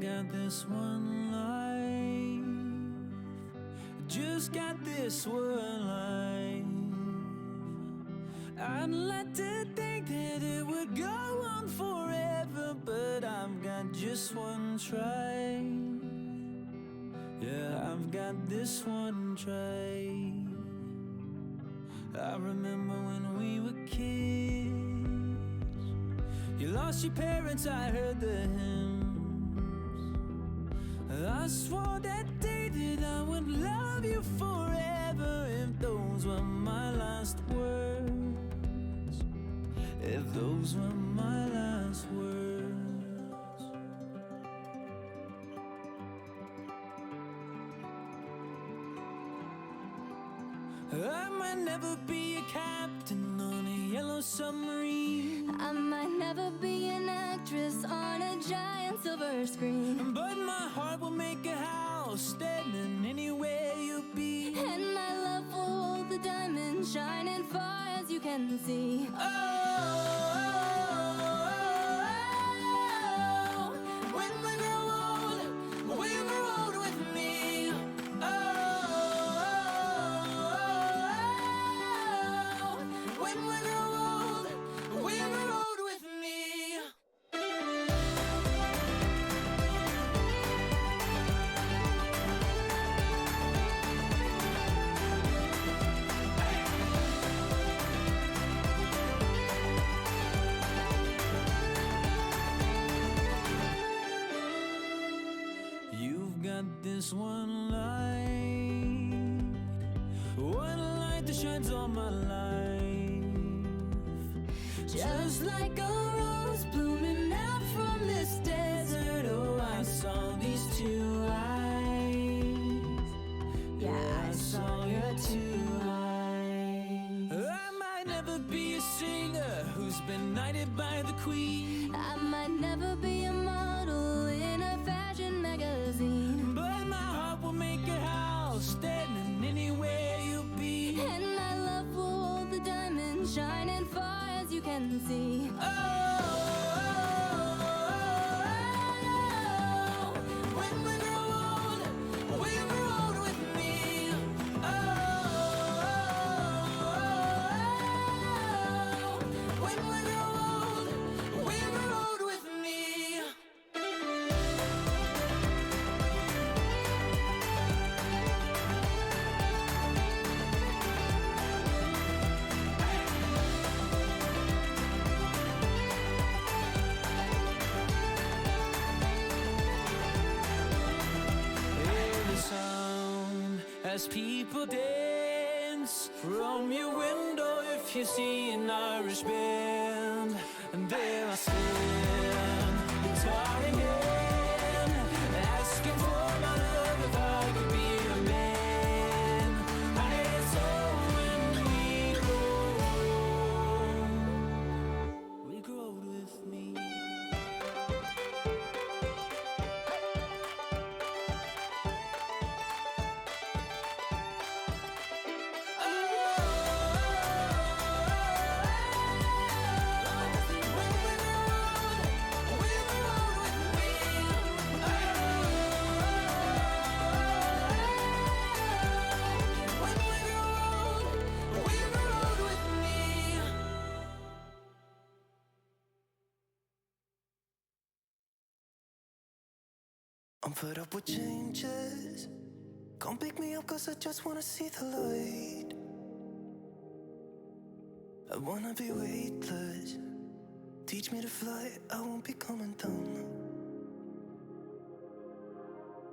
got this one life, just got this one life. I'd like to think that it would go on forever, but I've got just one try. Yeah, I've got this one try. I remember when we were kids, you lost your parents, I heard the hymns. I swore that day that I would love you forever, if those were my last words, if those were my last words. I might never be a captain on a yellow submarine, I might never be an actress on a giant silver screen, but my heart will make a house standing anywhere you be. and my love will hold the diamonds shining far as you can see. When we grow old with me. When we grow old with me. You've got this one light that shines all my life. Just like a rose blooming out from this desert, Oh, I saw these two eyes. Yeah, I saw your two eyes. I might never be a singer who's been knighted by the queen, I might never be a model in a fashion magazine, but my heart will make a house standing anywhere you be. and my love will hold the diamonds shining far as you can see. When we grow old with me. When we grow old with me. Hear the sound as people dance from your window. If you see an Irish band, and there I stand, guitar in hand, asking for my love if I could be a man. And so when we grow old with me. I'm fed up with changes. Come pick me up, cause I just wanna see the light. I wanna be weightless. Teach me to fly, I won't be coming down.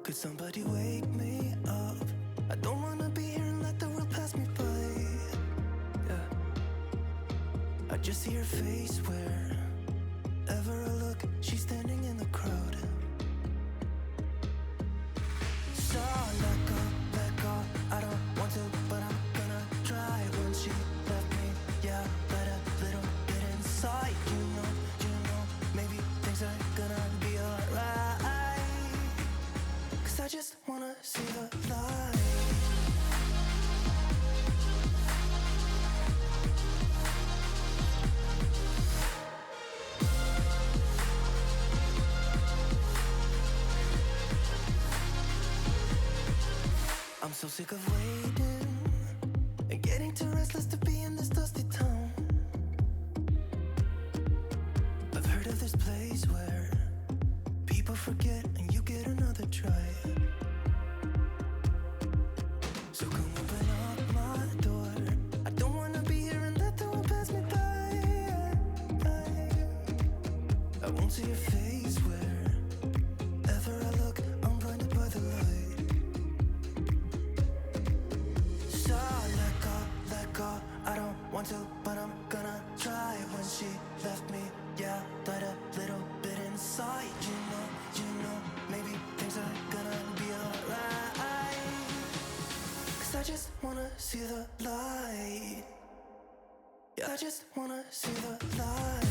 Could somebody wake me up? I don't wanna be here and let the world pass me by. Yeah. I just see her face wherever I look. She's standing in the crowd. So let go, I don't want to, but I'm gonna try. When she left me, yeah, let a little bit inside. You know, maybe things are gonna be alright. Cause I just wanna see the light. so sick of waiting and getting too restless to be in this dusty town. I've heard of this place where people forget and you get another try. So come open up my door. I don't wanna be here and let the world pass me by. I won't see your face wherever I look. I'm blinded by the light. So let go. I don't want to, but I'm gonna try. When she left me, yeah, died a little bit inside. You know, maybe things are gonna be alright. 'Cause I just wanna see the light. Yeah, I just wanna see the light.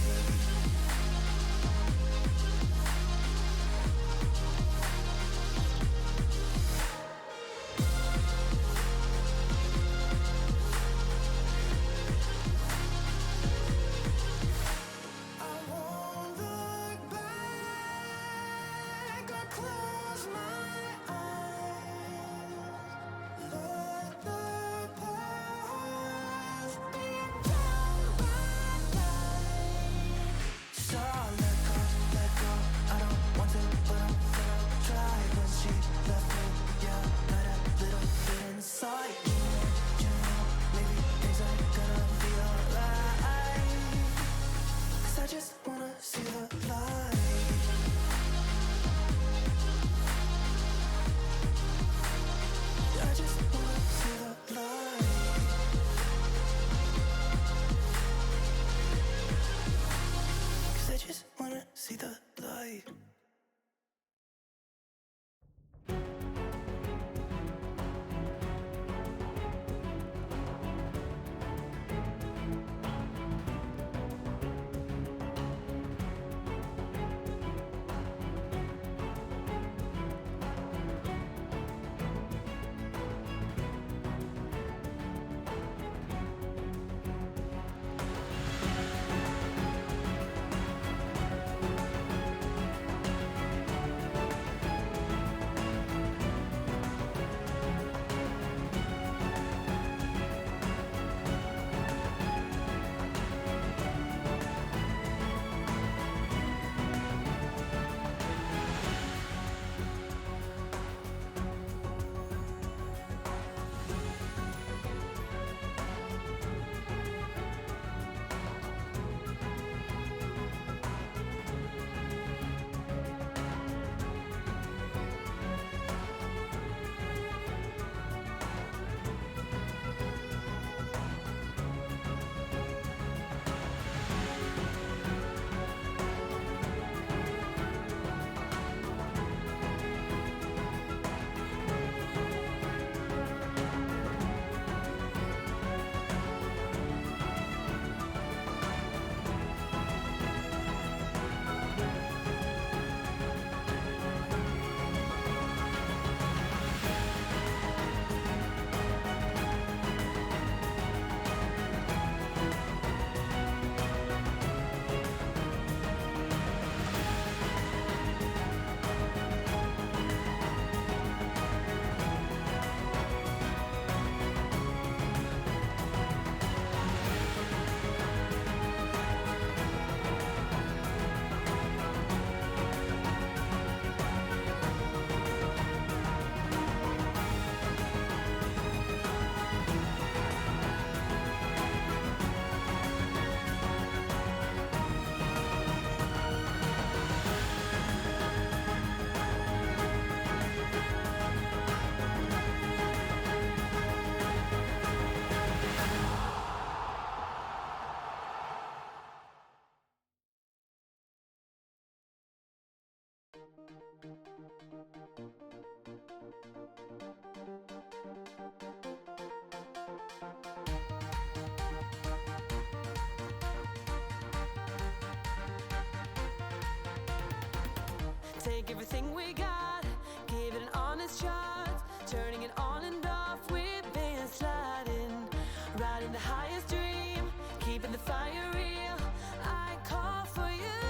Take everything we got, give it an honest shot. Turning it on and off, we've been sliding. Riding the highest dream, keeping the fire real. I call for you.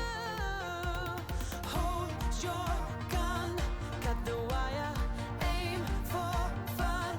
Hold your gun, cut the wire. Aim for fun,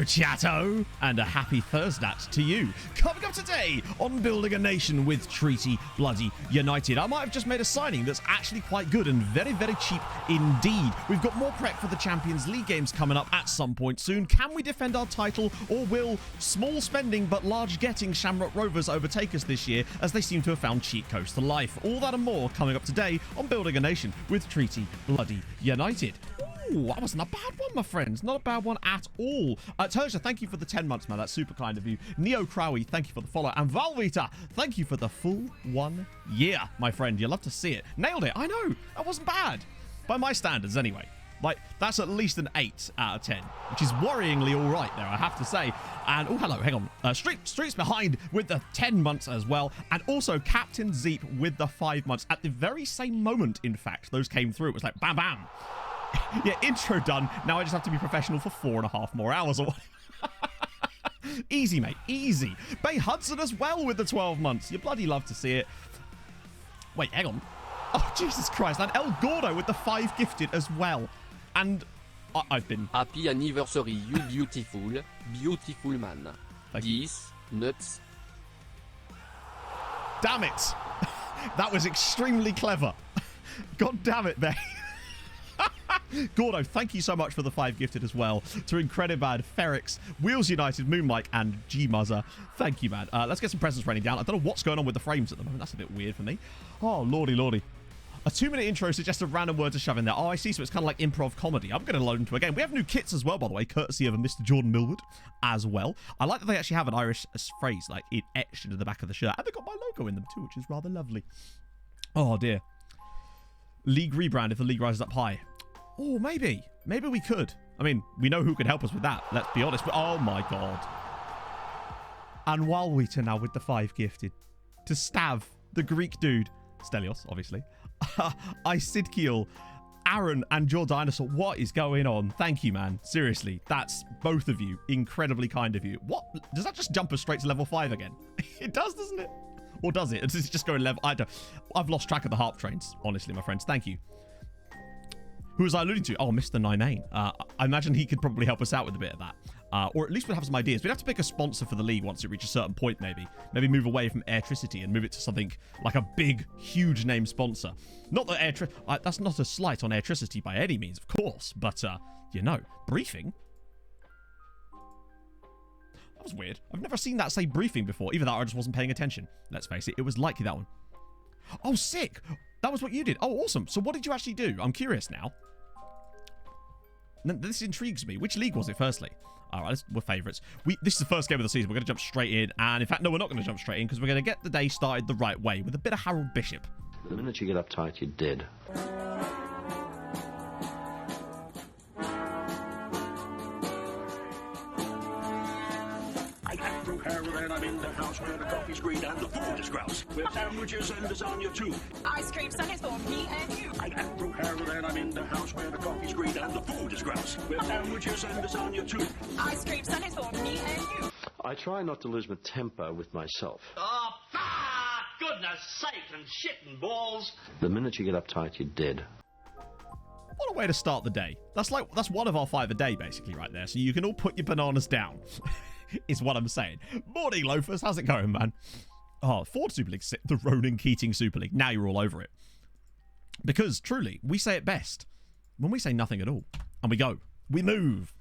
chatto, and a happy Thursday to you. Coming up today on Building a Nation with Treaty Bloody United. I might have just made a signing that's actually quite good and very, very cheap indeed. We've got more prep for the Champions League games coming up at some point soon. Can we defend our title, or will small spending but large getting Shamrock Rovers overtake us this year, as they seem to have found cheat codes to life? All that and more coming up today on Building a Nation with Treaty Bloody United. Ooh, that wasn't a bad one, my friends. Not a bad one at all. Tertia, thank you for the 10 months, man. That's super kind of you. Neo Crowy, thank you for the follow. And Valvita, thank you for the full 1 year, my friend. You'll love to see it. Nailed it. I know. That wasn't bad. By my standards, anyway. Like, that's at least an 8 out of 10, which is worryingly all right there, I have to say. And, oh, hello, hang on. Streets Behind with the 10 months as well. And also Captain Zeep with the 5 months. At the very same moment, in fact, those came through. It was like, bam, bam. Yeah, intro done. Now I just have to be professional for 4.5 more hours or whatever. Easy, mate. Easy. Bay Hudson as well with the 12 months. You bloody love to see it. Wait, hang on. Oh, Jesus Christ. And El Gordo with the 5 gifted as well. And I've been... Happy anniversary, you beautiful, beautiful man. 10 nuts. Damn it. That was extremely clever. God damn it, Bay. Gordo, thank you so much for the 5 gifted as well. To Incredibad, Ferrix, Wheels United, Moonmike, and G-Muzzer. Thank you, man. Let's get some presents raining down. I don't know what's going on with the frames at the moment. That's a bit weird for me. Oh, lordy, lordy. A 2-minute intro suggests a random word to shove in there. Oh, I see. So it's kind of like improv comedy. I'm going to load into a game. We have new kits as well, by the way, courtesy of a Mr. Jordan Millward as well. I like that they actually have an Irish phrase, like it etched into the back of the shirt. And they've got my logo in them too, which is rather lovely. Oh, dear. League rebrand if the league rises up high. Oh, maybe. Maybe we could. I mean, we know who could help us with that. Let's be honest. But oh, my God. And Walweeter now with the 5 gifted. To Stav, the Greek dude. Stelios, obviously. Isidkiel, Aaron, and Your Dinosaur. What is going on? Thank you, man. Seriously. That's both of you. Incredibly kind of you. What? Does that just jump us straight to level 5 again? It does, doesn't it? Or does it? Does it just go level... I've lost track of the harp trains, honestly, my friends. Thank you. Who was I alluding to? Oh, Mr. 98. I imagine he could probably help us out with a bit of that. Or at least we'd have some ideas. We'd have to pick a sponsor for the league once it reaches a certain point, maybe. Maybe move away from Airtricity and move it to something like a big, huge name sponsor. Not that that's not a slight on Airtricity by any means, of course. But, you know, briefing? That was weird. I've never seen that say briefing before. Either that or I just wasn't paying attention. Let's face it, it was likely that one. Oh, sick. That was what you did. Oh, awesome. So what did you actually do? I'm curious now. This intrigues me. Which league was it, firstly? All right, we're favourites. This is the first game of the season. We're going to jump straight in. And in fact, no, we're not going to jump straight in because we're going to get the day started the right way with a bit of Harold Bishop. The minute you get uptight, you're dead. And I'm in the house where the coffee's green and the food is grouse. With sandwiches and lasagna too. Ice cream sundaes for me and you. I am Drew Harrell and I'm in the house where the coffee's green and the food is grouse. With sandwiches and lasagna too. Ice cream sundaes for me and you. I try not to lose my temper with myself. Oh, goodness sake and shit and balls. The minute you get uptight, you're dead. What a way to start the day. That's one of our 5 a day, basically, right there. So you can all put your bananas down. Is what I'm saying. Morning, loafers. How's it going, man? Oh, Ford Super League, the Ronan Keating Super League. Now you're all over it. Because, truly, we say it best when we say nothing at all. And we go. We move.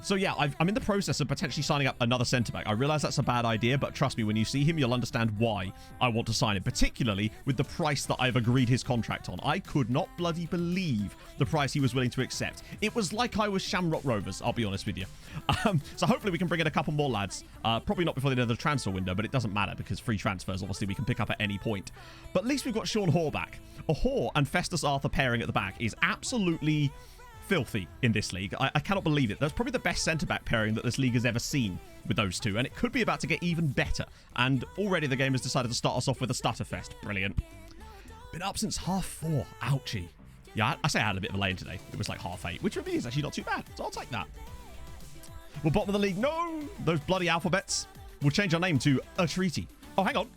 So, yeah, I'm in the process of potentially signing up another centre-back. I realise that's a bad idea, but trust me, when you see him, you'll understand why I want to sign him, particularly with the price that I've agreed his contract on. I could not bloody believe the price he was willing to accept. It was like I was Shamrock Rovers, I'll be honest with you. So hopefully we can bring in a couple more lads. Probably not before the end of the transfer window, but it doesn't matter because free transfers, obviously, we can pick up at any point. But at least we've got Sean Hoare back. A Hoare and Festus Arthur pairing at the back is absolutely filthy in this league. I cannot believe it. That's probably the best centre-back pairing that this league has ever seen with those two, and it could be about to get even better. And already the game has decided to start us off with a stutterfest. Brilliant. Been up since 4:30. Ouchie. Yeah, I say I had a bit of a lay-in today. It was like 8:30, which for me is actually not too bad, so I'll take that. We're bottom of the league. No! Those bloody alphabets. We'll change our name to A Treaty. Oh, hang on.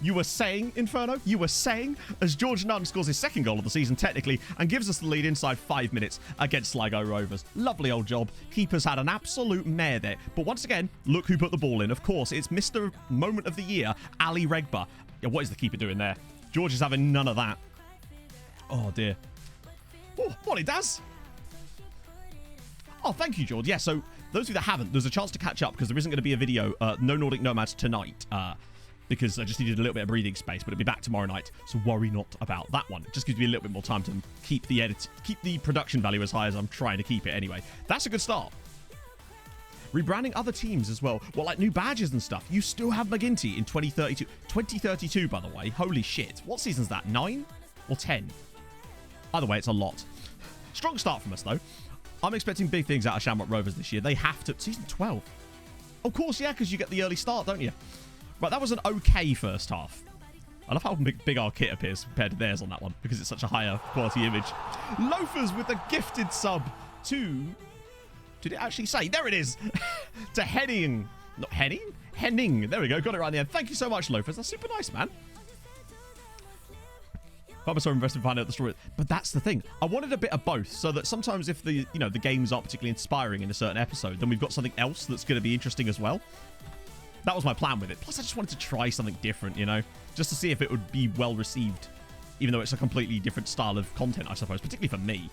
You were saying, Inferno? You were saying? As George Nunn scores his second goal of the season, technically, and gives us the lead inside 5 minutes against Sligo Rovers. Lovely old job. Keeper's had an absolute mare there. But once again, look who put the ball in. Of course, it's Mr. Moment of the Year, Ali Regba. Yeah, what is the keeper doing there? George is having none of that. Oh, dear. Oh, what it does. Oh, thank you, George. Yeah, so those of you that haven't, there's a chance to catch up because there isn't going to be a video, no Nordic Nomads tonight, because I just needed a little bit of breathing space, but it'll be back tomorrow night, so worry not about that one. It just gives me a little bit more time to keep the production value as high as I'm trying to keep it anyway. That's a good start. Rebranding other teams as well. Well, like new badges and stuff. You still have McGinty in 2032. 2032, by the way. Holy shit. What season's that? 9 or 10? Either way, it's a lot. Strong start from us, though. I'm expecting big things out of Shamrock Rovers this year. They have to. Season 12. Of course, yeah, because you get the early start, don't you? Right, that was an okay first half. I love how big our kit appears compared to theirs on that one, because it's such a higher quality image. Loafers with a gifted sub to... Did it actually say? There it is. To Henning. Not Henning? Henning. There we go. Got it right in the end. Thank you so much, Loafers. That's super nice, man. I'm so invested in finding out the story. But that's the thing. I wanted a bit of both, so that sometimes if the games aren't particularly inspiring in a certain episode, then we've got something else that's going to be interesting as well. That was my plan with it. Plus, I just wanted to try something different, just to see if it would be well received, even though it's a completely different style of content, I suppose, particularly for me.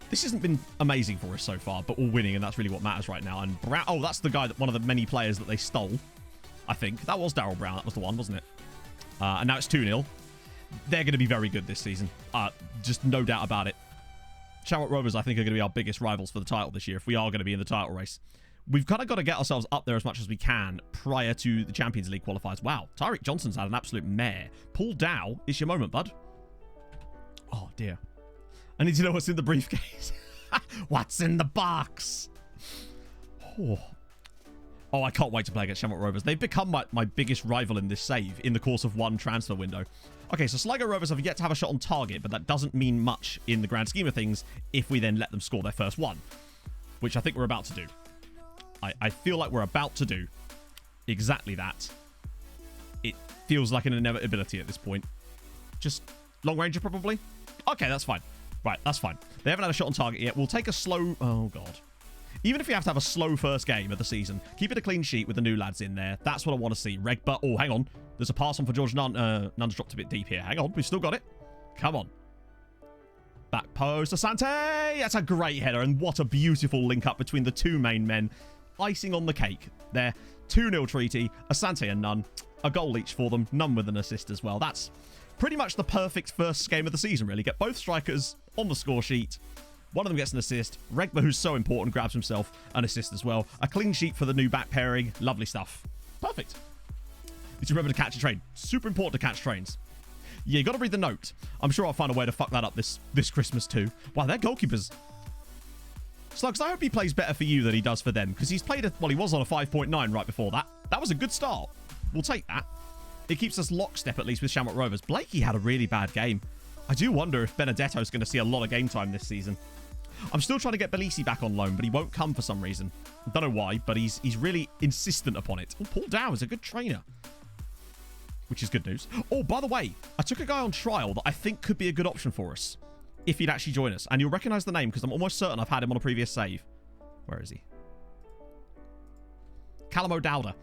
This hasn't been amazing for us so far, but we're winning, and that's really what matters right now. And Brown, oh, that's the guy one of the many players that they stole, I think. That was Daryl Brown. That was the one, wasn't it? And now it's 2-0. They're going to be very good this season. Just no doubt about it. Shamrock Rovers, I think, are going to be our biggest rivals for the title this year if we are going to be in the title race. We've kind of got to get ourselves up there as much as we can prior to the Champions League qualifiers. Wow, Tyreek Johnson's had an absolute mare. Paul Dow, it's your moment, bud. Oh, dear. I need to know what's in the briefcase. What's in the box? Oh, I can't wait to play against Shamrock Rovers. They've become my biggest rival in this save in the course of one transfer window. Okay, so Sligo Rovers have yet to have a shot on target, but that doesn't mean much in the grand scheme of things if we then let them score their first one, which I think we're about to do. I feel like we're about to do exactly that. It feels like an inevitability at this point. Just long ranger, probably? Okay, that's fine. Right, that's fine. They haven't had a shot on target yet. We'll take a slow... Oh, God. Even if we have to have a slow first game of the season, keep it a clean sheet with the new lads in there. That's what I want to see. Regba. Oh, hang on. There's a pass on for George Nunn. Nunn's dropped a bit deep here. Hang on. We've still got it. Come on. Back post. Asante. That's a great header. And what a beautiful link up between the two main men. Icing on the cake. There. 2-0 Treaty. Asante and Nunn. A goal each for them. Nunn with an assist as well. That's pretty much the perfect first game of the season, really. Get both strikers on the score sheet. One of them gets an assist. Regba, who's so important, grabs himself an assist as well. A clean sheet for the new back pairing. Lovely stuff. Perfect. Need to remember to catch a train. Super important to catch trains. Yeah, you got to read the note. I'm sure I'll find a way to fuck that up this Christmas too. Wow, they're goalkeepers. Slugs, I hope he plays better for you than he does for them, because he's played well, he was on a 5.9 right before that. That was a good start. We'll take that. It keeps us lockstep, at least, with Shamrock Rovers. Blakey had a really bad game. I do wonder if Benedetto's going to see a lot of game time this season. I'm still trying to get Belisi back on loan, but he won't come for some reason. I don't know why, but he's really insistent upon it. Oh, Paul Dow is a good trainer, which is good news. Oh, by the way, I took a guy on trial that I think could be a good option for us if he'd actually join us. And you'll recognize the name because I'm almost certain I've had him on a previous save. Where is he? Callum O'Dowda.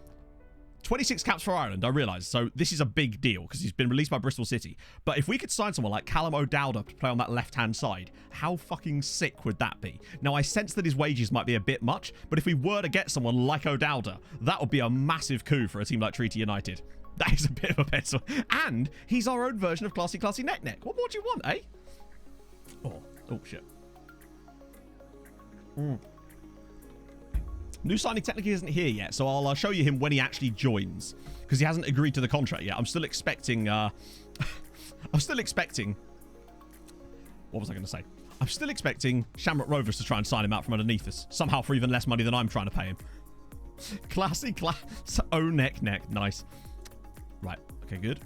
26 caps for Ireland, I realise. So this is a big deal because he's been released by Bristol City. But if we could sign someone like Callum O'Dowda to play on that left-hand side, how fucking sick would that be? Now, I sense that his wages might be a bit much, but if we were to get someone like O'Dowda, that would be a massive coup for a team like Treaty United. That is a bit of a pencil. And he's our own version of Classy Classy Neck. What more do you want, eh? Oh shit. New signing technically isn't here yet, so I'll show you him when he actually joins, because he hasn't agreed to the contract yet. I'm still expecting... I'm still expecting... What was I going to say? I'm still expecting Shamrock Rovers to try and sign him out from underneath us, somehow for even less money than I'm trying to pay him. Classy Oh, neck. Nice. Right. Okay, good.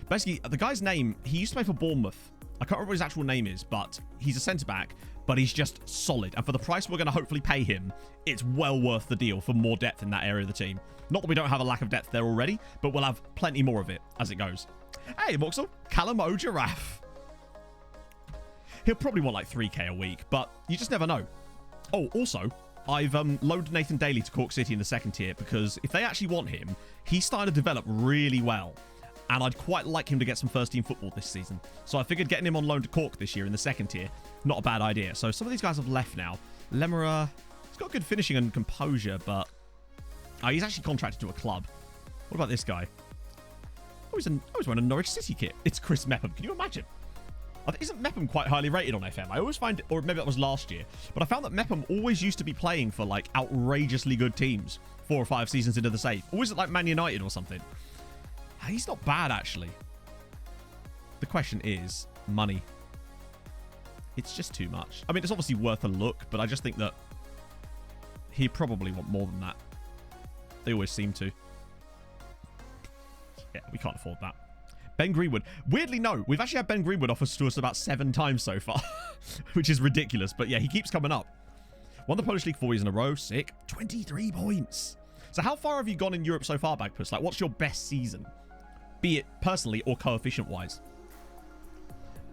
Basically, the guy's name, he used to play for Bournemouth. I can't remember what his actual name is, but he's a centre-back. but he's just solid. And for the price we're going to hopefully pay him, it's well worth the deal for more depth in that area of the team. Not that we don't have a lack of depth there already, but we'll have plenty more of it as it goes. Hey, Moxel, Callum O'Girafffe. He'll probably want like 3k a week, but you just never know. Oh, also, I've loaned Nathan Daly to Cork City in the second tier because if they actually want him, he's starting to develop really well. And I'd quite like him to get some first-team football this season. So I figured getting him on loan to Cork this year in the second tier, not a bad idea. So some of these guys have left now. Lemera, he's got good finishing and composure, but he's actually contracted to a club. What about this guy? Oh, he's wearing a Norwich City kit. It's Chris Mepham. Can you imagine? Isn't Mepham quite highly rated on FM? I always find, or maybe that was last year, but I found that Mepham always used to be playing for like outrageously good teams 4 or 5 seasons into the save. Always at like Man United or something. He's not bad, actually. The question is money. It's just too much. I mean, it's obviously worth a look, but I just think that he'd probably want more than that. They always seem to. Yeah, we can't afford that. Ben Greenwood. Weirdly, no. We've actually had Ben Greenwood offered to us about 7 times so far, which is ridiculous. But yeah, he keeps coming up. Won the Polish League 4 years in a row. Sick. 23 points. So how far have you gone in Europe so far, Bagpuss? Like, what's your best season? Be it personally or coefficient-wise.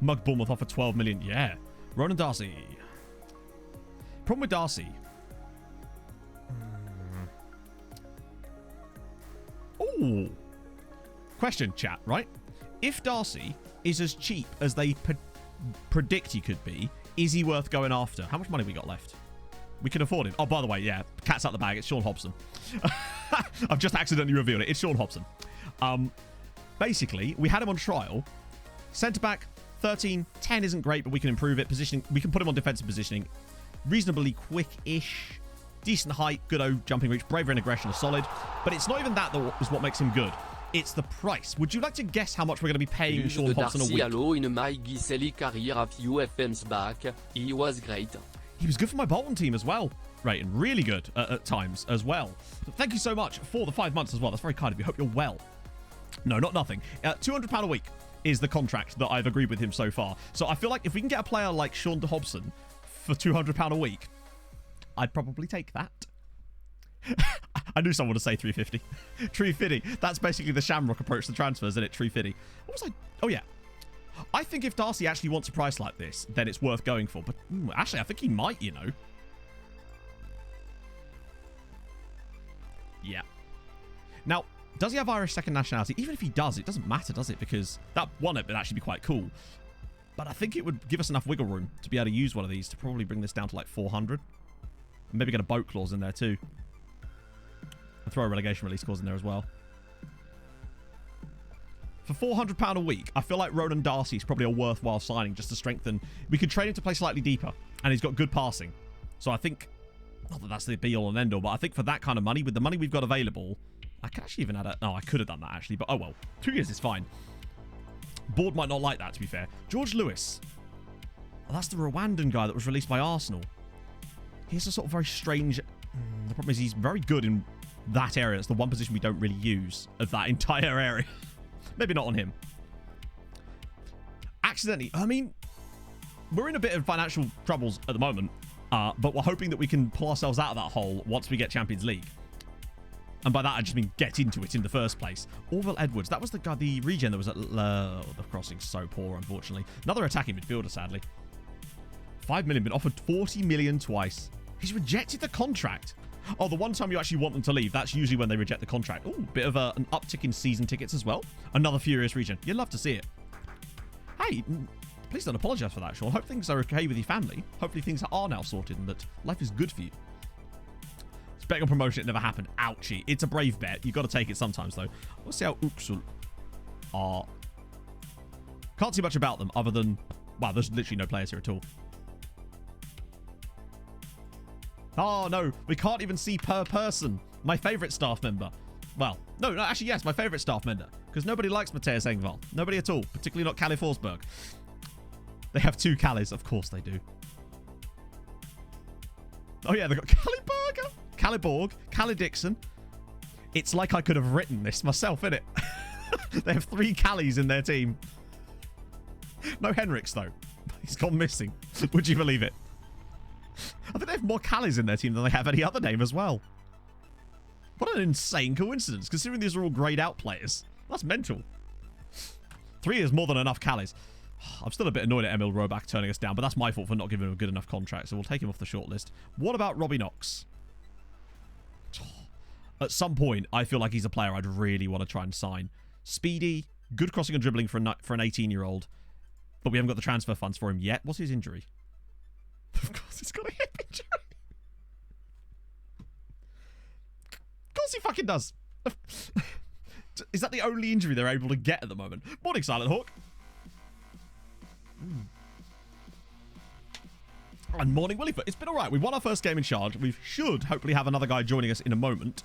Mug Bournemouth offered 12 million. Yeah. Ronan Darcy. Problem with Darcy. Ooh. Question, chat, right? If Darcy is as cheap as they predict he could be, is he worth going after? How much money we got left? We can afford him. Oh, by the way, yeah. Cat's out the bag. It's Sean Hobson. I've just accidentally revealed it. It's Sean Hobson. Basically, we had him on trial. Centre-back, 13. 10 isn't great, but we can improve it. Positioning, we can put him on defensive positioning. Reasonably quick-ish. Decent height. Good old jumping reach. Bravery and aggression are solid. But it's not even that is what makes him good. It's the price. Would you like to guess how much we're going to be paying Sean Hobson a week? Hello, in my Giseli career a few FMs back. He was great. He was good for my Bolton team as well. Right, and really good at times as well. Thank you so much for the 5 months as well. That's very kind of you. Hope you're well. No, not nothing. £200 a week is the contract that I've agreed with him so far. So I feel like if we can get a player like Sean Hobson for £200 a week, I'd probably take that. I knew someone would say 350. 350. That's basically the Shamrock approach to transfers, isn't it? 350. What was I? Oh, yeah. I think if Darcy actually wants a price like this, then it's worth going for. But actually, I think he might, you know. Yeah. Now, does he have Irish second nationality? Even if he does, it doesn't matter, does it? Because that one would actually be quite cool. But I think it would give us enough wiggle room to be able to use one of these to probably bring this down to like 400. And maybe get a boat clause in there too. And throw a relegation release clause in there as well. For £400 a week, I feel like Ronan Darcy is probably a worthwhile signing just to strengthen. We could trade him to play slightly deeper. And he's got good passing. So I think, not that that's the be-all and end-all, but I think for that kind of money, with the money we've got available, I can actually even add a... No, I could have done that actually, but oh well. 2 years is fine. Board might not like that, to be fair. George Lewis. Oh, that's the Rwandan guy that was released by Arsenal. He's a sort of very strange... The problem is he's very good in that area. It's the one position we don't really use of that entire area. Maybe not on him. Accidentally, I mean, we're in a bit of financial troubles at the moment, but we're hoping that we can pull ourselves out of that hole once we get Champions League. And by that, I just mean get into it in the first place. Orville Edwards, that was the guy, the regen that was at... the crossing's so poor, unfortunately. Another attacking midfielder, sadly. 5 million, been offered 40 million twice. He's rejected the contract. Oh, the one time you actually want them to leave, that's usually when they reject the contract. Oh, bit of an uptick in season tickets as well. Another furious region. You'd love to see it. Hey, please don't apologise for that, Sean. Hope things are okay with your family. Hopefully things are now sorted and that life is good for you. It's betting on promotion. It never happened. Ouchie. It's a brave bet. You've got to take it sometimes, though. Let's see how Uxul are. Can't see much about them other than... Wow, there's literally no players here at all. Oh, no. We can't even see per person. My favourite staff member. Well, no, actually, yes, my favourite staff member. Because nobody likes Mateus Engvall. Nobody at all. Particularly not Callie Forsberg. They have 2 Callies. Of course they do. Oh, yeah, they've got Callie Berger, Callie Borg, Callie Dixon. It's like I could have written this myself, innit? They have 3 Callies in their team. No Henriks, though. He's gone missing. Would you believe it? I think they have more Callies in their team than they have any other name as well. What an insane coincidence, considering these are all grayed out players. That's mental. 3 is more than enough Callies. I'm still a bit annoyed at Emil Roback turning us down, but that's my fault for not giving him a good enough contract, so we'll take him off the shortlist. What about Robbie Knox? At some point, I feel like he's a player I'd really want to try and sign. Speedy, good crossing and dribbling for an 18-year-old, but we haven't got the transfer funds for him yet. What's his injury? Of course, he's got a hip injury. Of course he fucking does. Is that the only injury they're able to get at the moment? Morning, Silent Hawk. And morning, Williefoot. It's been alright. We won our first game in charge. We should hopefully have another guy joining us in a moment.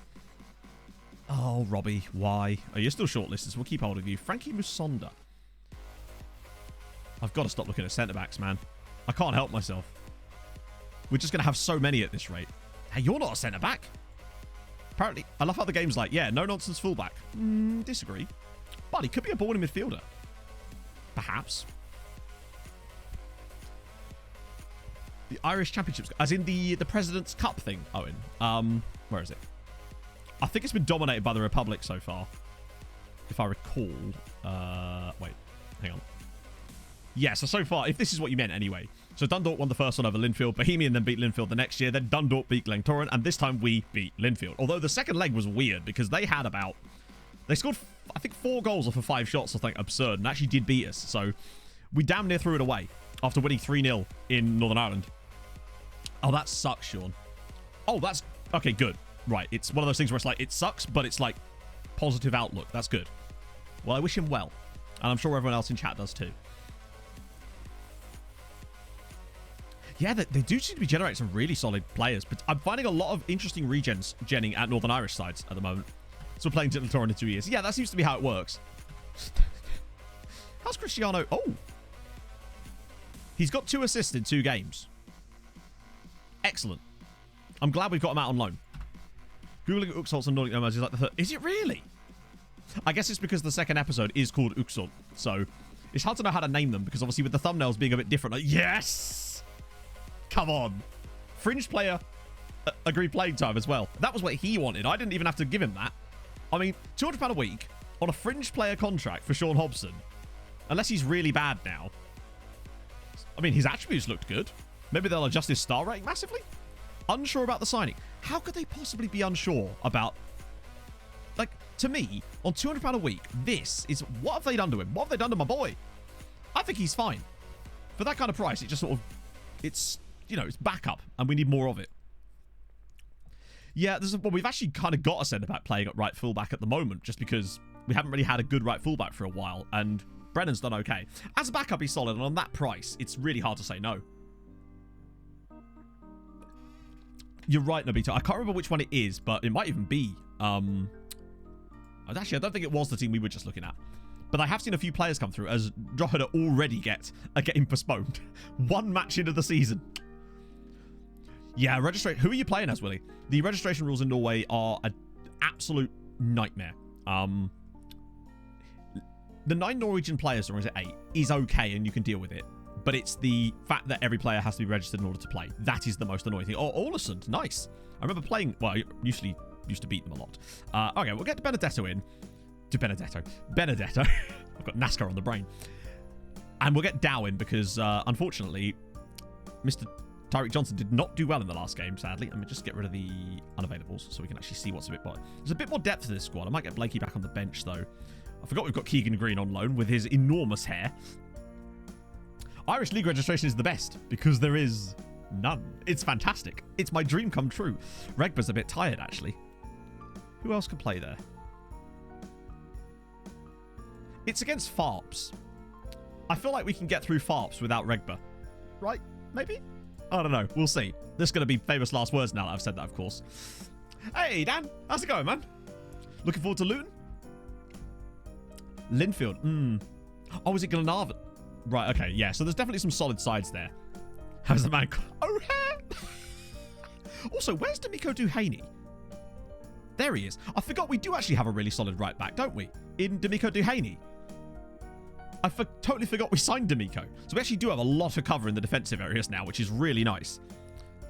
Oh, Robbie, why? Oh, you're still shortlisted, so we'll keep hold of you. Frankie Musonda. I've got to stop looking at centre-backs, man. I can't help myself. We're just going to have so many at this rate. Hey, you're not a centre-back. Apparently, I love how the game's like, yeah, no-nonsense fullback. Disagree. But he could be a born midfielder. Perhaps. The Irish Championships, as in the President's Cup thing, Owen. Where is it? I think it's been dominated by the Republic so far, if I recall. Wait, hang on. Yeah, so far, if this is what you meant anyway. So Dundalk won the first one over Linfield. Bohemian then beat Linfield the next year. Then Dundalk beat Glentoran. And this time we beat Linfield. Although the second leg was weird because they had about... They scored, I think, 4 goals off of 5 shots. I think absurd. And actually did beat us. So we damn near threw it away after winning 3-0 in Northern Ireland. Oh, that sucks, Sean. Oh, that's... Okay, good. Right. It's one of those things where it's like, it sucks, but it's like positive outlook. That's good. Well, I wish him well. And I'm sure everyone else in chat does too. Yeah, they do seem to be generating some really solid players, but I'm finding a lot of interesting regenning at Northern Irish sides at the moment. So we're playing Glentoran in 2 years. Yeah, that seems to be how it works. How's Cristiano? Oh. He's got 2 assists in 2 games. Excellent. I'm glad we've got him out on loan. Googling Uxholtz and Nordic Nomads is like the third. Is it really? I guess it's because the second episode is called Uxholt. So it's hard to know how to name them because obviously with the thumbnails being a bit different. Like, yes! Come on. Fringe player agreed playing time as well. That was what he wanted. I didn't even have to give him that. I mean, £200 a week on a fringe player contract for Sean Hobson. Unless he's really bad now. I mean, his attributes looked good. Maybe they'll adjust his star rating massively? Unsure about the signing. How could they possibly be unsure about... Like, to me, on £200 a week, this is... What have they done to him? What have they done to my boy? I think he's fine. For that kind of price, it just sort of... It's... You know, it's backup, and we need more of it. Yeah, well, we've actually kind of got a centre-back playing at right fullback at the moment, just because we haven't really had a good right fullback for a while, and Brennan's done okay. As a backup, he's solid, and on that price, it's really hard to say no. You're right, Nobito. I can't remember which one it is, but it might even be... Actually, I don't think it was the team we were just looking at. But I have seen a few players come through as Drogheda already get a game postponed. 1 match into the season. Yeah, registration. Who are you playing as, Willie? The registration rules in Norway are an absolute nightmare. The 9 Norwegian players, or is it 8, is okay and you can deal with it. But it's the fact that every player has to be registered in order to play. That is the most annoying thing. Oh, Olesund. Nice. I remember playing... Well, I used to beat them a lot. Okay, we'll get Benedetto in. Benedetto. I've got NASCAR on the brain. And we'll get Dow in because, unfortunately, Mr. Tyreek Johnson did not do well in the last game, sadly. Let me just get rid of the unavailables so we can actually see what's a bit more. There's a bit more depth to this squad. I might get Blakey back on the bench, though. I forgot we've got Keegan Green on loan with his enormous hair. Irish League registration is the best because there is none. It's fantastic. It's my dream come true. Regba's a bit tired, actually. Who else can play there? It's against Farps. I feel like we can get through Farps without Regba. Right? Maybe? I don't know. We'll see. This is going to be famous last words now that I've said that, of course. Hey, Dan. How's it going, man? Looking forward to Luton? Linfield. Oh, is it Glenarvan? Right, okay. Yeah, so there's definitely some solid sides there. How's the man? O'Hare? Also, where's D'Amico Duhaney? There he is. I forgot we do actually have a really solid right back, don't we? In D'Amico Duhaney. I totally forgot we signed D'Amico. So we actually do have a lot of cover in the defensive areas now, which is really nice.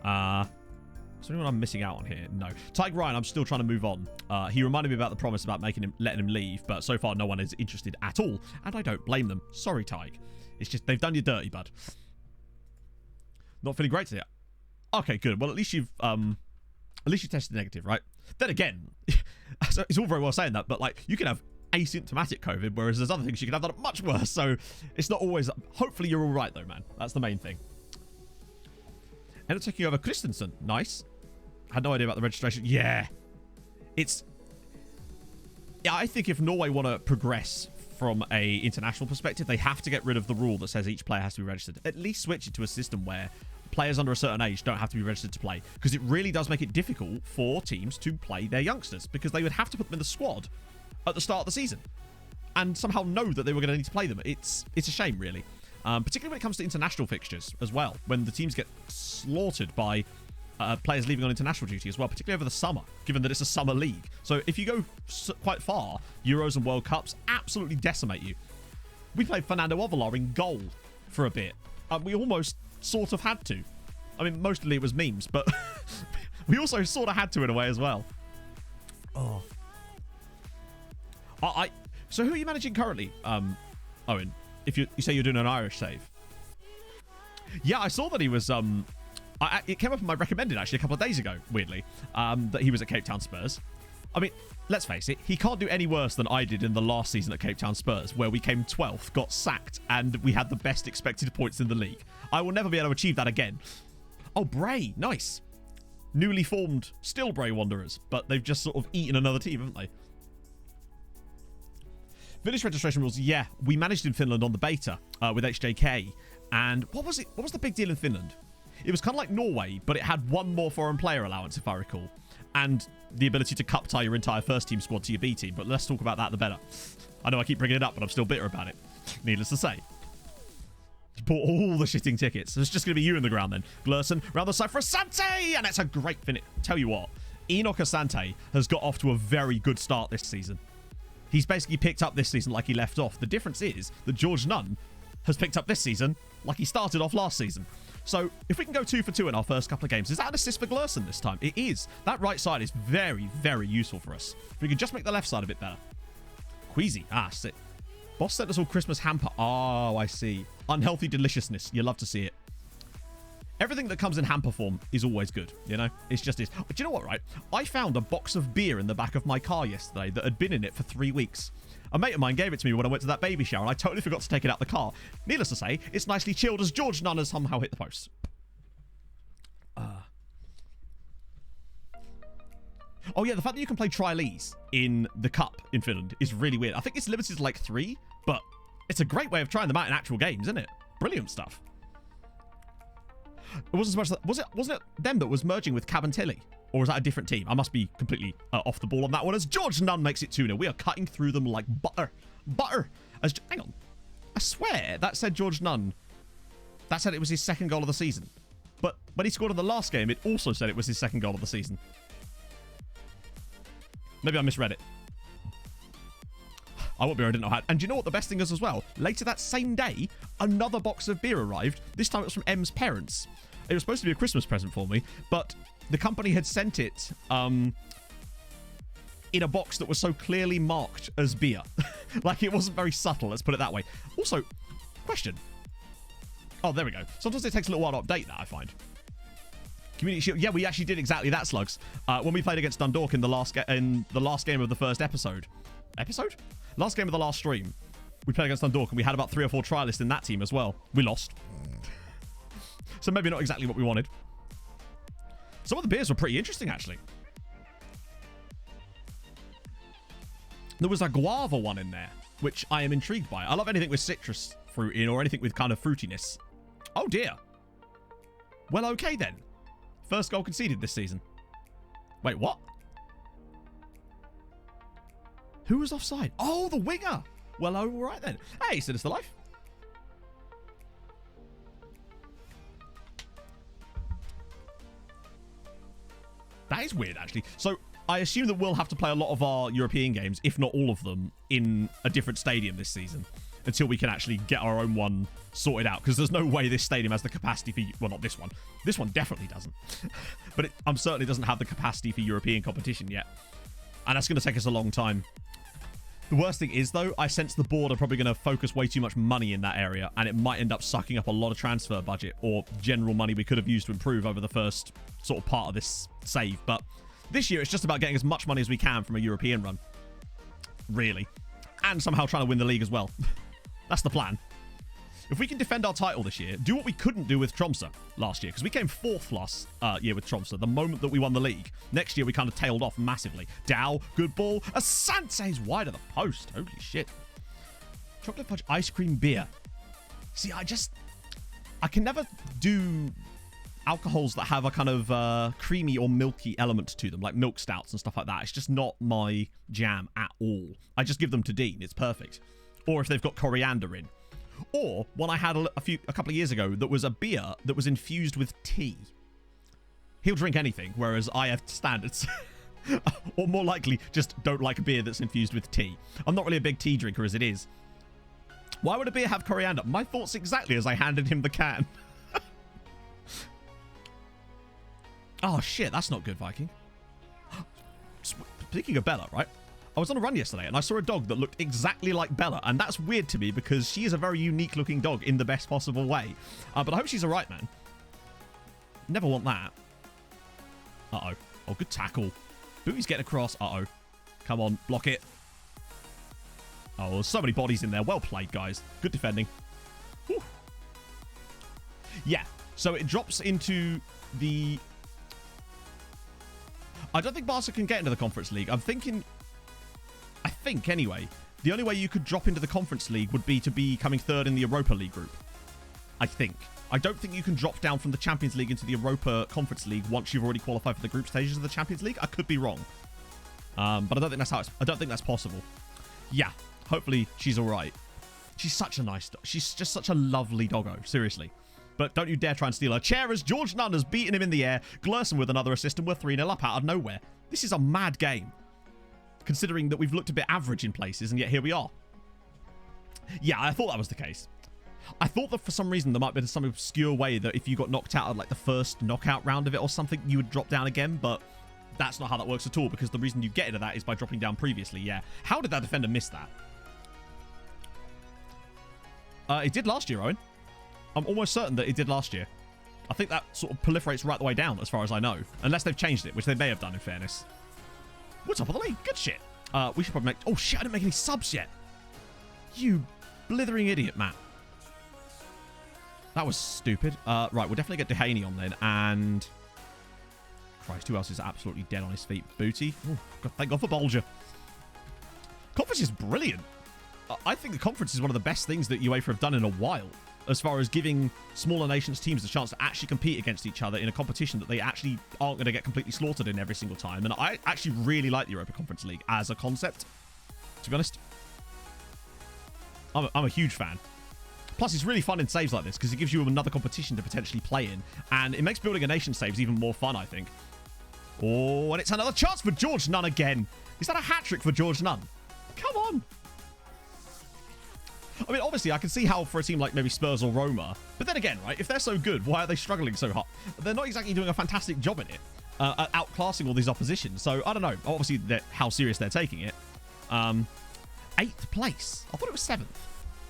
Is there anyone I'm missing out on here? No. Tyke Ryan, I'm still trying to move on. He reminded me about the promise about letting him leave, but so far no one is interested at all, and I don't blame them. Sorry, Tyke. It's just they've done you dirty, bud. Not feeling great today. Okay, good. Well, at least you tested negative, right? Then again, it's all very well saying that, but like you can have asymptomatic COVID, whereas there's other things you can have that are much worse. So it's not always. Hopefully, you're all right though, man. That's the main thing. And it's taking over Christensen. Nice. Had no idea about the registration. Yeah. I think if Norway want to progress from a international perspective, they have to get rid of the rule that says each player has to be registered. At least switch it to a system where players under a certain age don't have to be registered to play, because it really does make it difficult for teams to play their youngsters, because they would have to put them in the squad at the start of the season and somehow know that they were going to need to play them. It's a shame, really. Particularly when it comes to international fixtures as well, when the teams get slaughtered by players leaving on international duty as well, particularly over the summer, given that it's a summer league. So if you go quite far, Euros and World Cups absolutely decimate you. We played Fernando Ovalar in goal for a bit. We almost sort of had to. I mean, mostly it was memes, but we also sort of had to in a way as well. Oh. So who are you managing currently, Owen? If you say you're doing an Irish save. Yeah, I saw that he was... it came up in my recommended, actually, a couple of days ago, weirdly, that he was at Cape Town Spurs. I mean, let's face it, he can't do any worse than I did in the last season at Cape Town Spurs, where we came 12th, got sacked, and we had the best expected points in the league. I will never be able to achieve that again. Oh, Bray, nice. Newly formed, still Bray Wanderers, but they've just sort of eaten another team, haven't they? Village registration rules, yeah, we managed in Finland on the beta with HJK. And what was it? What was the big deal in Finland? It was kind of like Norway, but it had one more foreign player allowance, if I recall. And the ability to cup tie your entire first team squad to your B team. But let's talk about that the better. I know I keep bringing it up, but I'm still bitter about it. Needless to say. Bought all the shitting tickets. So it's just going to be you in the ground then. Glurson, round the side for Asante! And it's a great finish. Tell you what, Enoch Asante has got off to a very good start this season. He's basically picked up this season like he left off. The difference is that George Nunn has picked up this season like he started off last season. So if we can go 2 for 2 in our first couple of games, is that an assist for Glurson this time? It is. That right side is very, very useful for us. If we can just make the left side a bit better. Queasy. Sick. Boss sent us all Christmas hamper. Oh, I see. Unhealthy deliciousness. You love to see it. Everything that comes in hamper form is always good, you know? It's just is. Do you know what, right? I found a box of beer in the back of my car yesterday that had been in it for 3 weeks. A mate of mine gave it to me when I went to that baby shower, and I totally forgot to take it out the car. Needless to say, it's nicely chilled as George Nunn has somehow hit the post. Oh, yeah, the fact that you can play trialies in the cup in Finland is really weird. I think it's limited to like 3, but it's a great way of trying them out in actual games, isn't it? Brilliant stuff. It wasn't so much that, wasn't it them that was merging with Cabantilli? Or was that a different team? I must be completely off the ball on that one, as George Nunn makes it 2-0. We are cutting through them like butter. Butter. Hang on. I swear that said George Nunn. That said it was his second goal of the season. But when he scored in the last game, it also said it was his second goal of the season. Maybe I misread it. I won't be, I didn't know how. And do you know what the best thing is as well? Later that same day, another box of beer arrived. This time it was from M's parents. It was supposed to be a Christmas present for me, but the company had sent it in a box that was so clearly marked as beer. Like, it wasn't very subtle, let's put it that way. Also, question. Oh, there we go. Sometimes it takes a little while to update that, I find. Community Shield. Yeah, we actually did exactly that, Slugs. When we played against Dundalk in the last game of the first episode. Last game of the last stream. We played against Dundalk, and we had about 3 or 4 trialists in that team as well. We lost. So maybe not exactly what we wanted. Some of the beers were pretty interesting, actually. There was a guava one in there, which I am intrigued by. I love anything with citrus fruit in, or anything with kind of fruitiness. Oh, dear. Well, okay, then. First goal conceded this season. Wait, what? Who was offside? Oh, the winger. Well, all right, then. Hey, Sinister Life. That is weird, actually. So, I assume that we'll have to play a lot of our European games, if not all of them, in a different stadium this season. until we can actually get our own one sorted out, because there's no way this stadium has the capacity for, well, not this one. This one definitely doesn't. But it certainly doesn't have the capacity for European competition yet. And that's going to take us a long time. The worst thing is, though, I sense the board are probably going to focus way too much money in that area, and it might end up sucking up a lot of transfer budget or general money we could have used to improve over the first sort of part of this save. But this year, it's just about getting as much money as we can from a European run. Really. And somehow trying to win the league as well. That's the plan. If we can defend our title this year, do what we couldn't do with Tromsø last year, because we came 4th last year with Tromsø, the moment that we won the league. Next year, we kind of tailed off massively. Dow, good ball. Asante's wide of the post. Holy shit. Chocolate fudge ice cream beer. See, I can never do alcohols that have a kind of creamy or milky element to them, like milk stouts and stuff like that. It's just not my jam at all. I just give them to Dean. It's perfect. Or if they've got coriander in. Or one I had a couple of years ago that was a beer that was infused with tea. He'll drink anything, whereas I have standards. Or more likely, just don't like a beer that's infused with tea. I'm not really a big tea drinker as it is. Why would a beer have coriander? My thoughts exactly as I handed him the can. Oh, shit, that's not good, Viking. Speaking of Bella, right? I was on a run yesterday and I saw a dog that looked exactly like Bella, and that's weird to me because she is a very unique looking dog in the best possible way. But I hope she's alright, man. Never want that. Uh-oh. Oh, good tackle. Booty's getting across. Uh-oh. Come on, block it. Oh, there's so many bodies in there. Well played, guys. Good defending. Whew. Yeah, so it drops into the... I don't think Barca can get into the Conference League. I think anyway, the only way you could drop into the Conference League would be to be coming 3rd in the Europa League group. I think. I don't think you can drop down from the Champions League into the Europa Conference League once you've already qualified for the group stages of the Champions League. I could be wrong. But I don't think that's I don't think that's possible. Yeah, hopefully she's all right. She's such a nice dog. She's just such a lovely doggo, seriously. But don't you dare try and steal her chair as George Nunn has beaten him in the air. Glerson with another assist, and we're 3-0 up out of nowhere. This is a mad game, considering that we've looked a bit average in places, and yet here we are. Yeah, I thought that was the case. I thought that for some reason there might be some obscure way that if you got knocked out at like the first knockout round of it or something, you would drop down again, but that's not how that works at all, because the reason you get into that is by dropping down previously, yeah. How did that defender miss that? It did last year, Owen. I'm almost certain that it did last year. I think that sort of proliferates right the way down, as far as I know. Unless they've changed it, which they may have done, in fairness. What's up with the league? Good shit. We should probably make... Oh, shit, I didn't make any subs yet. You blithering idiot, Matt. That was stupid. Right, we'll definitely get Dehaney on then, and... Christ, who else is absolutely dead on his feet? Booty. Oh, God, thank God for Bolger. Conference is brilliant. I think the conference is one of the best things that UEFA have done in a while, as far as giving smaller nations teams the chance to actually compete against each other in a competition that they actually aren't going to get completely slaughtered in every single time. And I actually really like the Europa Conference League as a concept, to be honest. I'm a huge fan. Plus, it's really fun in saves like this because it gives you another competition to potentially play in, and it makes building a nation saves even more fun, I think. Oh, and it's another chance for George Nunn again. Is that a hat-trick for George Nunn? Come on. I mean, obviously, I can see how for a team like maybe Spurs or Roma, but then again, right, if they're so good, why are they struggling so hard? They're not exactly doing a fantastic job in it, at outclassing all these oppositions. So, I don't know. Obviously, how serious they're taking it. 8th place. I thought it was 7th.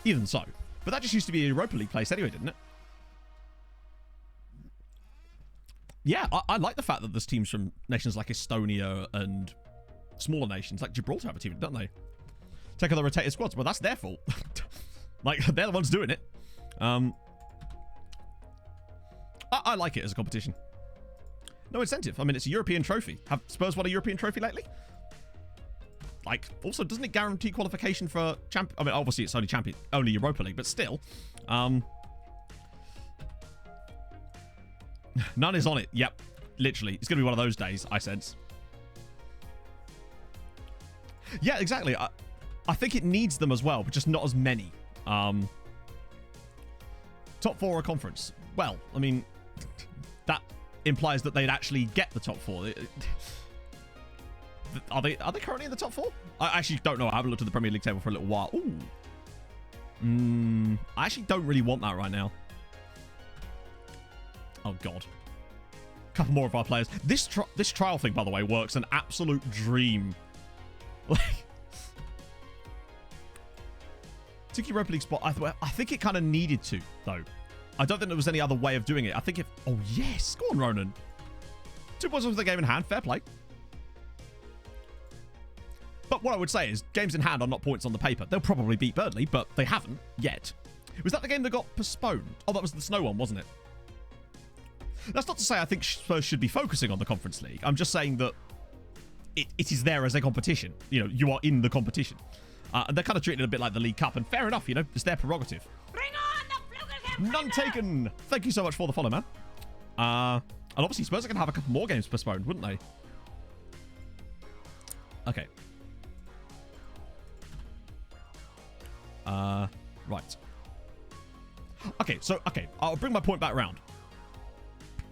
Even so. But that just used to be a Europa League place anyway, didn't it? Yeah, I like the fact that there's teams from nations like Estonia and smaller nations like Gibraltar have a team, don't they? Take other rotated squads. Well, that's their fault. Like, they're the ones doing it. I like it as a competition. No incentive. I mean, it's a European trophy. Have Spurs won a European trophy lately? Like, also, doesn't it guarantee qualification for I mean, obviously, it's only Europa League, but still. None is on it. Yep. Literally. It's going to be one of those days, I sense. Yeah, exactly. I think it needs them as well, but just not as many. Top 4 a conference. Well, I mean, that implies that they'd actually get the top 4. Are they currently in the top 4? I actually don't know. I haven't looked at the Premier League table for a little while. Ooh. I actually don't really want that right now. Oh, God. A couple more of our players. This trial thing, by the way, works an absolute dream. Like, took Europa League spot. I think it kind of needed to, though. I don't think there was any other way of doing it. I think if... Oh, yes. Go on, Ronan. 2 points with the game in hand. Fair play. But what I would say is, games in hand are not points on the paper. They'll probably beat Burnley, but they haven't yet. Was that the game that got postponed? Oh, that was the snow one, wasn't it? That's not to say I think Spurs should be focusing on the Conference League. I'm just saying that it is there as a competition. You know, you are in the competition. And they're kind of treating it a bit like the League Cup. And fair enough, you know, it's their prerogative. Bring on the None taken. Thank you so much for the follow, man. And obviously Spurs are going to have a couple more games postponed, wouldn't they? Okay. Right. Okay, so, I'll bring my point back round.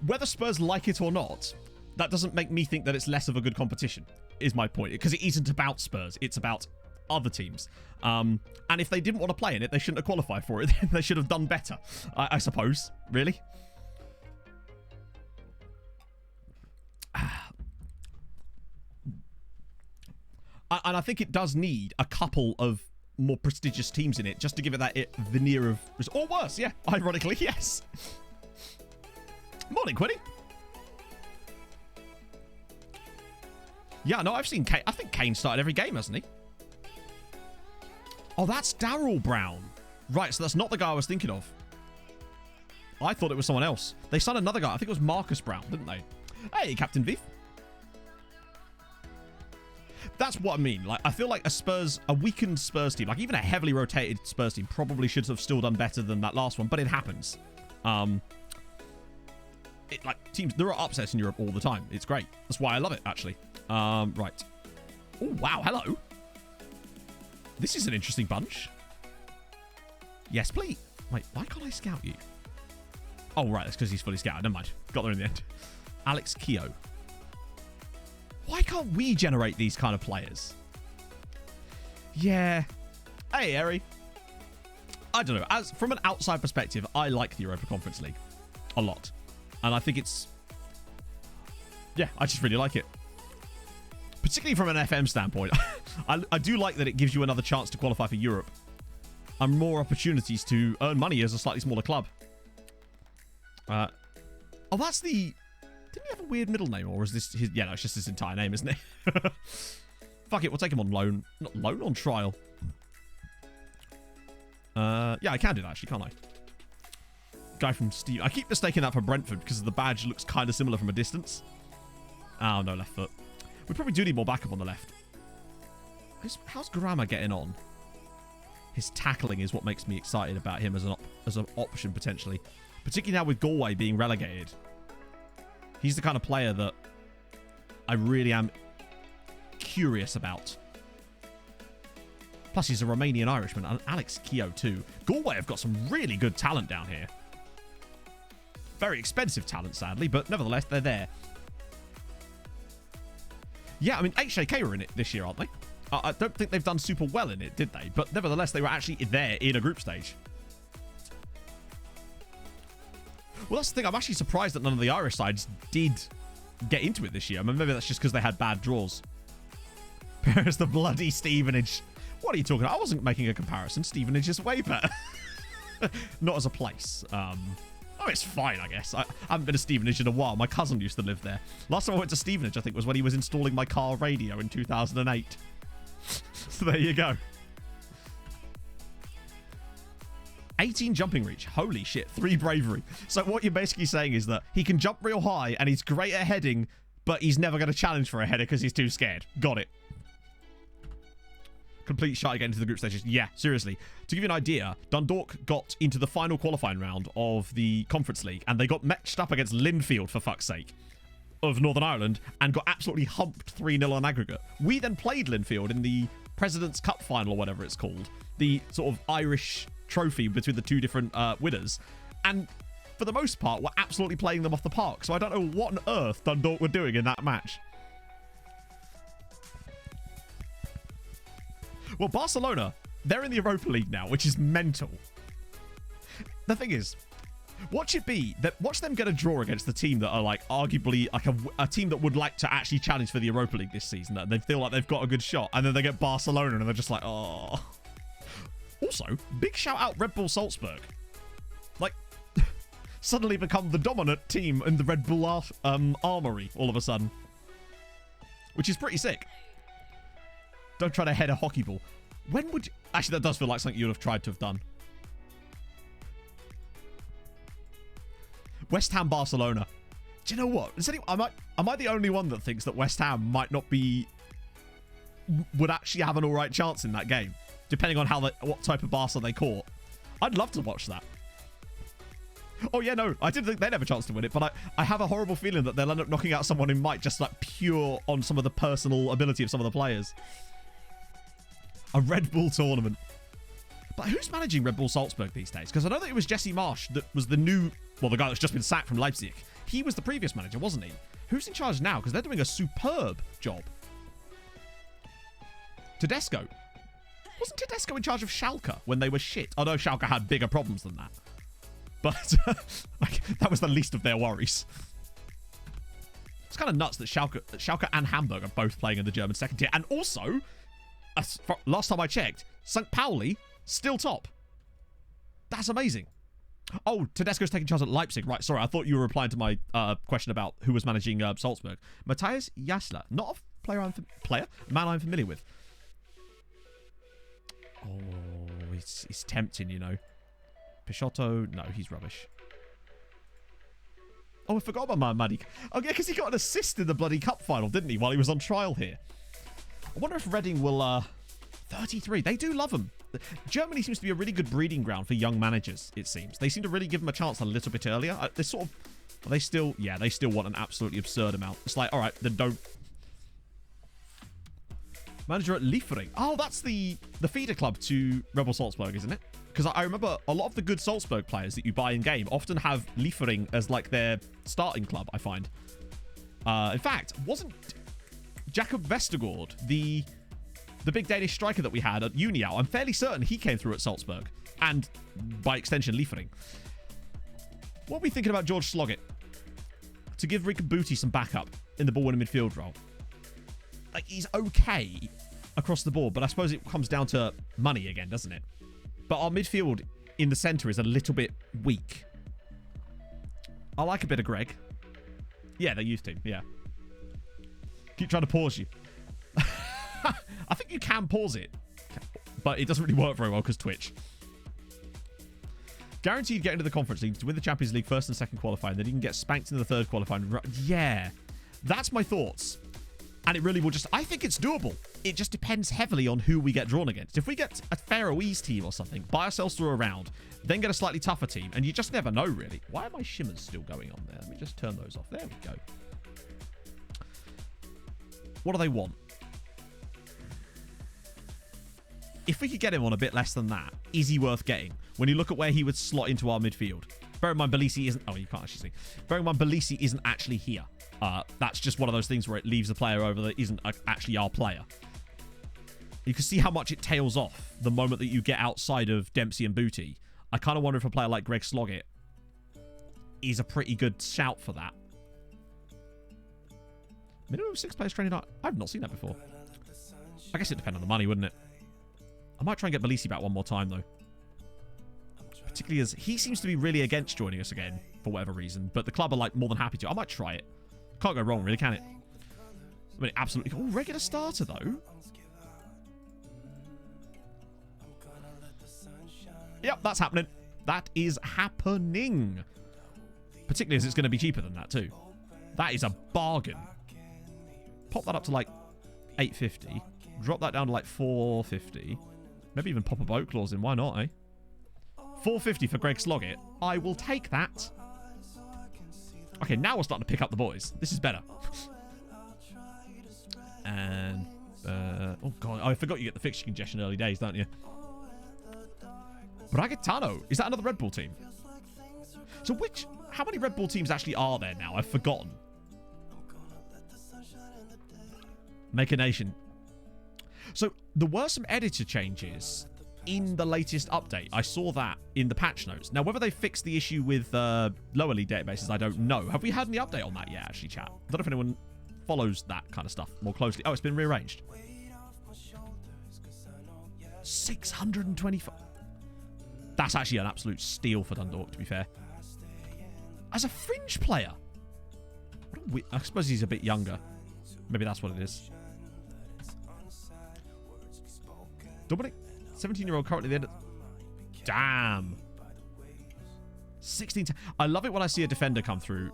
Whether Spurs like it or not, that doesn't make me think that it's less of a good competition, is my point. Because it isn't about Spurs, it's about other teams. And if they didn't want to play in it, they shouldn't have qualified for it. They should have done better, I suppose. Really? And I think it does need a couple of more prestigious teams in it just to give it that veneer of... Or worse, yeah. Ironically, yes. Morning, Quiddy. Yeah, no, I've seen Kane. I think Kane started every game, hasn't he? Oh, that's Darryl Brown. Right, so that's not the guy I was thinking of. I thought it was someone else. They signed another guy. I think it was Marcus Brown, didn't they? Hey, Captain Viv. That's what I mean. Like, I feel like a weakened Spurs team, like even a heavily rotated Spurs team, probably should have still done better than that last one, but it happens. Like teams, there are upsets in Europe all the time. It's great. That's why I love it, actually. Right. Oh, wow. Hello. This is an interesting bunch. Yes, please. Wait, why can't I scout you? Oh, right. That's because he's fully scouted. Never mind. Got there in the end. Alex Keogh. Why can't we generate these kind of players? Yeah. Hey, Eri. I don't know. As from an outside perspective, I like the Europa Conference League a lot. And I think it's... Yeah, I just really like it. Particularly from an FM standpoint. I do like that it gives you another chance to qualify for Europe. And more opportunities to earn money as a slightly smaller club. Oh, that's the... Didn't he have a weird middle name? Or is this his... Yeah, no, it's just his entire name, isn't it? Fuck it, we'll take him on loan. Not loan, on trial. Yeah, I can do that, actually, can't I? Guy from Steve. I keep mistaking that for Brentford because the badge looks kind of similar from a distance. Oh, no, left foot. We probably do need more backup on the left. How's Grama getting on? His tackling is what makes me excited about him as an option, potentially. Particularly now with Galway being relegated. He's the kind of player that I really am curious about. Plus, he's a Romanian Irishman. And Alex Keogh, too. Galway have got some really good talent down here. Very expensive talent, sadly, but nevertheless, they're there. Yeah, I mean, HJK were in it this year, aren't they? I don't think they've done super well in it, did they? But nevertheless, they were actually there in a group stage. Well, that's the thing. I'm actually surprised that none of the Irish sides did get into it this year. I mean, maybe that's just because they had bad draws. Paris the bloody Stevenage. What are you talking about? I wasn't making a comparison. Stevenage is way better. Not as a place. Oh, it's fine, I guess. I haven't been to Stevenage in a while. My cousin used to live there. Last time I went to Stevenage, I think, was when he was installing my car radio in 2008. So there you go. 18 jumping reach. Holy shit. 3 bravery. So what you're basically saying is that he can jump real high and he's great at heading, but he's never going to challenge for a header because he's too scared. Got it. Complete shot getting into the group stages. Yeah, seriously. To give you an idea, Dundalk got into the final qualifying round of the Conference League and they got matched up against Linfield, for fuck's sake, of Northern Ireland and got absolutely humped 3-0 on aggregate. We then played Linfield in the President's Cup final or whatever it's called, the sort of Irish trophy between the two different winners, and for the most part, we're absolutely playing them off the park. So I don't know what on earth Dundalk were doing in that match. Well, Barcelona they're in the Europa League now, which is mental. The thing is, watch it be that watch them get a draw against the team that are like arguably like a team that would like to actually challenge for the Europa League this season, that they feel like they've got a good shot, and then they get Barcelona and they're just like, oh. Also, big shout out Red Bull Salzburg. Like, suddenly become the dominant team in the Red Bull armory all of a sudden, which is pretty sick. Don't try to head a hockey ball. When would you... Actually, that does feel like something you would have tried to have done. West Ham Barcelona. Do you know what? Am I the only one that thinks that West Ham might not be... would actually have an alright chance in that game, depending on what type of Barca they caught? I'd love to watch that. Oh yeah, no, I didn't think they'd have a chance to win it, but I have a horrible feeling that they'll end up knocking out someone who might just like pure on some of the personal ability of some of the players. A Red Bull tournament. But who's managing Red Bull Salzburg these days? Because I know that it was Jesse Marsch that was the new... Well, the guy that's just been sacked from Leipzig. He was the previous manager, wasn't he? Who's in charge now? Because they're doing a superb job. Tedesco. Wasn't Tedesco in charge of Schalke when they were shit? Although Schalke had bigger problems than that. But like, that was the least of their worries. It's kind of nuts that Schalke and Hamburg are both playing in the German second tier. And also... last time I checked, St. Pauli still top. That's amazing. Oh, Tedesco's taking charge at Leipzig. Right, sorry, I thought you were replying to my question about who was managing Salzburg. Matthias Jasler, not a man I'm familiar with. Oh, it's tempting, you know. Peixoto, no, he's rubbish. Oh, I forgot about my Madik. Oh, yeah, because he got an assist in the bloody cup final, didn't he, while he was on trial here. I wonder if Reading will... 33. They do love him. Germany seems to be a really good breeding ground for young managers, it seems. They seem to really give them a chance a little bit earlier. They sort of... They still... Yeah, they still want an absolutely absurd amount. It's like, all right, then don't... Manager at Liefering. Oh, that's the feeder club to Red Bull Salzburg, isn't it? Because I remember a lot of the good Salzburg players that you buy in-game often have Liefering as, like, their starting club, I find. In fact, wasn't Jakob Vestergaard the big Danish striker that we had at Uniao? I'm fairly certain he came through at Salzburg. And, by extension, Liefering. What are we thinking about George Sloggett? To give Rick Booty some backup in the ball-winning midfield role. Like, he's okay across the board, but I suppose it comes down to money again, doesn't it? But our midfield in the centre is a little bit weak. I like a bit of Greg. Yeah, they're youth team, yeah. Keep trying to pause you. I think you can pause it, but it doesn't really work very well because Twitch. Guaranteed get into the Conference League to win the Champions League first and second qualifying, then you can get spanked in the third qualifying. Yeah, that's my thoughts. And it really will just... I think it's doable. It just depends heavily on who we get drawn against. If we get a Faroese team or something, buy ourselves through a round, then get a slightly tougher team, and you just never know, really. Why are my shimmers still going on there? Let me just turn those off. There we go. What do they want? If we could get him on a bit less than that, is he worth getting? When you look at where he would slot into our midfield. Bear in mind, Belisi isn't... Oh, you can't actually see. Bear in mind, Belisi isn't actually here. That's just one of those things where it leaves a player over that isn't actually our player. You can see how much it tails off the moment that you get outside of Dempsey and Booty. I kind of wonder if a player like Greg Sloggett is a pretty good shout for that. Minimum 6 players training out. I've not seen that before. I guess it depends on the money, wouldn't it? I might try and get Belisi back one more time, though. Particularly as he seems to be really against joining us again, for whatever reason. But the club are, like, more than happy to. I might try it. Can't go wrong, really, can it? I mean, absolutely. Oh, regular starter, though. Yep, that's happening. That is happening. Particularly as it's going to be cheaper than that, too. That is a bargain. Pop that up to, like, 850. Drop that down to, like, 450. Maybe even pop a boat clause in. Why not, eh? 450 for Greg Sloggett. I will take that. Okay, now we're starting to pick up the boys. This is better. And, oh god, I forgot you get the fixture congestion early days, don't you? Bragatano. Is that another Red Bull team? So how many Red Bull teams actually are there now? I've forgotten. Make a nation. So there were some editor changes in the latest update. I saw that in the patch notes. Now, whether they fixed the issue with lower league databases, I don't know. Have we had any update on that yet, actually, chat? I don't know if anyone follows that kind of stuff more closely. Oh, it's been rearranged. 625. That's actually an absolute steal for Dundalk, to be fair. As a fringe player. I suppose he's a bit younger. Maybe that's what it is. Dominic, 17-year-old, currently the end of... Damn. 16. I love it when I see a defender come through,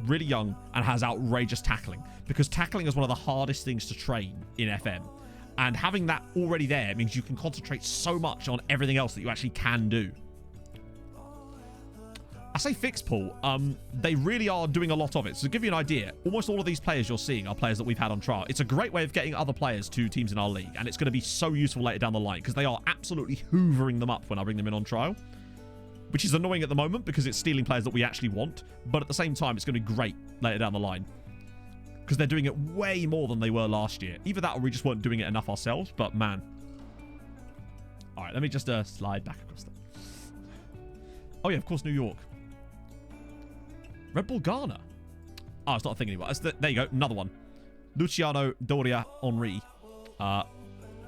really young, and has outrageous tackling. Because tackling is one of the hardest things to train in FM. And having that already there means you can concentrate so much on everything else that you actually can do. I say fixed, Paul. They really are doing a lot of it. So to give you an idea, almost all of these players you're seeing are players that we've had on trial. It's a great way of getting other players to teams in our league, and it's going to be so useful later down the line because they are absolutely hoovering them up when I bring them in on trial, which is annoying at the moment because it's stealing players that we actually want, but at the same time, it's going to be great later down the line because they're doing it way more than they were last year. Either that or we just weren't doing it enough ourselves, but man. All right, let me just slide back across that. Oh, yeah, of course, New York. Red Bull Ghana. Oh, it's not a thing anymore. There you go. Another one. Luciano Doria Henry,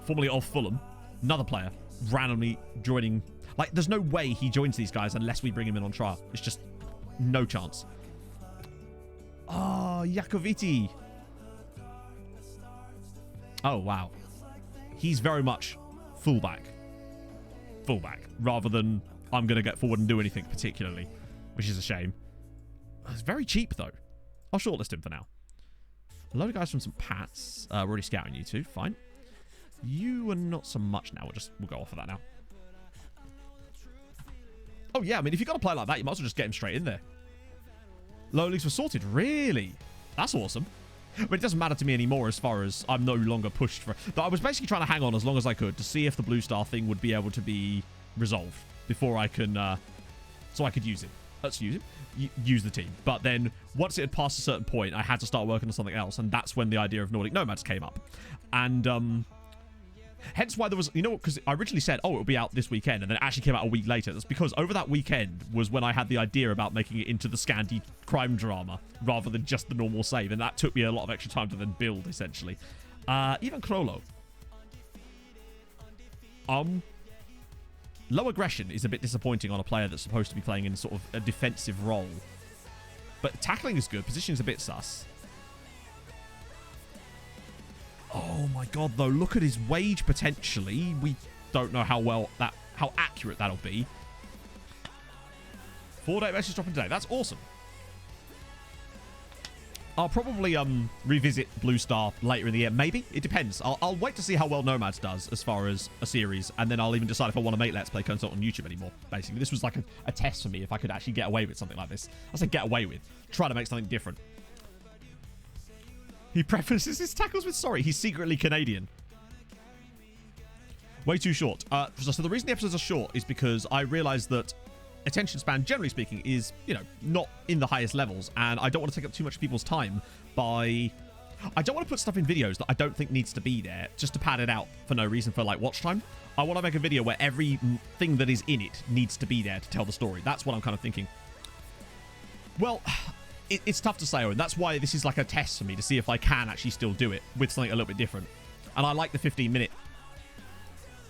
formerly of Fulham. Another player randomly joining. Like, there's no way he joins these guys unless we bring him in on trial. It's just no chance. Oh, Jakoviti. Oh, wow. He's very much fullback. Fullback. Rather than I'm going to get forward and do anything particularly, which is a shame. It's very cheap, though. I'll shortlist him for now. A load of guys from St. Pat's. We're already scouting you two. Fine. You are not so much now. We'll go off of that now. Oh, yeah. I mean, if you've got a player like that, you might as well just get him straight in there. Low leagues were sorted. Really? That's awesome. But it doesn't matter to me anymore as far as I'm no longer pushed for... I was basically trying to hang on as long as I could to see if the Blue Star thing would be able to be resolved before I can... so I could use it. Let's use it. Use the team. But then once it had passed a certain point, I had to start working on something else, and that's when the idea of Nordic Nomads came up. And hence why there was, you know, because I originally said, oh, it'll be out this weekend, and then it actually came out a week later. That's because over that weekend was when I had the idea about making it into the Scandi crime drama rather than just the normal save, and that took me a lot of extra time to then build, essentially. Even Krolo. Low aggression is a bit disappointing on a player that's supposed to be playing in sort of a defensive role. But tackling is good. Positioning is a bit sus. Oh my god, though. Look at his wage potentially. We don't know how accurate that'll be. 4-day message dropping today. That's awesome. I'll probably revisit Blue Star later in the year. Maybe. It depends. I'll wait to see how well Nomads does as far as a series, and then I'll even decide if I want to make Let's Play content on YouTube anymore, basically. This was like a test for me if I could actually get away with something like this. I say get away with. Try to make something different. He prefaces his tackles with sorry. He's secretly Canadian. Way too short. So the reason the episodes are short is because I realized that attention span, generally speaking, is, you know, not in the highest levels, and I don't want to take up too much of people's time by... I don't want to put stuff in videos that I don't think needs to be there just to pad it out for no reason for, like, watch time. I want to make a video where every thing that is in it needs to be there to tell the story. That's what I'm kind of thinking. Well, it's tough to say, Owen. That's why this is like a test for me to see if I can actually still do it with something a little bit different. And I like the 15-minute,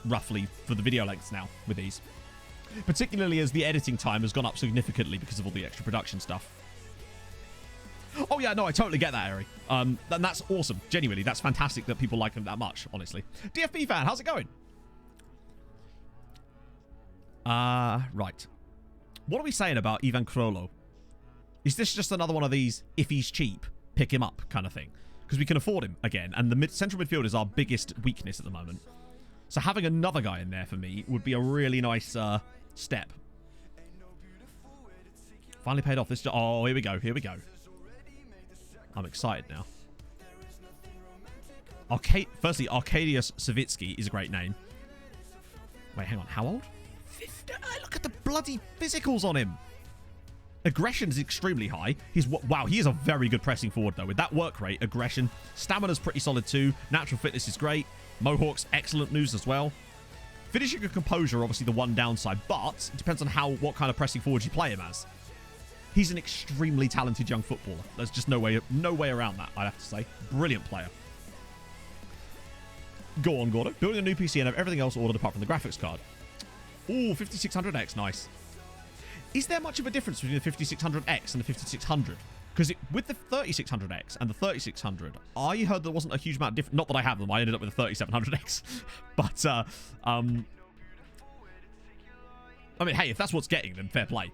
roughly, for the video lengths now with these. Particularly as the editing time has gone up significantly because of all the extra production stuff. Oh yeah, no, I totally get that, Ari. And that's awesome. Genuinely, that's fantastic that people like them that much, honestly. DFB fan, how's it going? Right. What are we saying about Ivan Krolo? Is this just another one of these, if he's cheap, pick him up kind of thing? Because we can afford him again, and the central midfield is our biggest weakness at the moment. So having another guy in there for me would be a really nice step. Finally paid off this. Oh, here we go. Here we go. I'm excited now. Firstly, Arkadiusz Savitsky is a great name. Wait, hang on. How old? 50. Look at the bloody physicals on him. Aggression is extremely high. Wow, he is a very good pressing forward, though. With that work rate, aggression. Stamina's pretty solid, too. Natural fitness is great. Mohawks, excellent news as well. Finishing a composure, obviously the one downside, but it depends on what kind of pressing forward you play him as. He's an extremely talented young footballer. There's just no way around that, I'd have to say. Brilliant player. Go on, Gordo. Building a new PC and have everything else ordered apart from the graphics card. Ooh, 5600X, nice. Is there much of a difference between the 5600X and the 5600? Because with the 3600X and the 3600, I heard there wasn't a huge amount of difference. Not that I have them, I ended up with a 3700X. But, I mean, hey, if that's what's getting, then fair play.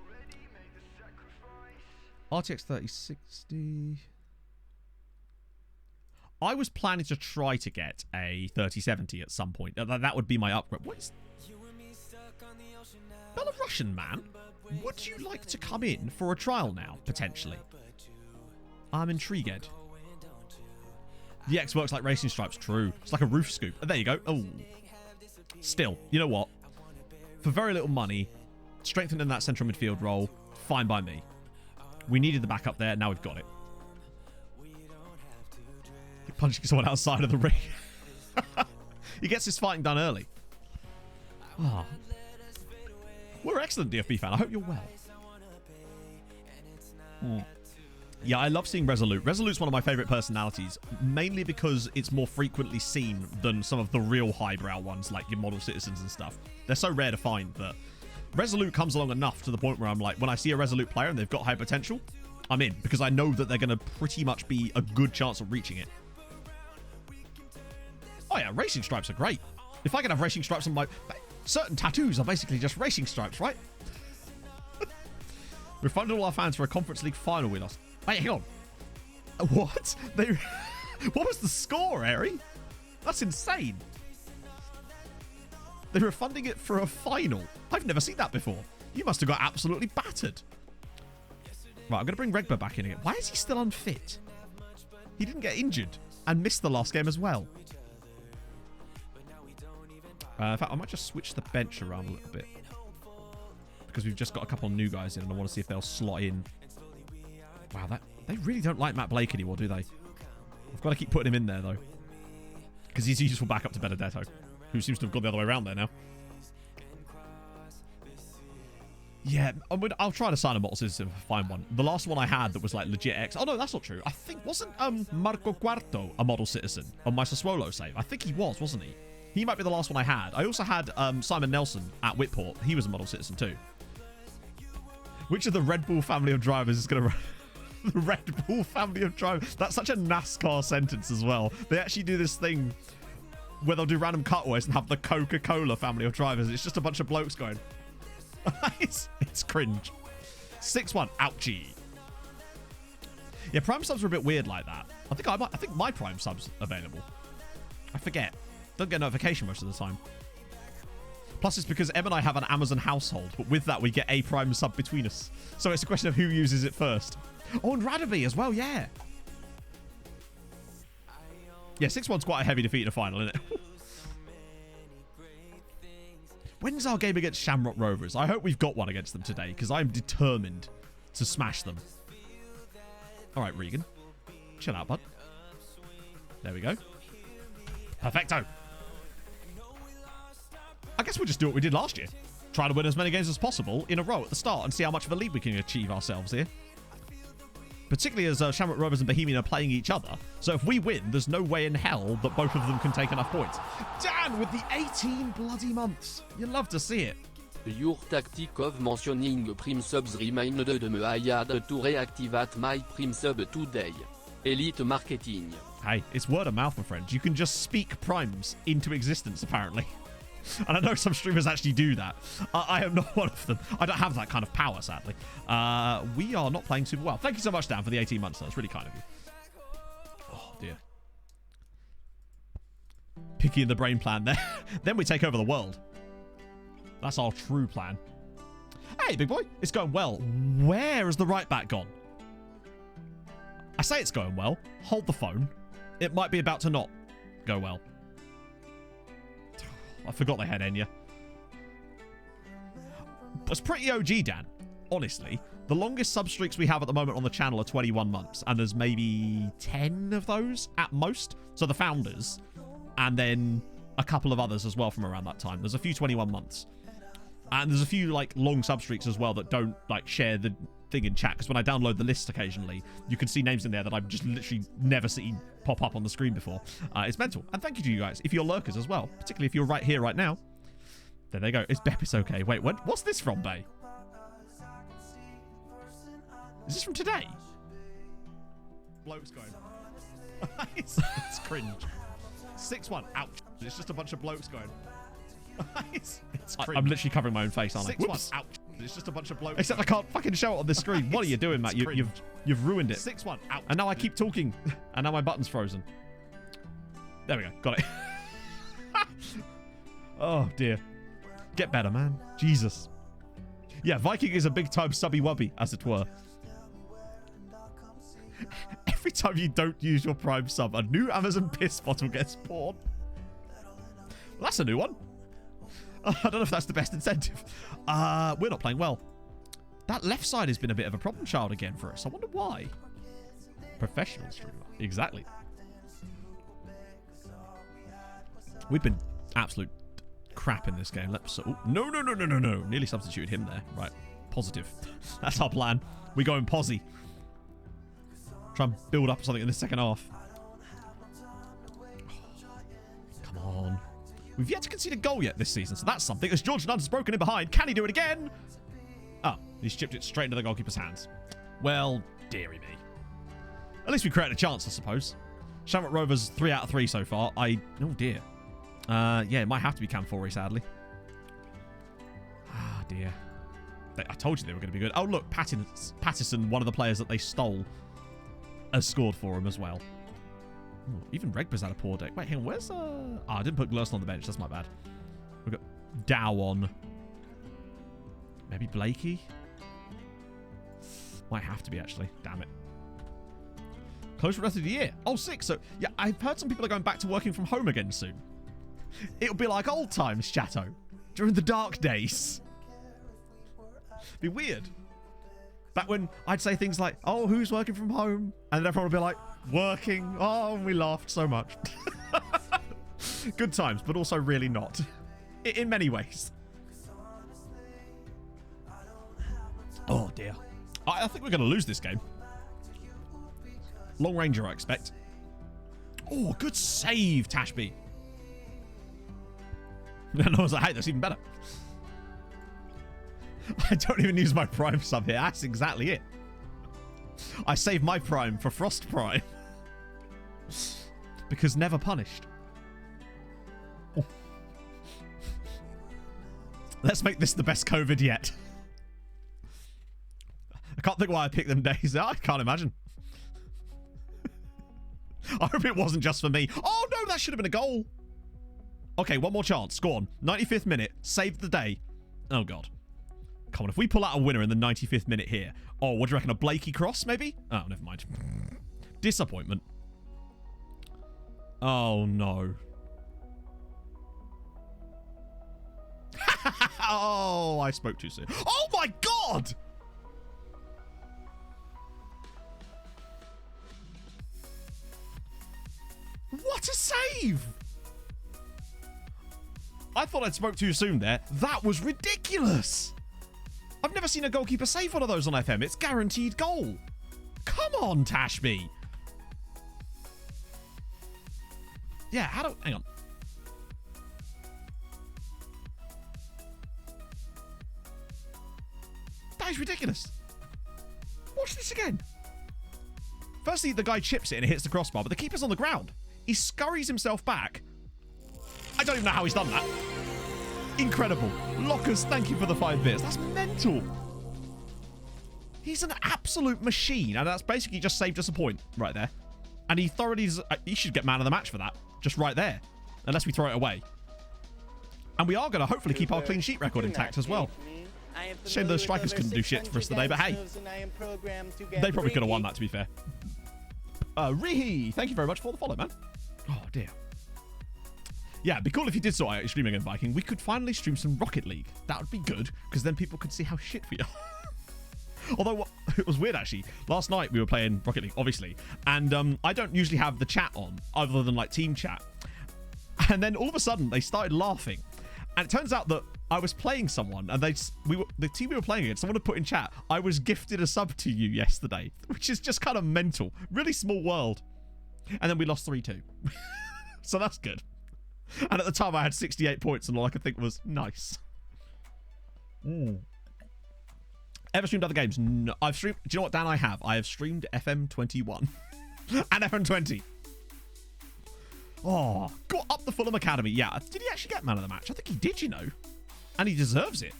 RTX 3060. I was planning to try to get a 3070 at some point. That would be my upgrade. What is... Belarusian man? Would you like to come in for a trial now, potentially? I'm intrigued. The X works like racing stripes. True. It's like a roof scoop. There you go. Oh. Still, you know what? For very little money, strengthening that central midfield role, fine by me. We needed the backup there. Now we've got it. You're punching someone outside of the ring. He gets his fighting done early. Oh. We're excellent, DFB fan. I hope you're well. Yeah, I love seeing Resolute. Resolute's one of my favorite personalities, mainly because it's more frequently seen than some of the real highbrow ones, like your model citizens and stuff. They're so rare to find that Resolute comes along enough to the point where I'm like, when I see a Resolute player and they've got high potential, I'm in, because I know that they're going to pretty much be a good chance of reaching it. Oh yeah, racing stripes are great. If I can have racing stripes on my... Certain tattoos are basically just racing stripes, right? We've funded all our fans for a Conference League final with us. Wait, hang on. What? What was the score, Harry? That's insane. They were funding it for a final. I've never seen that before. You must have got absolutely battered. Right, I'm going to bring Regba back in again. Why is he still unfit? He didn't get injured and missed the last game as well. In fact, I might just switch the bench around a little bit. Because we've just got a couple of new guys in and I want to see if they'll slot in. Wow, they really don't like Matt Blake anymore, do they? I've got to keep putting him in there, though. Because he's a useful backup to Benedetto, who seems to have gone the other way around there now. Yeah, I'll try to sign a model citizen if I find one. The last one I had that was like legit X. Oh, no, that's not true. I think, wasn't Marco Quarto a model citizen on my Sassuolo save? I think he was, wasn't he? He might be the last one I had. I also had Simon Nelson at Whitport. He was a model citizen too. Which of the Red Bull family of drivers is going to run? The Red Bull family of drivers. That's such a NASCAR sentence as well. They actually do this thing where they'll do random cutaways and have the Coca-Cola family of drivers. It's just a bunch of blokes going. it's cringe. 6-1. Ouchie. Yeah, Prime subs are a bit weird like that. I think my Prime sub's available. I forget. Don't get a notification most of the time. Plus, it's because Em and I have an Amazon household, but with that, we get a Prime sub between us. So it's a question of who uses it first. Oh, and Radaby as well, yeah. Yeah, 6-1's quite a heavy defeat in a final, isn't it? When's our game against Shamrock Rovers? I hope we've got one against them today, because I'm determined to smash them. All right, Regan. Chill out, bud. There we go. Perfecto. I guess we'll just do what we did last year. Try to win as many games as possible in a row at the start and see how much of a lead we can achieve ourselves here. Particularly as Shamrock Rovers and Bohemian are playing each other. So if we win, there's no way in hell that both of them can take enough points. Dan with the 18 bloody months. You love to see it. Your tactic of mentioning prime subs reminded me I had to reactivate my prime sub today. Elite marketing. Hey, it's word of mouth, my friend. You can just speak primes into existence, apparently. And I know some streamers actually do that. I am not one of them. I don't have that kind of power, sadly. We are not playing super well. Thank you so much, Dan, for the 18 months. That's really kind of you. Oh, dear. Picky in the brain plan there. Then we take over the world. That's our true plan. Hey, big boy. It's going well. Where has the right back gone? I say it's going well. Hold the phone. It might be about to not go well. I forgot they had Enya. It's pretty OG, Dan. Honestly, the longest sub streaks we have at the moment on the channel are 21 months, and there's maybe 10 of those at most. So the founders, and then a couple of others as well from around that time. There's a few 21 months. And there's a few, like, long substreaks as well that don't, like, share the thing in chat. Because when I download the list occasionally, you can see names in there that I've just literally never seen pop up on the screen before. It's mental. And thank you to you guys, if you're lurkers as well. Particularly if you're right here, right now. There they go. It's Bep, it's okay. Wait, what's this from, Bay? Is this from today? Blokes going. it's cringe. 6-1. Ouch. It's just a bunch of blokes going. it's cringe. I'm literally covering my own face, aren't I? 6-1. Ouch. It's just a bunch of blokes. Except I can't fucking show it on this screen. What are you doing, Matt? You've ruined it. 6-1. Ouch. And now I keep talking. And now my button's frozen. There we go. Got it. Oh, dear. Get better, man. Jesus. Yeah, Viking is a big-time subby-wubby, as it were. Every time you don't use your Prime sub, a new Amazon piss bottle gets spawned. Well, that's a new one. I don't know if that's the best incentive. We're not playing well. That left side has been a bit of a problem child again for us. I wonder why. Professional streamer. Exactly. We've been absolute crap in this game. Let's... Oh, no. Nearly substituted him there. Right. Positive. That's our plan. We're going posi. Try and build up something in the second half. Come on. We've yet to concede a goal yet this season, so that's something. As George Nunn's broken in behind, can he do it again? Oh, he's chipped it straight into the goalkeeper's hands. Well, dearie me. At least we created a chance, I suppose. Shamrock Rovers 3 out of 3 so far. Oh dear. Yeah, it might have to be Camfori, sadly. Ah, dear. I told you they were going to be good. Oh, look, Pattison, one of the players that they stole, has scored for him as well. Ooh, even Regba's had a poor day. Wait, hang on, where's... I didn't put Glerston on the bench. That's my bad. We've got Dow on. Maybe Blakey? Might have to be, actually. Damn it. Close for the rest of the year. Oh, 6. So, yeah, I've heard some people are going back to working from home again soon. It'll be like old times, Chateau. During the dark days. Be weird. Back when I'd say things like, oh, who's working from home? And then everyone would be like, working. Oh, and we laughed so much. Good times, but also really not. In many ways. Oh, dear. I think we're going to lose this game. Long Ranger, I expect. Oh, good save, Tashby. And I was like, hey, that's even better. I don't even use my Prime sub here. That's exactly it. I save my Prime for Frost Prime. Because never punished. Oh. Let's make this the best COVID yet. I can't think why I picked them days. I can't imagine. I hope it wasn't just for me. Oh, no, that should have been a goal. Okay, one more chance. Go on. 95th minute. Save the day. Oh, God. Come on, if we pull out a winner in the 95th minute here. Oh, what do you reckon? A Blakey cross, maybe? Oh, never mind. Disappointment. Oh, no. Oh, I spoke too soon. Oh, my God! What a save! I thought I'd spoke too soon there. That was ridiculous! I've never seen a goalkeeper save one of those on FM. It's guaranteed goal. Come on, Tashby. Yeah, hang on. That is ridiculous. Watch this again. Firstly, the guy chips it and it hits the crossbar, but the keeper's on the ground. He scurries himself back. I don't even know how he's done that. Incredible. Lockers, thank you for the 5 bits. That's mental. He's an absolute machine, and that's basically just saved us a point right there. And he thoroughly... He should get man of the match for that. Just right there. Unless we throw it away. And we are going to hopefully keep our clean sheet record intact as well. Shame those strikers couldn't do shit for us today, but hey. They probably could have won that, to be fair. Rihi, thank you very much for the follow, man. Oh, dear. Yeah, it'd be cool if you did sort out your streaming again, Viking. We could finally stream some Rocket League. That would be good, because then people could see how shit we are. Although, it was weird, actually. Last night, we were playing Rocket League, obviously. And I don't usually have the chat on, other than, like, team chat. And then all of a sudden, they started laughing. And it turns out that I was playing someone, and the team we were playing against, someone had put in chat, I was gifted a sub to you yesterday, which is just kind of mental. Really small world. And then we lost 3-2. So that's good. And at the time, I had 68 points, and all I could think was, nice. Ever streamed other games? No. I've streamed... Do you know what, Dan, I have? I have streamed FM21. And FM20. Oh, got up the Fulham Academy. Yeah, did he actually get man of the match? I think he did, you know. And he deserves it.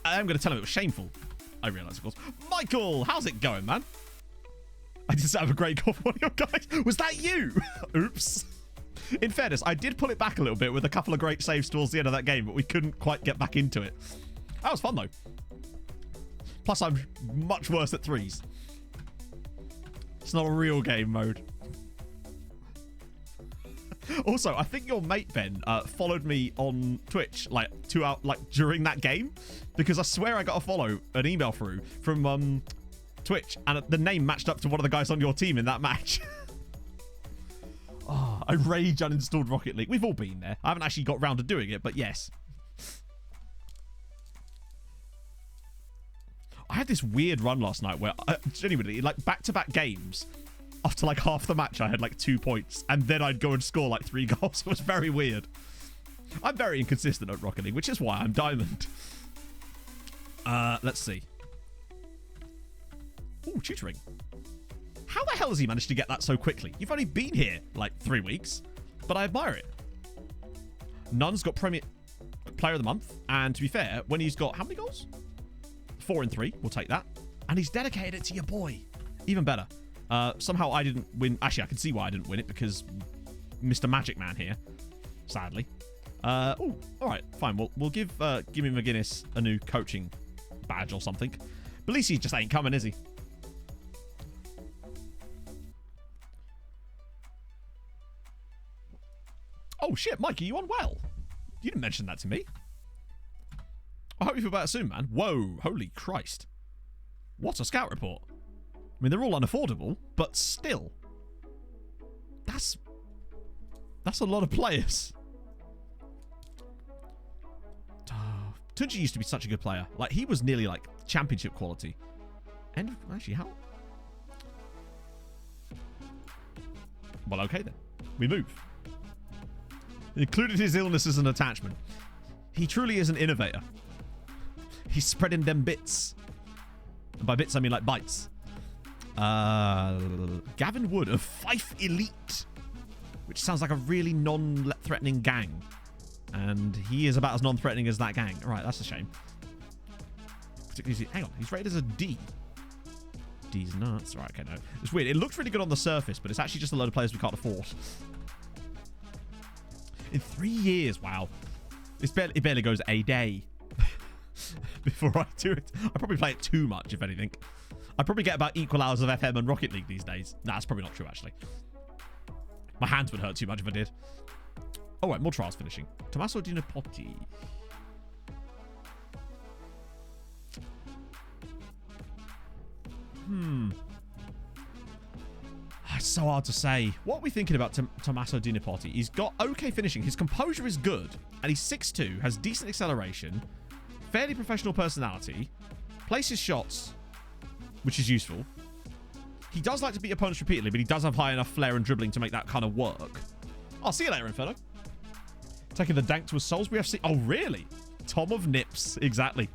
I am going to tell him it was shameful. I realise, of course. Michael, how's it going, man? I just have a great call for one of your guys. Was that you? Oops. In fairness, I did pull it back a little bit with a couple of great saves towards the end of that game, but we couldn't quite get back into it. That was fun, though. Plus, I'm much worse at threes. It's not a real game mode. Also, I think your mate Ben followed me on Twitch like during that game, because I swear I got an email through from Twitch, and the name matched up to one of the guys on your team in that match. Oh, I rage uninstalled Rocket League. We've all been there. I haven't actually got round to doing it, but yes. I had this weird run last night where genuinely, like, back-to-back games, after like half the match I had like 2 points, and then I'd go and score like 3 goals. It was very weird. I'm very inconsistent at Rocket League, which is why I'm diamond. Let's see. Ooh, tutoring. How the hell has he managed to get that so quickly? You've only been here like 3 weeks, but I admire it. Nun's got Premier Player of the Month, and to be fair, when he's got how many goals? 4 and 3, we'll take that. And he's dedicated it to your boy. Even better. Somehow I didn't win. Actually, I can see why I didn't win it, because Mr. Magic Man here, sadly. Oh, all right, fine. We'll give Gimme McGuinness a new coaching badge or something. Belisi just ain't coming, is he? Oh shit, Mikey, you unwell? You didn't mention that to me. I hope you feel better soon, man. Whoa, holy Christ. What a scout report. I mean, they're all unaffordable, but still. That's a lot of players. Tunji used to be such a good player. Like, he was nearly like championship quality. And actually, how? Well, okay then. We move. Included his illness as an attachment. He truly is an innovator. He's spreading them bits. And by bits, I mean like bites. Gavin Wood of Fife Elite, which sounds like a really non-threatening gang. And he is about as non-threatening as that gang. All right, that's a shame. Particularly, hang on, he's rated as a D. D's nuts. Right, okay, no. It's weird. It looks really good on the surface, but it's actually just a load of players we can't afford. In 3 years, wow. It barely goes a day before I do it. I probably play it too much, if anything. I probably get about equal hours of FM and Rocket League these days. Nah, that's probably not true, actually. My hands would hurt too much if I did. Oh, right, more trials finishing. Tommaso Di Nipotti. It's so hard to say. What are we thinking about Tommaso Di Nipotti? He's got okay finishing. His composure is good. And he's 6'2", has decent acceleration, fairly professional personality, places shots, which is useful. He does like to beat opponents repeatedly, but he does have high enough flair and dribbling to make that kind of work. I'll see you later, Inferno. Taking the dank to a Salisbury FC. Oh, really? Tom of Nips. Exactly.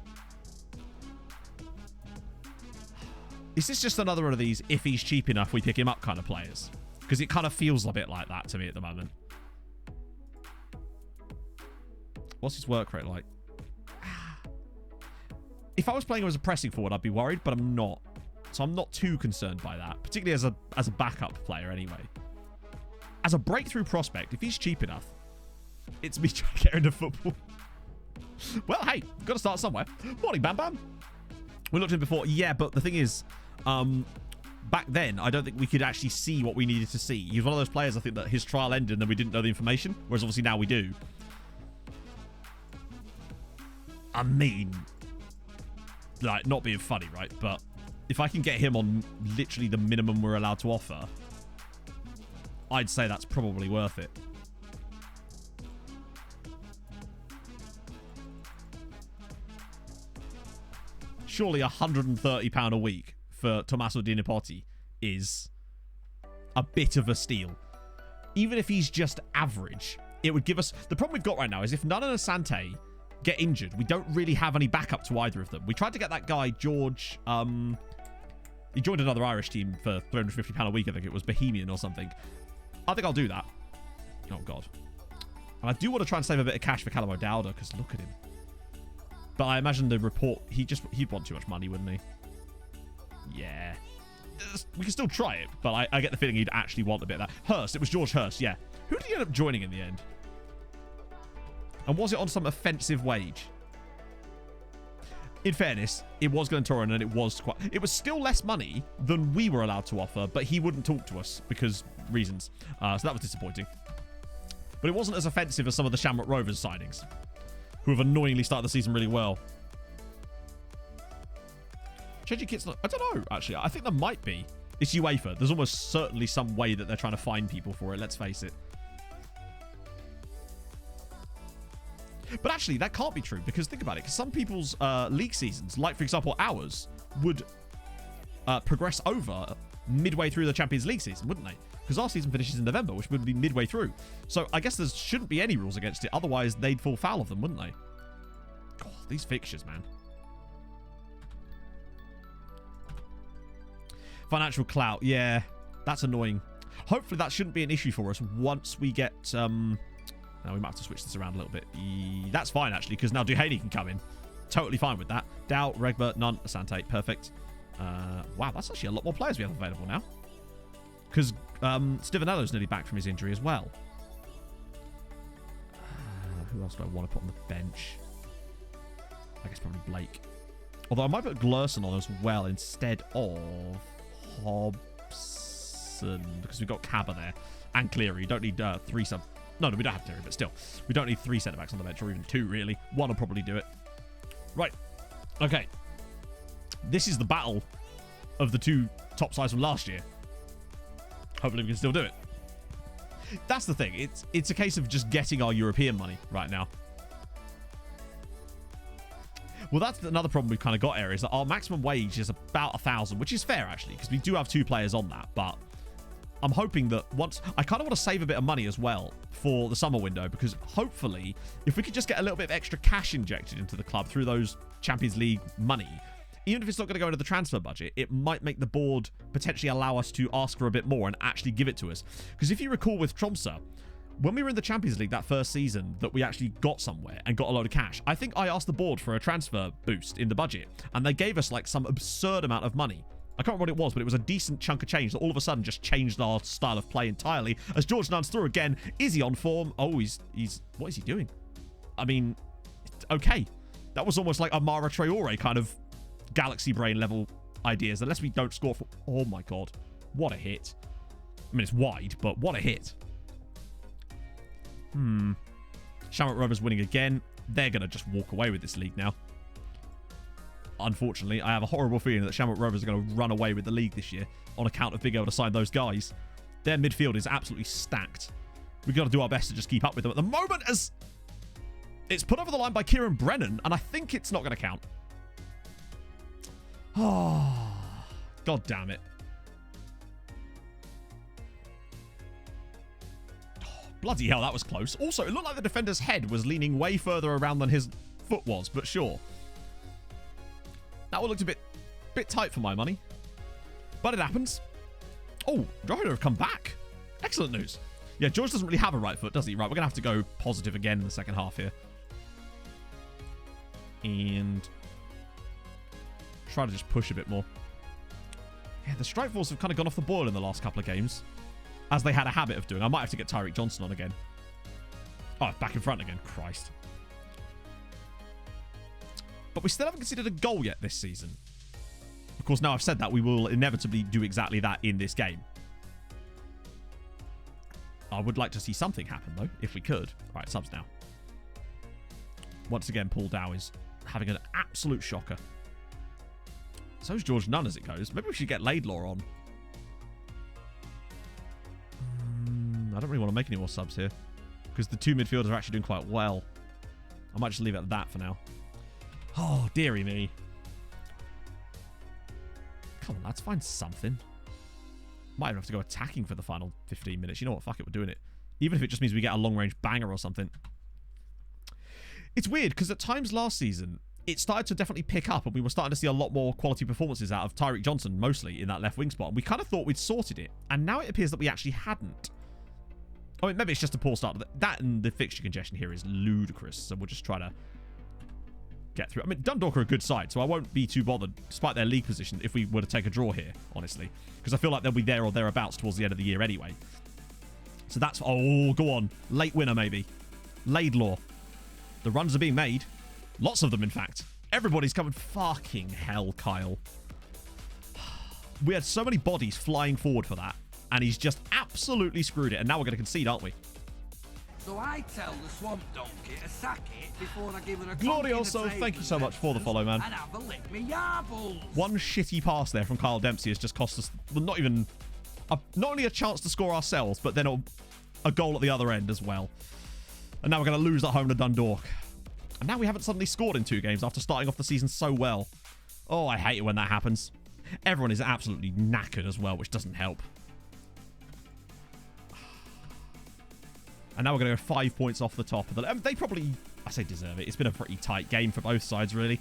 Is this just another one of these, if he's cheap enough, we pick him up kind of players? Because it kind of feels a bit like that to me at the moment. What's his work rate like? If I was playing him as a pressing forward, I'd be worried, but I'm not. So I'm not too concerned by that, particularly as a backup player anyway. As a breakthrough prospect, if he's cheap enough, it's me trying to get into football. Well, hey, got to start somewhere. Morning, Bam Bam. We looked at him before. Yeah, but the thing is, back then, I don't think we could actually see what we needed to see. He was one of those players, I think, that his trial ended and then we didn't know the information, whereas obviously now we do. I mean, like, not being funny, right? But if I can get him on literally the minimum we're allowed to offer, I'd say that's probably worth it. surely £130 a week for Tommaso Di Nipote is a bit of a steal. Even if he's just average, it would give us... The problem we've got right now is if Nunn and Asante get injured, we don't really have any backup to either of them. We tried to get that guy, George... he joined another Irish team for £350 a week, I think it was Bohemian or something. I think I'll do that. Oh, God. And I do want to try and save a bit of cash for Callum O'Dowda, because look at him. But I imagine the report... He'd want too much money, wouldn't he? Yeah. We can still try it, but I get the feeling he'd actually want a bit of that. Hurst. It was George Hurst, yeah. Who did he end up joining in the end? And was it on some offensive wage? In fairness, it was Glentoran, and it was still less money than we were allowed to offer, but he wouldn't talk to us because reasons. So that was disappointing. But it wasn't as offensive as some of the Shamrock Rovers signings, who have annoyingly started the season really well. Changing kits, I don't know, actually. I think there might be. It's UEFA. There's almost certainly some way that they're trying to find people for it, let's face it. But actually, that can't be true, because think about it, because some people's league seasons, like, for example, ours, would progress over midway through the Champions League season, wouldn't they? Because our season finishes in November, which would be midway through. So I guess there shouldn't be any rules against it, otherwise they'd fall foul of them, wouldn't they? God, these fixtures, man. Financial clout, yeah, that's annoying. Hopefully that shouldn't be an issue for us once we get... Now we might have to switch this around a little bit. That's fine, actually, because now Duhaney can come in. Totally fine with that. Dow, Regbert, Nunn, Asante, perfect. Wow, that's actually a lot more players we have available now. Because Stivanello's nearly back from his injury as well. Who else do I want to put on the bench? I guess probably Blake. Although I might put Glerson on as well instead of Hobson. Because we've got Cabba there. And Cleary. You don't need three sub... No, we don't have Cleary, but still. We don't need 3 centre-backs on the bench, or even 2, really. 1 will probably do it. Right. Okay. This is the battle of the 2 top sides from last year. Hopefully we can still do it. That's the thing. It's a case of just getting our European money right now. Well, that's another problem we've kind of got here, is that our maximum wage is about 1,000, which is fair, actually, because we do have 2 players on that, but... I'm hoping that once... I kind of want to save a bit of money as well for the summer window, because hopefully, if we could just get a little bit of extra cash injected into the club through those Champions League money, even if it's not going to go into the transfer budget, it might make the board potentially allow us to ask for a bit more and actually give it to us. Because if you recall with Tromsø, when we were in the Champions League that first season that we actually got somewhere and got a load of cash, I think I asked the board for a transfer boost in the budget, and they gave us like some absurd amount of money. I can't remember what it was, but it was a decent chunk of change that all of a sudden just changed our style of play entirely. As George Nunn's through again. Is he on form? Oh, he's... What is he doing? I mean, okay. That was almost like Amara Traore kind of galaxy brain level ideas. Unless we don't score for... Oh my God. What a hit. I mean, it's wide, but what a hit. Shamrock Rovers winning again. They're going to just walk away with this league now. Unfortunately, I have a horrible feeling that Shamrock Rovers are going to run away with the league this year on account of being able to sign those guys. Their midfield is absolutely stacked. We've got to do our best to just keep up with them. At the moment, as it's put over the line by Kieran Brennan, and I think it's not going to count. Oh, God damn it. Oh, bloody hell, that was close. Also, it looked like the defender's head was leaning way further around than his foot was, but sure. That one looked a bit tight for my money. But it happens. Oh, Drogheda have come back. Excellent news. Yeah, George doesn't really have a right foot, does he? Right, we're going to have to go positive again in the second half here. And try to just push a bit more. Yeah, the strike force have kind of gone off the boil in the last couple of games, as they had a habit of doing. I might have to get Tyreek Johnson on again. Oh, back in front again. Christ. But we still haven't conceded a goal yet this season. Of course, now I've said that, we will inevitably do exactly that in this game. I would like to see something happen, though, if we could. All right, subs now. Once again, Paul Dow is having an absolute shocker. So is George Nunn as it goes. Maybe we should get Laidlaw on. I don't really want to make any more subs here, because the 2 midfielders are actually doing quite well. I might just leave it at that for now. Oh, dearie me. Come on, let's find something. Might even have to go attacking for the final 15 minutes. You know what? Fuck it, we're doing it. Even if it just means we get a long-range banger or something. It's weird, because at times last season, it started to definitely pick up, and we were starting to see a lot more quality performances out of Tyreek Johnson, mostly, in that left wing spot. And we kind of thought we'd sorted it. And now it appears that we actually hadn't. I mean, maybe it's just a poor start. That and the fixture congestion here is ludicrous, so we'll just try to get through. I mean, Dundalk are a good side, so I won't be too bothered, despite their league position, if we were to take a draw here, honestly. Because I feel like they'll be there or thereabouts towards the end of the year anyway. So that's... Oh, go on. Late winner, maybe. Laidlaw. The runs are being made. Lots of them, in fact. Everybody's coming. Fucking hell, Kyle. We had so many bodies flying forward for that, and he's just absolutely screwed it. And now we're going to concede, aren't we? So I tell the swamp donkey to sack it before I give her a Glory also, thank you so much for the follow, man. And have a lick me yarbles. One shitty pass there from Kyle Dempsey has just cost us, well, not only a chance to score ourselves, but then a goal at the other end as well. And now we're going to lose at home to Dundalk. And now we haven't suddenly scored in 2 games after starting off the season so well. Oh, I hate it when that happens. Everyone is absolutely knackered as well, which doesn't help. And now we're going to go 5 points off the top. They probably, I say, deserve it. It's been a pretty tight game for both sides, really.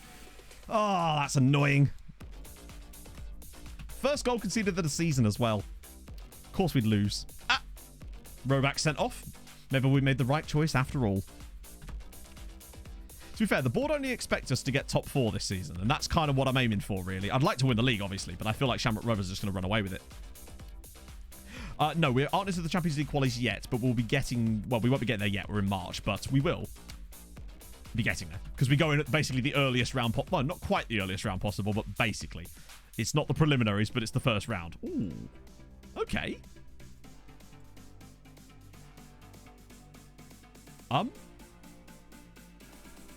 Oh, that's annoying. First goal conceded of the season as well. Of course we'd lose. Ah! Roback sent off. Maybe we made the right choice after all. To be fair, the board only expect us to get top 4 this season, and that's kind of what I'm aiming for, really. I'd like to win the league, obviously, but I feel like Shamrock Rovers are just going to run away with it. No, we aren't into the Champions League qualies yet, but we'll be getting... Well, we won't be getting there yet. We're in March, but we will be getting there. Because we go in at basically the earliest round... Well, not quite the earliest round possible, but basically. It's not the preliminaries, but it's the first round. Ooh. Okay.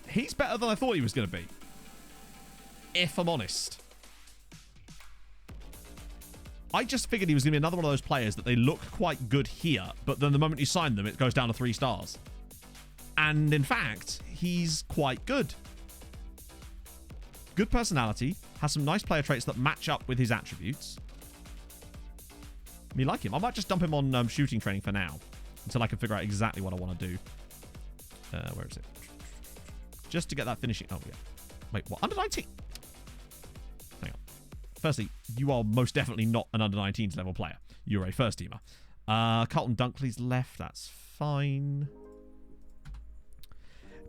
He's better than I thought he was going to be. If I'm honest. I just figured he was going to be another one of those players that they look quite good here, but then the moment you sign them, it goes down to 3 stars. And in fact, he's quite good. Good personality, has some nice player traits that match up with his attributes. Me like him. I might just dump him on shooting training for now, until I can figure out exactly what I want to do. Where is it? Just to get that finishing... Oh, yeah. Wait, what? Under 19? Hang on. Firstly, you are most definitely not an under 19s level player. You're a first teamer. Carlton Dunkley's left. That's fine.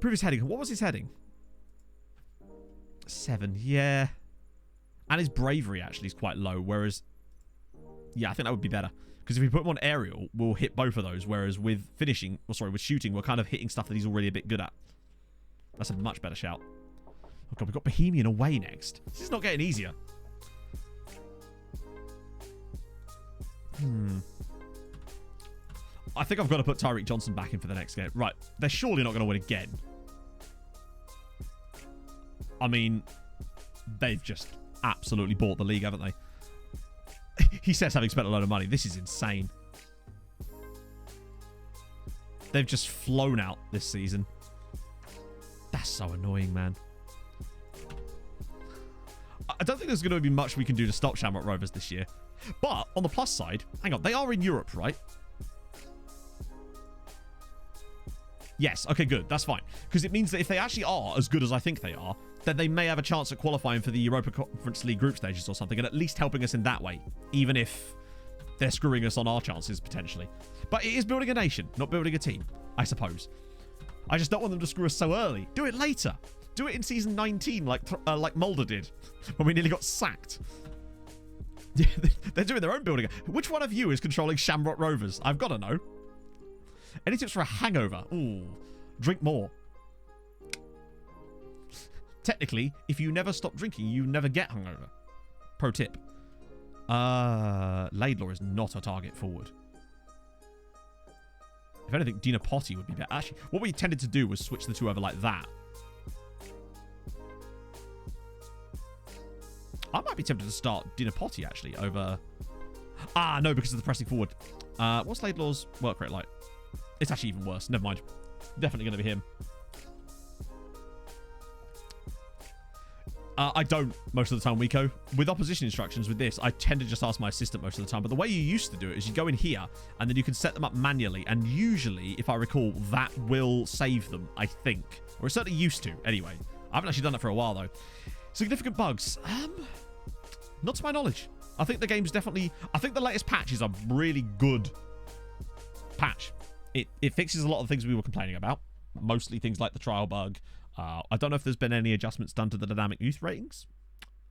Previous heading. What was his heading? 7. Yeah. And his bravery actually is quite low. Whereas... Yeah, I think that would be better. Because if we put him on aerial, we'll hit both of those. Whereas with finishing... Or sorry, with shooting, we're kind of hitting stuff that he's already a bit good at. That's a much better shout. Oh god, we've got Bohemian away next. This is not getting easier. I think I've got to put Tyreek Johnson back in for the next game. Right, they're surely not going to win again. I mean, they've just absolutely bought the league, haven't they? He says having spent a load of money. This is insane. They've just flown out this season. That's so annoying, man. I don't think there's going to be much we can do to stop Shamrock Rovers this year. But, on the plus side, hang on, they are in Europe, right? Yes, okay, good. That's fine. Because it means that if they actually are as good as I think they are, then they may have a chance at qualifying for the Europa Conference League group stages or something, and at least helping us in that way, even if they're screwing us on our chances, potentially. But it is building a nation, not building a team, I suppose. I just don't want them to screw us so early. Do it later. Do it in season 19 like Mulder did when we nearly got sacked. They're doing their own building. Which one of you is controlling Shamrock Rovers? I've got to know. Any tips for a hangover? Ooh, drink more. Technically, if you never stop drinking, you never get hungover. Pro tip. Laidlaw is not a target forward. If anything, Dina Potty would be better. Actually, what we tended to do was switch the two over like that. I might be tempted to start Dina Potty, actually, over... Ah, no, because of the pressing forward. What's Laidlaw's work rate like? It's actually even worse. Never mind. Definitely going to be him. I don't most of the time, Wiko. With opposition instructions with this, I tend to just ask my assistant most of the time. But the way you used to do it is you go in here and then you can set them up manually. And usually, if I recall, that will save them, I think. Or it certainly used to, anyway. I haven't actually done it for a while, though. Significant bugs. Not to my knowledge. I think the game's definitely... I think the latest patch is a really good patch. It fixes a lot of things we were complaining about. Mostly things like the trial bug. I don't know if there's been any adjustments done to the dynamic youth ratings.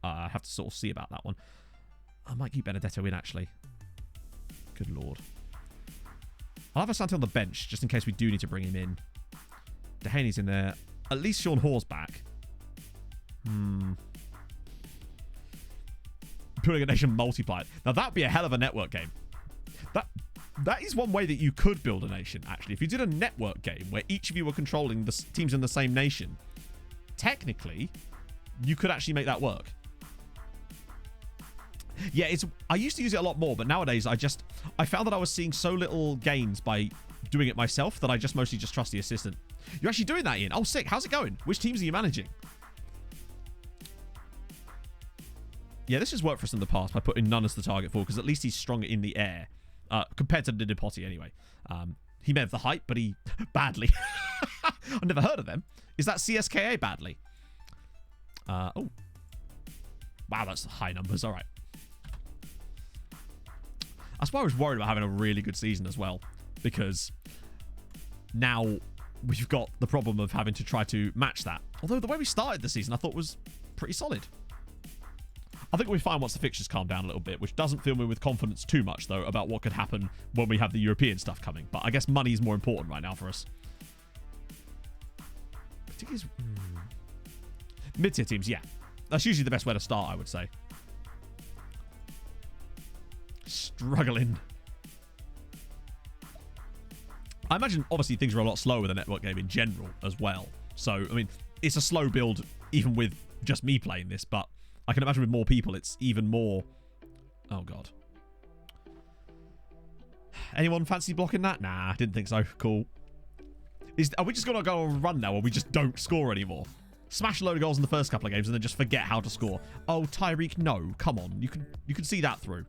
I have to sort of see about that one. I might keep Benedetto in, actually. Good lord. I'll have Asante on the bench, just in case we do need to bring him in. Dehaney's in there. At least Sean Hoare's back. Building a nation multiplied. Now, that would be a hell of a network game. That is one way that you could build a nation, actually. If you did a network game where each of you were controlling the teams in the same nation, technically, you could actually make that work. Yeah, I used to use it a lot more, but nowadays I found that I was seeing so little gains by doing it myself that I just mostly just trust the assistant. You're actually doing that, Ian? Oh, sick. How's it going? Which teams are you managing? Yeah, this has worked for us in the past by putting Nunn as the target for, because at least he's stronger in the air. Compared to Nidipoti, anyway. He may have the height, but he... badly. I've never heard of them. Is that CSKA badly? Oh. Wow, that's high numbers. All right. That's why I was worried about having a really good season as well. Because now we've got the problem of having to try to match that. Although the way we started the season I thought was pretty solid. I think we'll be fine once the fixtures calm down a little bit, which doesn't fill me with confidence too much, though, about what could happen when we have the European stuff coming. But I guess money is more important right now for us. Particularly mid-tier teams, yeah. That's usually the best way to start, I would say. Struggling. I imagine, obviously, things are a lot slower with a network game in general as well. So, I mean, it's a slow build even with just me playing this, but I can imagine with more people, it's even more... Oh, God. Anyone fancy blocking that? Nah, didn't think so. Cool. Are we just going to go on a run now, or we just don't score anymore? Smash a load of goals in the first couple of games and then just forget how to score. Oh, Tyreek, no. Come on. You can see that through.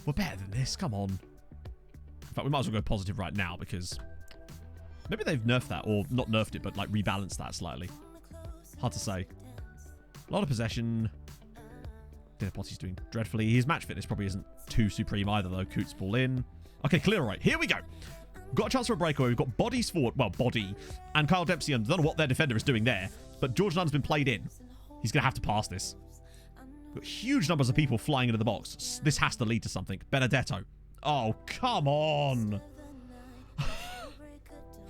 We're better than this. Come on. In fact, we might as well go positive right now, because... maybe they've nerfed that, or not nerfed it, but like rebalanced that slightly. Hard to say. A lot of possession. Dinapoti's doing dreadfully. His match fitness probably isn't too supreme either, though. Coots ball in. Okay, clear right. Here we go. Got a chance for a breakaway. We've got bodies forward. Well, body. And Kyle Dempsey. I don't know what their defender is doing there, but George Nunn's been played in. He's going to have to pass this. Got huge numbers of people flying into the box. This has to lead to something. Benedetto. Oh, come on.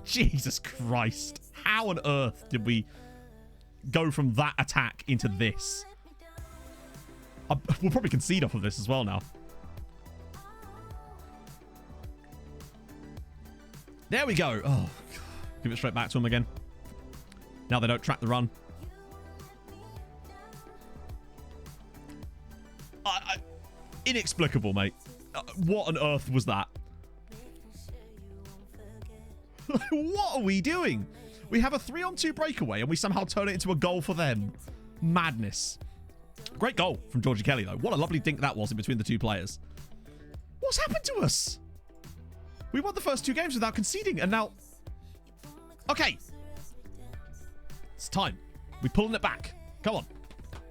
Jesus Christ. How on earth did we go from that attack into this? We'll probably concede off of this as well now. There we go. Oh, give it straight back to him again. Now they don't track the run. Inexplicable, mate. What on earth was that? What are we doing? We have a 3-on-2 breakaway and we somehow turn it into a goal for them. Madness. Great goal from Georgie Kelly, though. What a lovely dink that was in between the two players. What's happened to us? We won the first 2 games without conceding, and now... okay. It's time. We're pulling it back. Come on.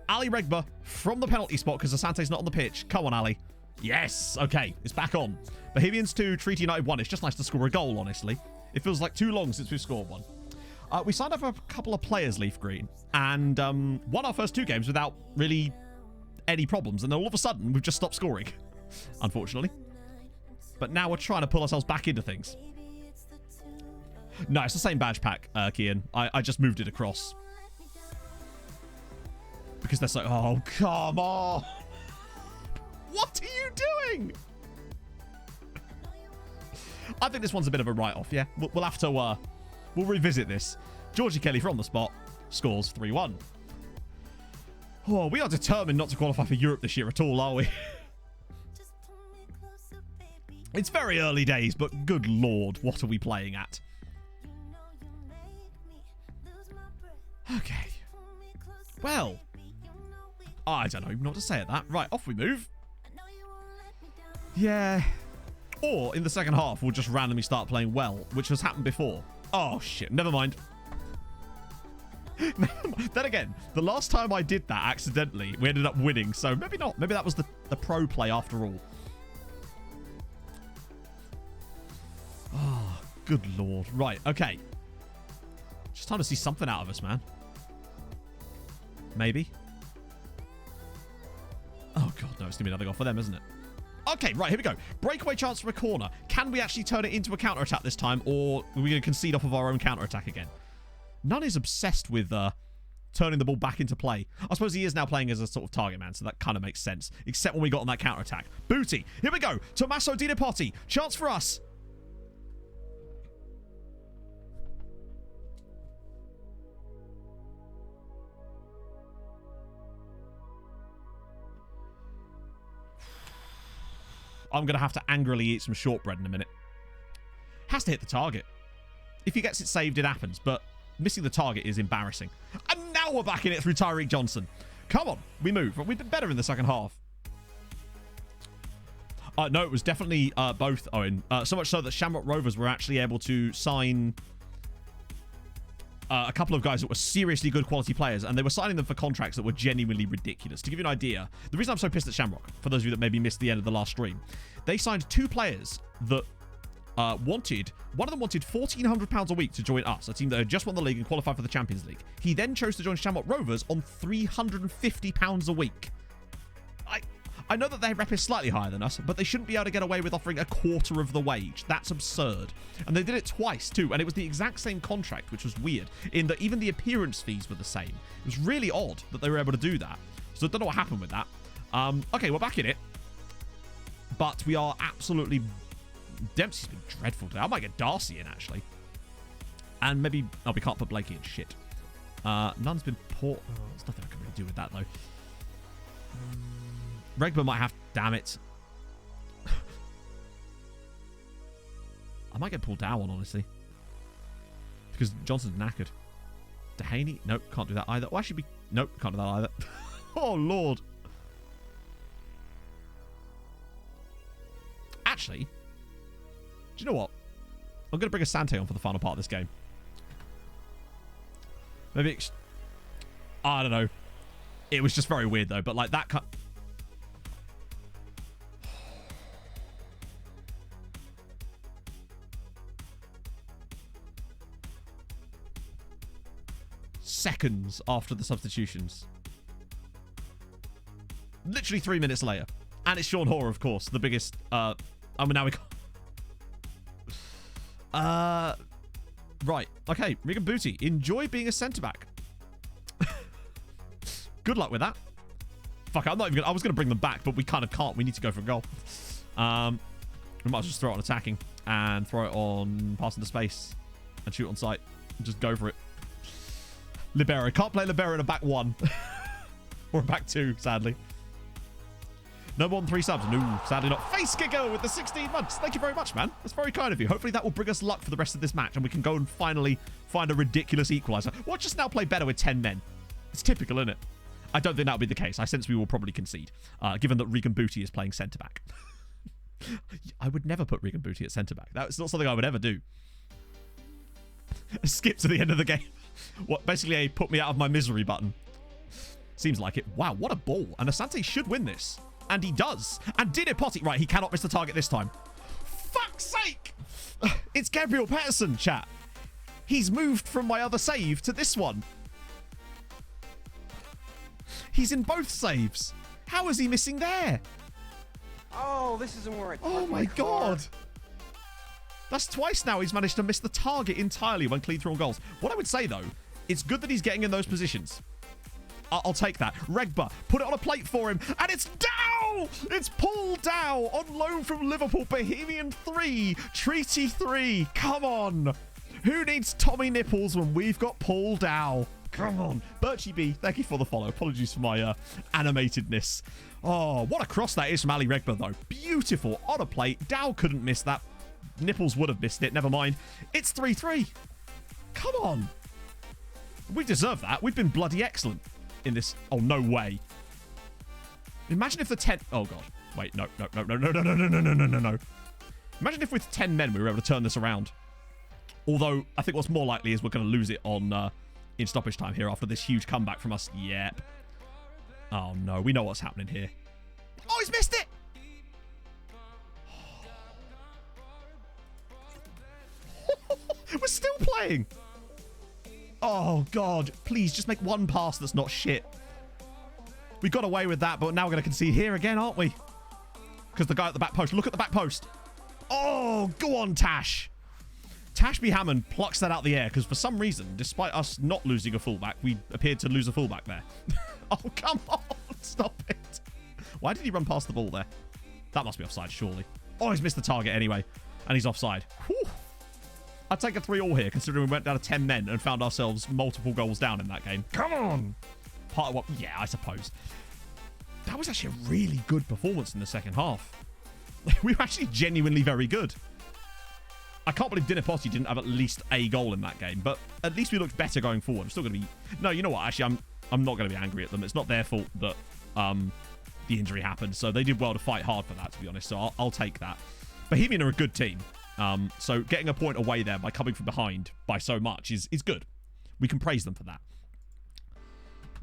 Ali Regba from the penalty spot because Asante's not on the pitch. Come on, Ali. Yes. Okay. It's back on. Bohemians 2, Treaty United 1. It's just nice to score a goal, honestly. It feels like too long since we've scored one. We signed up for a couple of players, Leaf Green, and won our first 2 games without really any problems. And then all of a sudden, we've just stopped scoring, unfortunately. But now we're trying to pull ourselves back into things. No, it's the same badge pack, Kian. I just moved it across. Because they're so... oh, come on. What are you doing? I think this one's a bit of a write-off, yeah? We'll have to... we'll revisit this. Georgie Kelly from the spot scores 3-1. Oh, we are determined not to qualify for Europe this year at all, are we? It's very early days, but good lord, what are we playing at? Okay. Well, I don't know what to say at that. Right, off we move. Yeah. Or in the second half, we'll just randomly start playing well, which has happened before. Oh, shit. Never mind. Then again, the last time I did that accidentally, we ended up winning. So maybe not. Maybe that was the pro play after all. Oh, good lord. Right, okay. Just time to see something out of us, man. Maybe. Oh, God, no. It's going to be another goal for them, isn't it? Okay, right, here we go. Breakaway chance for a corner. Can we actually turn it into a counter-attack this time, or are we going to concede off of our own counter-attack again? None is obsessed with turning the ball back into play. I suppose he is now playing as a sort of target man, so that kind of makes sense. Except when we got on that counter-attack. Booty. Here we go. Tommaso Di Nipotti. Chance for us. I'm going to have to angrily eat some shortbread in a minute. Has to hit the target. If he gets it saved, it happens. But missing the target is embarrassing. And now we're back in it through Tyreek Johnson. Come on. We move. We've been better in the second half. No, it was definitely both, Owen. So much so that Shamrock Rovers were actually able to sign a couple of guys that were seriously good quality players, and they were signing them for contracts that were genuinely ridiculous. To give you an idea, the reason I'm so pissed at Shamrock, for those of you that maybe missed the end of the last stream, they signed 2 players that one of them wanted £1,400 a week to join us, a team that had just won the league and qualified for the Champions League. He then chose to join Shamrock Rovers on £350 a week. I know that their rep is slightly higher than us, but they shouldn't be able to get away with offering a quarter of the wage. That's absurd. And they did it twice, too, and it was the exact same contract, which was weird, in that even the appearance fees were the same. It was really odd that they were able to do that. So I don't know what happened with that. Okay, we're back in it. But we are absolutely... Dempsey's been dreadful today. I might get Darcy in, actually. And maybe... Oh, we can't put Blakey in. Shit. None's been poor... Oh, there's nothing I can really do with that, though. Regba might have... Damn it. I might get pulled down, honestly. Because Johnson's knackered. Dehaney? Nope, can't do that either. Oh, actually, nope, can't do that either. Oh, Lord. Actually, do you know what? I'm going to bring Asante on for the final part of this game. Maybe... I don't know. It was just very weird, though. But, like, that... Seconds after the substitutions. Literally 3 minutes later. And it's Sean Hoare, of course. The biggest... I mean, now we can't... Right. Okay. Regan Booty. Enjoy being a centre-back. Good luck with that. Fuck, I'm not even gonna... I was going to bring them back, but we kind of can't. We need to go for a goal. We might as well just throw it on attacking. And throw it on passing to space. And shoot on sight. And just go for it. Libero. Can't play Libero in a back 1. Or a back 2, sadly. No more than 3 subs. No, sadly not. Face kicker with the 16 months. Thank you very much, man. That's very kind of you. Hopefully that will bring us luck for the rest of this match and we can go and finally find a ridiculous equaliser. We'll just now play better with 10 men. It's typical, isn't it? I don't think that'll be the case. I sense we will probably concede, given that Regan Booty is playing centre-back. I would never put Regan Booty at centre-back. That's not something I would ever do. Skip to the end of the game. What, basically a put me out of my misery button. Seems like it. Wow, what a ball. And Asante should win this. And he does. And Di Nipotti. Right, he cannot miss the target this time. Fuck's sake! It's Gabriel Pettersson, chat. He's moved from my other save to this one. He's in both saves. How is he missing there? Oh, this isn't where it... Oh my god. That's twice now he's managed to miss the target entirely when clean through on goals. What I would say, though, it's good that he's getting in those positions. I'll take that. Regba, put it on a plate for him, and it's Dow! It's Paul Dow on loan from Liverpool. Bohemian 3, Treaty 3. Come on. Who needs Tommy Nipples when we've got Paul Dow? Come on. Birchie B, thank you for the follow. Apologies for my animatedness. Oh, what a cross that is from Ali Regba, though. Beautiful. On a plate. Dow couldn't miss that. Nipples would have missed it. Never mind. It's 3-3. Come on. We deserve that. We've been bloody excellent in this. Oh, no way. Imagine if the 10... Oh, God. Wait, no. Imagine if with 10 men we were able to turn this around. Although, I think what's more likely is we're going to lose it on in stoppage time here after this huge comeback from us. Yep. Oh, no. We know what's happening here. Oh, he's missed it! We're still playing. Oh, God. Please, just make one pass that's not shit. We got away with that, but now we're going to concede here again, aren't we? Because the guy at the back post. Look at the back post. Oh, go on, Tash. Tash B. Hammond plucks that out the air because for some reason, despite us not losing a fullback, we appeared to lose a fullback there. Oh, come on. Stop it. Why did he run past the ball there? That must be offside, surely. Oh, he's missed the target anyway. And he's offside. Whew. I'd take a 3-3 here, considering we went down to 10 men and found ourselves multiple goals down in that game. Come on! Part of what... Yeah, I suppose. That was actually a really good performance in the second half. We were actually genuinely very good. I can't believe Dinapoti didn't have at least a goal in that game, but at least we looked better going forward. I'm still going to be... No, you know what? Actually, I'm not going to be angry at them. It's not their fault that the injury happened, so they did well to fight hard for that, to be honest, so I'll take that. Bohemian are a good team. So getting a point away there by coming from behind by so much is good. We can praise them for that.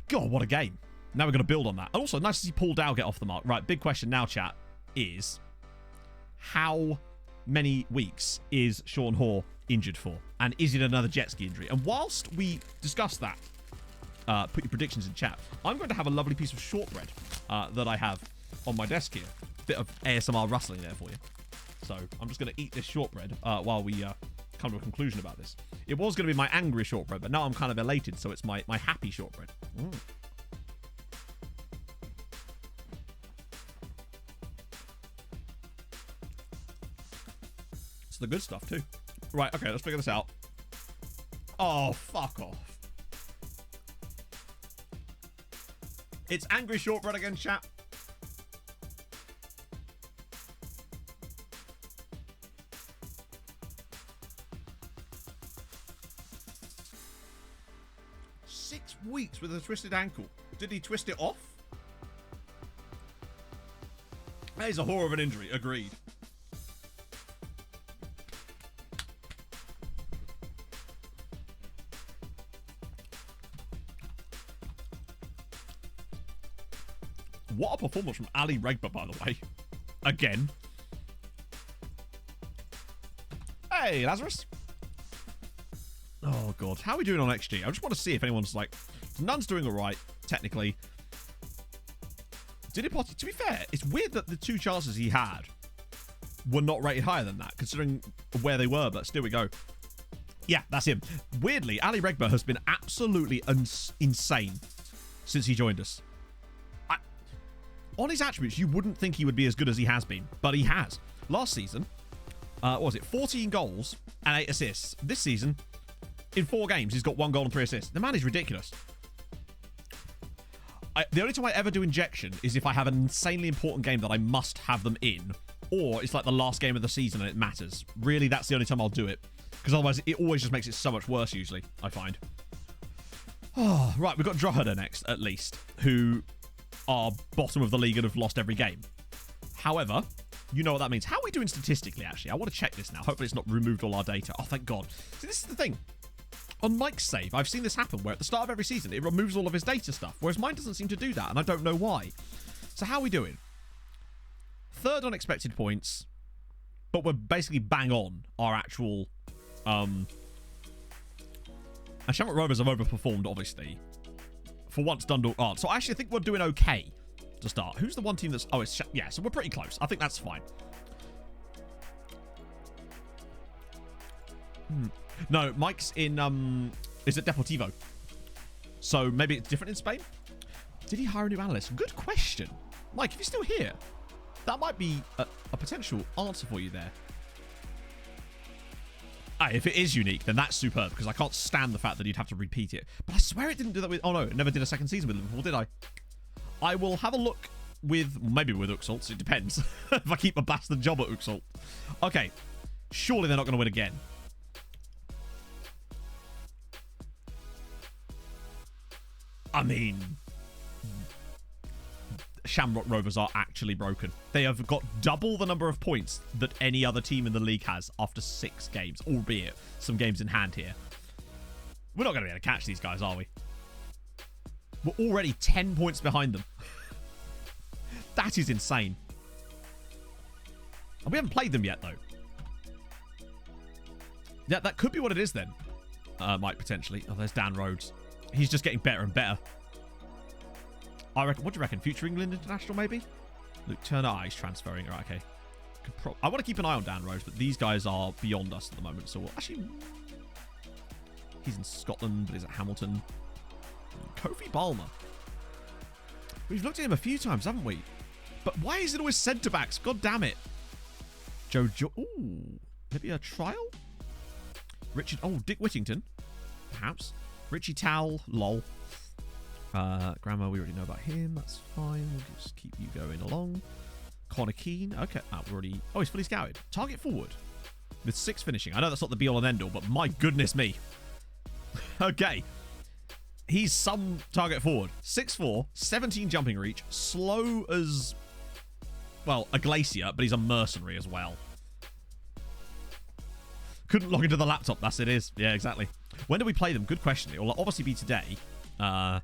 God, what a game. Now we're going to build on that. And also, nice to see Paul Dow get off the mark. Right, big question now, chat, is how many weeks is Sean Hoare injured for? And is it another jet ski injury? And whilst we discuss that, put your predictions in chat, I'm going to have a lovely piece of shortbread that I have on my desk here. Bit of ASMR rustling there for you. So I'm just going to eat this shortbread while we come to a conclusion about this. It was going to be my angry shortbread, but now I'm kind of elated, so it's my happy shortbread. It's the good stuff, too. Right, okay, let's figure this out. Oh, fuck off. It's angry shortbread again, chat. Weeks with a twisted ankle. Did he twist it off? That is a horror of an injury. Agreed. What a performance from Ali Regba, by the way. Again. Hey, Lazarus. Oh, God. How are we doing on XG? I just want to see if anyone's like... Nunn's doing all right, technically. Dinapoti, to be fair, it's weird that the 2 chances he had were not rated higher than that, considering where they were, but still we go. Yeah, that's him. Weirdly, Ali Regba has been absolutely insane since he joined us. On his attributes, you wouldn't think he would be as good as he has been, but he has. Last season, what was it? 14 goals and 8 assists. This season, in 4 games, he's got 1 goal and 3 assists. The man is ridiculous. The only time I ever do injection is if I have an insanely important game that I must have them in, or it's like the last game of the season and it matters. Really, that's the only time I'll do it, because otherwise it always just makes it so much worse, usually, I find. Oh, right, we've got Drogheda next, at least, who are bottom of the league and have lost every game. However, you know what that means. How are we doing statistically, actually? I want to check this now. Hopefully it's not removed all our data. Oh, thank God. See, this is the thing. On Mike's save, I've seen this happen where at the start of every season, it removes all of his data stuff, whereas mine doesn't seem to do that, and I don't know why. So how are we doing? 3rd on expected points, but we're basically bang on our actual... And Shamrock Rovers have overperformed, obviously. For once, Dundalk aren't. So I actually think we're doing okay to start. Who's the one team that's... Oh, it's... Yeah, so we're pretty close. I think that's fine. No, Mike's in, is it Deportivo? So maybe it's different in Spain? Did he hire a new analyst? Good question. Mike, if you're still here, that might be a potential answer for you there. If it is unique, then that's superb, because I can't stand the fact that you'd have to repeat it. But I swear it didn't do that with... Oh, no, it never did a second season with Liverpool, did I? I will have a look with... Maybe with Uxalt, it depends. If I keep a bastard job at Uxalt. Okay. Surely they're not going to win again. I mean, Shamrock Rovers are actually broken. They have got double the number of points that any other team in the league has after 6 games, albeit some games in hand here. We're not going to be able to catch these guys, are we? We're already 10 points behind them. That is insane. And we haven't played them yet, though. Yeah, that could be what it is then. Might potentially. Oh, there's Dan Rhodes. He's just getting better and better. I reckon. What do you reckon? Future England international, maybe? Luke Turner. Ah, he's transferring. All right, okay. I want to keep an eye on Dan Rhodes, but these guys are beyond us at the moment. So actually, he's in Scotland, but he's at Hamilton. Kofi Balmer. We've looked at him a few times, haven't we? But why is it always centre backs? God damn it. Ooh, maybe a trial? Richard. Oh, Dick Whittington, perhaps. Richie Towell. Lol. Grammar, we already know about him. That's fine. We'll just keep you going along. Connor Keane. Okay. We're already. Oh, he's fully scouted. Target forward with 6 finishing. I know that's not the be all and end all, but my goodness me. Okay. He's some target forward. 6'4", 17 jumping reach, slow as, well, a glacier, but he's a mercenary as well. Couldn't log into the laptop. That's it is. Yeah, exactly. When do we play them? Good question. It will obviously be today. Oh,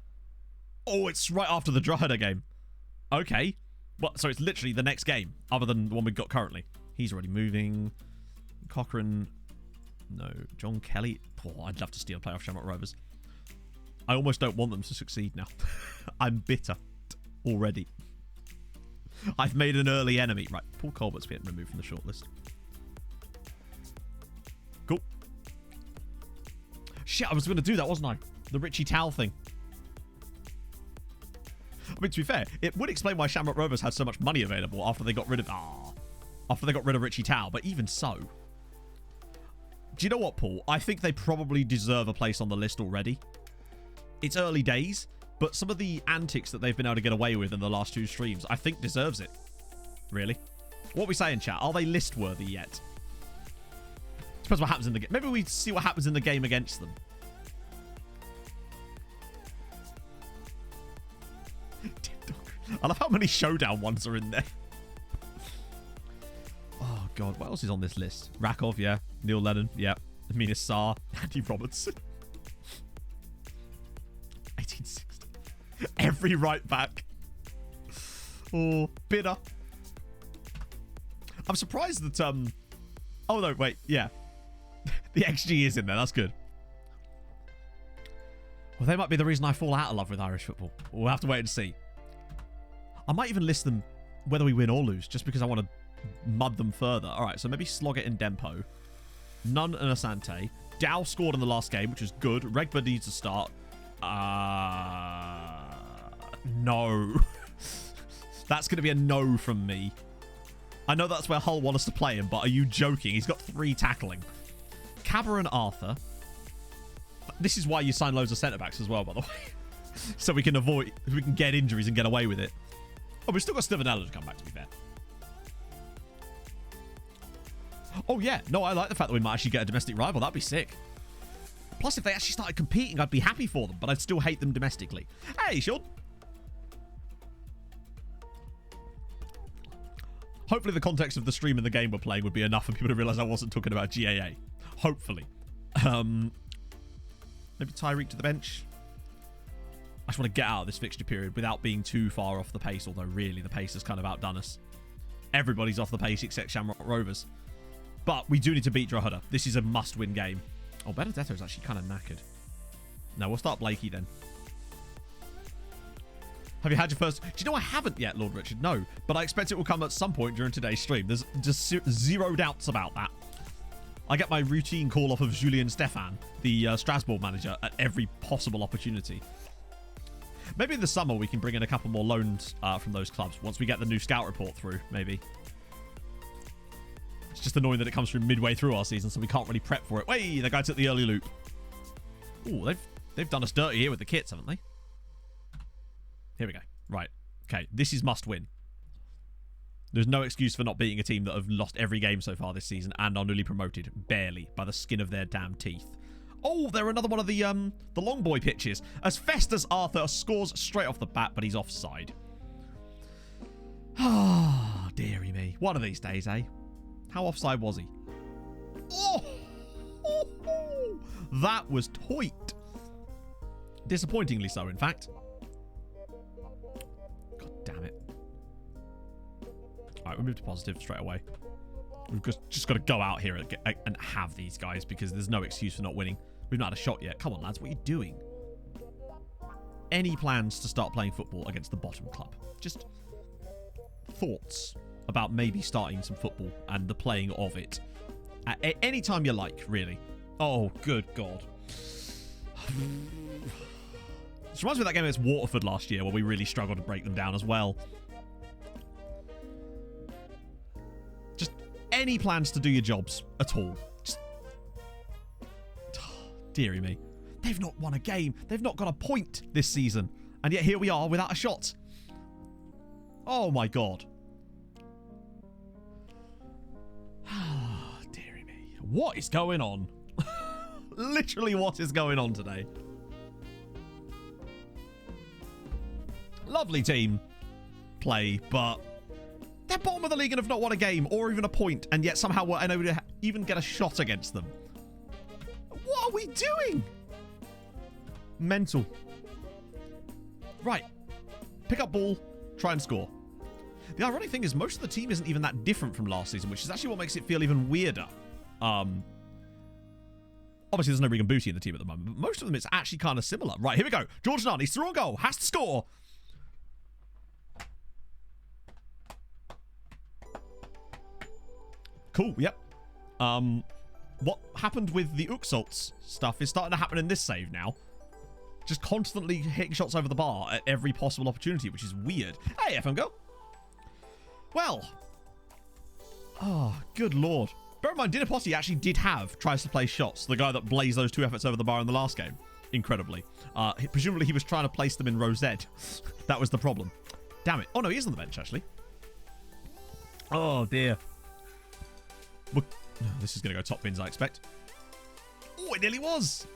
it's right after the Drogheda game. Okay. Well, so it's literally the next game, other than the one we've got currently. He's already moving. Cochrane. No. John Kelly. Oh, I'd love to steal playoff Shamrock Rovers. I almost don't want them to succeed now. I'm bitter already. I've made an early enemy. Right, Paul Colbert's getting removed from the shortlist. Cool. Shit, I was going to do that, wasn't I? The Richie Towell thing. I mean, to be fair, it would explain why Shamrock Rovers had so much money available after they got rid of... after they got rid of Richie Towell. But even so... Do you know what, Paul? I think they probably deserve a place on the list already. It's early days, but some of the antics that they've been able to get away with in the last 2 streams, I think deserves it. Really? What are we saying, chat? Are they list-worthy yet? Depends what happens in the game. Maybe we see what happens in the game against them. I love how many showdown ones are in there. Oh, God. What else is on this list? Rakov, yeah. Neil Lennon, yeah. Amina Sarr. Andy Robertson. 1860. Every right back. Oh, bitter. I'm surprised that, oh, no, wait. Yeah. The XG is in there. That's good. Well, they might be the reason I fall out of love with Irish football. We'll have to wait and see. I might even list them whether we win or lose, just because I want to mud them further. All right, so maybe Sloggett and Dempo. Nunn and Asante. Dow scored in the last game, which is good. Regba needs to start. No. That's going to be a no from me. I know that's where Hull want us to play him, but are you joking? He's got 3 tackling. Cabra and Arthur. This is why you sign loads of centre-backs as well, by the way. So we can get injuries and get away with it. Oh, we've still got Stevenella to come back, to be fair. Oh, yeah. No, I like the fact that we might actually get a domestic rival. That'd be sick. Plus, if they actually started competing, I'd be happy for them, but I'd still hate them domestically. Hey, Sean. Hopefully the context of the stream and the game we're playing would be enough for people to realise I wasn't talking about GAA. Hopefully. Maybe Tyreek to the bench. I just want to get out of this fixture period without being too far off the pace, although really the pace has kind of outdone us. Everybody's off the pace except Shamrock Rovers. But we do need to beat Drogheda. This is a must-win game. Oh, Benedetto is actually kind of knackered. No, we'll start Blakey then. Have you had your first... Do you know I haven't yet, Lord Richard? No. But I expect it will come at some point during today's stream. There's just 0 doubts about that. I get my routine call off of Julien Stéphan, the Strasbourg manager, at every possible opportunity. Maybe in the summer we can bring in a couple more loans from those clubs once we get the new scout report through, maybe. It's just annoying that it comes through midway through our season, so we can't really prep for it. Wait, the guy took the early loop. Ooh, they've done us dirty here with the kits, haven't they? Here we go. Right. Okay, this is must win. There's no excuse for not beating a team that have lost every game so far this season and are newly promoted, barely, by the skin of their damn teeth. Oh, they're another one of the long boy pitches. As Festus Arthur scores straight off the bat, but he's offside. Ah, dearie me. One of these days, eh? How offside was he? Oh! That was toit. Disappointingly so, in fact. God damn it. Alright, we move to positive straight away. We've just got to go out here and have these guys because there's no excuse for not winning. We've not had a shot yet. Come on, lads. What are you doing? Any plans to start playing football against the bottom club? Just thoughts about maybe starting some football and the playing of it. At any time you like, really. Oh, good God. This reminds me of that game against Waterford last year where we really struggled to break them down as well. Just any plans to do your jobs at all? Just... Deary me. They've not won a game. They've not got a point this season. And yet here we are without a shot. Oh my God. Deary me. What is going on? Literally what is going on today? Lovely team play, but they're bottom of the league and have not won a game or even a point, and yet somehow we're unable to even get a shot against them. What are we doing? Mental. Right. Pick up ball, try and score. The ironic thing is most of the team isn't even that different from last season, which is actually what makes it feel even weirder. Obviously, there's no Regan Booty in the team at the moment, but most of them, it's actually kind of similar. Right, here we go. George Nunn, he's through on goal, has to score. Cool, yep. What happened with the Uxalts stuff is starting to happen in this save now. Just constantly hitting shots over the bar at every possible opportunity, which is weird. Hey, FM Go. Well. Oh, good Lord. Bear in mind, Dinapoti actually did have tries to play shots. The guy that blazed those 2 efforts over the bar in the last game. Incredibly. Presumably he was trying to place them in row Z. That was the problem. Damn it. Oh, no, he is on the bench, actually. Oh, dear. This is going to go top bins, I expect. Oh, it nearly was.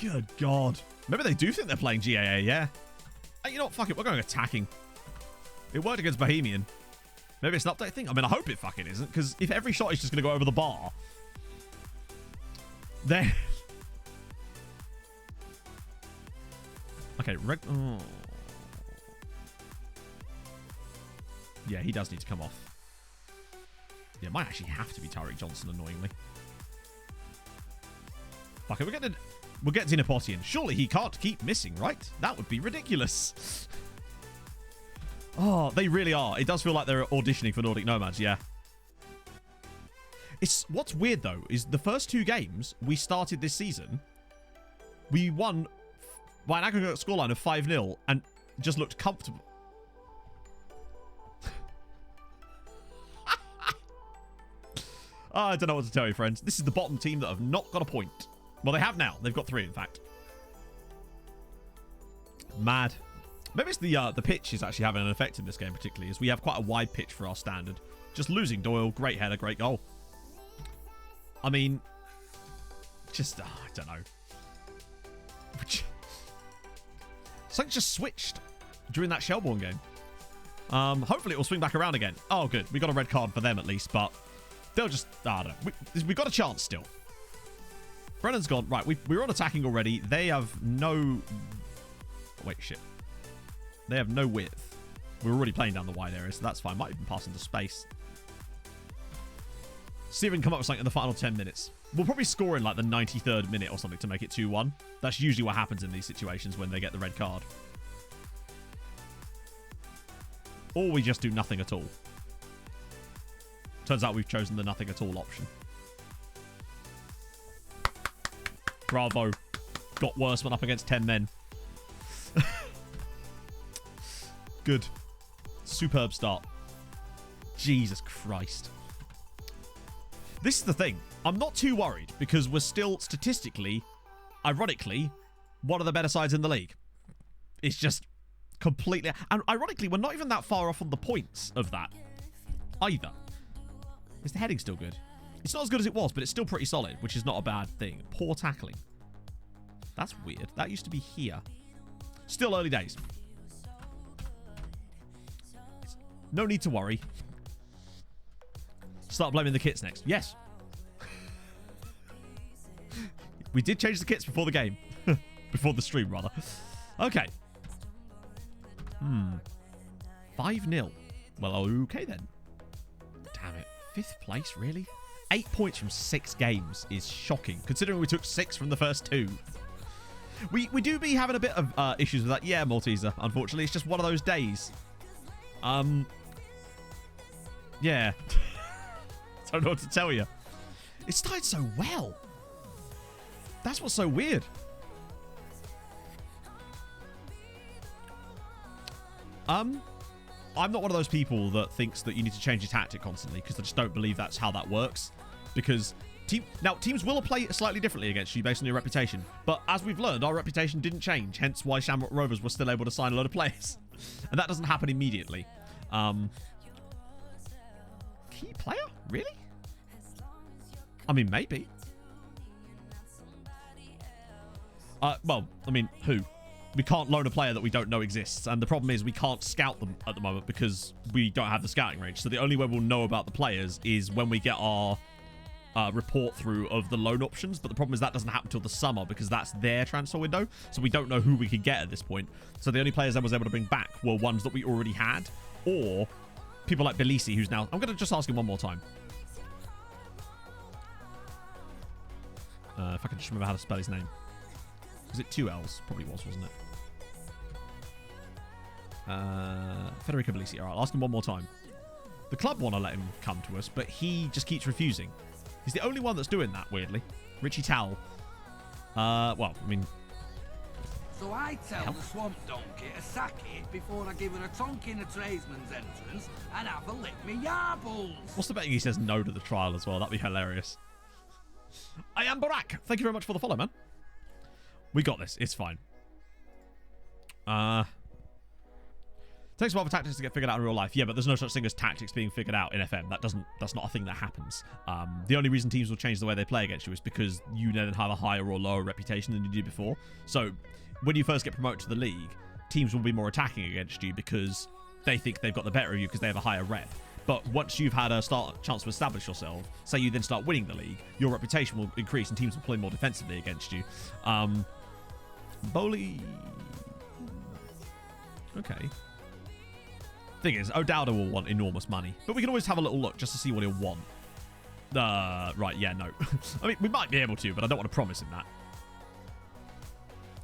Good God. Maybe they do think they're playing GAA, yeah. Hey, you know what? Fuck it. We're going attacking. It worked against Bohemian. Maybe it's an update thing. I mean, I hope it fucking isn't, because if every shot is just going to go over the bar, then... Okay, oh. Yeah, he does need to come off. Yeah, it might actually have to be Tariq Johnson, annoyingly. Fuck it, we'll get Dinapoti in. Surely he can't keep missing, right? That would be ridiculous. Oh, they really are. It does feel like they're auditioning for Nordic Nomads, yeah. What's weird, though, is the first 2 games we started this season, we won by an aggregate scoreline of 5-0 and just looked comfortable. I don't know what to tell you, friends. This is the bottom team that have not got a point. Well, they have now. They've got 3, in fact. Mad. Maybe it's the pitch is actually having an effect in this game, particularly, as we have quite a wide pitch for our standard. Just losing Doyle. Great header, great goal. I mean, just, I don't know. Something just switched during that Shelbourne game. Hopefully it will swing back around again. Oh, good. We got a red card for them, at least, but they'll just, I don't know. We've got a chance still. Brennan's gone. Right, we're on attacking already. They have no... Wait, shit. They have no width. We're already playing down the wide area, so that's fine. Might even pass into space. See if we can come up with something in the final 10 minutes. We'll probably score in like the 93rd minute or something to make it 2-1. That's usually what happens in these situations when they get the red card. Or we just do nothing at all. Turns out we've chosen the nothing at all option. Bravo. Got Worseman up against 10 men. Good. Superb start. Jesus Christ. This is the thing. I'm not too worried because we're still statistically, ironically, one of the better sides in the league. It's just completely... And ironically, we're not even that far off on the points of that either. Is the heading still good? It's not as good as it was, but it's still pretty solid, which is not a bad thing. Poor tackling. That's weird. That used to be here. Still early days. No need to worry. Start blaming the kits next. Yes. We did change the kits before the game. Before the stream, rather. Okay. 5-0. Well, okay then. Damn it. 5th place, really? 8 points from 6 games is shocking, considering we took 6 from the first 2. We do be having a bit of issues with that. Yeah, Malteser, unfortunately. It's just one of those days. Yeah. Don't know what to tell you. It started so well. That's what's so weird. I'm not one of those people that thinks that you need to change your tactic constantly, because I just don't believe that's how that works. Because teams will play slightly differently against you based on your reputation. But as we've learned, our reputation didn't change, hence why Shamrock Rovers were still able to sign a lot of players. And that doesn't happen immediately. Key player? Really? I mean, maybe. Well, I mean, who? We can't loan a player that we don't know exists. And the problem is we can't scout them at the moment because we don't have the scouting range. So the only way we'll know about the players is when we get our report through of the loan options. But the problem is that doesn't happen until the summer because that's their transfer window. So we don't know who we could get at this point. So the only players I was able to bring back were ones that we already had, or people like Belisi, who's now... I'm going to just ask him one more time. If I can just remember how to spell his name. Was it 2 L's? Probably was, wasn't it? Federico Belisi. All right, I'll ask him one more time. The club want to let him come to us, but he just keeps refusing. He's the only one that's doing that, weirdly. Richie Towell. Well, I mean... So I tell the swamp donkey to sack it before I give her a tonk in a tradesman's entrance and have a lick me yarbles. What's the betting he says no to the trial as well? That'd be hilarious. I am Barack. Thank you very much for the follow, man. We got this. It's fine. Takes a while for tactics to get figured out in real life. Yeah, but there's no such thing as tactics being figured out in FM. That's not a thing that happens. The only reason teams will change the way they play against you is because you then have a higher or lower reputation than you did before. So when you first get promoted to the league, teams will be more attacking against you because they think they've got the better of you because they have a higher rep. But once you've had a chance to establish yourself, say you then start winning the league, your reputation will increase and teams will play more defensively against you. Bowley. Okay. Thing is, O'Dowda will want enormous money, but we can always have a little look just to see what he'll want. Right, yeah, no. I mean, we might be able to, but I don't want to promise him that.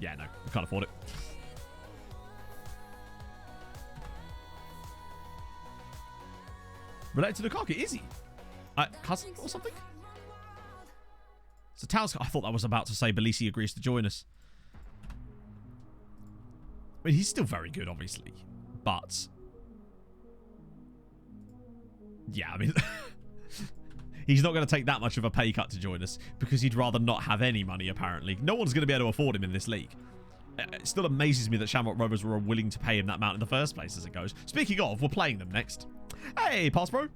Yeah, no, we can't afford it. Related to Lukaku, is he? Cousin or something? So Towers, I thought that was about to say Belisi agrees to join us. I mean, he's still very good, obviously, but yeah, I mean, he's not going to take that much of a pay cut to join us because he'd rather not have any money, apparently. No one's going to be able to afford him in this league. It still amazes me that Shamrock Rovers were willing to pay him that amount in the first place as it goes. Speaking of, we're playing them next. Hey, pass bro.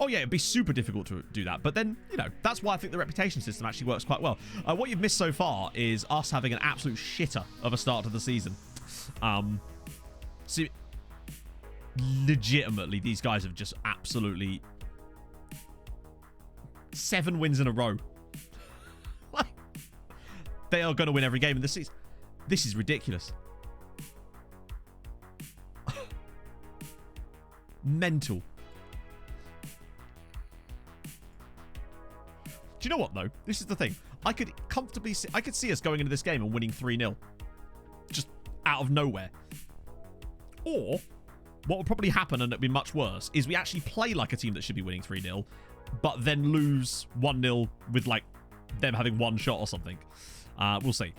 Oh yeah, it'd be super difficult to do that. But then, you know, that's why I think the reputation system actually works quite well. What you've missed so far is us having an absolute shitter of a start to the season. So legitimately, these guys have just absolutely 7 wins in a row. They are going to win every game in the season. This is ridiculous. Mental. Do you know what, though? This is the thing. I could comfortably see, I could see us going into this game and winning 3-0. Just out of nowhere. Or, what would probably happen, and it'd be much worse, is we actually play like a team that should be winning 3-0, but then lose 1-0 with, like, them having one shot or something. We'll see.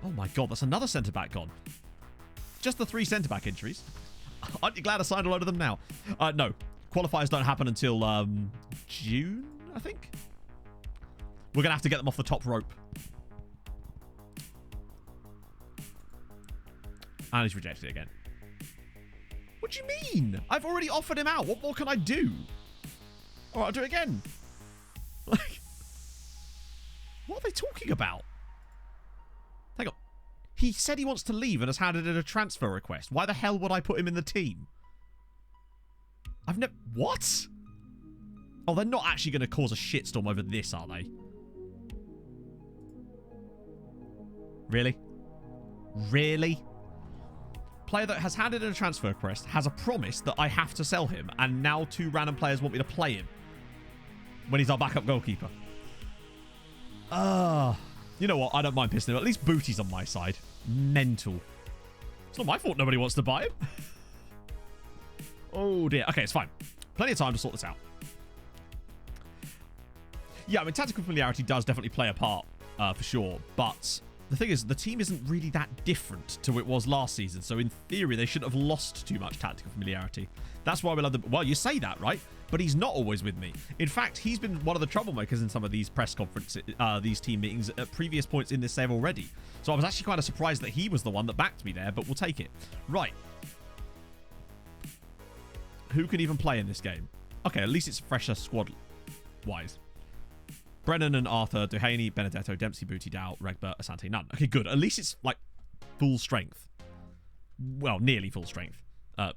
Oh my god, that's another centre-back gone. Just the 3 centre-back injuries. Aren't you glad I signed a load of them now? No. Qualifiers don't happen until June, I think. We're going to have to get them off the top rope. And he's rejected it again. What do you mean? I've already offered him out. What more can I do? All right, I'll do it again. Like, what are they talking about? Hang on. He said he wants to leave and has handed in a transfer request. Why the hell would I put him in the team? I've never... What? Oh, they're not actually going to cause a shitstorm over this, are they? Really? Really? Player that has handed in a transfer request has a promise that I have to sell him, and now 2 random players want me to play him when he's our backup goalkeeper. You know what? I don't mind pissing him. At least Booty's on my side. Mental. It's not my fault nobody wants to buy him. Oh, dear. Okay, it's fine. Plenty of time to sort this out. Yeah, I mean, tactical familiarity does definitely play a part, for sure. But the thing is, the team isn't really that different to what it was last season. So, in theory, they shouldn't have lost too much tactical familiarity. That's why we love them. Well, you say that, right? But he's not always with me. In fact, he's been one of the troublemakers in some of these press conferences, these team meetings at previous points in this save already. So I was actually kind of surprised that he was the one that backed me there, but we'll take it. Right. Who can even play in this game? Okay, at least it's fresher squad-wise. Brennan and Arthur, Duhaney, Benedetto, Dempsey, Booty, Dow, Regbert, Asante, none. Okay, good. At least it's, like, full strength. Well, nearly full strength.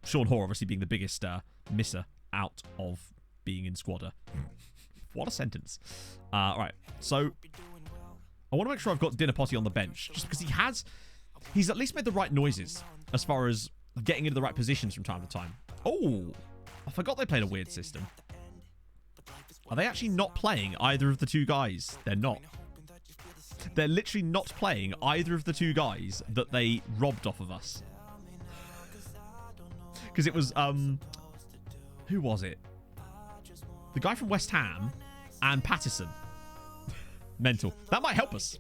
Sean Hoare obviously being the biggest misser out of being in squadder. What a sentence. Right, so I want to make sure I've got Dinner Potty on the bench, just because he's at least made the right noises as far as getting into the right positions from time to time. Oh, I forgot they played a weird system. Are they actually not playing either of the 2 guys? They're not. They're literally not playing either of the 2 guys that they robbed off of us. Because it was, who was it? The guy from West Ham and Patterson. Mental. That might help us.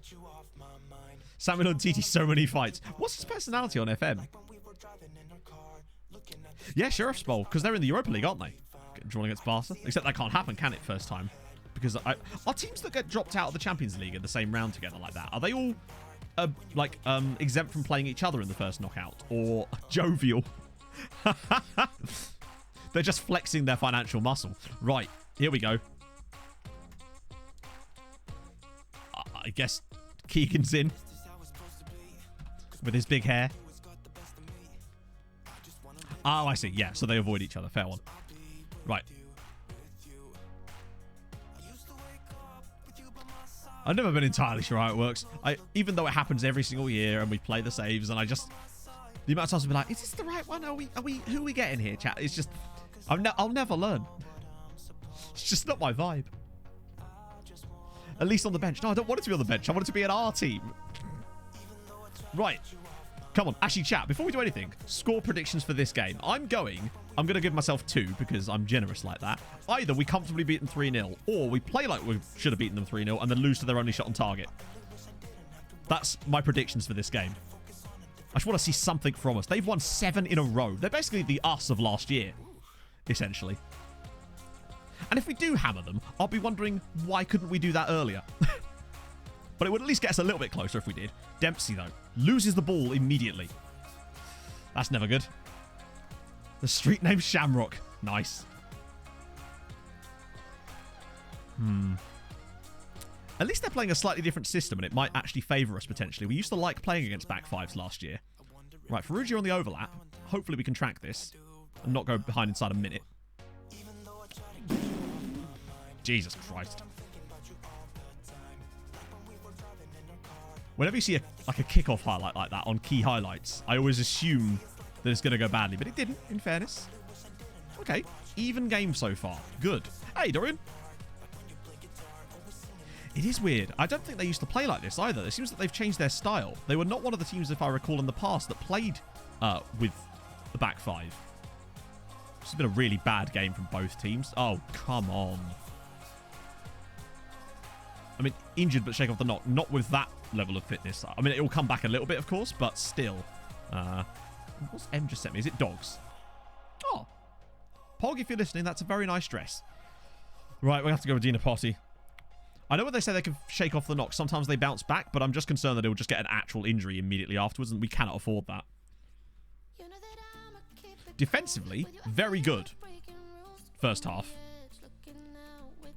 Samuel and Titi, so many fights. What's his personality on FM? Yeah, Sheriff's Bowl, because they're in the Europa League, aren't they? Drawn against Barca. Except that can't happen, can it, first time? Because are teams that get dropped out of the Champions League in the same round together like that, are they all, exempt from playing each other in the first knockout? Or jovial? They're just flexing their financial muscle. Right, here we go. I guess Keegan's in. With his big hair. Oh, I see. Yeah, so they avoid each other. Fair one. Right. I've never been entirely sure how it works. Even though it happens every single year and we play the saves, and I just... The amount of times I'll be like, is this the right one? Who are we getting here, chat? It's just... I'll never learn. It's just not my vibe. At least on the bench. No, I don't want it to be on the bench. I want it to be in our team. Right. Come on. Actually, chat, before we do anything, score predictions for this game. I'm going to give myself 2 because I'm generous like that. Either we comfortably beat them 3-0, or we play like we should have beaten them 3-0 and then lose to their only shot on target. That's my predictions for this game. I just want to see something from us. They've won 7 in a row. They're basically the us of last year, essentially. And if we do hammer them, I'll be wondering, why couldn't we do that earlier? But it would at least get us a little bit closer if we did. Dempsey, though, loses the ball immediately. That's never good. The street name Shamrock. Nice. At least they're playing a slightly different system, and it might actually favour us, potentially. We used to like playing against back fives last year. Right, Ferrugia on the overlap. Hopefully we can track this and not go behind inside a minute. Jesus Christ. Whenever you see a kickoff highlight like that on key highlights, I always assume that it's going to go badly, but it didn't, in fairness. Okay, even game so far. Good. Hey, Dorian. It is weird. I don't think they used to play like this either. It seems that they've changed their style. They were not one of the teams, if I recall, in the past that played with the back 5. This has been a really bad game from both teams. Oh, come on. I mean, injured but shake off the knock. Not with that level of fitness. I mean, it will come back a little bit, of course, but still. What's M just sent me? Is it dogs? Oh. Pog, if you're listening, that's a very nice dress. Right, we have to go with Dina Potty. I know when they say they can shake off the knock, sometimes they bounce back, but I'm just concerned that it will just get an actual injury immediately afterwards, and we cannot afford that. Defensively, very good. First half.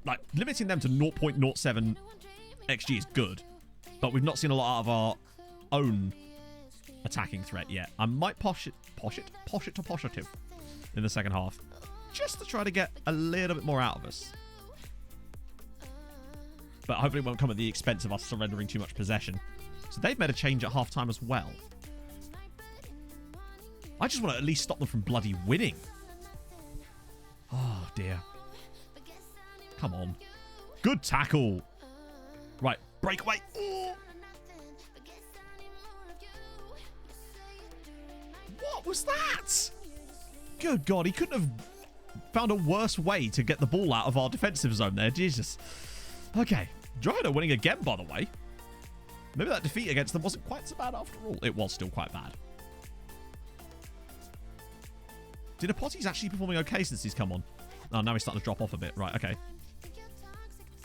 like, limiting them to 0.07 XG is good, but we've not seen a lot out of our own attacking threat yet. I might posh it to positive in the second half, just to try to get a little bit more out of us. But hopefully it won't come at the expense of us surrendering too much possession. So they've made a change at half-time as well. I just want to at least stop them from bloody winning. Oh, dear. Come on. Good tackle. Right, breakaway. Oh. What was that? Good God, he couldn't have found a worse way to get the ball out of our defensive zone there. Jesus. Okay. Droider winning again, by the way. Maybe that defeat against them wasn't quite so bad after all. It was still quite bad. Dinapotti's actually performing okay since he's come on. Oh, now he's starting to drop off a bit. Right, okay.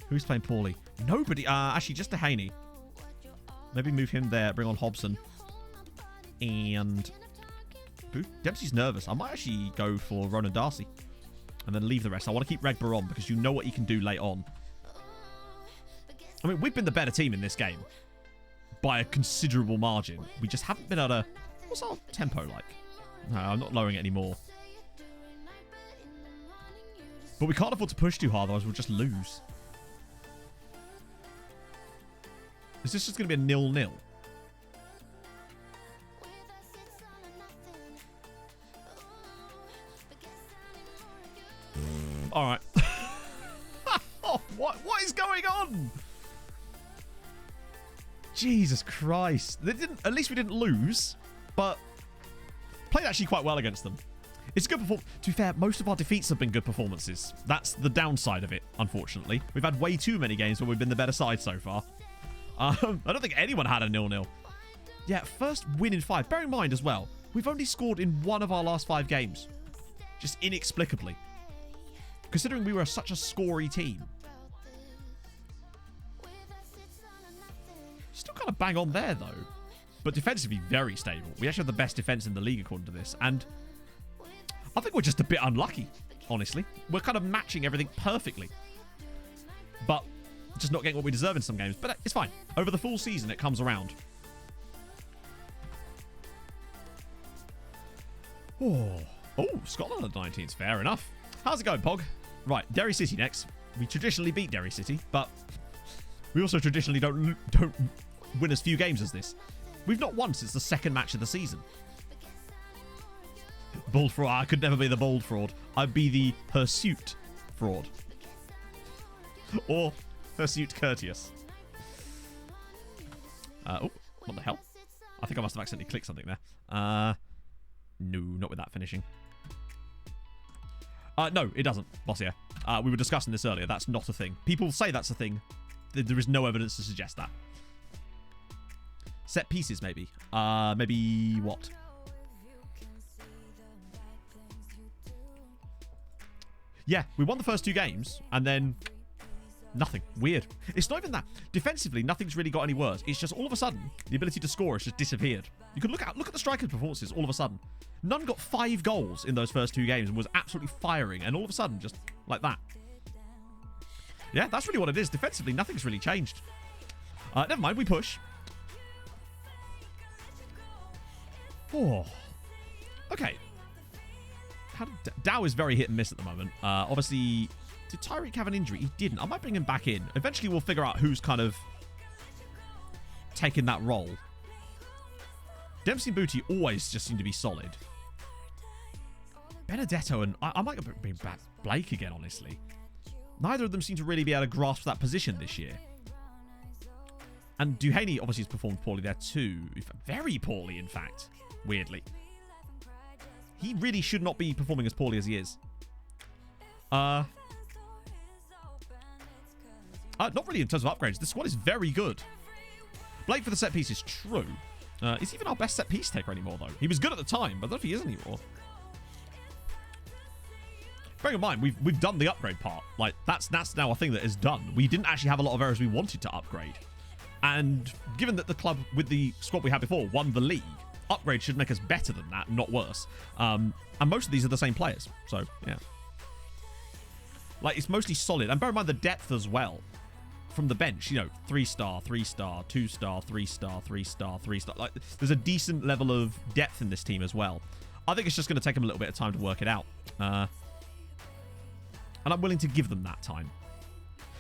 Who's playing poorly? Nobody. Actually, just Dehaney. Maybe move him there. Bring on Hobson. And Dempsey's nervous. I might actually go for Ronan Darcy. And then leave the rest. I want to keep Regber on because you know what he can do late on. I mean, we've been the better team in this game. By a considerable margin. We just haven't been able to... What's our tempo like? No, I'm not lowering it anymore. But we can't afford to push too hard, otherwise we'll just lose. Is this just going to be a 0-0? Alright. Oh, what is going on? Jesus Christ. At least we didn't lose, but played actually quite well against them. It's a good performance. To be fair, most of our defeats have been good performances. That's the downside of it, unfortunately. We've had way too many games where we've been the better side so far. I don't think anyone had a 0-0. Yeah, first win in 5. Bear in mind as well, we've only scored in 1 of our last 5 games. Just inexplicably. Considering we were such a scory team. Still kind of bang on there, though. But defensively, very stable. We actually have the best defense in the league, according to this. And I think we're just a bit unlucky, honestly. We're kind of matching everything perfectly. But just not getting what we deserve in some games. But it's fine. Over the full season, it comes around. Oh, Scotland at 19's fair enough. How's it going, Pog? Right, Derry City next. We traditionally beat Derry City, but we also traditionally don't win as few games as this. We've not won since the second match of the season. Bold fraud. I could never be the bold fraud. I'd be the hirsute fraud. Or hirsute courteous. Oh, what the hell? I think I must have accidentally clicked something there. No, not with that finishing. No, it doesn't, Bossier. We were discussing this earlier. That's not a thing. People say that's a thing. There is no evidence to suggest that. Set pieces, maybe. Maybe what? Yeah, we won the first 2 games, and then nothing. Weird. It's not even that. Defensively, nothing's really got any worse. It's just all of a sudden, the ability to score has just disappeared. You can look at the strikers' performances all of a sudden. None got 5 goals in those first 2 games and was absolutely firing, and all of a sudden, just like that. Yeah, that's really what it is. Defensively, nothing's really changed. Never mind, we push. Oh. Okay. Dow is very hit and miss at the moment. Obviously, did Tyreek have an injury? He didn't. I might bring him back in. Eventually, we'll figure out who's kind of taking that role. Dempsey and Booty always just seem to be solid. Benedetto and... I might bring back Blake again, honestly. Neither of them seem to really be able to grasp that position this year. And Duhaney obviously has performed poorly there too. Very poorly, in fact. Weirdly. He really should not be performing as poorly as he is. Not really in terms of upgrades. This squad is very good. Blake for the set piece is true. Is he even our best set piece taker anymore, though? He was good at the time, but I don't know if he is anymore. Bearing in mind, we've done the upgrade part. Like, that's now a thing that is done. We didn't actually have a lot of areas we wanted to upgrade. And given that the club, with the squad we had before, won the league, upgrade should make us better than that, not worse. And most of these are the same players. So, yeah. Like, it's mostly solid. And bear in mind the depth as well. From the bench, you know, 3-star, 3-star, 2-star, 3-star, 3-star, 3-star. Like, there's a decent level of depth in this team as well. I think it's just going to take them a little bit of time to work it out. And I'm willing to give them that time.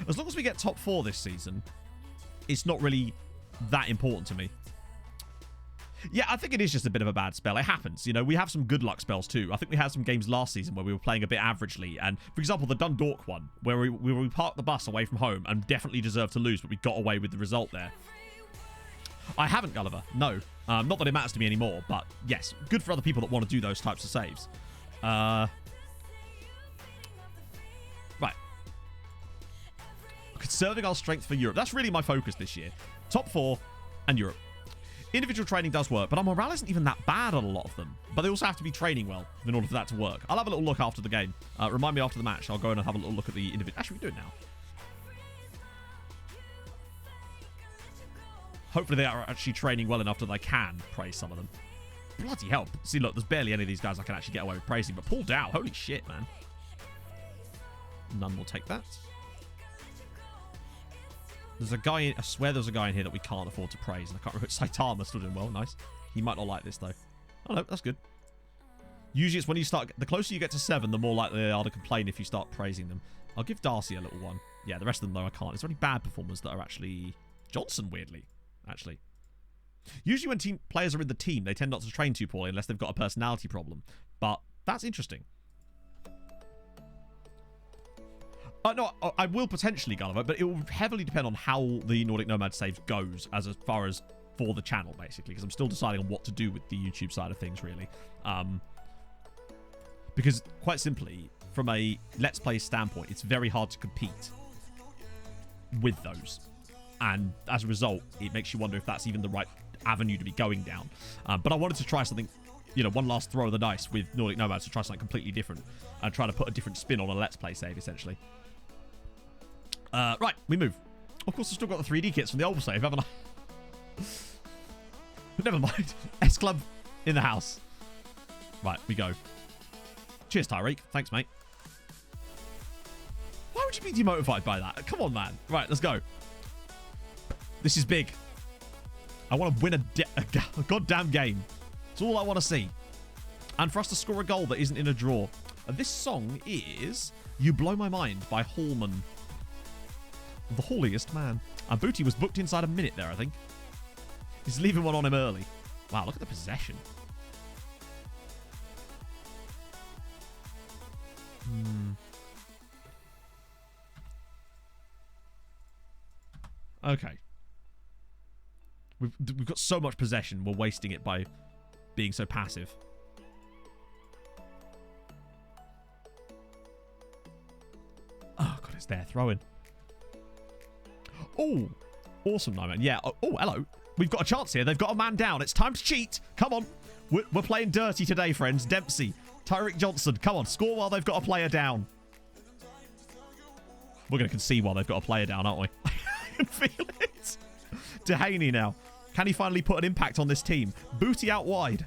As long as we get top 4 this season, it's not really that important to me. Yeah, I think it is just a bit of a bad spell. It happens. You know, we have some good luck spells too. I think we had some games last season where we were playing a bit averagely. And, for example, the Dundalk one, where we parked the bus away from home and definitely deserved to lose, but we got away with the result there. I haven't, Gulliver. No. Not that it matters to me anymore, but yes, good for other people that want to do those types of saves. Right. Conserving our strength for Europe. That's really my focus this year. Top 4 and Europe. Individual training does work, but our morale isn't even that bad on a lot of them. But they also have to be training well in order for that to work. I'll have a little look after the game. Remind me after the match. I'll go in and have a little look at the individual. Actually, we do it now. Hopefully they are actually training well enough that I can praise some of them. Bloody hell. See, look, there's barely any of these guys I can actually get away with praising. But Paul Dow, holy shit, man. None will take that. There's a guy, I swear there's a guy in here that we can't afford to praise. And I can't remember. Saitama still doing well. Nice. He might not like this, though. Oh, no. That's good. Usually it's when you start... The closer you get to 7, the more likely they are to complain if you start praising them. I'll give Darcy a little one. Yeah, the rest of them, though, I can't. It's only bad performers that are actually... Johnson, weirdly, actually. Usually when players are in the team, they tend not to train too poorly unless they've got a personality problem. But that's interesting. No, I will potentially, Gulliver, but it will heavily depend on how the Nordic Nomad saves goes as far as for the channel, basically, because I'm still deciding on what to do with the YouTube side of things, really. Because, quite simply, from a Let's Play standpoint, it's very hard to compete with those. And as a result, it makes you wonder if that's even the right avenue to be going down. But I wanted to try something, you know, one last throw of the dice with Nordic Nomads to try something completely different and try to put a different spin on a Let's Play save, essentially. Right, we move. Of course, I've still got the 3D kits from the old save, haven't I? But never mind. S-Club in the house. Right, we go. Cheers, Tyreek. Thanks, mate. Why would you be demotivated by that? Come on, man. Right, let's go. This is big. I want to win a goddamn game. It's all I want to see. And for us to score a goal that isn't in a draw. This song is You Blow My Mind by Hallman. The hauliest man. And Booty was booked inside a minute there, I think. He's leaving one on him early. Wow, look at the possession. Okay. We've got so much possession, we're wasting it by being so passive. Oh, God, it's there. Throw in. Oh, awesome, Nyman. Yeah. Oh, hello. We've got a chance here. They've got a man down. It's time to cheat. Come on. We're playing dirty today, friends. Dempsey, Tyreek Johnson. Come on. Score while they've got a player down. We're going to concede while they've got a player down, aren't we? I can feel it. Dehaney now. Can he finally put an impact on this team? Booty out wide.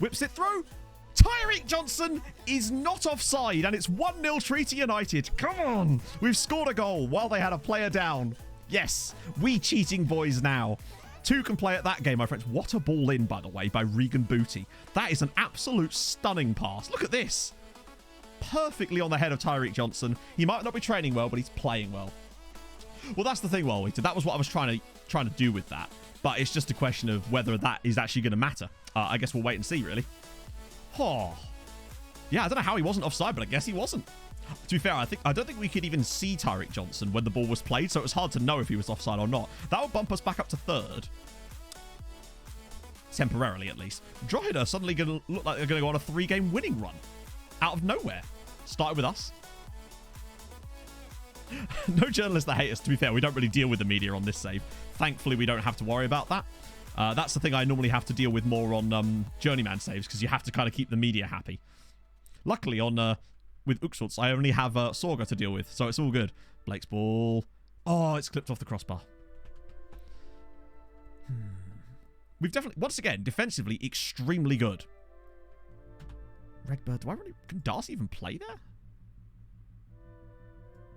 Whips it through. Tyreek Johnson is not offside, and it's 1-0 Treaty United. Come on. We've scored a goal while they had a player down. Yes, we cheating boys now. 2 can play at that game, my friends. What a ball in, by the way, by Regan Booty. That is an absolute stunning pass. Look at this. Perfectly on the head of Tyreek Johnson. He might not be training well, but he's playing well. Well, that's the thing, Walweeter. That was what I was trying to do with that. But it's just a question of whether that is actually going to matter. I guess we'll wait and see, really. Oh. Yeah, I don't know how he wasn't offside, but I guess he wasn't. To be fair, I don't think we could even see Tyreek Johnson when the ball was played, so it was hard to know if he was offside or not. That would bump us back up to 3rd. Temporarily, at least. Drogheda suddenly going to look like they're going to go on a 3-game winning run. Out of nowhere. Started with us. No journalists that hate us, to be fair. We don't really deal with the media on this save. Thankfully, we don't have to worry about that. That's the thing I normally have to deal with more on Journeyman saves, because you have to kind of keep the media happy. Luckily, on with Uxwitz, I only have Sorga to deal with, so it's all good. Blake's ball. Oh, it's clipped off the crossbar. We've definitely, once again, defensively, extremely good. Redbird, can Darcy even play there?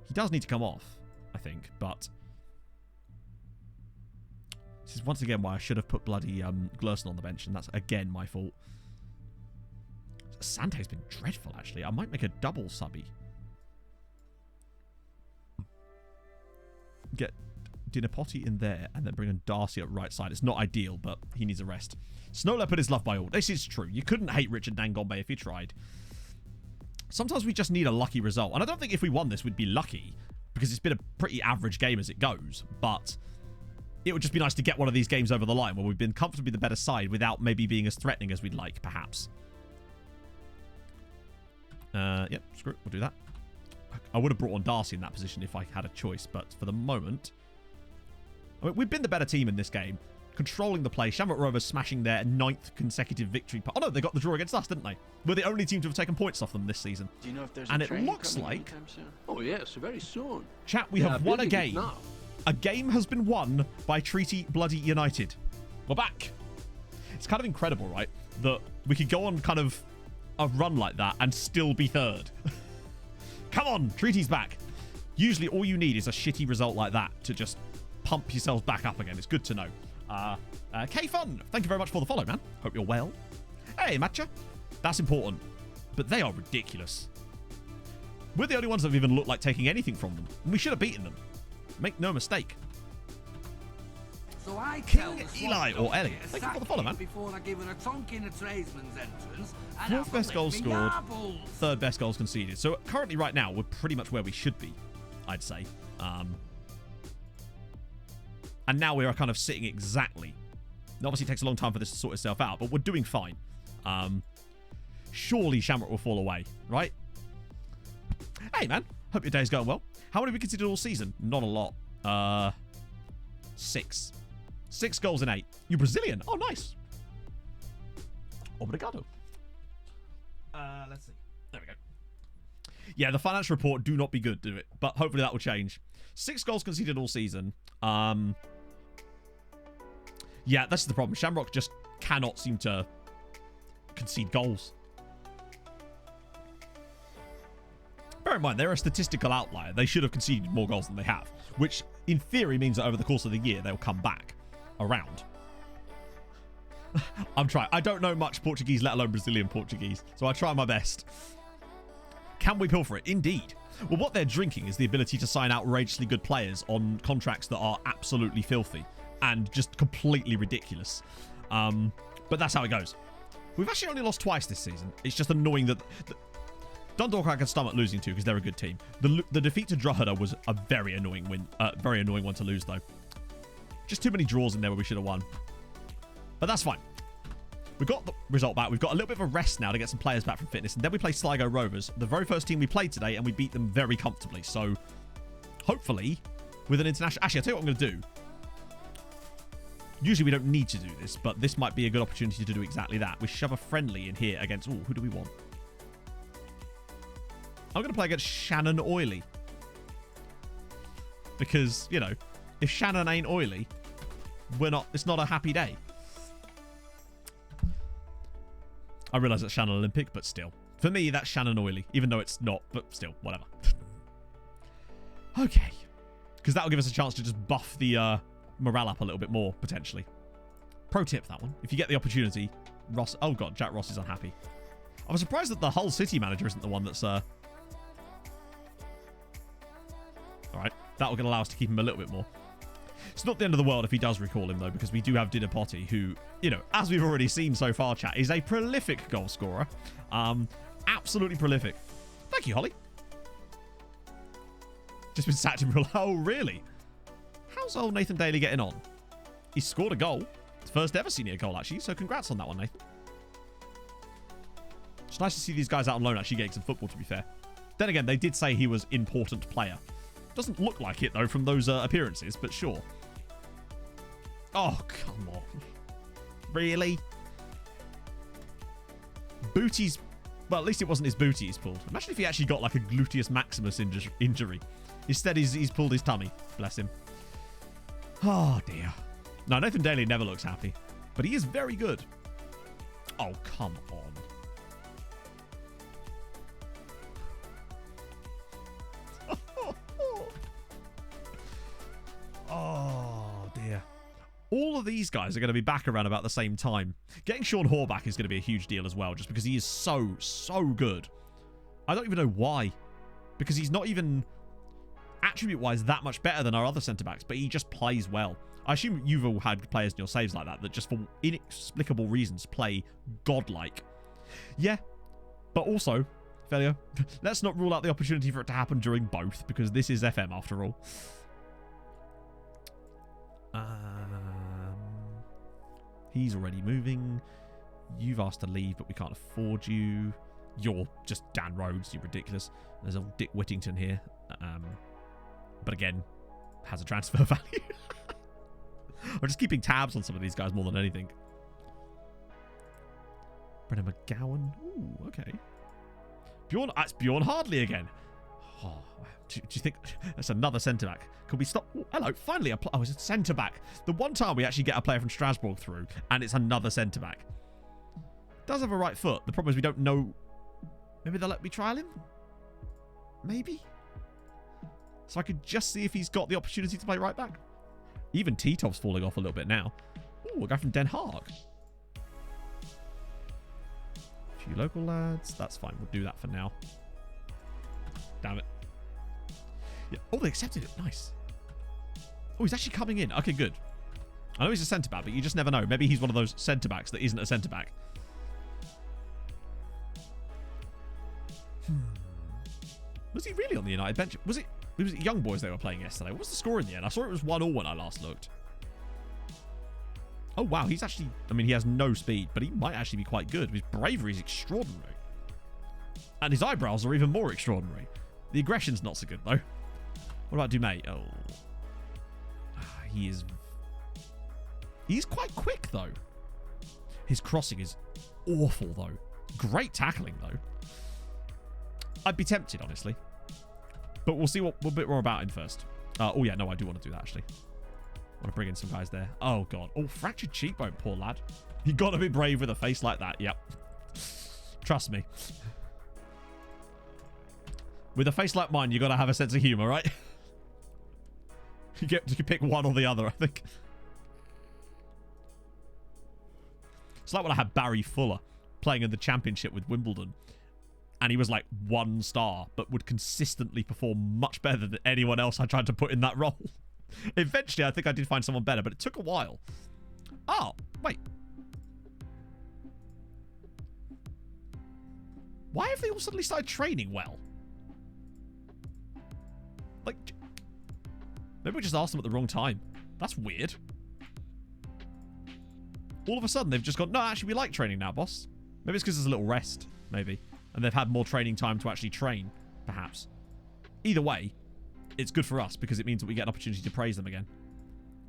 He does need to come off, I think, but this is once again why I should have put bloody Glerson on the bench, and that's again my fault. Sante's been dreadful, actually. I might make a double subby. Get Dinapoti in there, and then bring in Darcy at right side. It's not ideal, but he needs a rest. Snow Leopard is loved by all. This is true. You couldn't hate Richard Nangombe if you tried. Sometimes we just need a lucky result. And I don't think if we won this, we'd be lucky, because it's been a pretty average game as it goes. But it would just be nice to get one of these games over the line where we've been comfortably the better side without maybe being as threatening as we'd like, perhaps. Yep, screw it. We'll do that. I would have brought on Darcy in that position if I had a choice, but for the moment, I mean, we've been the better team in this game, controlling the play. Shamrock Rovers smashing their 9th consecutive victory. Oh no, they got the draw against us, didn't they? We're the only team to have taken points off them this season. Do you know if there's and it looks like, oh yes, very soon. Chat, we have won a game. A game has been won by Treaty Bloody United. We're back. It's kind of incredible, right? That we could go on kind of a run like that and still be third. Come on, Treaty's back. Usually all you need is a shitty result like that to just pump yourselves back up again. It's good to know. K-Fun, thank you very much for the follow, man. Hope you're well. Hey, Matcha. That's important. But they are ridiculous. We're the only ones that have even looked like taking anything from them. And we should have beaten them. Make no mistake. So I King Eli or Elliot. Thank you for the follow, man. Before I give her a tonk in a tradesman's entrance, and 4th best goals scored, 3rd best goals conceded. So currently right now, we're pretty much where we should be, I'd say. And now we are kind of sitting exactly. It obviously takes a long time for this to sort itself out, but we're doing fine. Surely Shamrock will fall away, right? Hey, man. Hope your day's going well. How many have we conceded all season? Not a lot. 6. 6 goals in 8. You Brazilian? Oh, nice. Obrigado. Let's see. There we go. Yeah, the financial report do not be good, do it? But hopefully that will change. 6 goals conceded all season. Yeah, that's the problem. Shamrock just cannot seem to concede goals. Bear in mind, they're a statistical outlier. They should have conceded more goals than they have, which in theory means that over the course of the year, they'll come back around. I'm trying. I don't know much Portuguese, let alone Brazilian Portuguese, so I try my best. Can we pilfer it? Indeed. Well, what they're drinking is the ability to sign outrageously good players on contracts that are absolutely filthy and just completely ridiculous. But that's how it goes. We've actually only lost twice this season. It's just annoying that... Dundalk I can stomach losing to because they're a good team. The defeat to Drogheda was a very annoying win. Very annoying one to lose, though. Just too many draws in there where we should have won. But that's fine. We've got the result back. We've got a little bit of a rest now to get some players back from fitness. And then we play Sligo Rovers, the very first team we played today, and we beat them very comfortably. So, hopefully, with an international... Actually, I'll tell you what I'm going to do. Usually we don't need to do this, but this might be a good opportunity to do exactly that. We shove a friendly in here against... Ooh, who do we want? I'm going to play against Shannon Oily. Because, you know, if Shannon ain't oily, it's not a happy day. I realise that's Shannon Olympic, but still. For me, that's Shannon Oily, even though it's not, but still, whatever. Okay. Because that'll give us a chance to just buff the morale up a little bit more, potentially. Pro tip, that one. If you get the opportunity, Ross... Oh, God, Jack Ross is unhappy. I was surprised that the Hull City manager isn't the one that's... Alright, that will allow us to keep him a little bit more. It's not the end of the world if he does recall him, though, because we do have Dinapoti, who, you know, as we've already seen so far, chat, is a prolific goal scorer. Absolutely prolific. Thank you, Holly. Just been sacked in real... Oh, really? How's old Nathan Daly getting on? He scored a goal. His first ever senior goal, actually, so congrats on that one, Nathan. It's nice to see these guys out on loan actually getting some football, to be fair. Then again, they did say he was important player. Doesn't look like it, though, from those appearances, but sure. Oh, come on. Really? Booties... Well, at least it wasn't his booty he's pulled. Imagine if he actually got, like, a gluteus maximus injury. Instead, he's pulled his tummy. Bless him. Oh, dear. No, Nathan Daly never looks happy. But he is very good. Oh, come on. All of these guys are going to be back around about the same time. Getting Sean Hoare back is going to be a huge deal as well, just because he is so good. I don't even know why. Because he's not even attribute-wise that much better than our other centre-backs, but he just plays well. I assume you've all had players in your saves like that just for inexplicable reasons play godlike. Yeah, but also, Felio, let's not rule out the opportunity for it to happen during both, because this is FM after all. He's already moving. You've asked to leave, but we can't afford you. You're just Dan Rhodes, you're ridiculous. There's a Dick Whittington here. But again, has a transfer value. I'm just keeping tabs on some of these guys more than anything. Brennan McGowan. Ooh, okay. Bjorn, it's Bjorn Hardley again. Oh, do you think that's another centre-back? Could we stop? Oh, hello, finally a it's a centre-back. The one time we actually get a player from Strasbourg through, and it's another centre-back. Does have a right foot. The problem is we don't know. Maybe they'll let me trial him? Maybe? So I could just see if he's got the opportunity to play right back. Even Titov's falling off a little bit now. Ooh, a guy from Den Haag. A few local lads. That's fine. We'll do that for now. Damn it. Yeah. Oh, they accepted it. Nice. Oh, he's actually coming in. Okay, good. I know he's a centre-back, but you just never know. Maybe he's one of those centre-backs that isn't a centre-back. Was he really on the United bench? Was it Young Boys they were playing yesterday? What was the score in the end? I saw it was 1-1 when I last looked. Oh, wow. He's actually... I mean, he has no speed, but he might actually be quite good. His bravery is extraordinary. And his eyebrows are even more extraordinary. The aggression's not so good, though. What about Dumais? Oh. He is... He's quite quick, though. His crossing is awful, though. Great tackling, though. I'd be tempted, honestly. But we'll see what a bit more about him first. Oh, yeah, no, I do want to do that, actually. I want to bring in some guys there. Oh, God. Oh, fractured cheekbone, poor lad. You got to be brave with a face like that. Yep. Trust me. With a face like mine, you got to have a sense of humor, right? You can pick one or the other, I think. It's like when I had Barry Fuller playing in the championship with Wimbledon. And he was like 1 star, but would consistently perform much better than anyone else I tried to put in that role. Eventually, I think I did find someone better, but it took a while. Oh, wait. Why have they all suddenly started training well? Like, maybe we just asked them at the wrong time. That's weird. All of a sudden, they've just gone, no, actually, we like training now, boss. Maybe it's because there's a little rest, maybe. And they've had more training time to actually train, perhaps. Either way, it's good for us because it means that we get an opportunity to praise them again.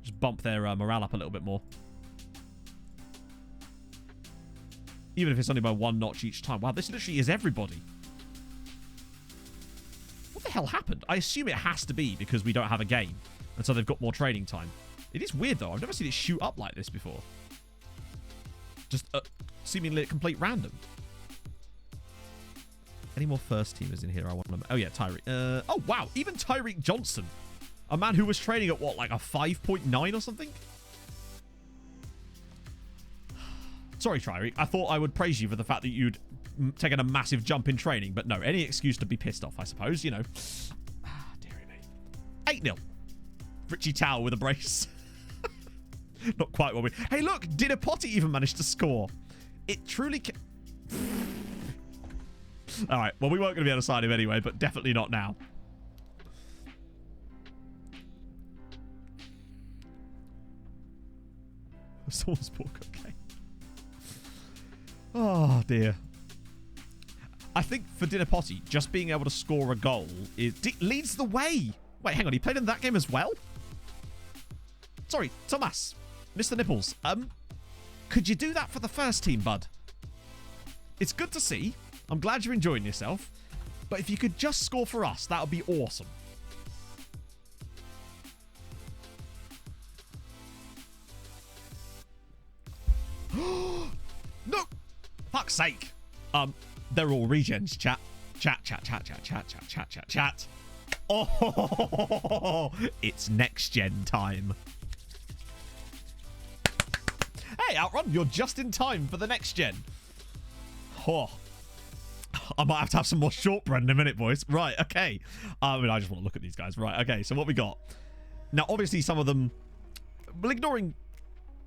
Just bump their morale up a little bit more. Even if it's only by 1 notch each time. Wow, this literally is everybody. What the hell happened? I assume it has to be because we don't have a game. And so they've got more training time. It is weird, though. I've never seen it shoot up like this before. Just seemingly at complete random. Any more first teamers in here I want to... Oh, yeah, Tyreek. Oh, wow. Even Tyreek Johnson. A man who was training at, what, like a 5.9 or something? Sorry, Tyreek. I thought I would praise you for the fact that you'd taken a massive jump in training. But no, any excuse to be pissed off, I suppose, you know. Ah, dearie me. 8-0. Richie Towell with a brace. Not quite what we... Hey, look! Dinapoti even managed to score. It truly... Alright, well, we weren't going to be able to sign him anyway, but definitely not now. Salzburg, okay. Oh, dear. I think for Dinapoti, just being able to score a goal leads the way. Wait, hang on, he played in that game as well? Sorry, Thomas. Mr. Nipples. Could you do that for the first team, bud? It's good to see. I'm glad you're enjoying yourself. But if you could just score for us, that would be awesome. No! Fuck's sake. They're all regens, chat. Chat. Oh, it's next gen time. Outrun, you're just in time for the next gen. Oh. I might have to have some more shortbread in a minute, boys. Right, okay. I mean, I just want to look at these guys. Right, okay, so what we got? Now, obviously, some of them... Well, ignoring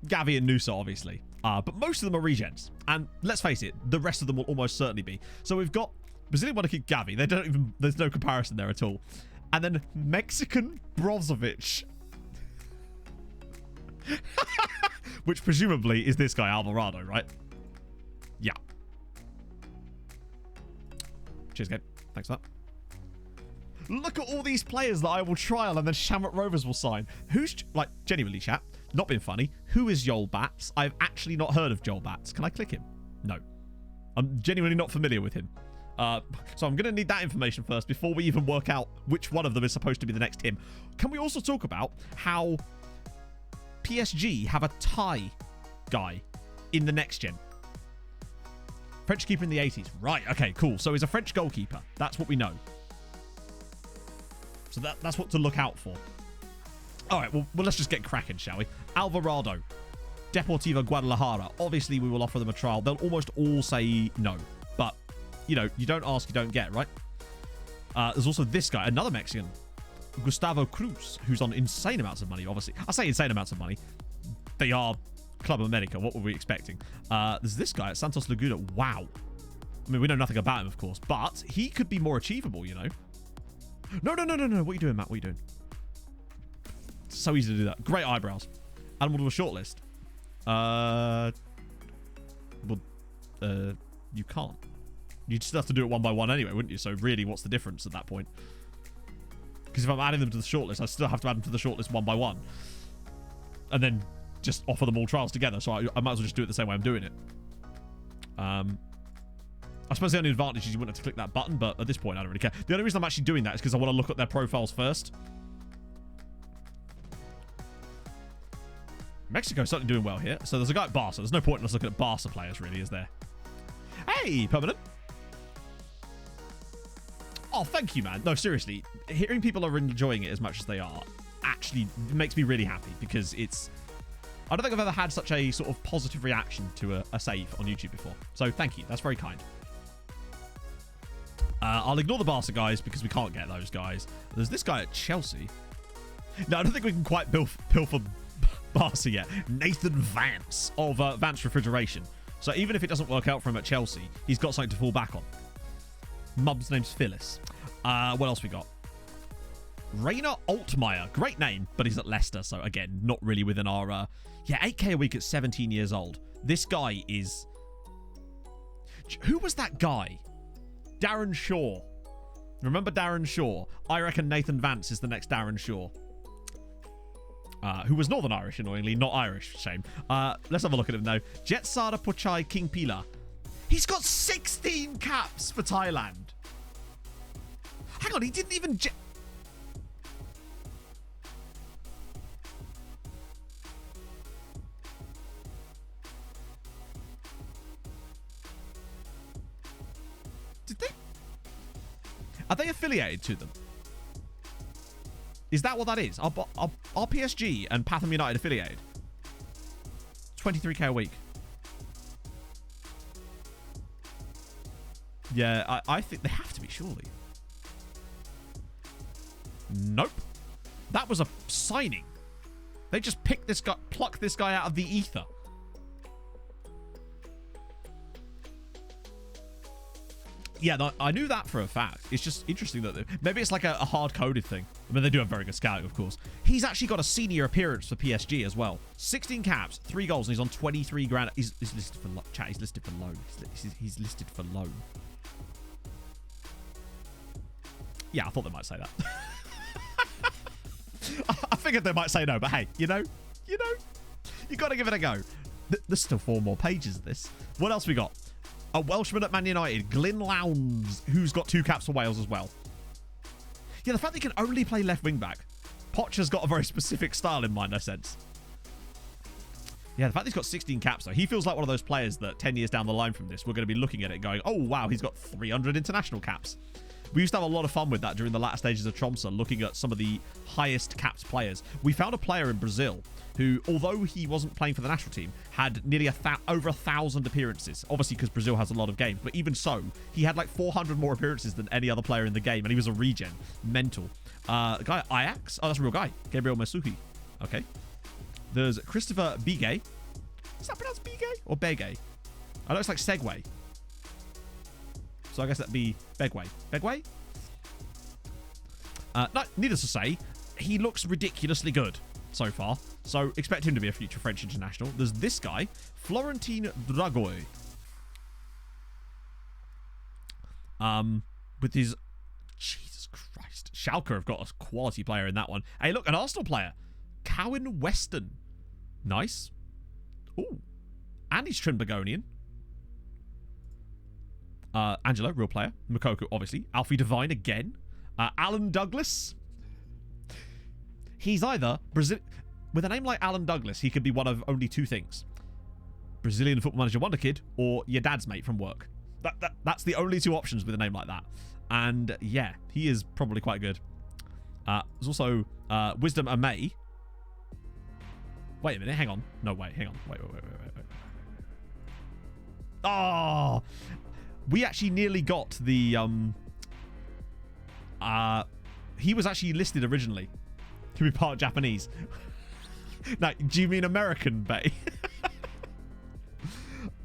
Gavi and Noosa, obviously. But most of them are regens. And let's face it, the rest of them will almost certainly be. So we've got Brazilian Wonderkid Gavi. They don't even... There's no comparison there at all. And then Mexican Brozovic. Which presumably is this guy, Alvarado, right? Yeah. Cheers, game. Thanks for that. Look at all these players that I will trial and then Shamrock Rovers will sign. Who's, like, genuinely, chat, not being funny, who is Joel Bats? I've actually not heard of Joel Bats. Can I click him? No. I'm genuinely not familiar with him. So I'm going to need that information first before we even work out which one of them is supposed to be the next him. Can we also talk about how PSG have a Thai guy in the next gen? French keeper in the 80s. Right, okay, cool. So he's a French goalkeeper. That's what we know. So that's what to look out for. All right, well, let's just get cracking, shall we? Alvarado, Deportivo Guadalajara. Obviously, we will offer them a trial. They'll almost all say no. But, you know, you don't ask, you don't get, right? There's also this guy, another Mexican, Gustavo Cruz, who's on insane amounts of money, obviously. I say insane amounts of money. They are Club America. What were we expecting? There's this guy at Santos Laguna. Wow. I mean, we know nothing about him, of course, but he could be more achievable, you know? No. What are you doing, Matt? What are you doing? It's so easy to do that. Great eyebrows. Add them to a shortlist. You can't. You'd still have to do it one by one anyway, wouldn't you? So really, what's the difference at that point? Because if I'm adding them to the shortlist, I still have to add them to the shortlist one by one. And then just offer them all trials together. So I might as well just do it the same way I'm doing it. I suppose the only advantage is you wouldn't have to click that button, but at this point, I don't really care. The only reason I'm actually doing that is because I want to look at their profiles first. Mexico's certainly doing well here. So there's a guy at Barca. There's no point in us looking at Barca players, really, is there? Hey, Permanent. Oh, thank you, man. No, seriously. Hearing people are enjoying it as much as they are actually makes me really happy because it's... I don't think I've ever had such a sort of positive reaction to a save on YouTube before. So thank you. That's very kind. I'll ignore the Barca guys because we can't get those guys. There's this guy at Chelsea. No, I don't think we can quite pilfer Barca yet. Nathan Vance of Vance Refrigeration. So even if it doesn't work out for him at Chelsea, he's got something to fall back on. Mum's name's Phyllis. What else we got? Rainer Altmaier. Great name, but he's at Leicester. So again, not really within our... yeah, 8k a week at 17 years old. This guy is... Who was that guy? Darren Shaw. Remember Darren Shaw? I reckon Nathan Vance is the next Darren Shaw. Who was Northern Irish, annoyingly. Not Irish. Shame. Let's have a look at him, though. Jetsada Pochai King Pila. He's got 16 caps for Thailand. Hang on, he didn't even... Did they? Are they affiliated to them? Is that what that is? Are PSG and Patham United affiliated? 23k a week. Yeah, I think they have to be, surely. Nope. That was a signing. They just picked this guy, plucked this guy out of the ether. Yeah, no, I knew that for a fact. It's just interesting that maybe it's like a hard-coded thing. I mean, they do have very good scouting, of course. He's actually got a senior appearance for PSG as well. 16 caps, 3 goals, and he's on 23 grand. He's listed for chat. He's listed for loan. He's listed for loan. Yeah, I thought they might say that. I figured they might say no, but hey, you know, you got to give it a go. There's still 4 more pages of this. What else we got? A Welshman at Man United, Glyn Lowndes, who's got 2 caps for Wales as well. Yeah, the fact that he can only play left wing back. Poch's got a very specific style in mind, I sense. Yeah, the fact that he's got 16 caps, though, he feels like one of those players that 10 years down the line from this, we're going to be looking at it going, oh, wow, he's got 300 international caps. We used to have a lot of fun with that during the latter stages of Tromsø, looking at some of the highest capped players. We found a player in Brazil who, although he wasn't playing for the national team, had nearly over 1,000 appearances. Obviously, because Brazil has a lot of games. But even so, he had like 400 more appearances than any other player in the game. And he was a regen. Mental. The guy at Ajax. Oh, that's a real guy. Gabriel Masuki. Okay. There's Christopher Bigay. Is that pronounced Bigay or Begay? I know it's like Segway. So I guess that'd be Begway. Begway? No, needless to say, he looks ridiculously good so far. So expect him to be a future French international. There's this guy, Florentine Dragoy. With his... Jesus Christ. Schalke have got a quality player in that one. Hey, look, an Arsenal player. Cowan Weston. Nice. Ooh. And he's Trinbagonian. Angelo, real player. Makoko, obviously. Alfie Devine again. Alan Douglas. He's either Brazil. With a name like Alan Douglas, he could be one of only two things: Brazilian Football Manager wonder kid, or your dad's mate from work. That's the only two options with a name like that. And yeah, he is probably quite good. There's also Wisdom Amay. Wait a minute, hang on. No, wait, hang on. Wait. Oh, we actually nearly got the he was actually listed originally to be part Japanese. Now, do you mean American, Bay?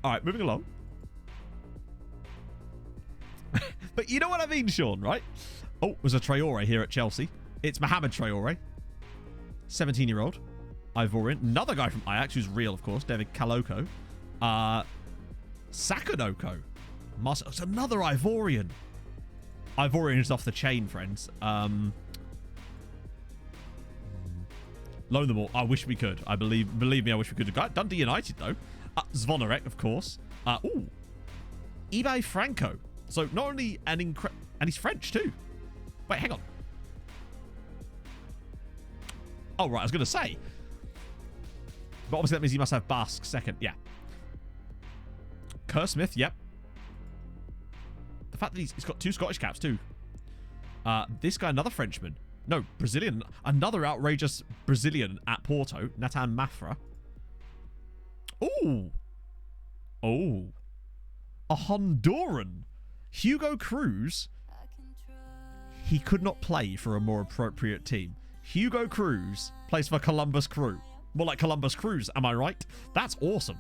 All right, moving along. But you know what I mean, Sean, right? Oh, there's a Traore here at Chelsea. It's Mohamed Traore, 17-year-old Ivorian. Another guy from Ajax, who's real, of course, David Kaloko. Sakonoko. It's another Ivorian. Ivorian is off the chain, friends. Loan them all. I wish we could. Believe me, I wish we could. Dundee United, though. Zvonarek, of course. Ooh. eBay Franco. So not only and he's French, too. Wait, hang on. Oh, right. I was going to say. But obviously that means he must have Basque second. Yeah. Kerr Smith, yep. The fact that he's got 2 Scottish caps, too. This guy, another Frenchman. No, Brazilian. Another outrageous Brazilian at Porto. Nathan Mafra. Ooh. Oh. A Honduran. Hugo Cruz. He could not play for a more appropriate team. Hugo Cruz plays for Columbus Crew. More like Columbus Crews, am I right? That's awesome.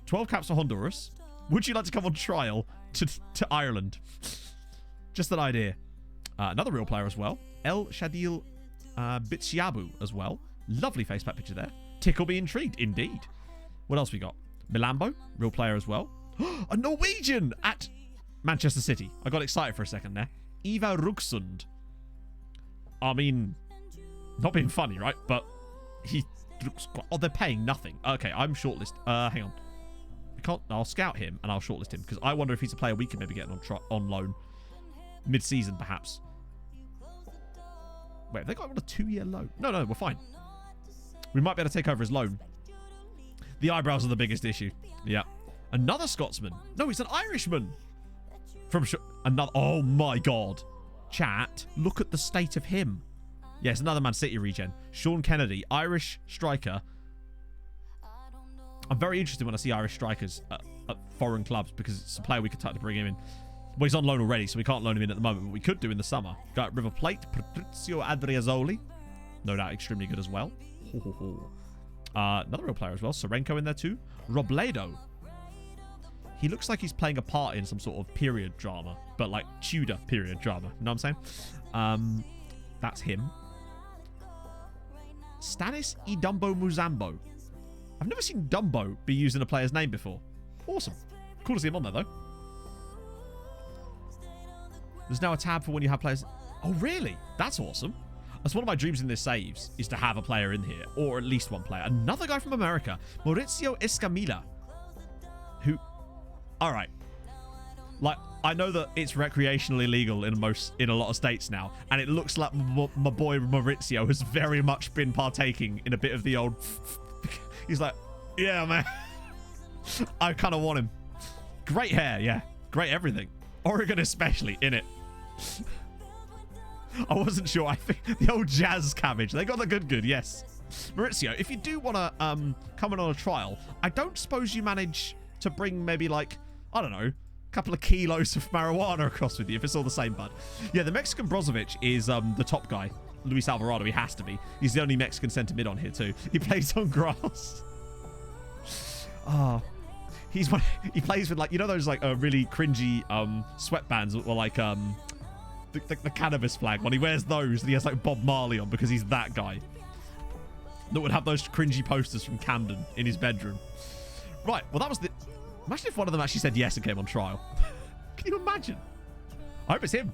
12 caps for Honduras. Would you like to come on trial to Ireland? Just an idea. Another real player as well. El Shadil Bitsiabu as well. Lovely facepack picture there. Tickle me intrigued, indeed. What else we got? Milambo, real player as well. A Norwegian at Manchester City. I got excited for a second there. Eva Rugsund. I mean, not being funny, right? But he looks... Oh, they're paying nothing. Okay, I'm shortlist. Hang on. I'll scout him and I'll shortlist him because I wonder if he's a player we can maybe get on loan mid-season, perhaps. Wait, have they got him on a 2-year loan? No, we're fine. We might be able to take over his loan. The eyebrows are the biggest issue. Yeah. Another Scotsman. No, he's an Irishman. From another... Oh, my God. Chat, look at the state of him. Yes, another Man City regen. Sean Kennedy, Irish striker. I'm very interested when I see Irish strikers at foreign clubs because it's a player we could try to bring him in. Well, he's on loan already, so we can't loan him in at the moment, but we could do in the summer. Got River Plate, Patrizio Adriazzoli. No doubt extremely good as well. Another real player as well. Sorenko in there too. Robledo. He looks like he's playing a part in some sort of period drama, but like Tudor period drama. You know what I'm saying? That's him. Stanis Idumbo Muzambo. I've never seen Dumbo be used in a player's name before. Awesome. Cool to see him on there, though. There's now a tab for when you have players... Oh, really? That's awesome. That's one of my dreams in this saves, is to have a player in here, or at least one player. Another guy from America, Maurizio Escamilla, who... All right. Like, I know that it's recreationally legal in a lot of states now, and it looks like my boy Maurizio has very much been partaking in a bit of the old... He's like, yeah, man. I kind of want him. Great hair, yeah. Great everything. Oregon especially, in it. I wasn't sure. I think the old jazz cabbage. They got the good, yes. Maurizio, if you do want to come in on a trial, I don't suppose you manage to bring maybe like, I don't know, a couple of kilos of marijuana across with you if it's all the same, bud. Yeah, the Mexican Brozovic is the top guy. Luis Alvarado, he has to be. He's the only Mexican centre mid on here too. He plays on grass. He plays with like, you know those like really cringy sweatbands or like the cannabis flag one. He wears those and he has like Bob Marley on because he's that guy that would have those cringy posters from Camden in his bedroom. Right, well that was the... Imagine if one of them actually said yes and came on trial. Can you imagine? I hope it's him.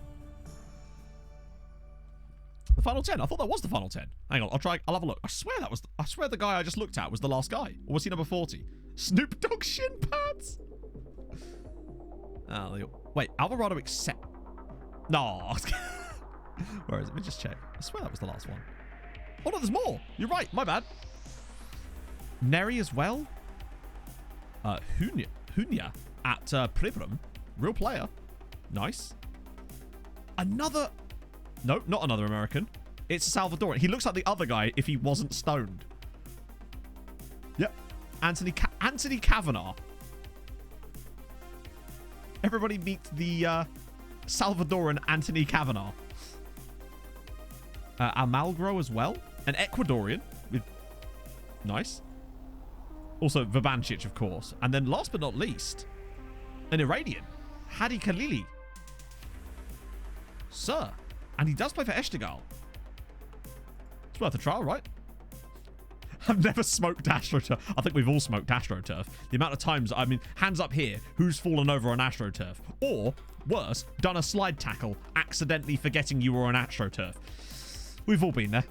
The final 10. I thought that was the final 10. Hang on, I'll have a look. I swear the guy I just looked at was the last guy. Or was he number 40? Snoop Dogg shin pads? Wait, Alvarado accept... No. Where is it? Let me just check. I swear that was the last one. Oh no, there's more. You're right. My bad. Neri as well. Hunya at Pribram. Real player. Nice. Another... No, not another American. It's a Salvadoran. He looks like the other guy if he wasn't stoned. Yep. Anthony Kavanagh. Everybody meet the Salvadoran Anthony Kavanagh. Amalgro as well. An Ecuadorian. With nice. Also Vabancic, of course. And then last but not least, an Iranian. Hadi Khalili. Sir. And he does play for Eshtigal. It's worth a trial, right? I've never smoked AstroTurf. I think we've all smoked AstroTurf. The amount of times, I mean, hands up here, who's fallen over on AstroTurf? Or, worse, done a slide tackle, accidentally forgetting you were on AstroTurf. We've all been there.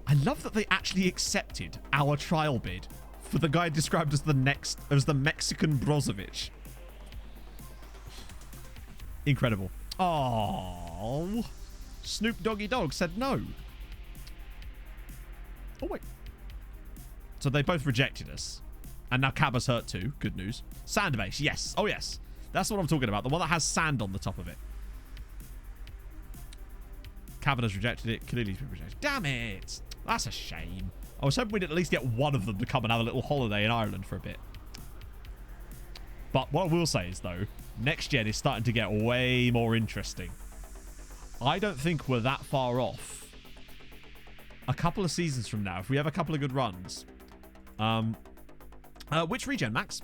I love that they actually accepted our trial bid for the guy described as the Mexican Brozovic. Incredible. Oh, Snoop Doggy Dogg said no. Oh, wait. So they both rejected us. And now Cabba's hurt too. Good news. Sandbase, yes. Oh, yes. That's what I'm talking about. The one that has sand on the top of it. Kavanagh's rejected it. Khalili's been rejected. Damn it. That's a shame. I was hoping we'd at least get one of them to come and have a little holiday in Ireland for a bit. But what I will say is, though, next gen is starting to get way more interesting. I don't think we're that far off. A couple of seasons from now, if we have a couple of good runs. Which regen, Max?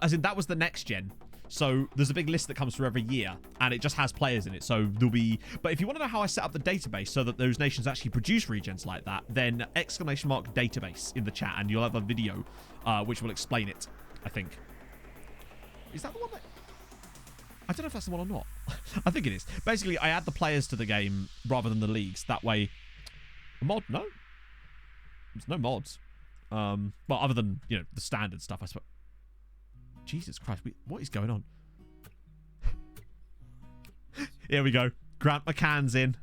As in, that was the next gen. So there's a big list that comes through every year, and it just has players in it. So there'll be... But if you want to know how I set up the database so that those nations actually produce regens like that, then ! Database in the chat, and you'll have a video which will explain it, I think. Is that the one that... I don't know if that's the one or not. I think it is. Basically, I add the players to the game rather than the leagues. That way... A mod? No. There's no mods. Well, other than, you know, the standard stuff, I suppose. Jesus Christ, what is going on? Here we go. Grant McCann's in.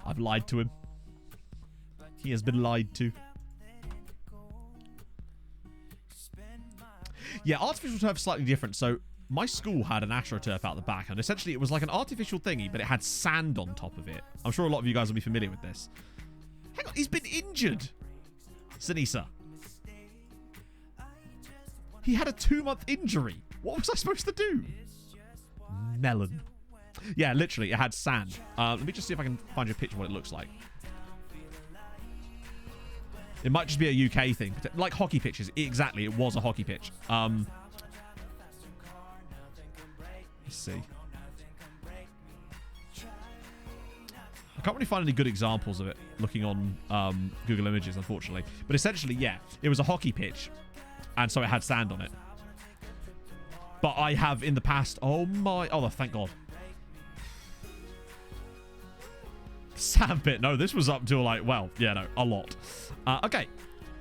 I've lied to him. He has been lied to. Yeah, artificial turf is slightly different. So my school had an AstroTurf out the back, and essentially it was like an artificial thingy, but it had sand on top of it. I'm sure a lot of you guys will be familiar with this. Hang on, he's been injured. Sinisa. He had a 2-month injury. What was I supposed to do? Melon. Yeah, literally, it had sand. Let me just see if I can find you a picture of what it looks like. It might just be a UK thing. Like hockey pitches. Exactly, it was a hockey pitch. Let's see. I can't really find any good examples of it looking on Google Images, unfortunately. But essentially, yeah, it was a hockey pitch. And so it had sand on it. But I have in the past... Oh, thank God. Sand pit. No, this was up to like, well, yeah, no, a lot. Okay.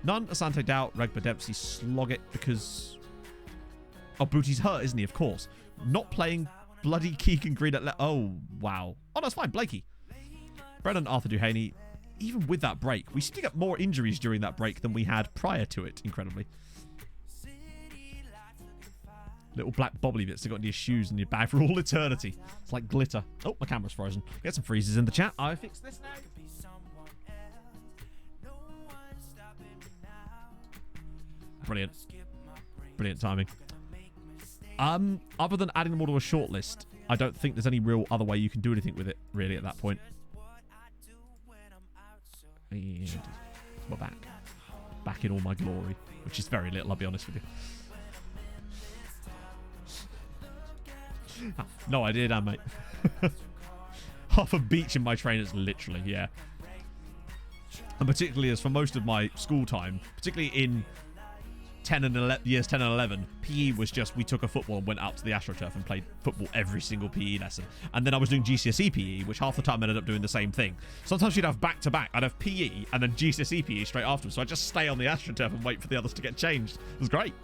None, Asante Doubt, Regba Dempsey, slog it because... Oh, Booty's hurt, isn't he? Of course. Not playing bloody Keegan Green at... Oh, wow. Oh, no, it's fine. Blakey. Brennan, Arthur Duhaney. Even with that break, we seem to get more injuries during that break than we had prior to it, incredibly. Little black bobbly bits that got into your shoes and your bag for all eternity. It's like glitter. Oh, my camera's frozen. Get some freezes in the chat. I fixed this now. Brilliant. Brilliant timing. Other than adding them all to a shortlist, I don't think there's any real other way you can do anything with it, really, at that point. And we're back. Back in all my glory, which is very little, I'll be honest with you. No idea, damn, mate. Half a beach in my trainers, literally, yeah. And particularly as for most of my school time, particularly in years 10 and 11, PE was just, we took a football and went out to the AstroTurf and played football every single PE lesson. And then I was doing GCSE PE, which half the time I ended up doing the same thing. Sometimes you'd have back-to-back. I'd have PE and then GCSE PE straight afterwards. So I'd just stay on the AstroTurf and wait for the others to get changed. It was great.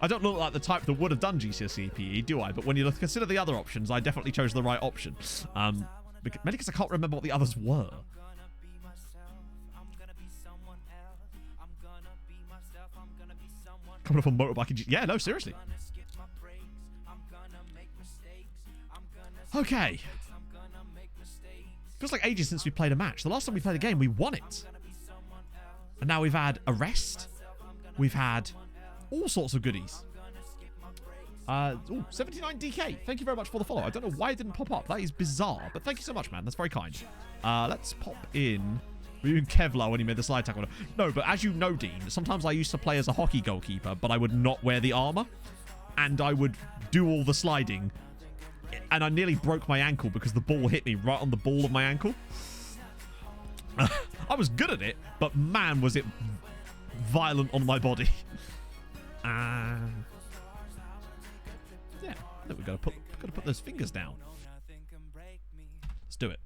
I don't look like the type that would have done GCSE PE, do I? But when you consider the other options, I definitely chose the right option. Mainly because I can't remember what the others were. Coming off a motorbike in yeah, no, seriously. Okay. Feels like ages since we played a match. The last time we played a game, we won it. And now we've had arrest. We've had all sorts of goodies. 79 DK. Thank you very much for the follow. I don't know why it didn't pop up. That is bizarre. But thank you so much, man. That's very kind. Let's pop in. Were you in Kevlar when he made the slide tackle? No, but as you know, Dean, sometimes I used to play as a hockey goalkeeper, but I would not wear the armor. And I would do all the sliding. And I nearly broke my ankle because the ball hit me right on the ball of my ankle. I was good at it, but man, was it violent on my body. Yeah, I think we've got to put those fingers down. Let's do it.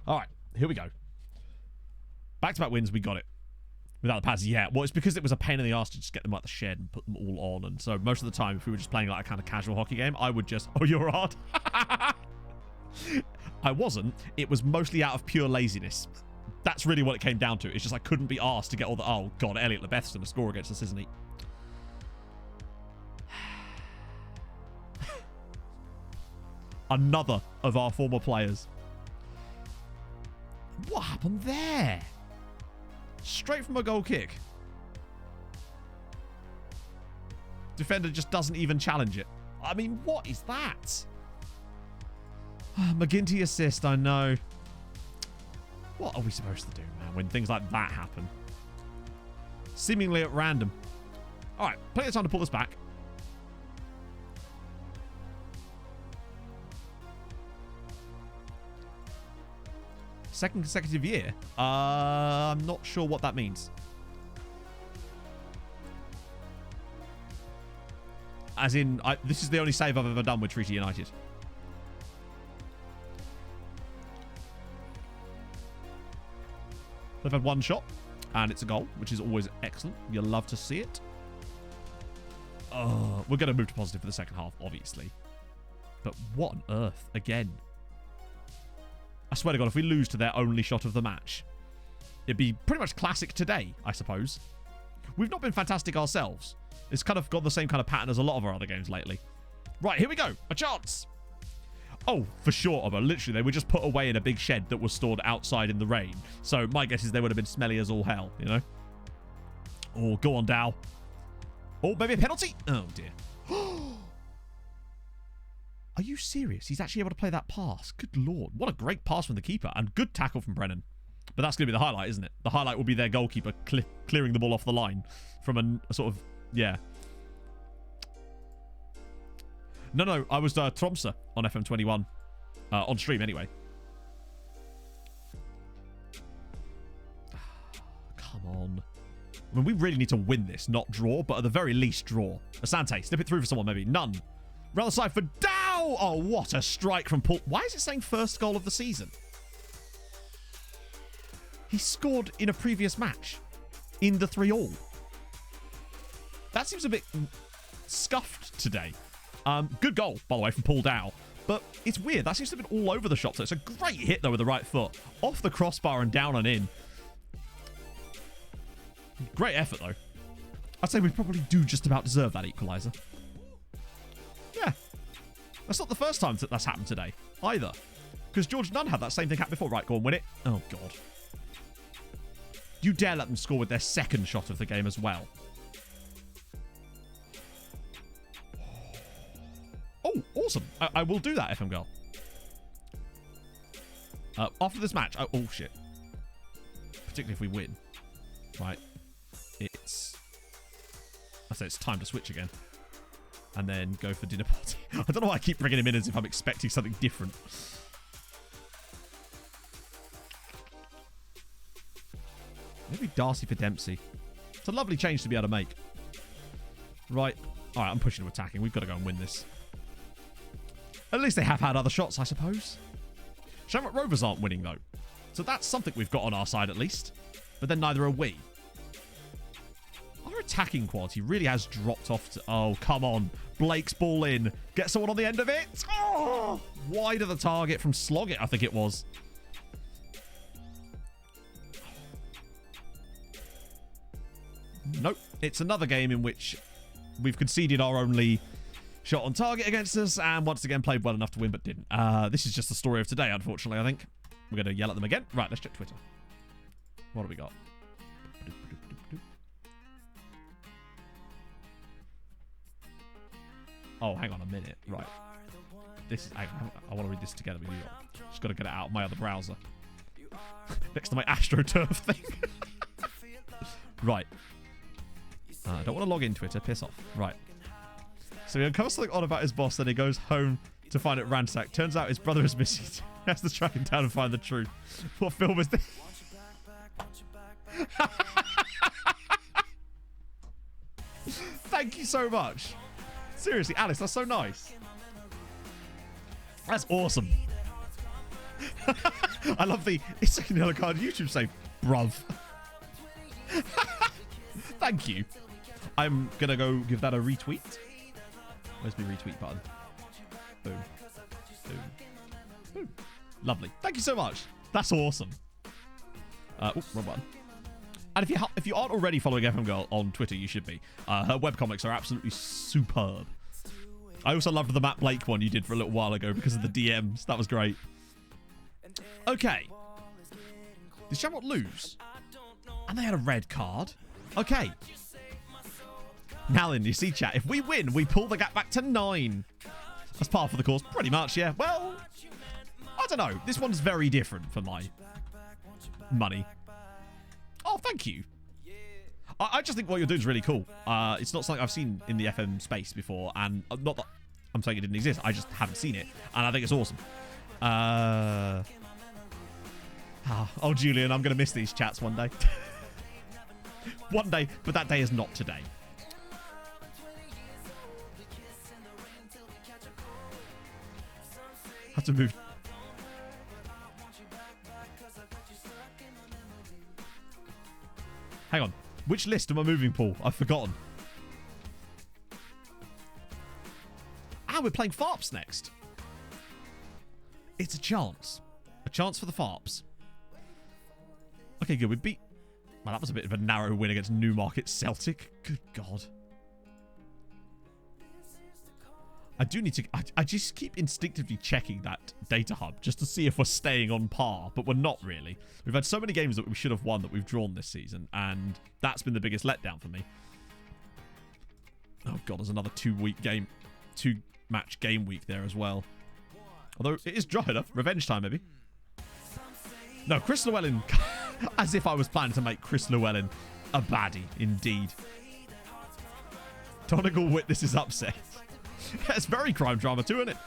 All right, here we go. Back-to-back wins, we got it. Without the pads, yeah. Well, it's because it was a pain in the arse to just get them out the shed and put them all on. And so most of the time, if we were just playing like a kind of casual hockey game, I would just... Oh, you're hard? I wasn't. It was mostly out of pure laziness. That's really what it came down to. It's just I couldn't be asked to get all the... Oh, God, Elliot Lebeth's going to score against us, isn't he? Another of our former players. What happened there? Straight from a goal kick. Defender just doesn't even challenge it. I mean, what is that? McGinty assist, I know. What are we supposed to do, man, when things like that happen? Seemingly at random. All right, plenty of time to pull this back. Second consecutive year? I'm not sure what that means. As in, this is the only save I've ever done with Treaty United. They've had one shot, and it's a goal, which is always excellent. You'll love to see it. We're going to move to positive for the second half, obviously. But what on earth? Again. I swear to God, if we lose to their only shot of the match, it'd be pretty much classic today, I suppose. We've not been fantastic ourselves. It's kind of got the same kind of pattern as a lot of our other games lately. Right, here we go. A chance. Oh, for sure, but literally, they were just put away in a big shed that was stored outside in the rain. So my guess is they would have been smelly as all hell, you know? Oh, go on, Dow. Oh, maybe a penalty? Oh, dear. Are you serious? He's actually able to play that pass. Good Lord. What a great pass from the keeper. And good tackle from Brennan. But that's going to be the highlight, isn't it? The highlight will be their goalkeeper clearing the ball off the line from a sort of... Yeah. No. I was Tromsø on FM21. On stream, anyway. Come on. I mean, we really need to win this, not draw, but at the very least, draw. Asante, slip it through for someone, maybe. None. Round the side for Dow! Oh, what a strike from Paul. Why is it saying first goal of the season? He scored in a previous match. In the 3-all. That seems a bit scuffed today. Good goal, by the way, from Paul Dow. But it's weird. That seems to have been all over the shot. So it's a great hit, though, with the right foot. Off the crossbar and down and in. Great effort, though. I'd say we probably do just about deserve that equaliser. Yeah. That's not the first time that that's happened today, either. Because George Nunn had that same thing happen before. Right, go on, win it. Oh, God. You dare let them score with their second shot of the game as well. Oh, awesome. I will do that, FM Girl. After this match... Oh, shit. Particularly if we win. Right. I say it's time to switch again. And then go for dinner party. I don't know why I keep bringing him in as if I'm expecting something different. Maybe Darcy for Dempsey. It's a lovely change to be able to make. Right. Alright, I'm pushing to attacking. We've got to go and win this. At least they have had other shots, I suppose. Shamrock Rovers aren't winning, though. So that's something we've got on our side, at least. But then neither are we. Our attacking quality really has dropped off to... Oh, come on. Blake's ball in. Get someone on the end of it. Oh! Wide of the target from Sloggett, I think it was. Nope. It's another game in which we've conceded our only shot on target against us and once again played well enough to win but didn't. This is just the story of today, unfortunately, I think. We're going to yell at them again. Right, let's check Twitter. What do we got? Oh, hang on a minute. Right. This is... I want to read this together with you. Just got to get it out of my other browser. Next to my AstroTurf thing. Right. I don't want to log in Twitter. Piss off. Right. So he uncovers something odd about his boss, then he goes home to find it ransacked. Turns out his brother is missing. He has to track him down and find the truth. What film is this? Thank you so much. Seriously, Alice, that's so nice. That's awesome. I love the SecondYellowCard YouTube say, bruv. Thank you. I'm going to go give that a retweet. Where's my retweet button? Boom. Boom. Boom. Lovely. Thank you so much. That's awesome. Wrong button. And if you aren't already following FM Girl on Twitter, you should be. Her webcomics are absolutely superb. I also loved the Matt Blake one you did for a little while ago because of the DMs. That was great. Okay. Did Shamrock lose? And they had a red card. Okay. Now then, you see, chat, if we win, we pull the gap back to 9. That's par for the course. Pretty much, yeah. Well, I don't know. This one's very different for my money. Oh, thank you. I just think what you're doing is really cool. It's not something I've seen in the FM space before, and not that I'm saying it didn't exist. I just haven't seen it, and I think it's awesome. Oh, Julian, I'm going to miss these chats one day. One day, but that day is not today. Have to move. Hang on. Which list am I moving, Paul? I've forgotten. We're playing Farps next. It's a chance. A chance for the Farps. Okay, good. We beat... Well, that was a bit of a narrow win against Newmarket Celtic. Good God. I do need to... I just keep instinctively checking that data hub just to see if we're staying on par, but we're not really. We've had so many games that we should have won that we've drawn this season, and that's been the biggest letdown for me. Oh, God, there's another two-match game week there as well. Although it is dry enough. Revenge time, maybe. No, Chris Llewellyn... As if I was planning to make Chris Llewellyn a baddie, indeed. Donegal witnesses upset. It's very crime drama too, isn't it?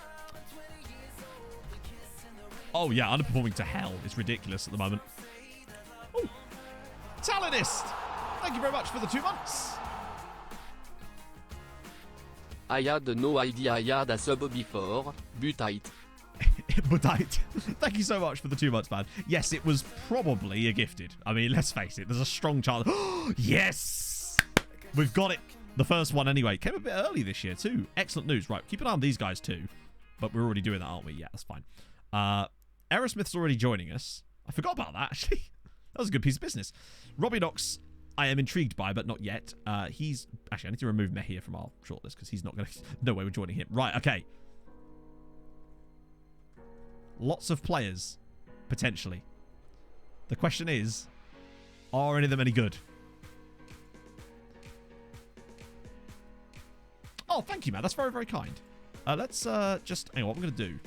Oh, yeah, underperforming to hell. It's ridiculous at the moment. Oh, Talonist! Thank you very much for the 2 months. I had no idea I had a sub before, but Thank you so much for the 2 months, man. Yes, it was probably a gifted. I mean, let's face it. There's a strong chance. Yes! We've got it. The first one, anyway. Came a bit early this year, too. Excellent news. Right, keep an eye on these guys, too. But we're already doing that, aren't we? Yeah, that's fine. Aerosmith's already joining us. I forgot about that, actually. That was a good piece of business. Robbie Knox I am intrigued by, but not yet. He's... Actually, I need to remove Mehir from our shortlist because he's not going to... No way we're joining him. Right, okay. Lots of players, potentially. The question is, are any of them any good? Oh, thank you, man. That's very, very kind. Let's just... Hang on, what we're going to do.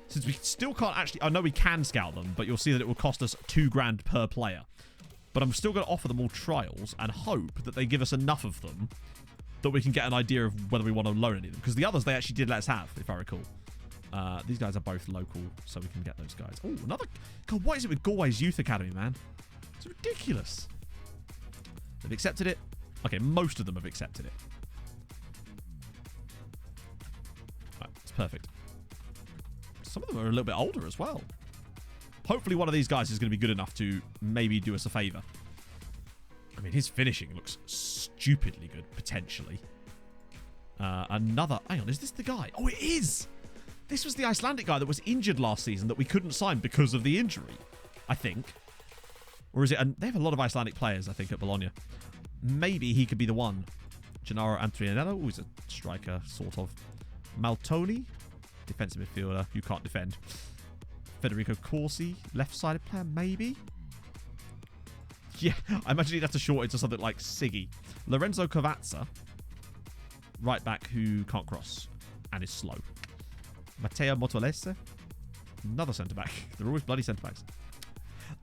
Since we still can't actually... I know we can scout them, but you'll see that it will cost us $2,000 per player. But I'm still going to offer them all trials and hope that they give us enough of them that we can get an idea of whether we want to loan any of them. Because the others they actually did let us have, if I recall. These guys are both local, so we can get those guys. Oh, another... God, what is it with Galway's Youth Academy, man? It's ridiculous. They've accepted it. Okay, most of them have accepted it. Right, it's perfect. Some of them are a little bit older as well. Hopefully one of these guys is going to be good enough to maybe do us a favour. I mean, his finishing looks stupidly good, potentially. Another... Hang on, is this the guy? Oh, it is! This was the Icelandic guy that was injured last season that we couldn't sign because of the injury, I think. Or is it... They have a lot of Icelandic players, I think, at Bologna. Maybe he could be the one. Gennaro Antrianello, who's a striker, sort of. Maltoni, defensive midfielder who can't defend. Federico Corsi, left-sided player, maybe? Yeah, I imagine he'd have to short it to something like Siggy. Lorenzo Cavazza, right back who can't cross and is slow. Matteo Motolese, another centre-back. They're always bloody centre-backs.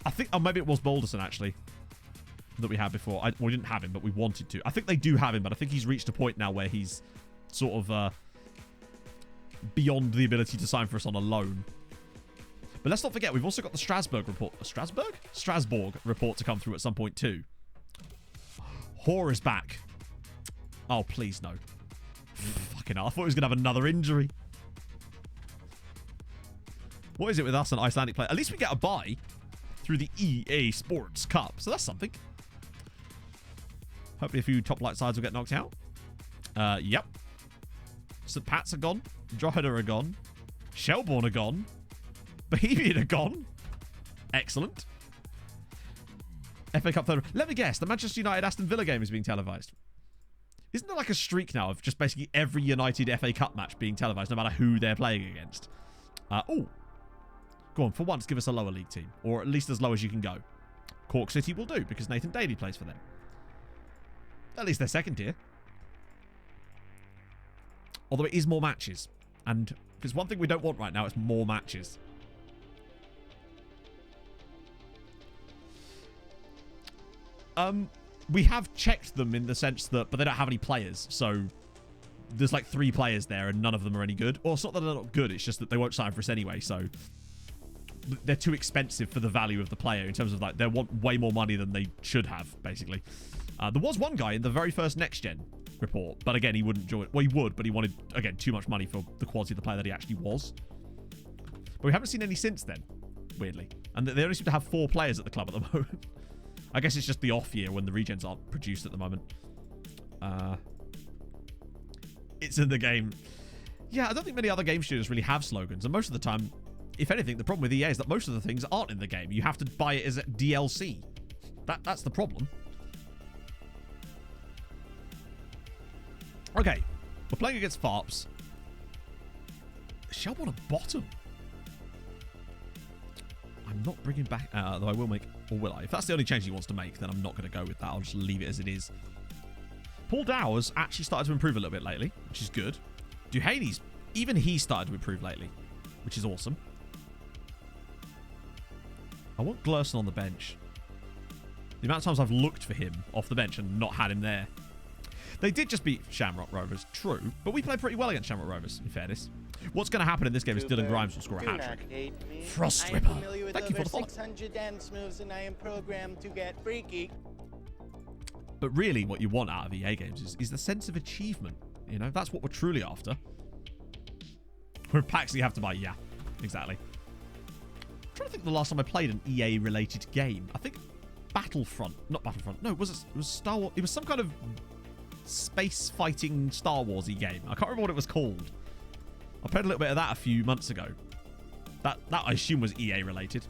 I think, oh, maybe it was Balderson, actually, that we had before. We didn't have him, but we wanted to. I think they do have him, but I think he's reached a point now where he's sort of beyond the ability to sign for us on a loan. But let's not forget, we've also got the Strasbourg report. Strasbourg report to come through at some point too. Hoare is back. Oh, please no. Fucking hell. I thought he was going to have another injury. What is it with us and Icelandic player? At least we get a bye through the EA Sports Cup. So that's something. Hopefully a few top flight sides will get knocked out. Yep. St. Pat's are gone. Drogheda are gone. Shelbourne are gone. Bohemian are gone. Excellent. FA Cup third. Let me guess. The Manchester United Aston Villa game is being televised. Isn't there like a streak now of just basically every United FA Cup match being televised, no matter who they're playing against? Oh. Go on. For once, give us a lower league team. Or at least as low as you can go. Cork City will do, because Nathan Daly plays for them. At least they're second tier. Although it is more matches. And if there's one thing we don't want right now, it's more matches. We have checked them in the sense that, but they don't have any players, so there's like 3 players there and none of them are any good. Or it's not that they're not good, it's just that they won't sign for us anyway, so they're too expensive for the value of the player in terms of like they want way more money than they should have, basically. There was one guy in the very first next gen report, but again, he wouldn't join. Well, he would, but he wanted, again, too much money for the quality of the player that he actually was. But we haven't seen any since then, weirdly. And they only seem to have 4 players at the club at the moment. I guess it's just the off year when the regens aren't produced at the moment. It's in the game. Yeah, I don't think many other game studios really have slogans. And most of the time, if anything, the problem with EA is that most of the things aren't in the game. You have to buy it as a DLC. That's the problem. Okay, we're playing against Farps. Shelbourne on bottom. I'm not bringing back... though I will make... Or will I? If that's the only change he wants to make, then I'm not going to go with that. I'll just leave it as it is. Paul Dowers actually started to improve a little bit lately, which is good. Duhaney's... Even he started to improve lately, which is awesome. I want Glerson on the bench. The amount of times I've looked for him off the bench and not had him there. They did just beat Shamrock Rovers, true, but we played pretty well against Shamrock Rovers, in fairness. What's going to happen in this game is Dylan Grimes will score a hat-trick. Frost Ripper. Thank you for the follow. 600 dance moves and I am programmed to get freaky. But really, what you want out of EA games is the sense of achievement. You know, that's what we're truly after. Where packs you have to buy, yeah, exactly. I'm trying to think the last time I played an EA-related game. I think Battlefront. Not Battlefront. No, it was Star Wars. It was some kind of space fighting Star Wars-y game. I can't remember what it was called. I played a little bit of that a few months ago. That I assume was EA related.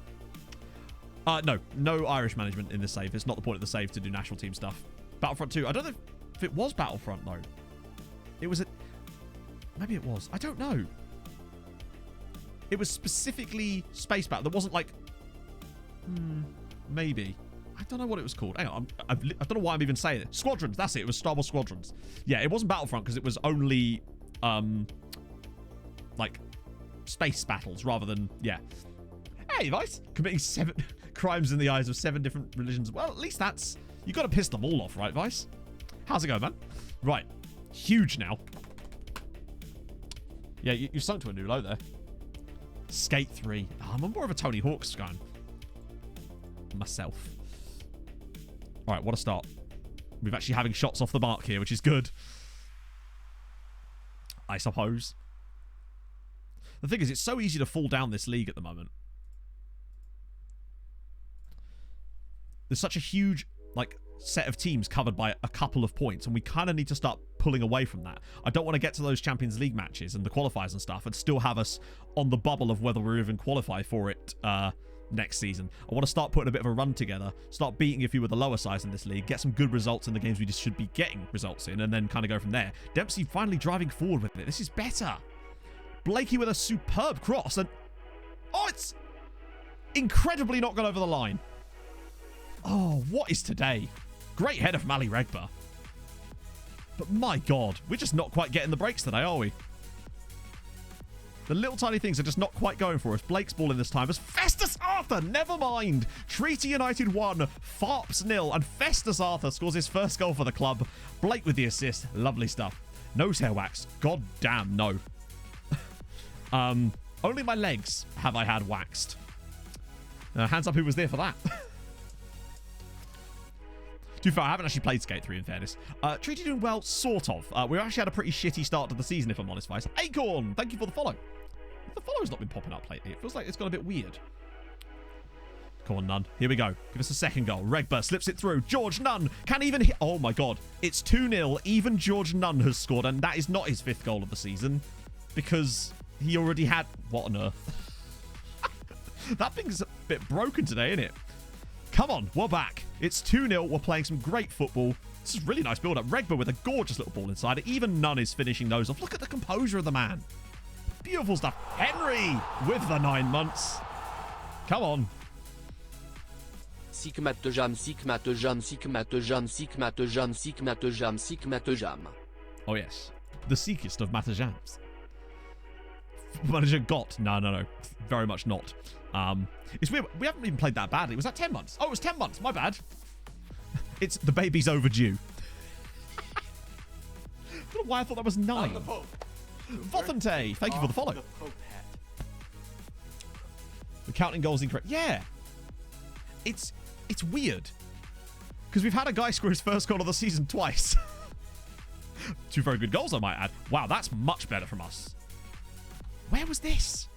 No Irish management in this save. It's not the point of the save to do national team stuff. Battlefront 2. I don't know if it was Battlefront, though. It was... Maybe it was. I don't know. It was specifically Space Battle. There wasn't like... maybe. I don't know what it was called. Hang on. I don't know why I'm even saying it. Squadrons. That's it. It was Star Wars Squadrons. Yeah, it wasn't Battlefront because it was only... like... space battles rather than... Yeah. Hey, Vice. Committing 7 crimes in the eyes of 7 different religions. Well, at least that's... You got to piss them all off, right, Vice? How's it going, man? Right. Huge now. Yeah, you've sunk to a new low there. Skate 3. Oh, I'm more of a Tony Hawk's guy. Myself. All right, what a start. We're actually having shots off the mark here, which is good. I suppose. The thing is, it's so easy to fall down this league at the moment. There's such a huge, like, set of teams covered by a couple of points, and we kind of need to start pulling away from that. I don't want to get to those Champions League matches and the qualifiers and stuff and still have us on the bubble of whether we'll even qualify for it next season. I want to start putting a bit of a run together, start beating a few of the lower sides in this league, get some good results in the games we just should be getting results in, and then kind of go from there. Dempsey finally driving forward with it. This is better. Blakey with a superb cross, and... Oh, it's incredibly not gone over the line. Oh, what is today? Great header from Ali Regba. But my God, we're just not quite getting the breaks today, are we? The little tiny things are just not quite going for us. Blake's ball in this time as Festus Arthur, never mind. Treaty United 1, Farps 0, and Festus Arthur scores his first goal for the club. Blake with the assist. Lovely stuff. Nose hair wax. God damn, no. Only my legs have I had waxed. Hands up who was there for that. To be fair, I haven't actually played Skate 3 in fairness. Treaty doing well, sort of. We've actually had a pretty shitty start to the season, if I'm honest, Vice. Acorn, thank you for the follow. The follow's not been popping up lately. It feels like it's got a bit weird. Come on, Nunn. Here we go. Give us a second goal. Regba slips it through. George Nunn can't even hit. Oh, my God. It's 2-0. Even George Nunn has scored, and that is not his 5th goal of the season because he already had... What on earth? That thing's a bit broken today, isn't it? Come on, we're back. It's 2-0. We're playing some great football. This is really nice build-up. Regba with a gorgeous little ball inside it. Even Nunn is finishing those off. Look at the composure of the man. Beautiful stuff. Henry with the 9 months. Come on. Sigmate jam, sigmate jam, sigmate jam, sigmate jam, sigmate jam, sigmate jam. Oh, yes. The sickest of Matajams. Manager got. No. Very much not. It's weird. We haven't even played that badly. Was that 10 months? Oh, it was 10 months. My bad. It's the baby's overdue. I don't know why I thought that was 9. The Pope. Vothente, thank you for the follow. The Pope hat. The counting goals incorrect. Yeah. It's weird. Because we've had a guy score his first goal of the season twice. 2 very good goals, I might add. Wow, that's much better from us. Where was this?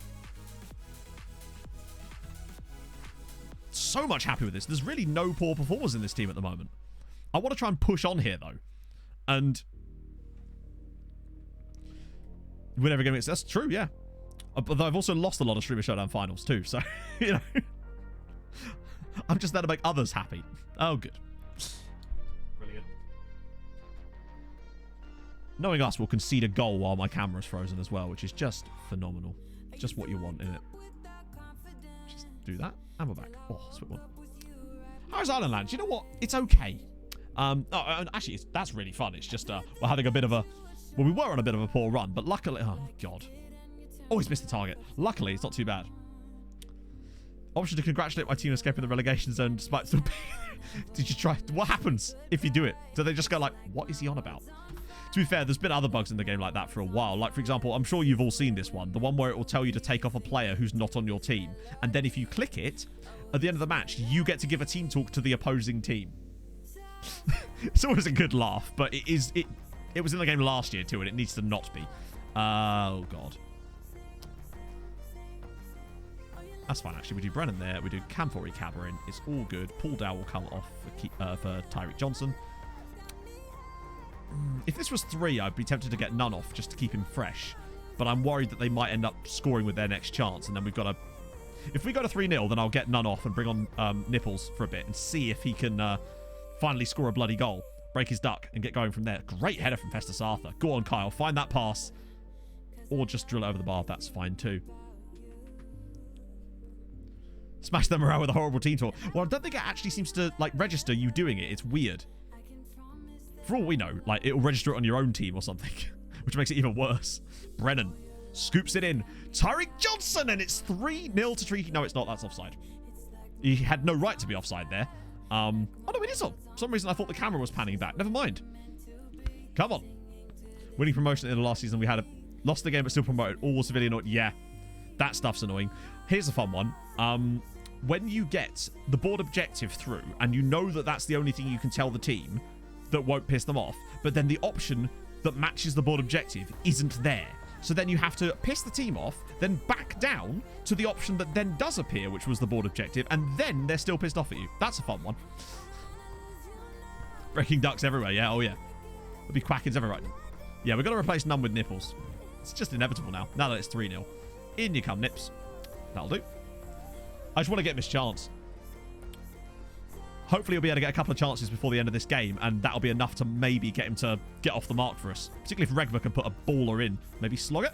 So much happy with this. There's really no poor performers in this team at the moment. I want to try and push on here, though. And win every game. That's true, yeah. But I've also lost a lot of Streamer Showdown finals, too. So, you know. I'm just there to make others happy. Oh, good. Brilliant. Knowing us, we'll concede a goal while my camera's frozen as well, which is just phenomenal. Just what you want, isn't it? Just do that, and we're back. Oh, sweet one. How's Island Land? You know what? It's okay. Actually, that's really fun. It's just we're having a bit of a... Well, we were on a bit of a poor run, but luckily... Oh, God. Always missed the target. Luckily, it's not too bad. Option to congratulate my team escaping the relegation zone despite still being... Did you try? What happens if you do it? Do they just go like, what is he on about? To be fair, there's been other bugs in the game like that for a while. Like, for example, I'm sure you've all seen this one. The one where it will tell you to take off a player who's not on your team. And then if you click it, at the end of the match, you get to give a team talk to the opposing team. It's always a good laugh, but it was in the game last year too, and it needs to not be. Oh, God. That's fine, actually. We do Brennan there. We do Camphor Cabarin. It's all good. Paul Dow will come off for Tyreek Johnson. If this was 3, I'd be tempted to get none off just to keep him fresh. But I'm worried that they might end up scoring with their next chance, and then we've got to... If we go to 3-0, then I'll get None off and bring on Nipples for a bit and see if he can finally score a bloody goal, break his duck, and get going from there. Great header from Festus Arthur. Go on, Kyle. Find that pass. Or just drill it over the bar. That's fine, too. Smash them around with a horrible team talk. Well, I don't think it actually seems to, like, register you doing it. It's weird. For all we know, like, it'll register it on your own team or something, which makes it even worse. Brennan scoops it in. Tyreek Johnson, and it's 3-0 to Treaty. No, it's not. That's offside. He had no right to be offside there. Oh, no, it is on. For some reason, I thought the camera was panning back. Never mind. Come on. Winning promotion in the last season, we had lost the game but still promoted. All civilian. Yeah, that stuff's annoying. Here's a fun one. When you get the board objective through and you know that that's the only thing you can tell the team that won't piss them off, but then the option that matches the board objective isn't there. So then you have to piss the team off, then back down to the option that then does appear, which was the board objective, and then they're still pissed off at you. That's a fun one. Breaking ducks everywhere, yeah, oh yeah. There'll be quackins everywhere. Yeah, we're going to replace None with Nipples. It's just inevitable now that it's 3-0. In you come, Nips. That'll do. I just want to get this chance. Hopefully, he'll be able to get a couple of chances before the end of this game, and that'll be enough to maybe get him to get off the mark for us. Particularly if Regma can put a baller in. Maybe slog it?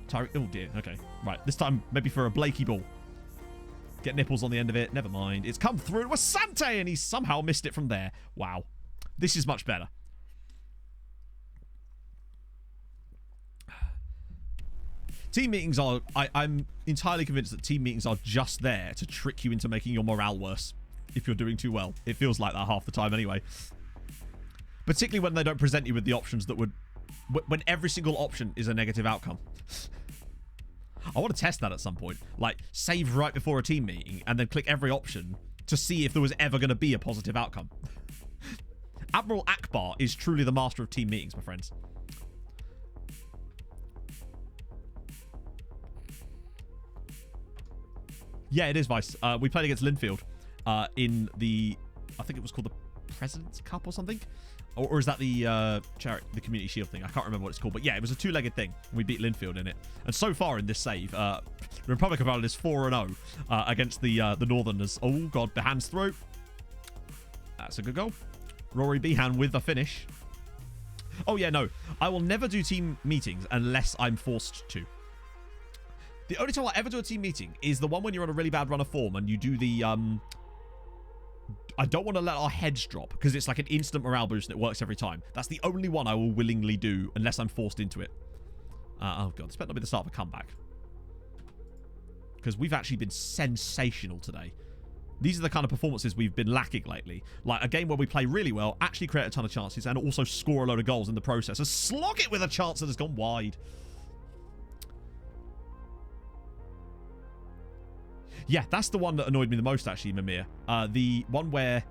Tyreek. Oh, dear. Okay. Right. This time, maybe for a Blakey ball. Get Nipples on the end of it. Never mind. It's come through to Asante, and he's somehow missed it from there. Wow. This is much better. Team meetings are... I'm entirely convinced that team meetings are just there to trick you into making your morale worse. If you're doing too well. It feels like that half the time anyway. Particularly when they don't present you with the options that would... When every single option is a negative outcome. I want to test that at some point. Like, save right before a team meeting and then click every option to see if there was ever going to be a positive outcome. Admiral Akbar is truly the master of team meetings, my friends. Yeah, it is, Vice. We played against Linfield in the... I think it was called the President's Cup or something. Or is that the the Community Shield thing? I can't remember what it's called. But yeah, it was a two-legged thing. We beat Linfield in it. And so far in this save, the Republic of Ireland is 4-0 against the Northerners. Oh, God. Behan's through. That's a good goal. Rory Behan with the finish. Oh, yeah, no. I will never do team meetings unless I'm forced to. The only time I'll ever do a team meeting is the one when you're on a really bad run of form and you do the... I don't want to let our heads drop because it's like an instant morale boost and it works every time. That's the only one I will willingly do unless I'm forced into it. Oh, God. This better not be the start of a comeback. Because we've actually been sensational today. These are the kind of performances we've been lacking lately. Like a game where we play really well, actually create a ton of chances, and also score a load of goals in the process. And slog it with a chance that has gone wide. Yeah, that's the one that annoyed me the most, actually, Mimir. The one where,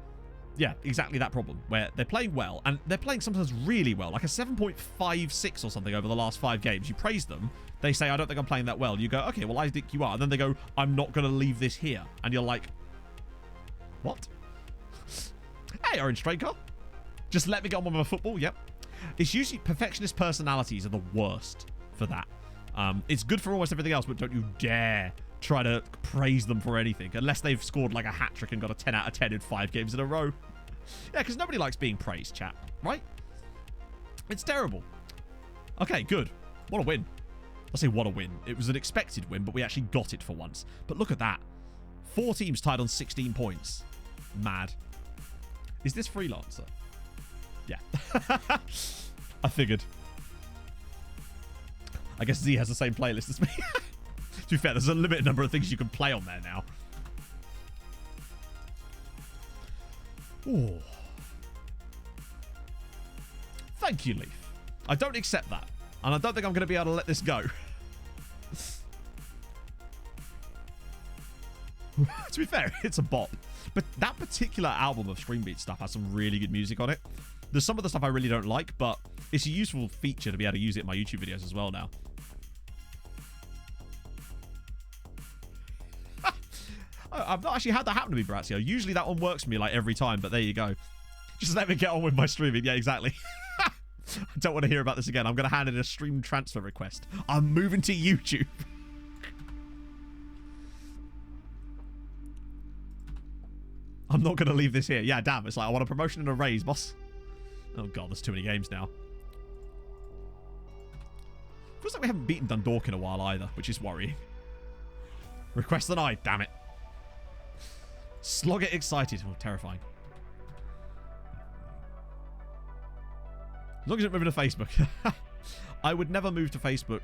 yeah, exactly that problem. Where they're playing well, and they're playing sometimes really well. Like a 7.56 or something over the last 5 games. You praise them. They say, I don't think I'm playing that well. You go, okay, well, I think you are. And then they go, I'm not going to leave this here. And you're like, what? Hey, Orange Train Car. Just let me get on with my football. Yep. It's usually perfectionist personalities are the worst for that. It's good for almost everything else, but don't you dare try to praise them for anything unless they've scored like a hat-trick and got a 10 out of 10 in 5 games in a row. Yeah, because nobody likes being praised, chat, right? It's terrible. Okay, good. What a win. I say what a win. It was an expected win, but we actually got it for once. But look at that. 4 teams tied on 16 points. Mad. Is this Freelancer? Yeah. I figured. I guess Z has the same playlist as me. To be fair, there's a limited number of things you can play on there now. Ooh. Thank you, Leaf. I don't accept that. And I don't think I'm going to be able to let this go. To be fair, it's a bop. But that particular album of Screenbeat stuff has some really good music on it. There's some of the stuff I really don't like, but it's a useful feature to be able to use it in my YouTube videos as well now. I've not actually had that happen to me, Brazio. Usually that one works for me like every time, but there you go. Just let me get on with my streaming. Yeah, exactly. I don't want to hear about this again. I'm going to hand in a stream transfer request. I'm moving to YouTube. I'm not going to leave this here. Yeah, damn. It's like, I want a promotion and a raise, boss. Oh, God, there's too many games now. Feels like we haven't beaten Dundalk in a while either, which is worrying. Request denied, damn it. Slog it excited. Oh, terrifying. As long as you're moving to Facebook. I would never move to Facebook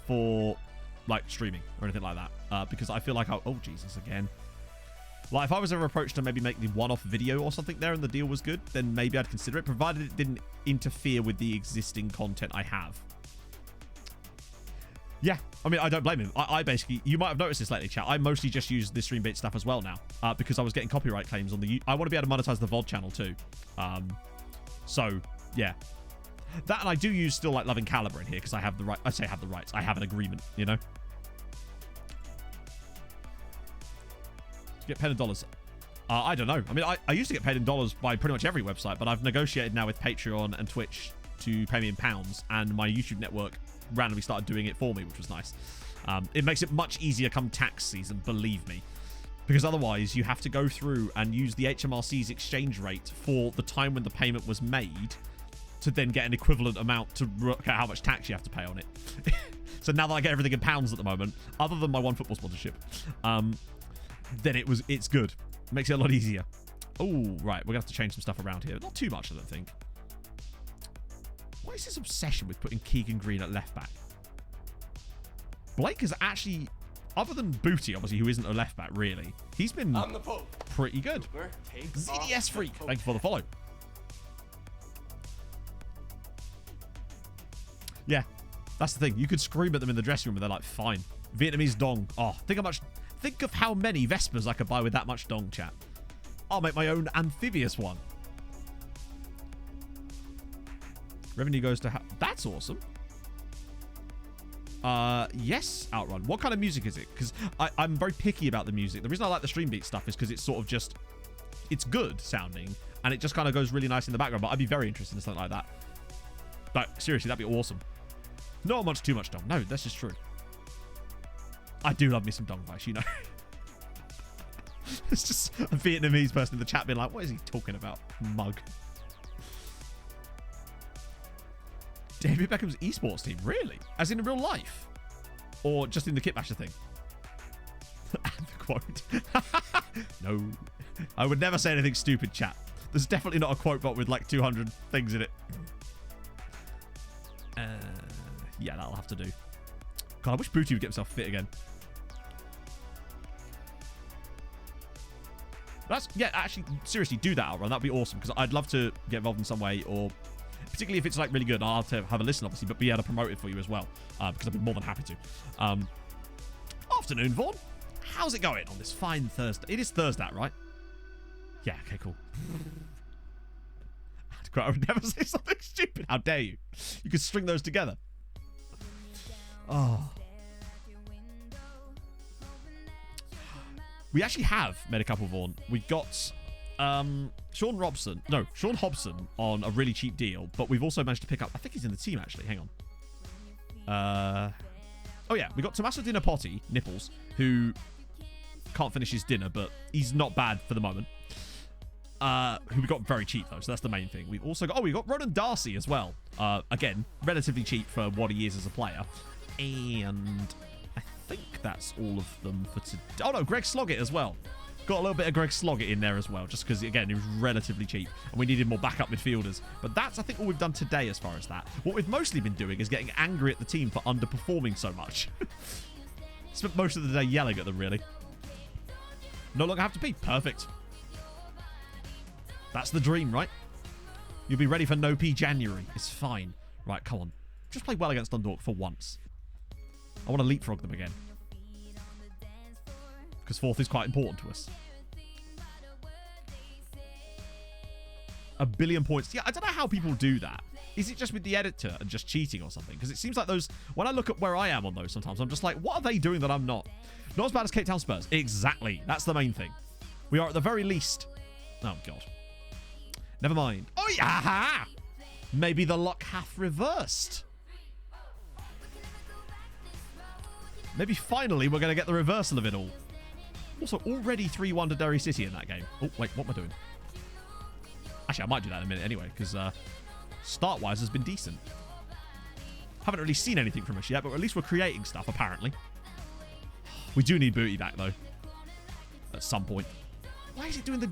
for, like, streaming or anything like that. Because I feel like, oh, Jesus, again. Like, if I was ever approached to maybe make the one-off video or something there and the deal was good, then maybe I'd consider it, provided it didn't interfere with the existing content I have. Yeah, I mean, I don't blame him. I basically, you might have noticed this lately, chat. I mostly just use the stream bait stuff as well now, because I was getting copyright claims on the... I want to be able to monetize the VOD channel too. So, yeah. That, and I do use still, like, Loving Caliber in here, because I have the right... I say have the rights. I have an agreement, you know? Get paid in dollars. I don't know. I mean, I used to get paid in dollars by pretty much every website, but I've negotiated now with Patreon and Twitch to pay me in pounds, and my YouTube network randomly started doing it for me, which was nice. It makes it much easier come tax season, believe me, because otherwise you have to go through and use the HMRC's exchange rate for the time when the payment was made to then get an equivalent amount to work out how much tax you have to pay on it. So now that I get everything in pounds at the moment, other than my OneFootball sponsorship, then it's good. It makes it a lot easier. Oh, right. We're going to have to change some stuff around here. Not too much, I don't think. What is his obsession with putting Keegan Green at left back? Blake is actually, other than Booty, obviously, who isn't a left back, really, he's been pretty good. ZDS Freak, thank you for the follow. Yeah, that's the thing. You could scream at them in the dressing room and they're like, fine. Vietnamese dong. Oh, think of how many Vespers I could buy with that much dong, chat. I'll make my own amphibious one. Revenue goes to... That's awesome. Yes, Outrun. What kind of music is it? Because I'm very picky about the music. The reason I like the stream beat stuff is because it's sort of just... It's good sounding, and it just kind of goes really nice in the background, but I'd be very interested in something like that. But seriously, that'd be awesome. Not much too much dong. No, that's just true. I do love me some dong vice, you know. It's just a Vietnamese person in the chat being like, what is he talking about? Mug. David Beckham's esports team? Really? As in real life? Or just in the Kitbasher thing? And the quote. No. I would never say anything stupid, chat. There's definitely not a quote bot with like 200 things in it. Yeah, that'll have to do. God, I wish Booty would get himself fit again. Yeah, actually, seriously, do that, Outrun. That'd be awesome, because I'd love to get involved in some way, or particularly if it's like really good, I'll have to have a listen, obviously, but be able to promote it for you as well, because I'd be more than happy to. Afternoon, Vaughn. How's it going on this fine Thursday? It is Thursday, right? Yeah, okay, cool. I would never say something stupid. How dare you? You could string those together. Oh. We actually have made a couple, Vaughn. We got Sean Hobson on a really cheap deal, but we've also managed to pick up, I think he's in the team actually, hang on. Oh yeah, we got Tommaso Di Nipples, who can't finish his dinner, but he's not bad for the moment. Who we got very cheap though, so that's the main thing. We've also got, we got Ronan Darcy as well. Again, relatively cheap for what he is as a player. And I think that's all of them for today. Oh no, Greg Sloggett as well. Got a little bit of Greg Sloggett in there as well, just because, again, he was relatively cheap and we needed more backup midfielders. But that's, I think, all we've done today as far as that. What we've mostly been doing is getting angry at the team for underperforming so much. Spent most of the day yelling at them, really. No longer have to pee. Perfect. That's the dream, right? You'll be ready for no pee January. It's fine. Right, come on. Just play well against Dundalk for once. I want to leapfrog them again. Because fourth is quite important to us. 1 billion points. Yeah, I don't know how people do that. Is it just with the editor and just cheating or something? Because it seems like those... When I look at where I am on those sometimes, I'm just like, what are they doing that I'm not? Not as bad as Cape Town Spurs. Exactly. That's the main thing. We are at the very least... Oh, God. Never mind. Oh, yeah! Maybe the luck hath reversed. Maybe finally we're going to get the reversal of it all. Also, already 3-1 to Derry City in that game. Oh, wait, what am I doing? Actually, I might do that in a minute anyway, because start-wise has been decent. Haven't really seen anything from us yet, but at least we're creating stuff, apparently. We do need Booty back, though. At some point. Why is it doing the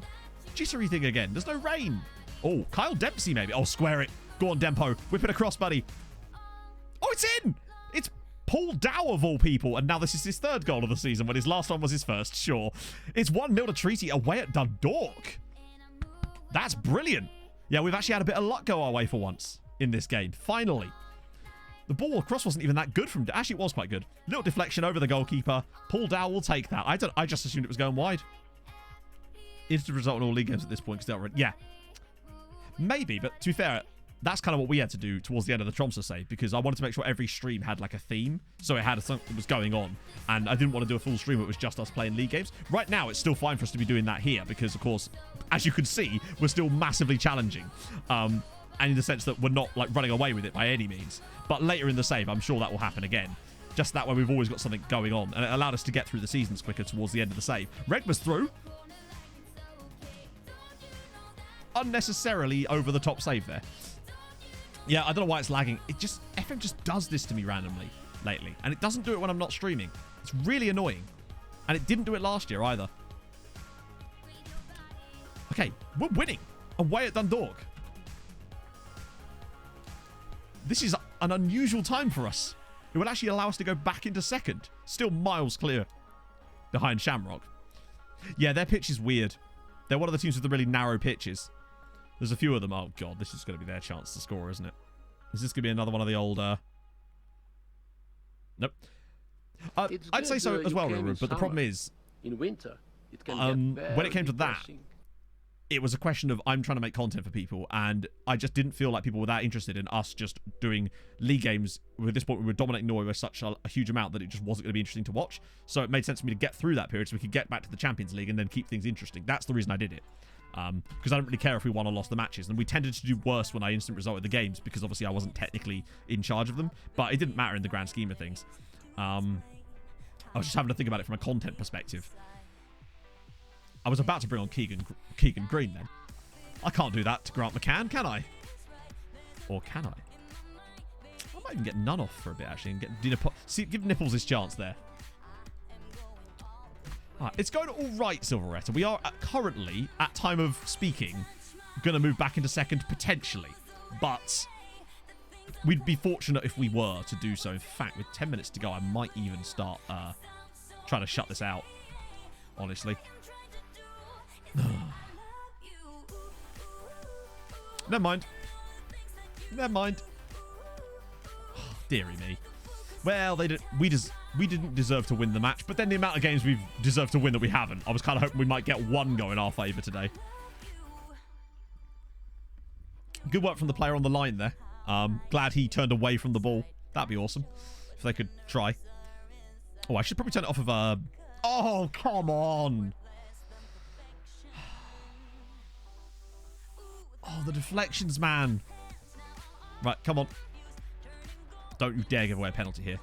jittery thing again? There's no rain. Oh, Kyle Dempsey, maybe. Oh, square it. Go on, Dempo. Whip it across, buddy. Oh, it's in! It's Paul Dow, of all people. And now this is his third goal of the season, when his last one was his first, sure. It's 1-0 to Treaty away at Dundalk. That's brilliant. Yeah, we've actually had a bit of luck go our way for once in this game. Finally. The ball across wasn't even that good from... Actually, it was quite good. Little deflection over the goalkeeper. Paul Dow will take that. I just assumed it was going wide. Instant result in all league games at this point. Because they're... Yeah. Maybe, but to be fair, that's kind of what we had to do towards the end of the Tromsø save, because I wanted to make sure every stream had like a theme, so it had something that was going on, and I didn't want to do a full stream where it was just us playing league games. Right now, it's still fine for us to be doing that here, because of course, as you can see, we're still massively challenging, and in the sense that we're not like running away with it by any means. But later in the save, I'm sure that will happen again. Just that way, we've always got something going on, and it allowed us to get through the seasons quicker towards the end of the save. Red was through. Unnecessarily over the top save there. Yeah, I don't know why it's lagging. It just... FM just does this to me randomly lately. And it doesn't do it when I'm not streaming. It's really annoying. And it didn't do it last year either. Okay, we're winning. Away at Dundalk. This is an unusual time for us. It would actually allow us to go back into second. Still miles clear behind Shamrock. Yeah, their pitch is weird. They're one of the teams with the really narrow pitches. There's a few of them. Oh, God. This is going to be their chance to score, isn't it? Is this going to be another one of the old... Nope. I'd say so as well, Ruru, but the problem is... In winter, it can get when it came to that, it was a question of I'm trying to make content for people, and I just didn't feel like people were that interested in us just doing league games. At this point, we were dominating Norway by such a huge amount that it just wasn't going to be interesting to watch. So it made sense for me to get through that period so we could get back to the Champions League and then keep things interesting. That's the reason I did it. Because I don't really care if we won or lost the matches. And we tended to do worse when I instant resulted the games because obviously I wasn't technically in charge of them. But it didn't matter in the grand scheme of things. I was just having to think about it from a content perspective. I was about to bring on Keegan Green then. I can't do that to Grant McCann, can I? Or can I? I might even get none off for a bit, actually. And give Nipples his chance there. It's going all right, Silveretta. We are currently, at time of speaking, going to move back into second, potentially. But we'd be fortunate if we were to do so. In fact, with 10 minutes to go, I might even start trying to shut this out, honestly. Never mind. Never mind. Oh, dearie me. Well, we didn't deserve to win the match, but then the amount of games we've deserved to win that we haven't. I was kind of hoping we might get one go in our favour today. Good work from the player on the line there. Glad he turned away from the ball. That'd be awesome if they could try. Oh, I should probably turn it off of... Oh, come on. Oh, the deflections, man. Right, come on. Don't you dare give away a penalty here.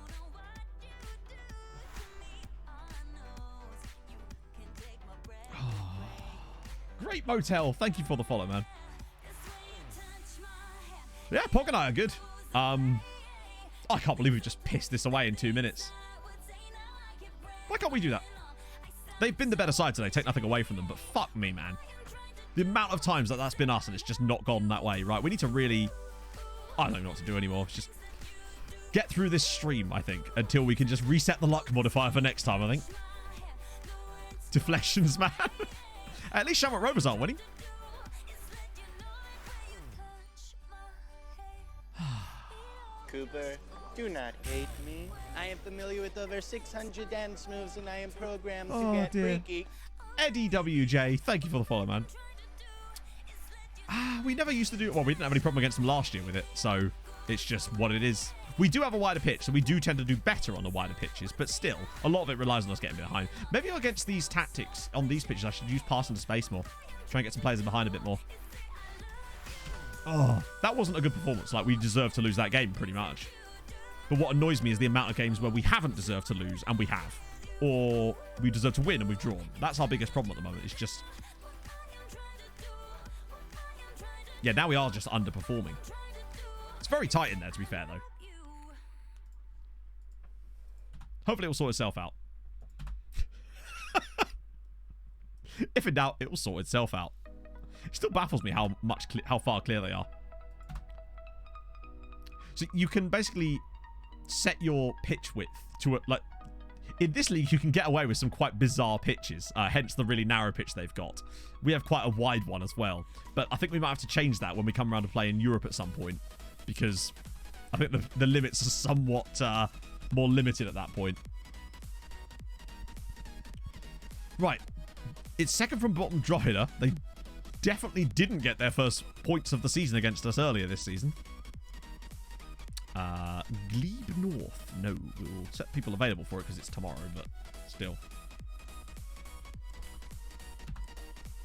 Great motel. Thank you for the follow, man. Yeah, Pog and I are good. I can't believe we just pissed this away in 2 minutes. Why can't we do that? They've been the better side today. Take nothing away from them, but fuck me, man. The amount of times that that's been us and it's just not gone that way, right? We need to really... I don't know what to do anymore. It's just get through this stream, I think, until we can just reset the luck modifier for next time, I think. Deflections, man. At least Shamrock Rovers aren't winning. Cooper, do not hate me. I am familiar with over 600 dance moves and I am programmed to get freaky. Eddie WJ, thank you for the follow, man. We never used to do... Well, we didn't have any problem against them last year with it, so it's just what it is. We do have a wider pitch, so we do tend to do better on the wider pitches, but still, a lot of it relies on us getting behind. Maybe against these tactics on these pitches, I should use pass into space more. Try and get some players in behind a bit more. Oh, that wasn't a good performance. Like, we deserved to lose that game, pretty much. But what annoys me is the amount of games where we haven't deserved to lose, and we have. or we deserve to win and we've drawn. That's our biggest problem at the moment. It's just... Yeah, now we are just underperforming. It's very tight in there, to be fair, though. Hopefully it will sort itself out. If in doubt, it will sort itself out. It still baffles me how far clear they are. So you can basically set your pitch width to like... In this league, you can get away with some quite bizarre pitches, hence the really narrow pitch they've got. We have quite a wide one as well, but I think we might have to change that when we come around to play in Europe at some point, because I think the limits are somewhat more limited at that point. Right. It's second from bottom Drogheda. They definitely didn't get their first points of the season against us earlier this season. Glebe North. No, we'll set people available for it because it's tomorrow, but still.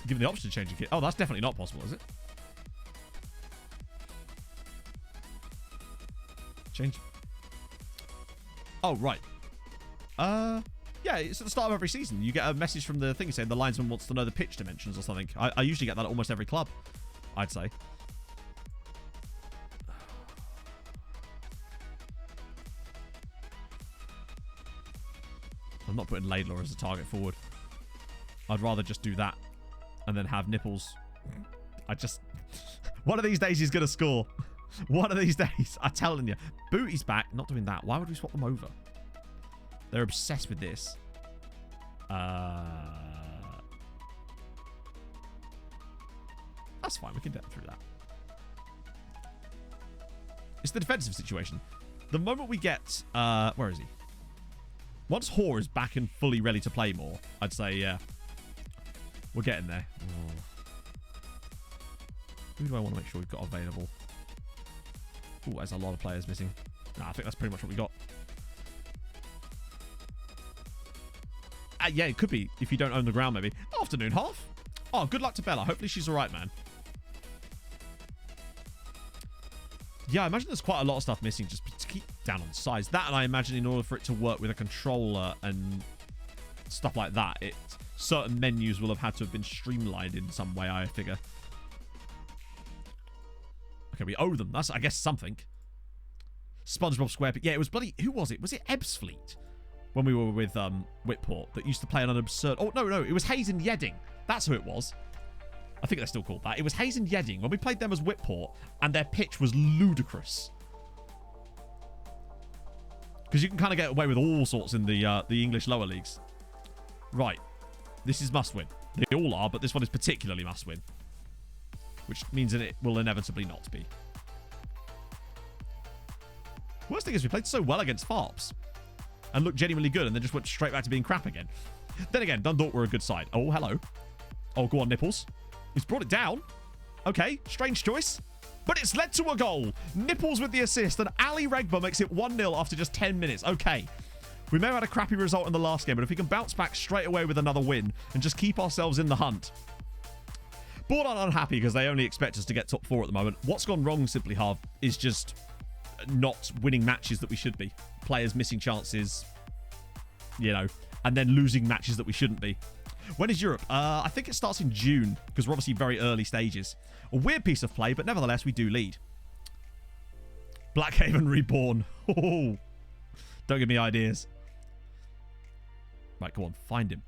Given the option to change a kit. Oh, that's definitely not possible, is it? Change. Oh, right. Yeah, it's at the start of every season. You get a message from the thing saying the linesman wants to know the pitch dimensions or something. I usually get that at almost every club, I'd say. I'm not putting Laidlaw as a target forward. I'd rather just do that and then have Nipples. One of these days he's going to score. One of these days. I'm telling you. Booty's back. Not doing that. Why would we swap them over? They're obsessed with this. That's fine. We can get through that. It's the defensive situation. The moment we get... where is he? Once Hoare is back and fully ready to play more, I'd say, yeah. We're getting there. Oh. Who do I want to make sure we've got available? Oh, there's a lot of players missing. Nah, I think that's pretty much what we got. Yeah, it could be if you don't own the ground, maybe. Afternoon half. Oh, good luck to Bella. Hopefully she's all right, man. Yeah, I imagine there's quite a lot of stuff missing just to keep down on size. That, and I imagine in order for it to work with a controller and stuff like that, certain menus will have had to have been streamlined in some way, I figure. Okay, we owe them. That's, I guess, something. SpongeBob SquarePants. Yeah, it was bloody... Who was it? Was it Ebbsfleet? When we were with Whitport, that used to play on an absurd... Oh, no. It was Hayes and Yedding. That's who it was. I think they're still called that. It was Hayes and Yedding when we played them as Whitport, and their pitch was ludicrous. Because you can kind of get away with all sorts in the English lower leagues. Right. This is must-win. They all are, but this one is particularly must-win. Which means that it will inevitably not be. Worst thing is we played so well against Farps. And looked genuinely good, and then just went straight back to being crap again. Then again, Dundalk were a good side. Oh, hello. Oh, go on, Nipples. He's brought it down. Okay, strange choice. But it's led to a goal. Nipples with the assist, and Ali Regba makes it 1-0 after just 10 minutes. Okay. We may have had a crappy result in the last game, but if we can bounce back straight away with another win and just keep ourselves in the hunt. Board aren't unhappy because they only expect us to get top 4 at the moment. What's gone wrong, Simply Half, is just not winning matches that we should be. Players missing chances, you know, and then losing matches that we shouldn't be. When is Europe? I think it starts in June, because we're obviously very early stages. A weird piece of play, but nevertheless, we do lead. Blackhaven Reborn. Oh, don't give me ideas. Right, go on, find him.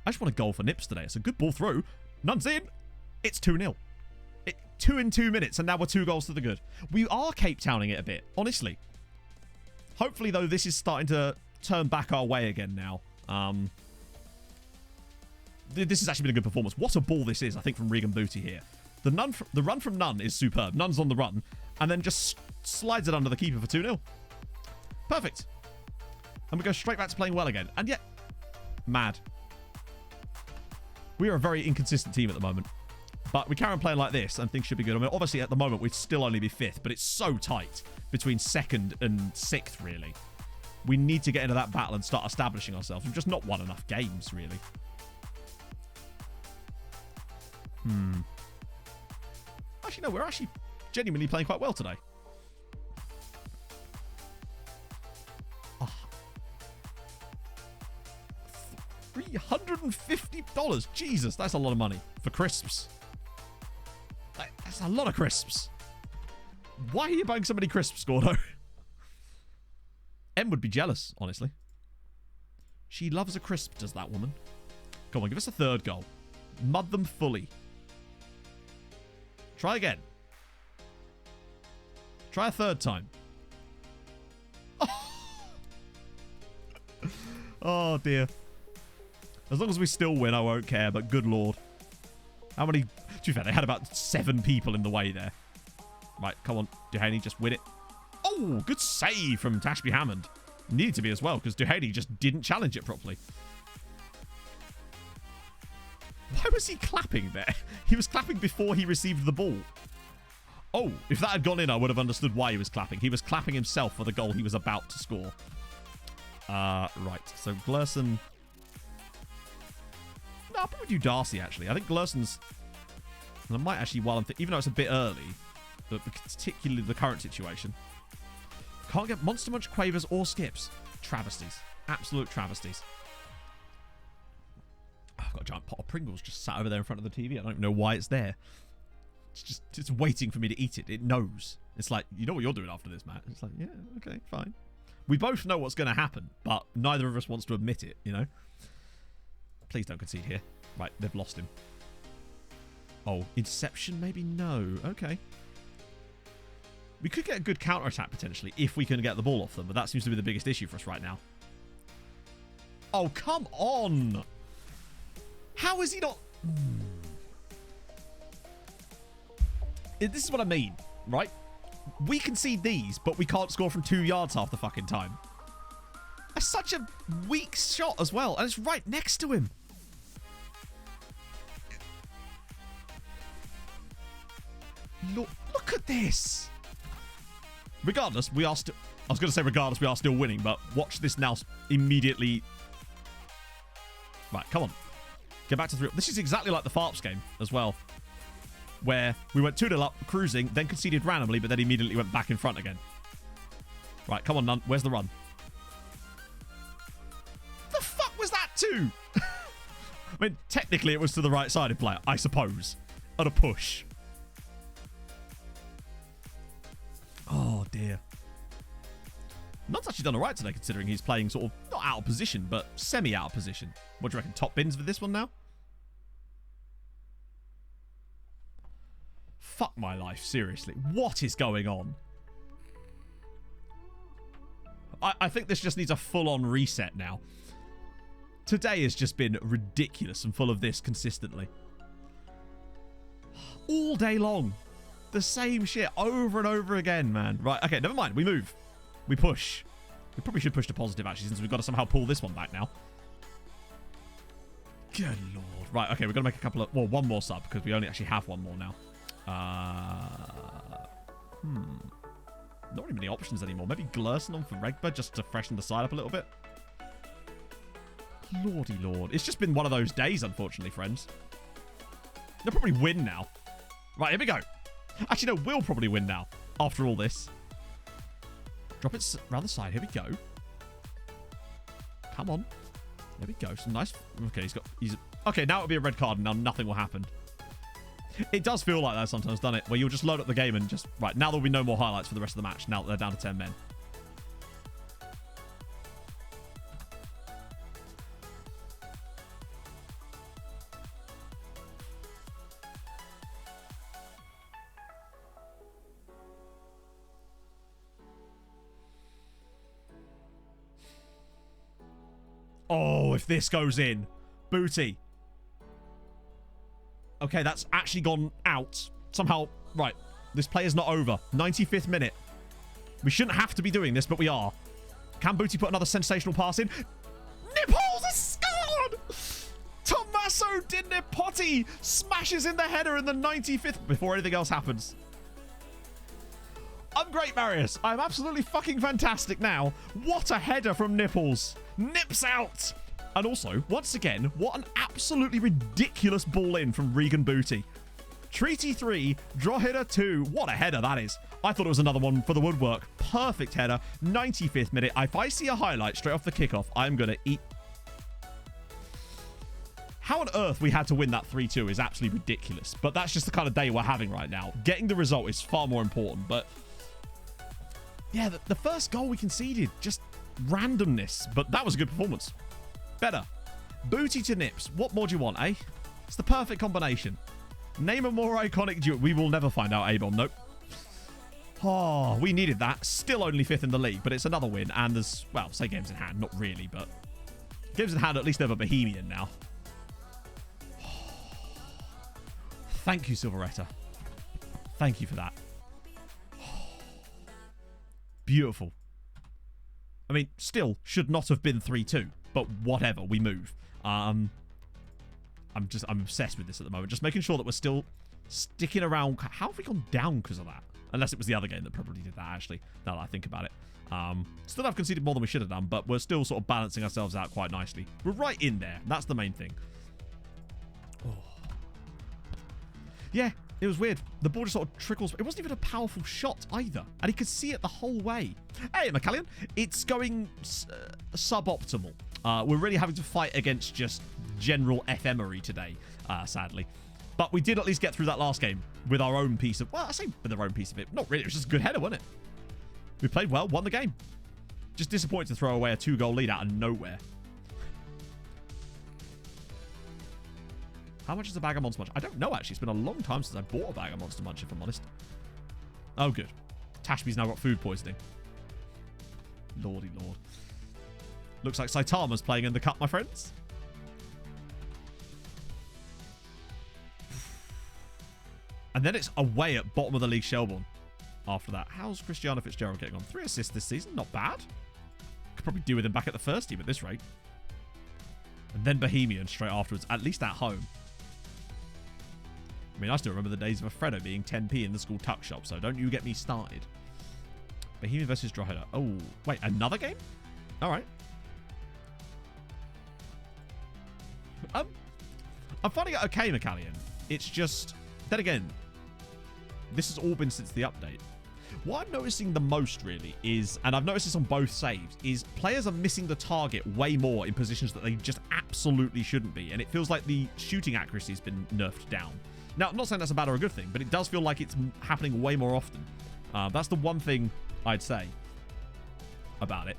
I just want a goal for Nips today. It's a good ball through. None's in. It's 2-0. 2 in 2 minutes, and now we're 2 goals to the good. We are Cape Towning it a bit, honestly. Hopefully, though, this is starting to turn back our way again now. This has actually been a good performance. What a ball this is, I think, from Regan Booty here. The run from Nunn is superb. Nunn's on the run, and then just slides it under the keeper for 2-0. Perfect. And we go straight back to playing well again. And yet, mad. We are a very inconsistent team at the moment. But we carry on playing like this, and things should be good. I mean, obviously, at the moment, we'd still only be 5th, but it's so tight between 2nd and 6th, really. We need to get into that battle and start establishing ourselves. We've just not won enough games, really. Actually, no, we're actually genuinely playing quite well today. $350. Jesus, that's a lot of money for crisps. That's a lot of crisps. Why are you buying so many crisps, Gordo? Em would be jealous, honestly. She loves a crisp, does that woman? Come on, give us a third goal. Mud them fully. Try again. Try a third time. Oh, dear. As long as we still win, I won't care, but good lord. How many... To be fair, they had about 7 people in the way there. Right, come on, Duhaney, just win it. Oh, good save from Tashby Hammond. Needed to be as well, because Duhaney just didn't challenge it properly. Why was he clapping there? He was clapping before he received the ball. Oh, if that had gone in, I would have understood why he was clapping. He was clapping himself for the goal he was about to score. Right, so Glerson... No, I'll probably do Darcy, actually. I think Glerson's... And I might actually, while I'm... Even though it's a bit early, but particularly the current situation. Can't get Monster Munch quavers or skips. Travesties. Absolute travesties. Oh, I've got a giant pot of Pringles just sat over there in front of the TV. I don't even know why it's there. It's waiting for me to eat it. It knows. It's like, you know what you're doing after this, Matt. It's like, yeah, okay, fine. We both know what's going to happen, but neither of us wants to admit it, you know? Please don't concede here. Right, they've lost him. Oh, interception? Maybe no. Okay. We could get a good counter-attack, potentially, if we can get the ball off them, but that seems to be the biggest issue for us right now. Oh, come on! How is he not... This is what I mean, right? We concede these, but we can't score from 2 yards half the fucking time. That's such a weak shot as well, and it's right next to him. Look at this. Regardless, we are still... I was going to say regardless, we are still winning, but watch this now immediately. Right, come on. Get back to 3. This is exactly like the Farps game as well, where we went 2-0 up, cruising, then conceded randomly, but then immediately went back in front again. Right, come on, Nunn. Where's the run? The fuck was that to? I mean, technically it was to the right side of play, I suppose. At a push. Oh, dear. Nunn's actually done all right today, considering he's playing sort of, not out of position, but semi-out of position. What do you reckon? Top bins for this one now? Fuck my life, seriously. What is going on? I think this just needs a full-on reset now. Today has just been ridiculous and full of this consistently. All day long. The same shit over and over again, man. Right, okay, never mind. We move. We push. We probably should push to positive, actually, since we've got to somehow pull this one back now. Good lord. Right, okay, we've got to make a couple of... Well, one more sub, because we only actually have one more now. Not really many options anymore. Maybe Glerson on for Regba, just to freshen the side up a little bit. Lordy lord. It's just been one of those days, unfortunately, friends. They'll probably win now. Right, here we go. Actually, no, we'll probably win now, after all this. Drop it around the side. Here we go. Come on. There we go. Some nice... Okay, he's... Okay, now it'll be a red card, and now nothing will happen. It does feel like that sometimes, doesn't it? Where you'll just load up the game and just... Right, now there'll be no more highlights for the rest of the match, now that they're down to 10 men. Oh, if this goes in. Booty. Okay, that's actually gone out. Somehow, right. This play is not over. 95th minute. We shouldn't have to be doing this, but we are. Can Booty put another sensational pass in? Nipples has scored! Tommaso Di Nipotti smashes in the header in the 95th before anything else happens. I'm great, Marius. I'm absolutely fucking fantastic now. What a header from Nipples. Nips out. And also, once again, what an absolutely ridiculous ball in from Regan Booty. Treaty 3, draw header 2. What a header that is. I thought it was another one for the woodwork. Perfect header. 95th minute. If I see a highlight straight off the kickoff, I'm going to eat. How on earth we had to win that 3-2 is absolutely ridiculous. But that's just the kind of day we're having right now. Getting the result is far more important. But yeah, the first goal we conceded, just randomness. But that was a good performance. Better. Booty to nips. What more do you want, eh? It's the perfect combination. Name a more iconic duo. We will never find out, A-Bomb. Nope. Oh, we needed that. Still only 5th in the league, but it's another win. And there's, well, say games in hand. Not really, but games in hand at least over Bohemian now. Thank you, Silveretta. Thank you for that. Beautiful. I mean, still should not have been 3-2, but whatever, we move. I'm obsessed with this at the moment. Just making sure that we're still sticking around. How have we gone down because of that? Unless it was the other game that probably did that, actually, now that I think about it. Still have conceded more than we should have done, but we're still sort of balancing ourselves out quite nicely. We're right in there. That's the main thing. Oh. Yeah, it was weird. The ball just sort of trickles. It wasn't even a powerful shot either. And he could see it the whole way. Hey, McCallion. It's going suboptimal. We're really having to fight against just general ephemery today, sadly. But we did at least get through that last game with our own piece of... Well, I say with our own piece of it. Not really. It was just a good header, wasn't it? We played well, won the game. Just disappointed to throw away a 2-goal lead out of nowhere. How much is a bag of Monster Munch? I don't know, actually. It's been a long time since I bought a bag of Monster Munch, if I'm honest. Oh, good. Tashby's now got food poisoning. Lordy lord. Looks like Saitama's playing in the cup, my friends. And then it's away at bottom of the league, Shelbourne. After that, how's Cristiano Fitzgerald getting on? 3 assists this season, not bad. Could probably do with him back at the first team at this rate. And then Bohemian straight afterwards, at least at home. I mean, I still remember the days of Alfredo being 10p in the school tuck shop, so don't you get me started. Bohemian versus Drogheda. Oh, wait, another game? All right. I'm finding it okay, McCallion. It's just, then again, this has all been since the update. What I'm noticing the most, really, is, and I've noticed this on both saves, is players are missing the target way more in positions that they just absolutely shouldn't be. And it feels like the shooting accuracy has been nerfed down. Now, I'm not saying that's a bad or a good thing, but it does feel like it's happening way more often. That's the one thing I'd say about it.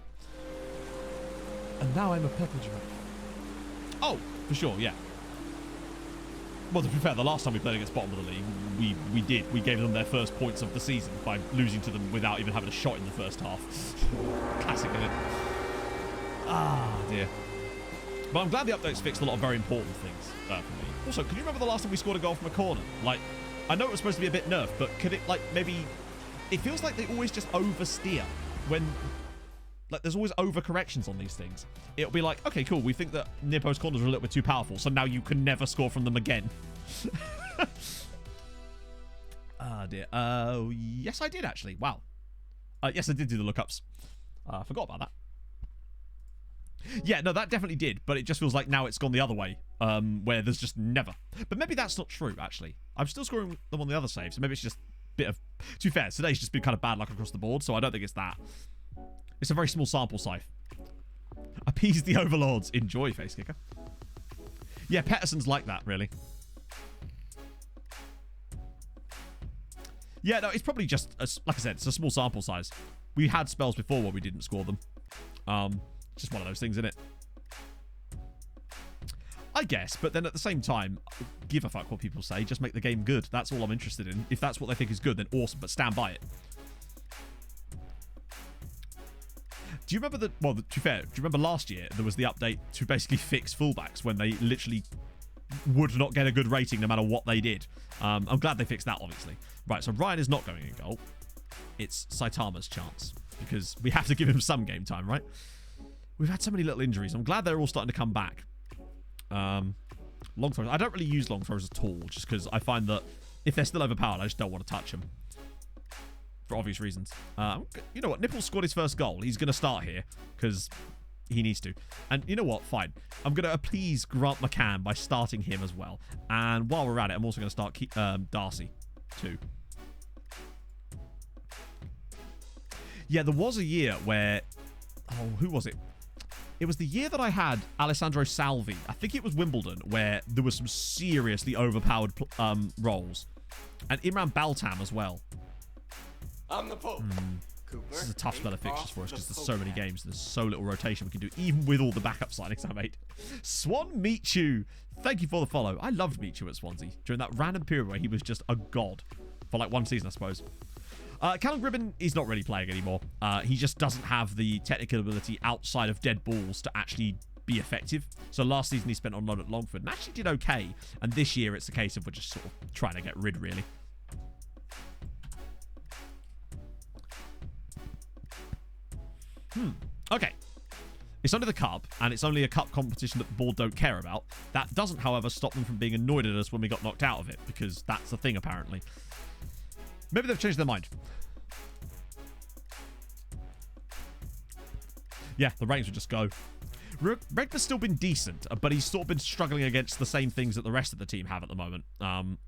And now I'm a pepper giraffe. Oh, for sure, yeah. Well, to be fair, the last time we played against bottom of the league, we gave them their first points of the season by losing to them without even having a shot in the first half. Classic, isn't it? Ah, dear. But I'm glad the updates fixed a lot of very important things for me. Also, can you remember the last time we scored a goal from a corner? Like, I know it was supposed to be a bit nerfed, but could it, like, maybe... It feels like they always just oversteer when... Like, there's always overcorrections on these things. It'll be like, okay, cool, we think that near post corners are a little bit too powerful, so now you can never score from them again. Ah, dear. Yes, I did, actually. Wow. Yes, I did do the lookups. I forgot about that. Yeah, no, that definitely did, but it just feels like now it's gone the other way, where there's just never. But maybe that's not true, actually. I'm still scoring them on the other save, so maybe it's just a bit of... To be fair, today's just been kind of bad luck across the board, so I don't think it's that. It's a very small sample size. Appease the overlords. Enjoy, face kicker. Yeah, Pettersson's like that, really. Yeah, no, it's probably just, like I said, it's a small sample size. We had spells before where we didn't score them. Just one of those things, isn't it? I guess, but then at the same time, give a fuck what people say. Just make the game good. That's all I'm interested in. If that's what they think is good, then awesome, but stand by it. Do you remember the... Well, to be fair, do you remember last year there was the update to basically fix fullbacks when they literally would not get a good rating no matter what they did? I'm glad they fixed that, obviously. Right, so Ryan is not going in goal. It's Saitama's chance because we have to give him some game time, right? We've had so many little injuries. I'm glad they're all starting to come back. Long throws. I don't really use long throws at all just because I find that if they're still overpowered, I just don't want to touch them. For obvious reasons. You know what? Nipple scored his first goal. He's going to start here because he needs to. And you know what? Fine. I'm going to appease Grant McCann by starting him as well. And while we're at it, I'm also going to start Darcy too. Yeah, there was a year where... Oh, who was it? It was the year that I had Alessandro Salvi. I think it was Wimbledon, where there was some seriously overpowered roles. And Imran Baltam as well. I'm the Pope. This is a tough spell of fixtures for us because there's so many games. There's so little rotation we can do, even with all the backup signings I made. Swan Michu, thank you for the follow. I loved Michu at Swansea during that random period where he was just a god for like one season, I suppose. Callum Gribben is not really playing anymore. He just doesn't have the technical ability outside of dead balls to actually be effective. So last season he spent on loan at Longford and actually did okay. And this year it's a case of we're just sort of trying to get rid, really. Okay. It's only the cup, and it's only a cup competition that the board don't care about. That doesn't, however, stop them from being annoyed at us when we got knocked out of it, because that's the thing, apparently. Maybe they've changed their mind. Yeah, the ratings would just go. Regner's still been decent, but he's sort of been struggling against the same things that the rest of the team have at the moment,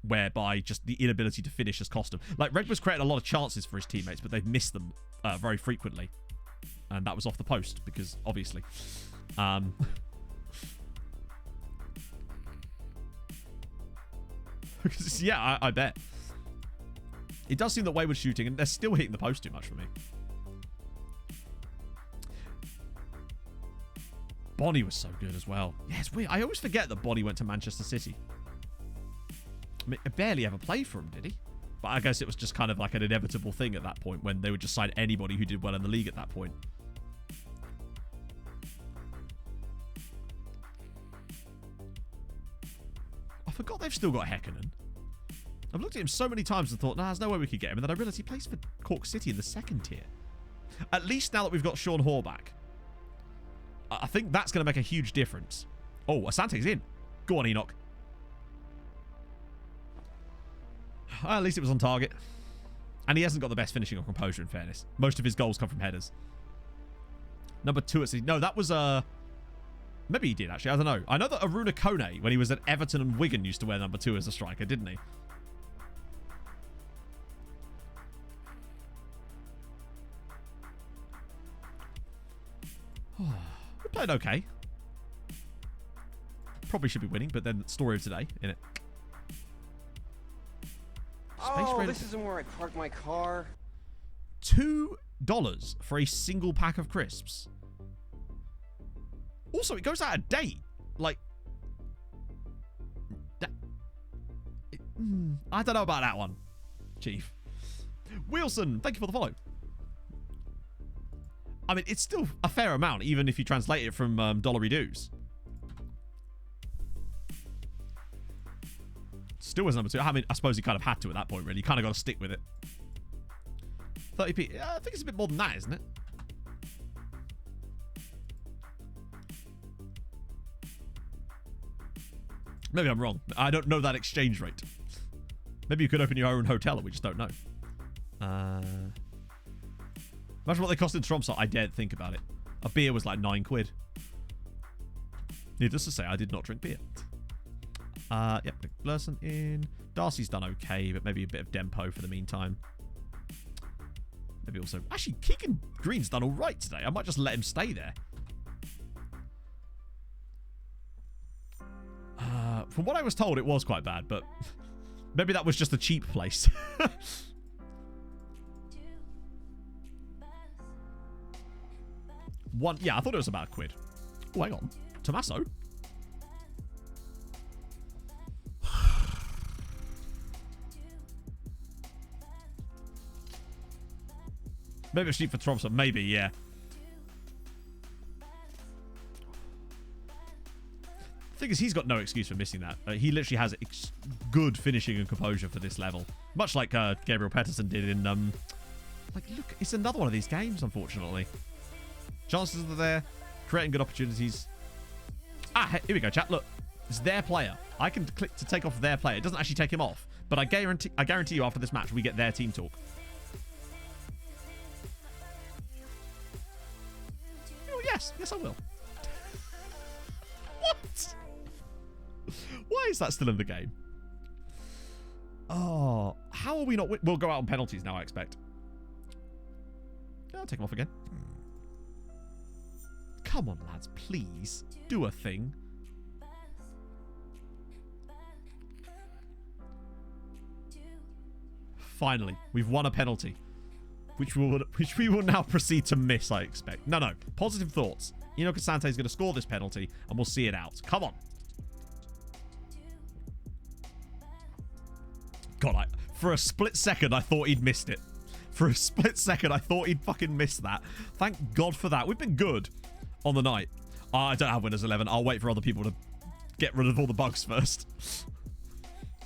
whereby just the inability to finish has cost him. Like, Regner's created a lot of chances for his teammates, but they've missed them very frequently. And that was off the post, because, obviously. Yeah, I bet. It does seem that Wayward shooting, and they're still hitting the post too much for me. Bonnie was so good as well. Yeah, it's weird. I always forget that Bonnie went to Manchester City. I mean, I barely ever played for him, did he? But I guess it was just kind of like an inevitable thing at that point when they would just sign anybody who did well in the league at that point. I forgot they've still got Häkkinen. I've looked at him so many times and thought, nah, there's no way we could get him. And then I realised he plays for Cork City in the second tier. At least now that we've got Sean Hoare back. I think that's going to make a huge difference. Oh, Asante's in. Go on, Enoch. At least it was on target. And he hasn't got the best finishing or composure, in fairness. Most of his goals come from headers. Number 2 at City. No, that was... Maybe he did, actually. I don't know. I know that Aruna Kone, when he was at Everton and Wigan, used to wear number 2 as a striker, didn't he? We played okay. Probably should be winning, but then story of today, innit? This isn't where I park my car. $2 for a single pack of crisps. Also, it goes out of date. Like, I don't know about that one, Chief. Wilson, thank you for the follow. I mean, it's still a fair amount, even if you translate it from dollary dues. Still was number 2. I mean, I suppose he kind of had to at that point, really. You kind of got to stick with it. 30p. I think it's a bit more than that, isn't it? Maybe I'm wrong. I don't know that exchange rate. Maybe you could open your own hotel and we just don't know. Imagine what they cost in Tromsø. I dared think about it. A beer was like £9. Needless to say, I did not drink beer. Yep, Blurson in. Darcy's done okay, but maybe a bit of Dempo for the meantime. Maybe also... Actually, Keegan Green's done all right today. I might just let him stay there. From what I was told, it was quite bad, but maybe that was just a cheap place. Yeah, I thought it was about £1. Oh, hang on. Tommaso? Maybe it's cheap for Tromsø. Maybe, yeah. The thing is, he's got no excuse for missing that. He literally has good finishing and composure for this level. Much like Gabriel Pettersson did in... Like, look, it's another one of these games, unfortunately. Chances are there. Creating good opportunities. Here we go, chat. Look, it's their player. I can click to take off their player. It doesn't actually take him off. But I guarantee you after this match, we get their team talk. Oh, yes. Yes, I will. What? Why is that still in the game? Oh, how are we not... We'll go out on penalties now, I expect. Yeah, I'll take him off again. Come on, lads, please. Do a thing. Finally, we've won a penalty. Which we will now proceed to miss, I expect. No. Positive thoughts. Eno Casante is going to score this penalty, and we'll see it out. Come on. God, for a split second, I thought he'd missed it. For a split second, I thought he'd fucking missed that. Thank God for that. We've been good on the night. I don't have Windows 11. I'll wait for other people to get rid of all the bugs first.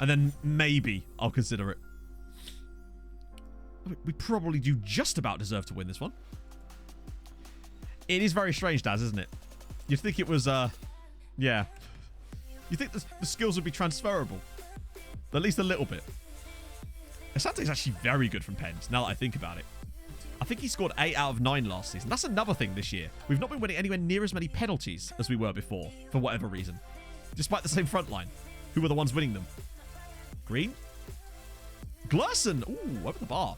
And then maybe I'll consider it. We probably do just about deserve to win this one. It is very strange, Daz, isn't it? You'd think it was, yeah. You think the skills would be transferable. At least a little bit. Asante's actually very good from pens, now that I think about it. I think he scored 8 out of 9 last season. That's another thing this year. We've not been winning anywhere near as many penalties as we were before, for whatever reason. Despite the same front line. Who were the ones winning them? Green? Glerson! Ooh, over the bar.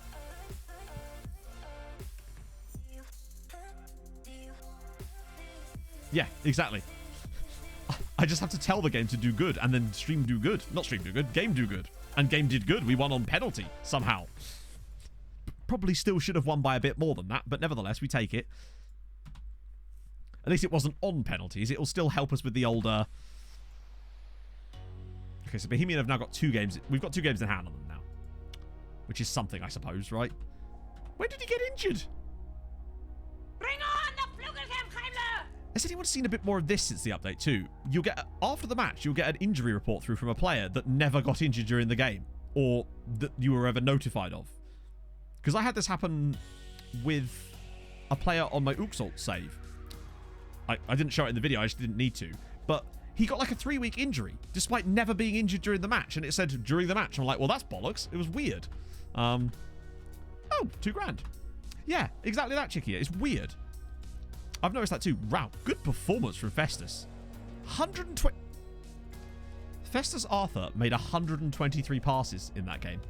Yeah, exactly. I just have to tell the game to do good, and then stream do good. Not stream do good, game do good. And game did good. We won on penalty, somehow. Probably still should have won by a bit more than that, but nevertheless, we take it. At least it wasn't on penalties. It'll still help us with the older... Okay, so Bohemian have now got 2 games. We've got 2 games in hand on them now. Which is something, I suppose, right? When did he get injured? Bring on the Flugelkampfheimler! Has anyone seen a bit more of this since the update too? You'll get, after the match, you'll get an injury report through from a player that never got injured during the game. Or that you were ever notified of. Because I had this happen with a player on my Uxalt save. I didn't show it in the video, I just didn't need to. But he got like a 3-week injury, despite never being injured during the match. And it said, during the match. I'm like, well, that's bollocks. It was weird. Oh, $2,000. Yeah, exactly that, Chicky. It's weird. I've noticed that too. Wow, good performance from Festus. 120... Festus Arthur made 123 passes in that game.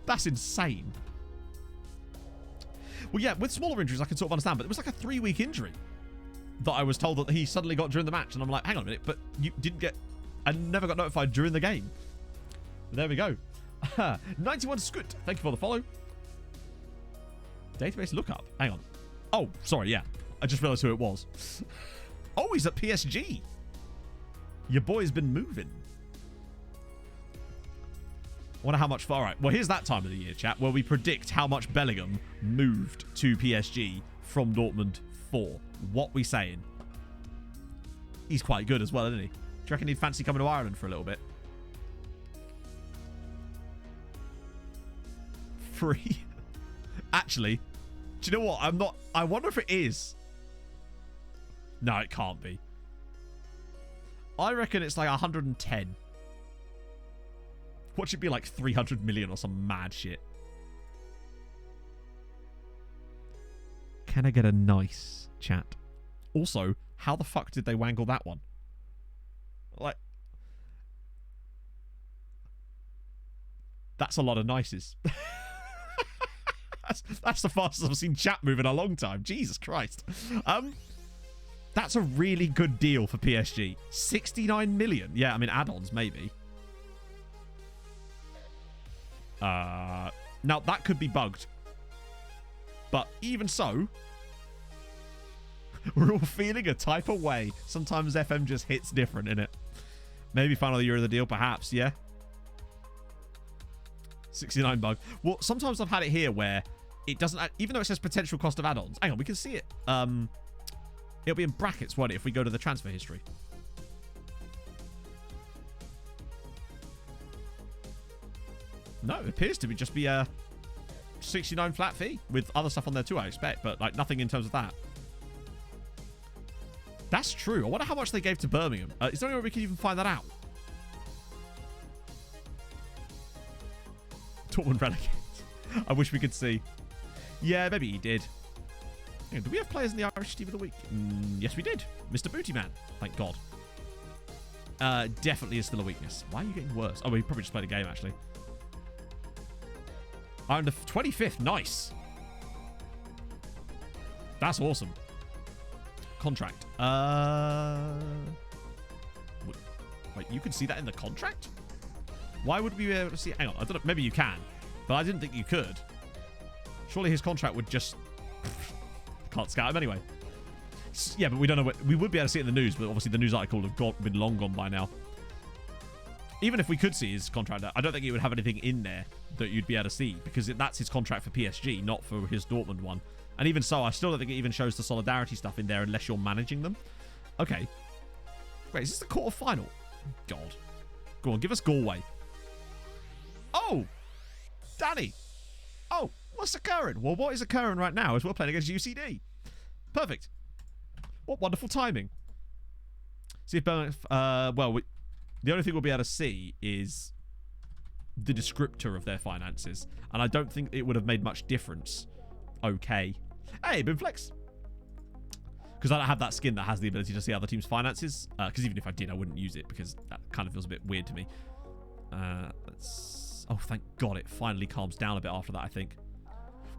That's insane. Well, yeah, with smaller injuries, I can sort of understand, but it was like a 3-week injury that I was told that he suddenly got during the match, and I'm like, hang on a minute, but you didn't get... I never got notified during the game. But there we go. 91 Scoot, thank you for the follow. Database lookup. Hang on. Oh, sorry, yeah. I just realized who it was. Oh, he's at PSG. Your boy's been moving. Wonder how much... All right, well, here's that time of the year, chat, where we predict how much Bellingham moved to PSG from Dortmund for. What we saying? He's quite good as well, isn't he? Do you reckon he'd fancy coming to Ireland for a little bit? Free? Actually, do you know what? I'm not... I wonder if it is. No, it can't be. I reckon it's like 110. What should be like 300 million or some mad shit? Can I get a nice chat? Also, how the fuck did they wangle that one? Like... That's a lot of nices. That's the fastest I've seen chat move in a long time. Jesus Christ. That's a really good deal for PSG. 69 million. Yeah, I mean, add-ons, maybe. Now, that could be bugged. But even so, we're all feeling a type of way. Sometimes FM just hits different, innit? Maybe final year of the deal, perhaps, yeah? 69 bug. Well, sometimes I've had it here where it doesn't... Even though it says potential cost of add-ons. Hang on, we can see it. It'll be in brackets, won't it, if we go to the transfer history? No, it appears to be just be a 69 flat fee with other stuff on there too, I expect, but like nothing in terms of that. That's true. I wonder how much they gave to Birmingham. Is there any way we can even find that out? Dortmund relegate. I wish we could see. Yeah, maybe he did. Yeah, do we have players in the Irish Team of the Week? Yes, we did. Mr. Booty Man. Thank God. Definitely is still a weakness. Why are you getting worse? Oh, we probably just played a game, actually. I'm the 25th. Nice. That's awesome. contract. Wait, you can see that in the contract? Why would we be able to see? Hang on, I don't know. Maybe you can, but I didn't think you could. Surely his contract would just can't scout him anyway. Yeah, but we don't know what we would be able to see it in the news, but obviously the news article would have been long gone by now. Even if we could see his contract, I don't think it would have anything in there that you'd be able to see because that's his contract for PSG, not for his Dortmund one. And even so, I still don't think it even shows the solidarity stuff in there unless you're managing them. Okay. Wait, is this the quarter-final? God. Go on, give us Galway. Oh! Danny! Oh, what's occurring? Well, what is occurring right now is we're playing against UCD. Perfect. What wonderful timing. See if Birmingham... the only thing we'll be able to see is the descriptor of their finances. And I don't think it would have made much difference. Okay. Hey, Binflex. Because I don't have that skin that has the ability to see other teams' finances. Because even if I did, I wouldn't use it because that kind of feels a bit weird to me. Oh, thank God it finally calms down a bit after that, I think.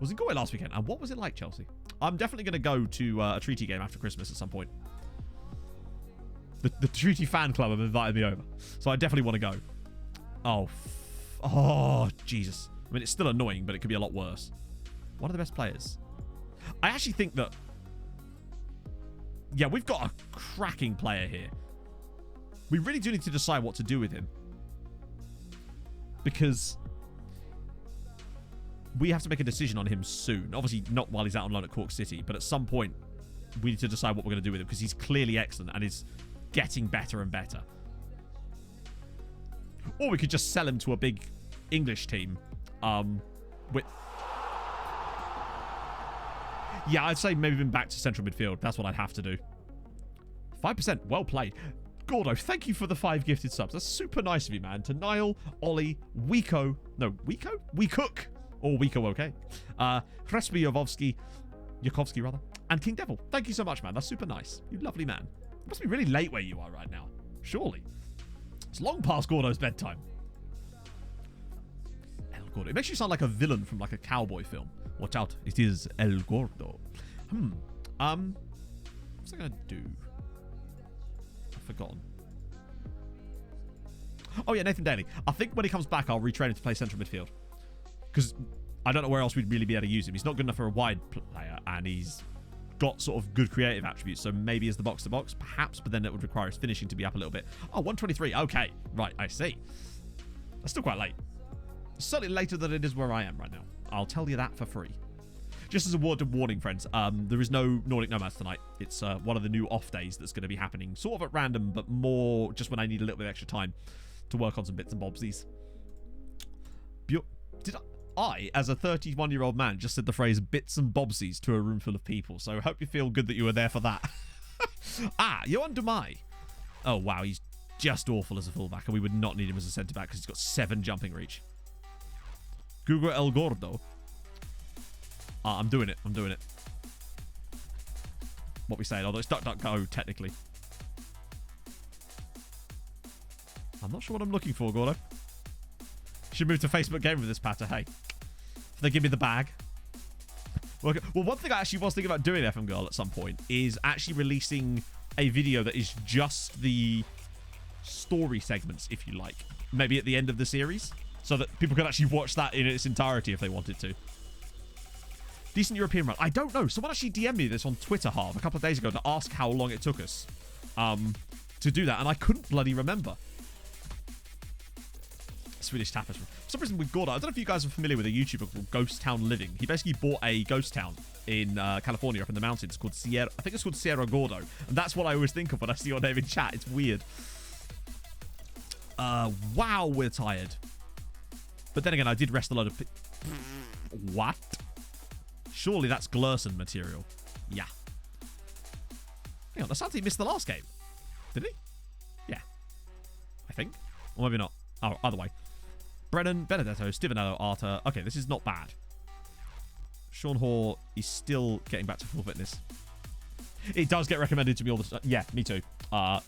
Was in Galway last weekend. And what was it like, Chelsea? I'm definitely going to go to a Treaty game after Christmas at some point. The Treaty fan club have invited me over. So I definitely want to go. Oh, Jesus. I mean, it's still annoying, but it could be a lot worse. One of the best players. I actually think that... Yeah, we've got a cracking player here. We really do need to decide what to do with him. Because... we have to make a decision on him soon. Obviously, not while he's out on loan at Cork City, but at some point, we need to decide what we're going to do with him because he's clearly excellent and is getting better and better. Or we could just sell him to a big English team. Yeah, I'd say maybe even back to central midfield. That's what I'd have to do. 5%. Well played. Gordo, thank you for the 5 gifted subs. That's super nice of you, man. To Niall, Ollie, Weeko. No, Weeko? Weecook. Or Weeko, okay. Krespi Yakovsky, rather. And King Devil. Thank you so much, man. That's super nice. You lovely man. It must be really late where you are right now. Surely. It's long past Gordo's bedtime. El Gordo. It makes you sound like a villain from like a cowboy film. Watch out. It is El Gordo. What's I going to do? I've forgotten. Oh, yeah, Nathan Daly. I think when he comes back, I'll retrain him to play central midfield. Because I don't know where else we'd really be able to use him. He's not good enough for a wide player, and he's got sort of good creative attributes. So maybe as the box-to-box, perhaps, but then it would require his finishing to be up a little bit. Oh, 123. Okay. Right, I see. That's still quite late. Certainly later than it is where I am right now. I'll tell you that for free. Just as a word of warning, friends, there is no Nordic Nomads tonight. It's one of the new off days that's going to be happening sort of at random, but more just when I need a little bit of extra time to work on some bits and bobsies. Did I, as a 31-year-old man, just said the phrase bits and bobsies to a room full of people, so I hope you feel good that you were there for that. Johan Dumai. Oh, wow, he's just awful as a fullback, and we would not need him as a centre-back because he's got 7 jumping reach. Gugu El Gordo. I'm doing it. What we saying? Although it's DuckDuckGo, technically. I'm not sure what I'm looking for, Gordo. Should move to Facebook Game with this patter, hey. If they give me the bag. Well, one thing I actually was thinking about doing, FM Girl, at some point, is actually releasing a video that is just the story segments, if you like. Maybe at the end of the series. So that people can actually watch that in its entirety if they wanted to. Decent European run. I don't know. Someone actually DM'd me this on Twitter, Harv, a couple of days ago to ask how long it took us to do that. And I couldn't bloody remember. Swedish tapas. For some reason with Gordo, I don't know if you guys are familiar with a YouTuber called Ghost Town Living. He basically bought a ghost town in California up in the mountains called Sierra. I think it's called Sierra Gordo. And that's what I always think of when I see your name in chat. It's weird. Wow, we're tired. But then again, I did rest a lot of... What? Surely that's Glurson material. Yeah. Hang on, Asante missed the last game. Did he? Yeah. I think. Or maybe not. Oh, either way. Brennan, Benedetto, Stevenello, Arta. Okay, this is not bad. Sean Hoare is still getting back to full fitness. It does get recommended to me all the time. Yeah, me too.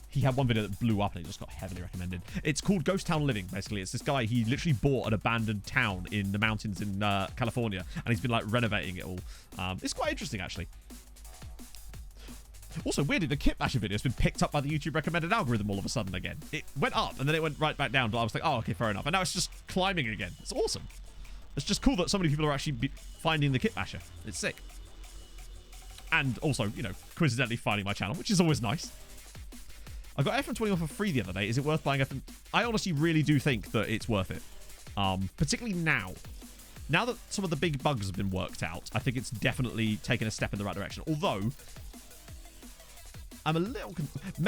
He had one video that blew up and it just got heavily recommended. It's called Ghost Town Living, basically. It's this guy, he literally bought an abandoned town in the mountains in California and he's been like renovating it all. It's quite interesting, actually. Also, weirdly, the Kit Basher video has been picked up by the YouTube recommended algorithm all of a sudden again. It went up, and then it went right back down. But I was like, oh, okay, fair enough. And now it's just climbing again. It's awesome. It's just cool that so many people are actually finding the Kit Basher. It's sick. And also, you know, coincidentally finding my channel, which is always nice. I got FM21 for free the other day. Is it worth buying FM? I honestly really do think that it's worth it. Particularly now. Now that some of the big bugs have been worked out, I think it's definitely taken a step in the right direction. Although, I'm a little...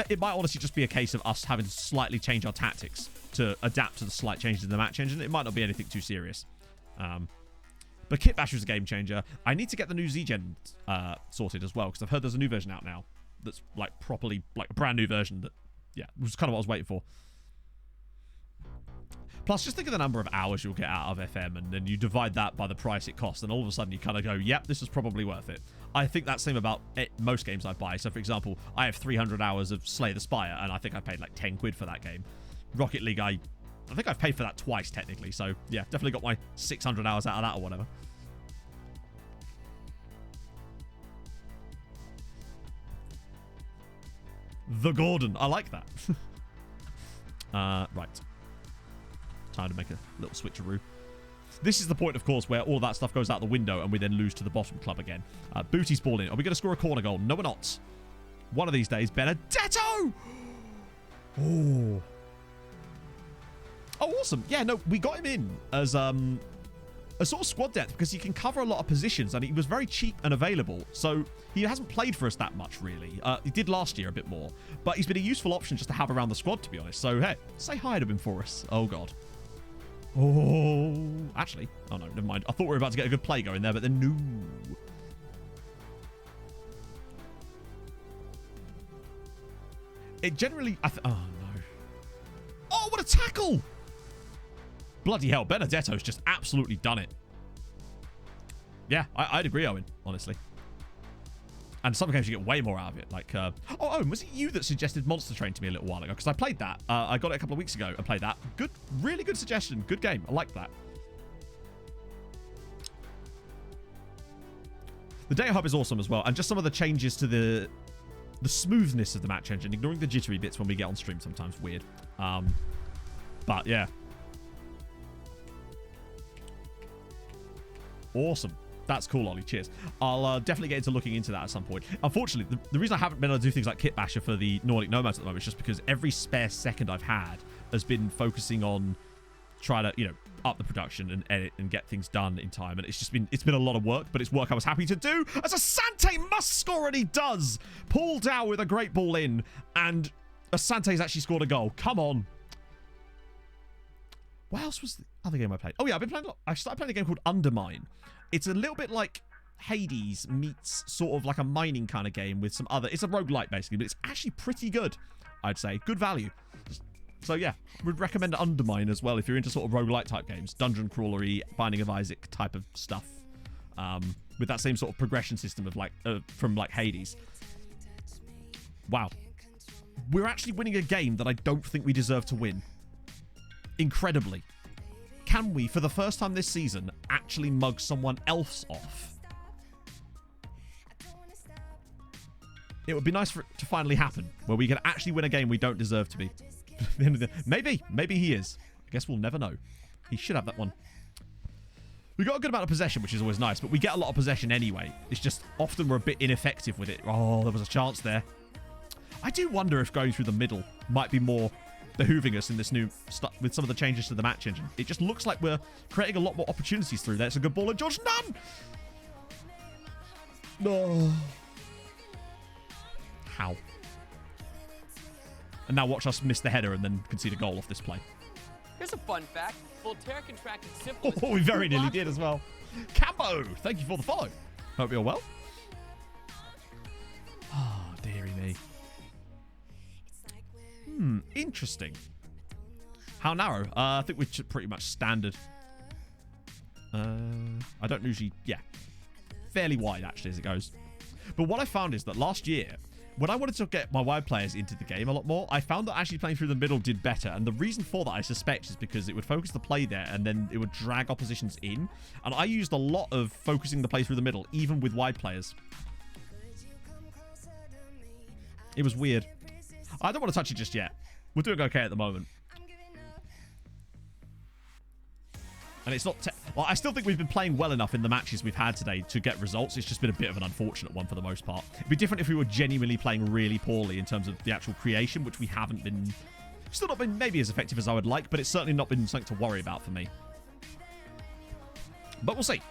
It might honestly just be a case of us having to slightly change our tactics to adapt to the slight changes in the match engine. It might not be anything too serious. But Kit Basher is a game changer. I need to get the new Z-Gen sorted as well, because I've heard there's a new version out now that's like properly, like a brand new version that, yeah, was kind of what I was waiting for. Plus, just think of the number of hours you'll get out of FM, and then you divide that by the price it costs, and all of a sudden you kind of go, yep, this is probably worth it. I think that's the same about most games I buy. So, for example, I have 300 hours of Slay the Spire, and I think I paid like 10 quid for that game. Rocket League, I think I've paid for that twice, technically. So, yeah, definitely got my 600 hours out of that or whatever. The Gordon. I like that. Right. Time to make a little switcheroo. This is the point, of course, where all of that stuff goes out the window and we then lose to the bottom club again. Booty's ball in. Are we going to score a corner goal? No, we're not. One of these days, Benedetto! Oh. Oh, awesome. Yeah, no, we got him in as a sort of squad depth because he can cover a lot of positions and he was very cheap and available. So he hasn't played for us that much, really. He did last year a bit more, but he's been a useful option just to have around the squad, to be honest. So, hey, say hi to him for us. Oh, God. Oh, actually. Oh, no, never mind. I thought we were about to get a good play going there, but then no. It generally... oh, no. Oh, what a tackle! Bloody hell, Benedetto's just absolutely done it. Yeah, I'd agree, Owen, honestly. And some games you get way more out of it. Like, oh, Owen, was it you that suggested Monster Train to me a little while ago? Because I played that. I got it a couple of weeks ago and played that. Good, really good suggestion. Good game. I like that. The Data Hub is awesome as well. And just some of the changes to the smoothness of the match engine, ignoring the jittery bits when we get on stream sometimes. Weird. But, yeah. Awesome. That's cool, Ollie. Cheers. I'll definitely get into looking into that at some point. Unfortunately, the reason I haven't been able to do things like Kit Basher for the Nordic Nomads at the moment is just because every spare second I've had has been focusing on trying to, you know, up the production and edit and get things done in time. And it's been a lot of work, but it's work I was happy to do, as Asante must score, and he does. Paul Dow with a great ball in, and Asante's actually scored a goal. Come on. What else was the other game I played? Oh, yeah, I started playing a game called Undermine. It's a little bit like Hades meets sort of like a mining kind of game with some other... It's a roguelite, basically, but it's actually pretty good, I'd say. Good value. So, yeah, would recommend Undermine as well if you're into sort of roguelite type games. Dungeon crawlery, Binding of Isaac type of stuff. With that same sort of progression system of like from like Hades. Wow. We're actually winning a game that I don't think we deserve to win. Incredibly. Can we, for the first time this season, actually mug someone else off? It would be nice for it to finally happen, where we can actually win a game we don't deserve to be. Maybe he is. I guess we'll never know. He should have that one. We got a good amount of possession, which is always nice, but we get a lot of possession anyway. It's just often we're a bit ineffective with it. Oh, there was a chance there. I do wonder if going through the middle might be more behooving us in this new stuff with some of the changes to the match engine. It just looks like we're creating a lot more opportunities through there. It's a good ball, and George Nunn! No. How? And now watch us miss the header and then concede a goal off this play. Here's a fun fact. Voltaire contracted syphilis. Oh, we very nearly did as well. Cambo, thank you for the follow. Hope you're well. Oh, dearie me. Interesting. How narrow? I think we're pretty much standard. I don't usually... Yeah. Fairly wide, actually, as it goes. But what I found is that last year, when I wanted to get my wide players into the game a lot more, I found that actually playing through the middle did better. And the reason for that, I suspect, is because it would focus the play there and then it would drag oppositions in. And I used a lot of focusing the play through the middle, even with wide players. It was weird. I don't want to touch it just yet. We're doing okay at the moment. And it's not... well, I still think we've been playing well enough in the matches we've had today to get results. It's just been a bit of an unfortunate one for the most part. It'd be different if we were genuinely playing really poorly in terms of the actual creation, which we haven't been... Still not been maybe as effective as I would like, but it's certainly not been something to worry about for me. But we'll see.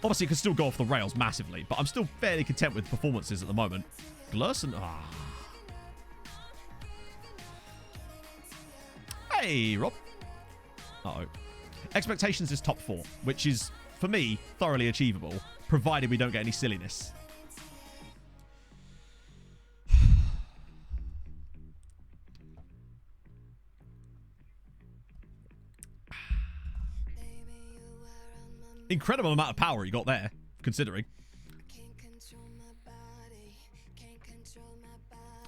Obviously, it could still go off the rails massively, but I'm still fairly content with performances at the moment. Glurson... Hey, Rob. Uh-oh. Expectations is top 4, which is, for me, thoroughly achievable, provided we don't get any silliness. Incredible amount of power you got there, considering.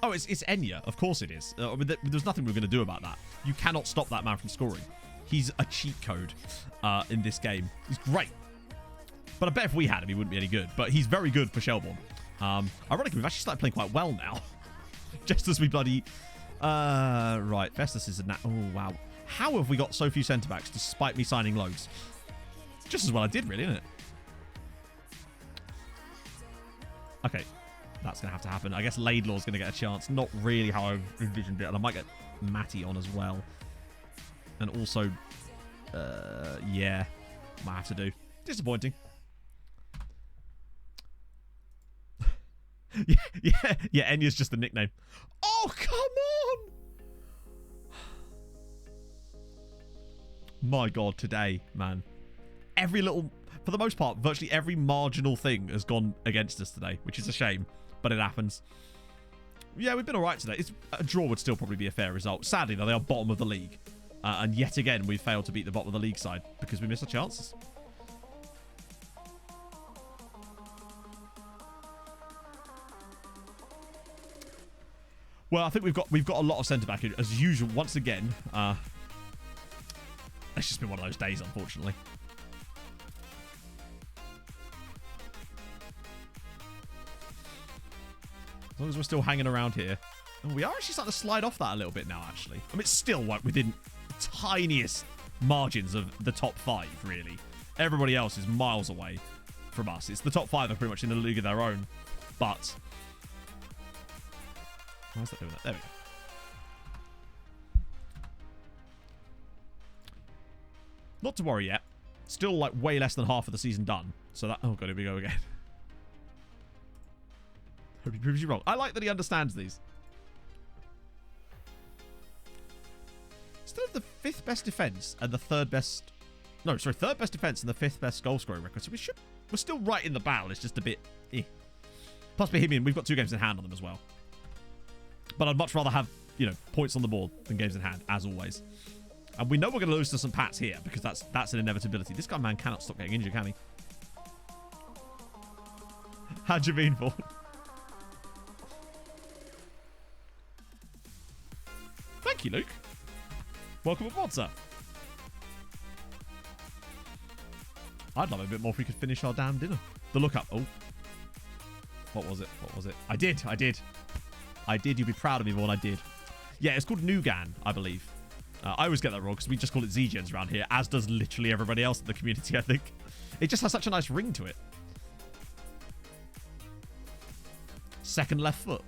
Oh, it's Enya. Of course it is. I mean, there's nothing we're going to do about that. You cannot stop that man from scoring. He's a cheat code in this game. He's great. But I bet if we had him, he wouldn't be any good. But he's very good for Shelbourne. Ironically, we've actually started playing quite well now. Just as we bloody... right, Festus is a... oh, wow. How have we got so few centre-backs despite me signing loads? Just as well I did, really, isn't it? Okay. That's going to have to happen. I guess Laidlaw's going to get a chance. Not really how I envisioned it. And I might get Matty on as well. And also, yeah, might have to do. Disappointing. yeah, Enya's just the nickname. Oh, come on! My God, today, man. Every little, for the most part, virtually every marginal thing has gone against us today, which is a shame, but it happens. Yeah, we've been all right today. A draw would still probably be a fair result. Sadly, though, they are bottom of the league. And yet again, we failed to beat the bottom of the league side because we missed our chances. Well, I think we've got a lot of centre back as usual. Once again, it's just been one of those days, unfortunately. As long as we're still hanging around here. And we are actually starting to slide off that a little bit now, actually. I mean, it's still like within tiniest margins of the top 5, really. Everybody else is miles away from us. It's the top 5 are pretty much in a league of their own. But... why is that doing that? There we go. Not to worry yet. Still like way less than half of the season done. So that... oh god, here we go again. Hope he proves you wrong. I like that he understands these. Still have the 5th best defense and the 3rd best... no, sorry, 3rd best defense and the 5th best goal scoring record. So we're still right in the battle. It's just a bit... Plus Bohemian, we've got 2 games in hand on them as well. But I'd much rather have, you know, points on the board than games in hand, as always. And we know we're going to lose to St. Pat's here because that's an inevitability. This guy, man, cannot stop getting injured, can he? How'd you mean, Vaughan? Thank you, Luke. Welcome aboard, sir. I'd love it a bit more if we could finish our damn dinner. The lookup. Oh. What was it? What was it? I did. You'd be proud of me, Vaughan. I did. Yeah, it's called Nugan, I believe. I always get that wrong because we just call it Z-Gens around here, as does literally everybody else in the community, I think. It just has such a nice ring to it. Second left foot.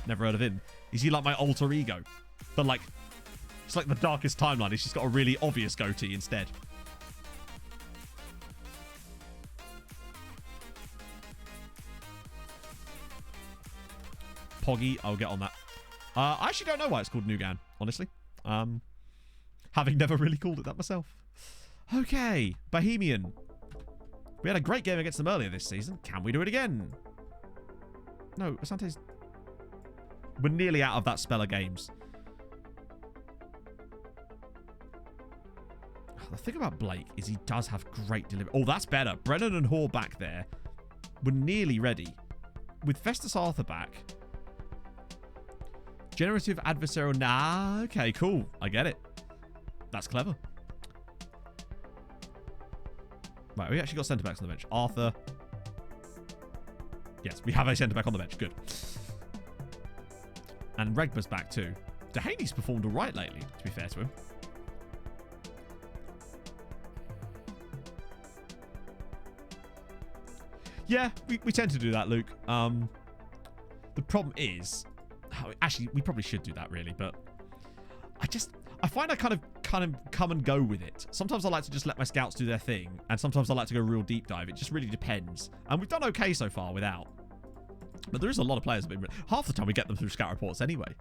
Never heard of him. Is he like my alter ego? But like, it's like the darkest timeline. He's just got a really obvious goatee instead. Poggy, I'll get on that. I actually don't know why it's called Nugan, honestly. Having never really called it that myself. Okay, Bohemian. We had a great game against them earlier this season. Can we do it again? No, Asante's... we're nearly out of that spell of games. The thing about Blake is he does have great delivery. Oh, that's better. Brennan and Hoare back there. We're nearly ready. With Festus Arthur back... generative adversarial... nah, okay, cool. I get it. That's clever. Right, we actually got centre-backs on the bench. Arthur. Yes, we have a centre-back on the bench. Good. And Regba's back too. Dehaney's performed all right lately, to be fair to him. Yeah, we tend to do that, Luke. The problem is... Actually, we probably should do that, really, but... I find I kind of come and go with it. Sometimes I like to just let my scouts do their thing, and sometimes I like to go real deep dive. It just really depends. And we've done okay so far without. But there is a lot of players that have been... Half the time we get them through scout reports anyway.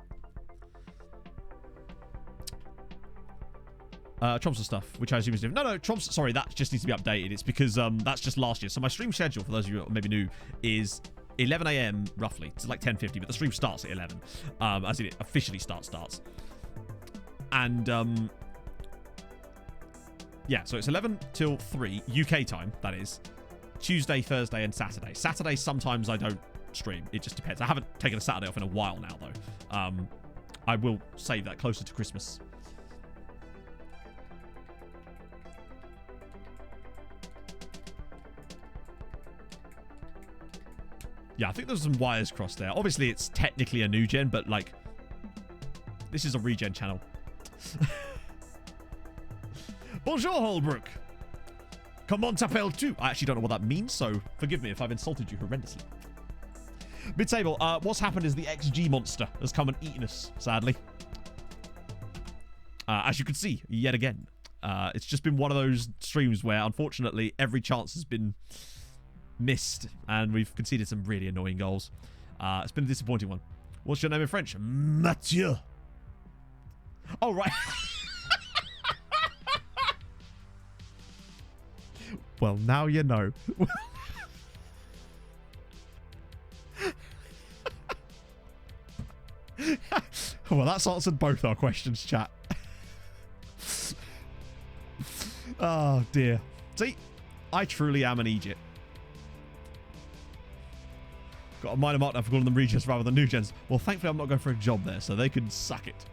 Tromsø stuff, which I assume is different. No, Tromsø, sorry, that just needs to be updated. It's because that's just last year. So my stream schedule, for those of you who maybe new, is 11 a.m. roughly. It's like 10:50, but the stream starts at 11. As in it officially starts. And, yeah, so it's 11 till 3, UK time, that is. Tuesday, Thursday, and Saturday. Saturday, sometimes I don't stream. It just depends. I haven't taken a Saturday off in a while now, though. I will save that closer to Christmas. Yeah, I think there's some wires crossed there. Obviously, it's technically a new gen, but, like, this is a regen channel. Bonjour, Holbrook. Comment t'appelles-tu? I actually don't know what that means, so forgive me if I've insulted you horrendously. Mid-table, what's happened is the XG monster has come and eaten us, sadly. As you can see, yet again. It's just been one of those streams where, unfortunately, every chance has been... missed, and we've conceded some really annoying goals. It's been a disappointing one. What's your name in French? Mathieu. Oh, right. Well, now you know. Well, that's answered both our questions, chat. Oh, dear. See, I truly am an Egypt. Got a minor mark now for calling them regens rather than new gens. Well, thankfully, I'm not going for a job there, so they can suck it.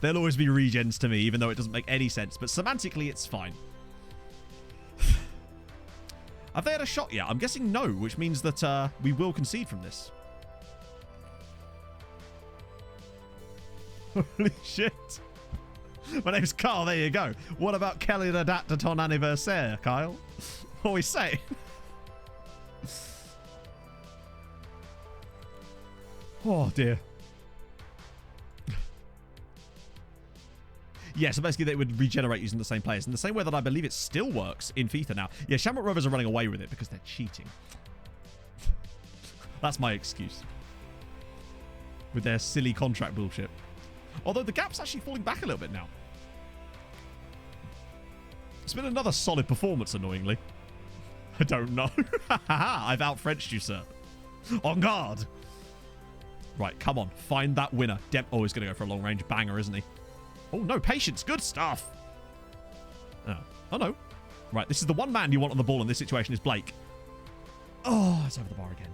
They'll always be regens to me, even though it doesn't make any sense. But semantically, it's fine. Have they had a shot yet? I'm guessing no, which means that we will concede from this. Holy shit. My name's Carl, there you go. What about Kelly the date de ton anniversaire, Kyle? What are we saying? Oh, dear. Yeah, so basically they would regenerate using the same players. In the same way that I believe it still works in FIFA now. Yeah, Shamrock Rovers are running away with it because they're cheating. That's my excuse. With their silly contract bullshit. Although the gap's actually falling back a little bit now. It's been another solid performance, annoyingly. I don't know. I've out-Frenched you, sir. En garde. Right, come on. Find that winner. Oh, he's going to go for a long-range banger, isn't he? Oh, no. Patience. Good stuff. Oh, no. Right, this is the one man you want on the ball in this situation is Blake. Oh, it's over the bar again.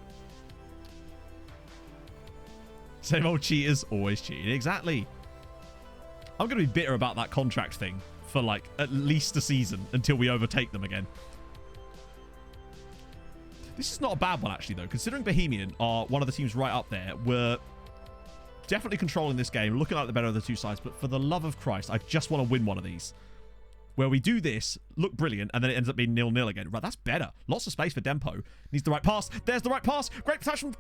Same old cheaters, always cheating. Exactly. I'm going to be bitter about that contract thing for, like, at least a season until we overtake them again. This is not a bad one, actually, though. Considering Bohemian are one of the teams right up there, we're definitely controlling this game, looking like the better of the two sides. But for the love of Christ, I just want to win one of these. Where we do this, look brilliant, and then it ends up being 0-0 again. Right, that's better. Lots of space for Dempo. Needs the right pass. There's the right pass. Great protection.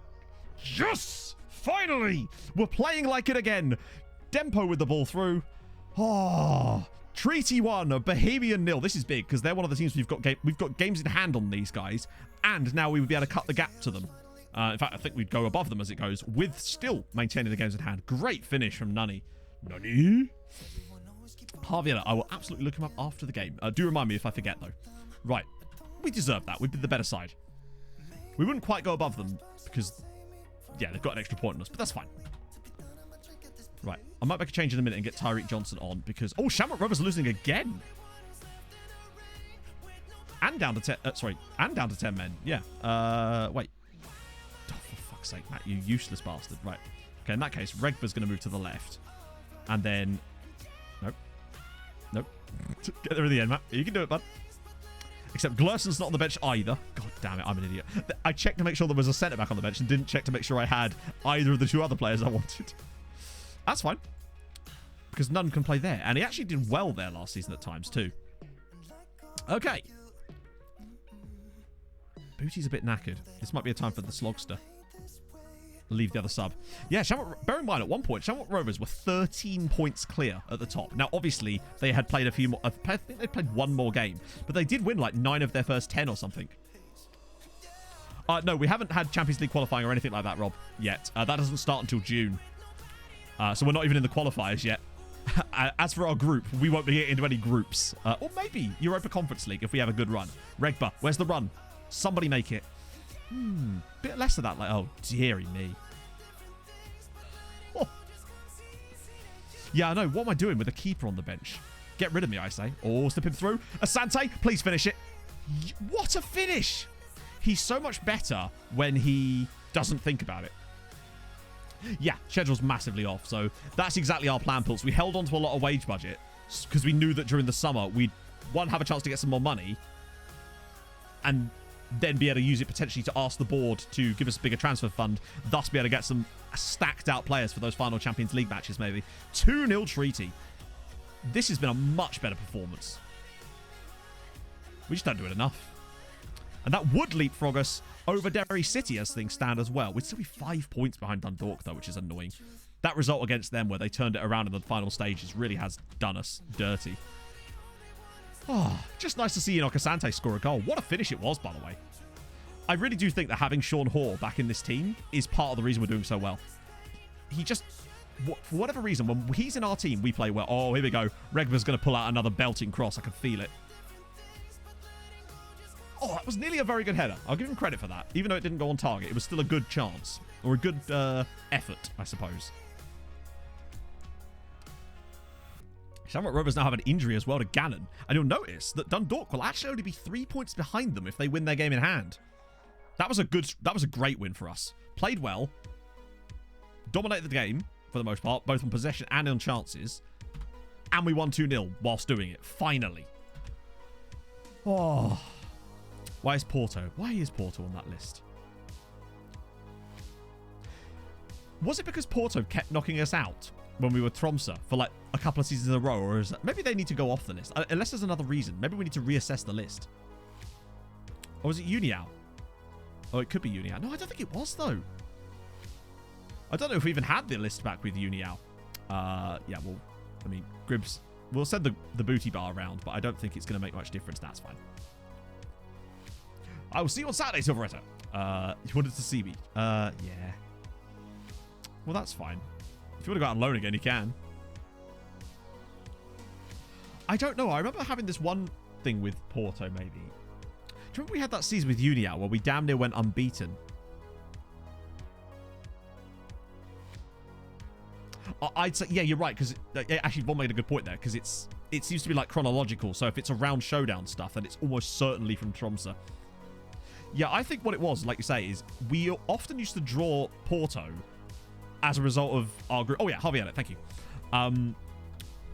Yes! Finally! We're playing like it again. Dempo with the ball through. Oh... Treaty 1, Bohemian 0. This is big because they're one of the teams we've got games in hand on these guys, and now we would be able to cut the gap to them. In fact, I think we'd go above them as it goes, with still maintaining the games in hand. Great finish from Nani. Nani? Javier, I will absolutely look him up after the game. Do remind me if I forget, though. Right. We deserve that. We'd be the better side. We wouldn't quite go above them because, yeah, they've got an extra point on us, but that's fine. Right, I might make a change in a minute and get Tyreek Johnson on because... Oh, Shamrock Rovers losing again. And down to 10... and down to 10 men. Yeah. Wait. Oh, for fuck's sake, Matt, you useless bastard. Right. Okay, in that case, Regba's going to move to the left. And then... Nope. Nope. Get there in the end, Matt. You can do it, bud. Except Glerson's not on the bench either. God damn it, I'm an idiot. I checked to make sure there was a centre-back on the bench and didn't check to make sure I had either of the two other players I wanted. That's fine. Because none can play there. And he actually did well there last season at times, too. Okay. Booty's a bit knackered. This might be a time for the Slogster. Leave the other sub. Yeah, bear in mind, at one point, Shamrock Rovers were 13 points clear at the top. Now, obviously, they had played a few more. I think they played one more game. But they did win like 9 of their first 10 or something. No, we haven't had Champions League qualifying or anything like that, Rob, yet. That doesn't start until June. So we're not even in the qualifiers yet. As for our group, we won't be into any groups. Or maybe Europa Conference League if we have a good run. Regba, where's the run? Somebody make it. Bit less of that. Like, oh, dearie me. Oh. Yeah, I know. What am I doing with a keeper on the bench? Get rid of me, I say. Oh, slip him through. Asante, please finish it. What a finish. He's so much better when he doesn't think about it. Yeah, schedule's massively off. So that's exactly our plan, Pulse. We held on to a lot of wage budget because we knew that during the summer we'd, one, have a chance to get some more money and then be able to use it potentially to ask the board to give us a bigger transfer fund, thus be able to get some stacked out players for those final Champions League matches, maybe. 2-0 Treaty. This has been a much better performance. We just don't do it enough. And that would leapfrog us over Derry City as things stand as well. We'd still be 5 points behind Dundalk, though, which is annoying. That result against them where they turned it around in the final stages really has done us dirty. Oh, just nice to see Enoch Asante score a goal. What a finish it was, by the way. I really do think that having Sean Hoare back in this team is part of the reason we're doing so well. He just, for whatever reason, when he's in our team, we play well. Oh, here we go. Regba's going to pull out another belting cross. I can feel it. Oh, that was nearly a very good header. I'll give him credit for that. Even though it didn't go on target, it was still a good chance. Or a good effort, I suppose. Shamrock Rovers now have an injury as well to Gannon. And you'll notice that Dundalk will actually only be 3 points behind them if they win their game in hand. That was a great win for us. Played well. Dominated the game, for the most part, both on possession and on chances. And we won 2-0 whilst doing it. Finally. Oh. Why is Porto? Why is Porto on that list? Was it because Porto kept knocking us out when we were Tromsø for like a couple of seasons in a row? Or is that, maybe they need to go off the list. Unless there's another reason. Maybe we need to reassess the list. Or was it Uniao? Oh, it could be Uniao. No, I don't think it was, though. I don't know if we even had the list back with Uniao. Yeah, well, I mean, Gribbs, we'll send the booty bar around, but I don't think it's going to make much difference. That's fine. I will see you on Saturday, Silveretta. You wanted to see me? Yeah. Well, that's fine. If you want to go out on loan again, you can. I don't know. I remember having this one thing with Porto, maybe. Do you remember we had that season with Uniao where we damn near went unbeaten? I'd say, yeah, you're right, because actually, Von made a good point there, because it seems to be like chronological. So if it's around showdown stuff, then it's almost certainly from Tromsø. Yeah, I think what it was, like you say, is we often used to draw Porto as a result of our group. Oh yeah, Harvey Elliott, thank you.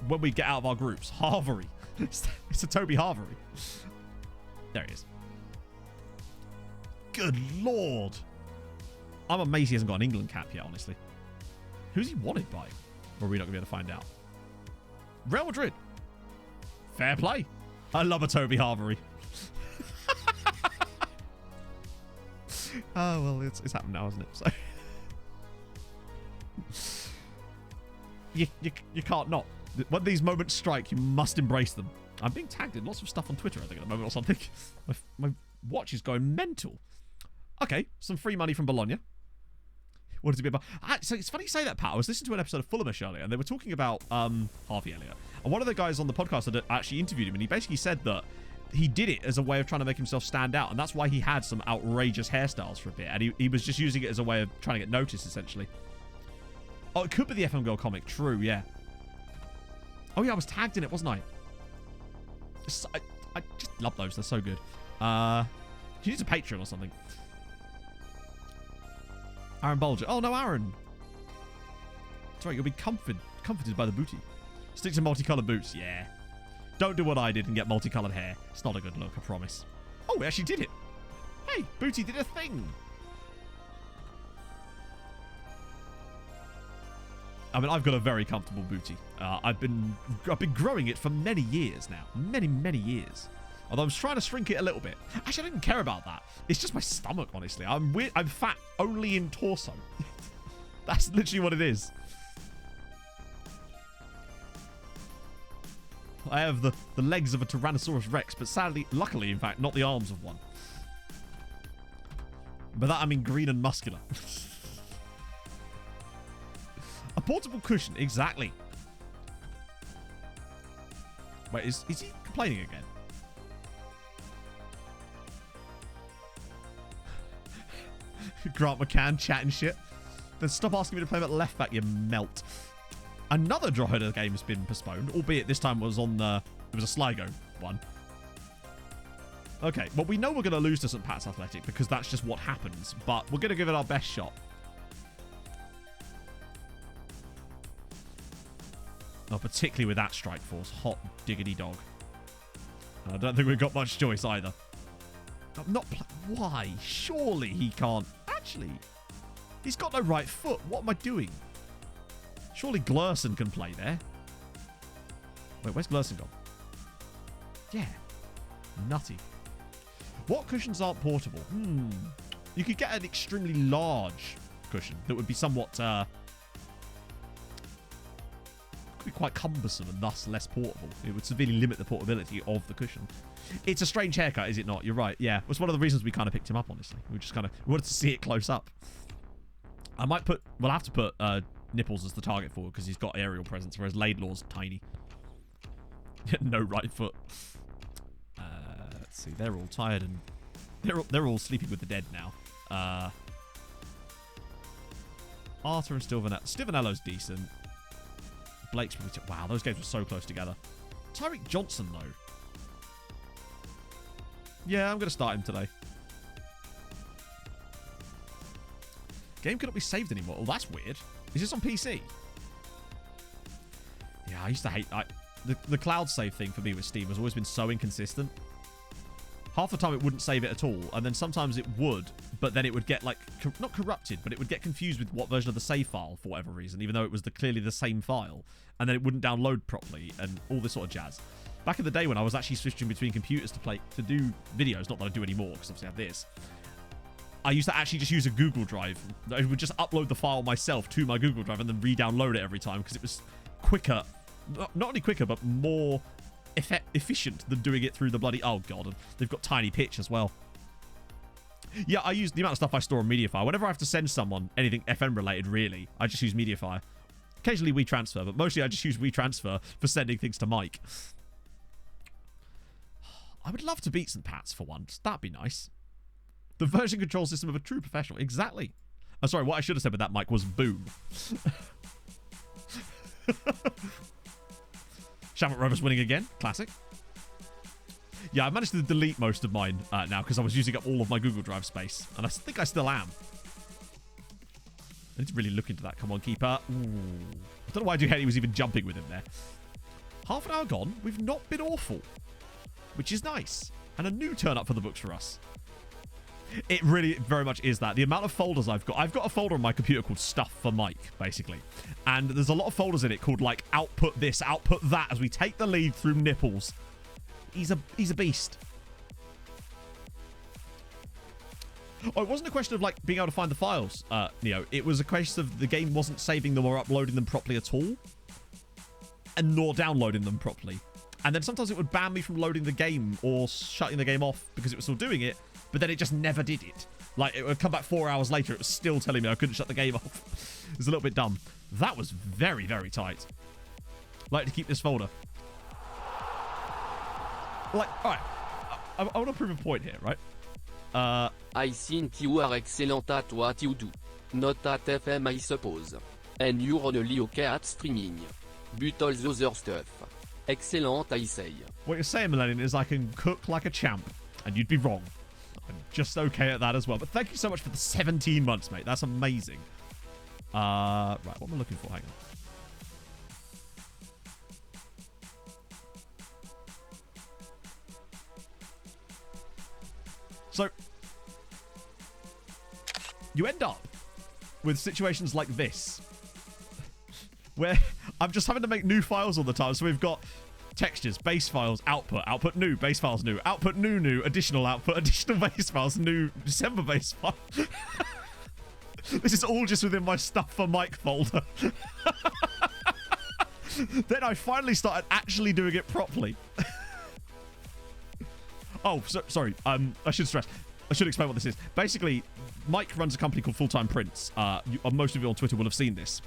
When we get out of our groups, Harvery. It's a Toby Harvery. There he is. Good lord. I'm amazed he hasn't got an England cap yet, honestly. Who's he wanted by? Or are we not going to be able to find out? Real Madrid. Fair play. I love a Toby Harvery. Oh, well, it's happened now, isn't it? So you can't not. When these moments strike, you must embrace them. I'm being tagged in lots of stuff on Twitter, I think, at the moment or something. My watch is going mental. Okay, some free money from Bologna. What does it be about? So it's funny you say that, Pat. I was listening to an episode of Fulhamish earlier, and they were talking about Harvey Elliott. And one of the guys on the podcast had actually interviewed him, and he basically said that he did it as a way of trying to make himself stand out, and that's why he had some outrageous hairstyles for a bit, and he was just using it as a way of trying to get noticed, essentially. Oh, it could be the FM Girl comic. True, yeah. Oh, yeah, I was tagged in it, wasn't I? I just love those. They're so good. He needs a Patreon or something. Aaron Bulger. Oh, no, Aaron. That's right, you'll be comforted by the booty. Stick to multicolored boots. Yeah. Don't do what I did and get multicolored hair. It's not a good look, I promise. Oh, we actually did it. Hey, Booty did a thing. I mean, I've got a very comfortable booty. I've been growing it for many years now. Many years. Although I'm trying to shrink it a little bit. Actually, I don't care about that. It's just my stomach, honestly. I'm fat only in torso. That's literally what it is. I have the legs of a Tyrannosaurus Rex, but sadly, luckily, in fact, not the arms of one. By that, I mean green and muscular. A portable cushion, exactly. Wait, is he complaining again? Grant McCann chatting shit. Then stop asking me to play him at left back, you melt. Another Drogheda game has been postponed, albeit this time it was on the... It was a Sligo one. Okay, well, we know we're going to lose to St. Pat's Athletic because that's just what happens, but we're going to give it our best shot. Oh, particularly with that strike force. Hot diggity dog. I don't think we've got much choice either. I'm not... Why? Surely he can't... Actually, he's got no right foot. What am I doing? Surely Glurson can play there. Wait, where's Glurson gone? Yeah. Nutty. What cushions aren't portable? You could get an extremely large cushion that would be somewhat... could be quite cumbersome and thus less portable. It would severely limit the portability of the cushion. It's a strange haircut, is it not? You're right. Yeah, it was one of the reasons we kind of picked him up, honestly. We just kind of wanted to see it close up. I might put... We'll have to put Nipples as the target forward because he's got aerial presence, whereas Laidlaw's tiny. No right foot. Let's see. They're all tired and... They're all sleeping with the dead now. Arthur and Stivanello's decent. Blake's probably... Wow, those games were so close together. Tyreek Johnson, though. Yeah, I'm going to start him today. Game cannot be saved anymore. Oh, that's weird. Is this on PC? Yeah, I used to hate... The cloud save thing for me with Steam has always been so inconsistent. Half the time it wouldn't save it at all, and then sometimes it would, but then it would get, like... Not corrupted, but it would get confused with what version of the save file for whatever reason, even though it was clearly the same file. And then it wouldn't download properly, and all this sort of jazz. Back in the day when I was actually switching between computers to do videos, not that I do anymore, because obviously I have this, I used to actually just use a Google Drive. I would just upload the file myself to my Google Drive and then re-download it every time, because it was quicker. Not only quicker, but more efficient than doing it through the bloody... Oh, God. And they've got tiny pitch as well. Yeah, I use the amount of stuff I store on MediaFire. Whenever I have to send someone anything FM related, really, I just use MediaFire. Occasionally WeTransfer, but mostly I just use WeTransfer for sending things to Mike. I would love to beat St. Pat's for once. That'd be nice. The version control system of a true professional. Exactly. I'm sorry, what I should have said with that, Mike, was boom. Shamrock Rovers winning again. Classic. Yeah, I managed to delete most of mine now because I was using up all of my Google Drive space. And I think I still am. I need to really look into that. Come on, keeper. Ooh. I don't know why Duhedi was even jumping with him there. Half an hour gone. We've not been awful. Which is nice. And a new turn up for the books for us. It really very much is that. The amount of folders I've got a folder on my computer called Stuff for Mike, basically. And there's a lot of folders in it called, like, output this, output that, as we take the lead through Nipples. He's a beast. Oh, it wasn't a question of, like, being able to find the files, Neo. It was a question of the game wasn't saving them or uploading them properly at all. And nor downloading them properly. And then sometimes it would ban me from loading the game or shutting the game off because it was still doing it, but then it just never did it. Like, it would come back 4 hours later, it was still telling me I couldn't shut the game off. It was a little bit dumb. That was very, very tight. Like to keep this folder. Like, alright. I want to prove a point here, right? I think you are excellent at what you do. Not at FM, I suppose. And you're only okay at streaming. But all the other stuff. Excellent, I say. What you're saying, Millennium, is I can cook like a champ, and you'd be wrong. I'm just okay at that as well. But thank you so much for the 17 months, mate. That's amazing. Right, what am I looking for? Hang on. So, you end up with situations like this. where I'm just having to make new files all the time. So we've got textures, base files, output new, base files new, output new, additional output, additional base files new, December base file. This is all just within my stuff for Mike folder. Then I finally started actually doing it properly. Oh, sorry. I should explain what this is. Basically, Mike runs a company called Full Time Prints. Most of you on Twitter will have seen this.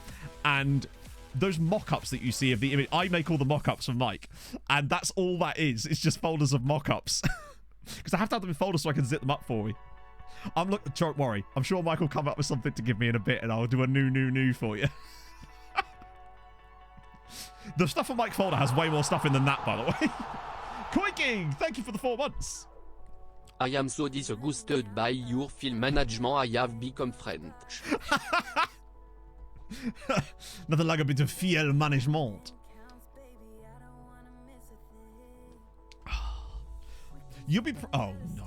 And those mock-ups that you see of the image, I make all the mock-ups for Mike, and that's all that is. It's just folders of mock-ups, because I have to have them in folders so I can zip them up for me. Don't worry, I'm sure Mike will come up with something to give me in a bit, and I'll do a new for you. The stuff on Mike folder has way more stuff in than that, by the way. Koi King, thank you for the 4 months. I am so disgusted by your film management. I have become French. Nothing like a bit of fiel management. You'll be... Oh, no.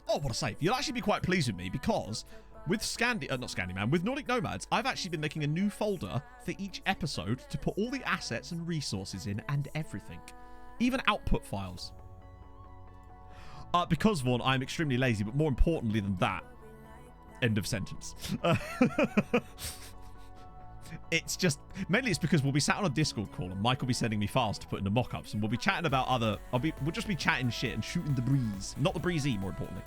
Oh, what a save. You'll actually be quite pleased with me because with with Nordic Nomads, I've actually been making a new folder for each episode to put all the assets and resources in and everything. Even output files. Because, Vaughn, I'm extremely lazy, but more importantly than that, end of sentence. It's just, mainly it's because we'll be sat on a Discord call and Mike will be sending me files to put into mock-ups and we'll be chatting about we'll just be chatting shit and shooting the breeze. Not the breezy, more importantly,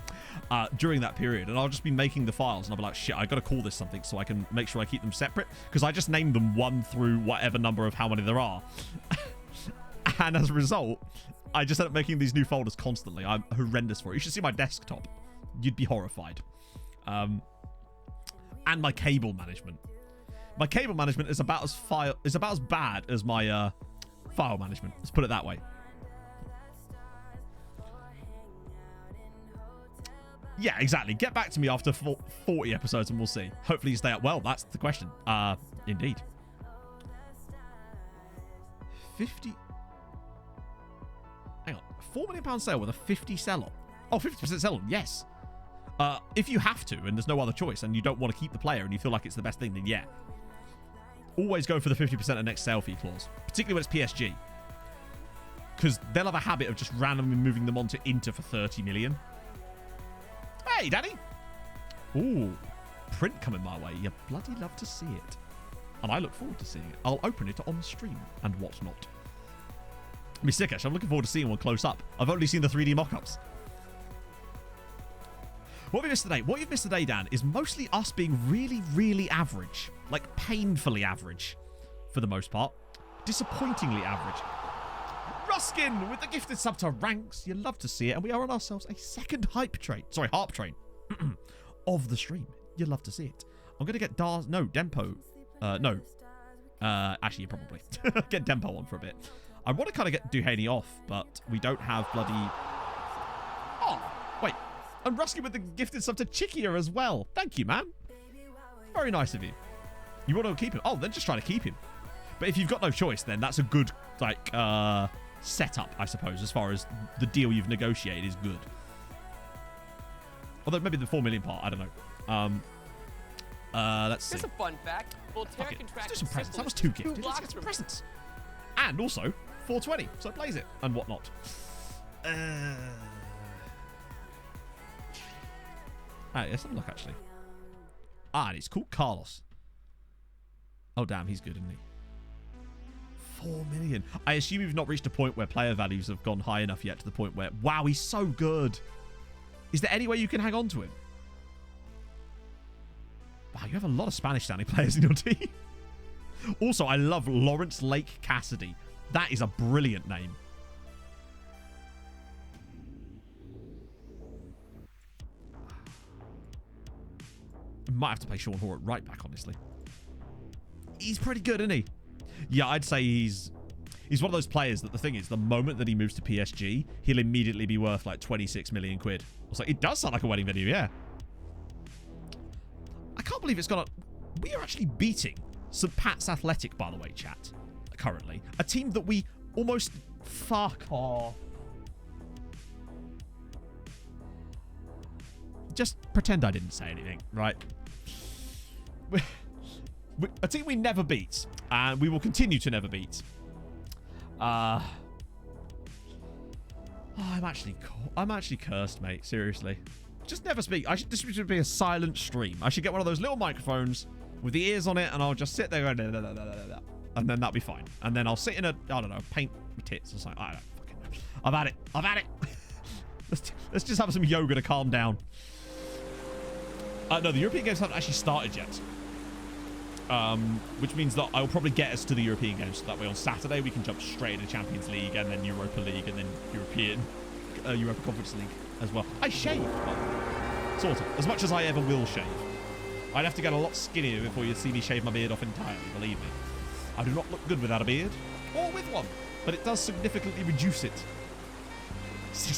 during that period. And I'll just be making the files and I'll be like, shit, I gotta call this something so I can make sure I keep them separate. Because I just named them 1 through whatever number of how many there are. And as a result, I just end up making these new folders constantly. I'm horrendous for it. You should see my desktop. You'd be horrified. And my cable management. My cable management is about as bad as my file management. Let's put it that way. Yeah, exactly. Get back to me after 40 episodes and we'll see. Hopefully you stay up well. That's the question. Indeed. 50... Hang on. £4 million sale with a 50 sell-on. Oh, 50% sell-on. Yes. If you have to and there's no other choice and you don't want to keep the player and you feel like it's the best thing, then yeah. Always go for the 50% of next sale fee clause, particularly when it's PSG. Because they'll have a habit of just randomly moving them onto Inter for 30 million. Hey, Daddy! Ooh, print coming my way. You bloody love to see it. And I look forward to seeing it. I'll open it on stream and whatnot. It'll be sick, actually. I'm looking forward to seeing one close up. I've only seen the 3D mock-ups. What have we missed today? What you've missed today, Dan, is mostly us being really, really average. Like, painfully average, for the most part. Disappointingly average. Ruskin with the gifted sub to Ranks. You love to see it. And we are on ourselves a second harp train of the stream. You love to see it. I'm going to get Dempo. No. Actually, you probably. Get Dempo on for a bit. I want to kind of get Duhaney off, but we don't have bloody... Oh, wait. And Ruskin with the gifted sub to Chikia as well. Thank you, man. Very nice of you. You want to keep him? Oh, then just try to keep him. But if you've got no choice, then that's a good, like, setup, I suppose, as far as the deal you've negotiated is good. Although maybe the 4 million part, I don't know. Let's see. Here's a fun fact. Okay, let's do some presents. That was 2 gifted. Let's get some presents. And also 420, so plays it and whatnot. Let's have a look, actually. And it's called Carlos. Oh, damn, he's good, isn't he? 4 million. I assume you've not reached a point where player values have gone high enough yet to the point where, wow, he's so good. Is there any way you can hang on to him? Wow, you have a lot of Spanish-sounding players in your team. Also, I love Lawrence Lake Cassidy. That is a brilliant name. Might have to play Sean Hoare at right back, honestly. He's pretty good, isn't he? Yeah, I'd say he's one of those players that the thing is, the moment that he moves to PSG, he'll immediately be worth like 26 million quid. It's like, it does sound like a wedding video, yeah. I can't believe it's gonna... We are actually beating St. Pat's Athletic, by the way, chat, currently. A team that we almost... Fuck off. Just pretend I didn't say anything, right? a team we never beat, and we will continue to never beat. I'm actually cursed, mate. Seriously. Just never speak. This should be a silent stream. I should get one of those little microphones with the ears on it, and I'll just sit there going, and then that'll be fine. And then I'll sit in I don't know, paint my tits or something. I don't fucking know. I've had it. let's just have some yoga to calm down. No, the European games haven't actually started yet. Which means that I'll probably get us to the European games. So that way on Saturday we can jump straight into Champions League and then Europa League and then Europa Conference League as well. I shave. Well, sort of. As much as I ever will shave. I'd have to get a lot skinnier before you'd see me shave my beard off entirely, believe me. I do not look good without a beard. Or with one. But it does significantly reduce it.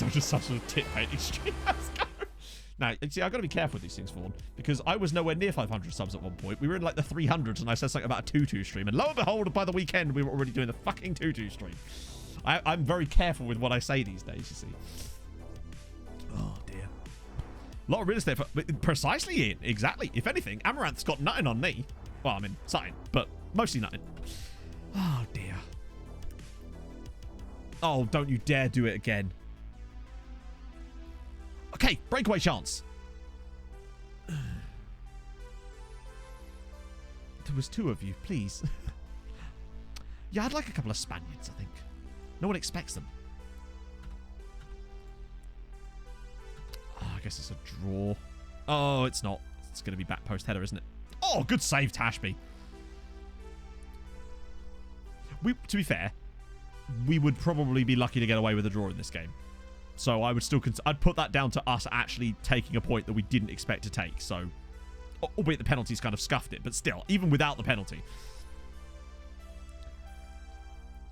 I'm just such a tit painting stream. Let's go. Now, see, I've got to be careful with these things, for one, because I was nowhere near 500 subs at one point. We were in like the 300s, and I said something about a 2-2 stream. And lo and behold, by the weekend, we were already doing the fucking 2-2 stream. I'm very careful with what I say these days, you see. Oh, dear. A lot of real estate. Precisely, Ian. Exactly. If anything, Amaranth's got nothing on me. Well, I mean, something, but mostly nothing. Oh, dear. Oh, don't you dare do it again. Okay, breakaway chance. There was 2 of you, please. Yeah, I'd like a couple of Spaniards, I think. No one expects them. Oh, I guess it's a draw. Oh, it's not. It's going to be back post header, isn't it? Oh, good save, Tashby. To be fair, we would probably be lucky to get away with a draw in this game. So I would still I'd put that down to us actually taking a point that we didn't expect to take. So, albeit the penalties kind of scuffed it, but still, even without the penalty.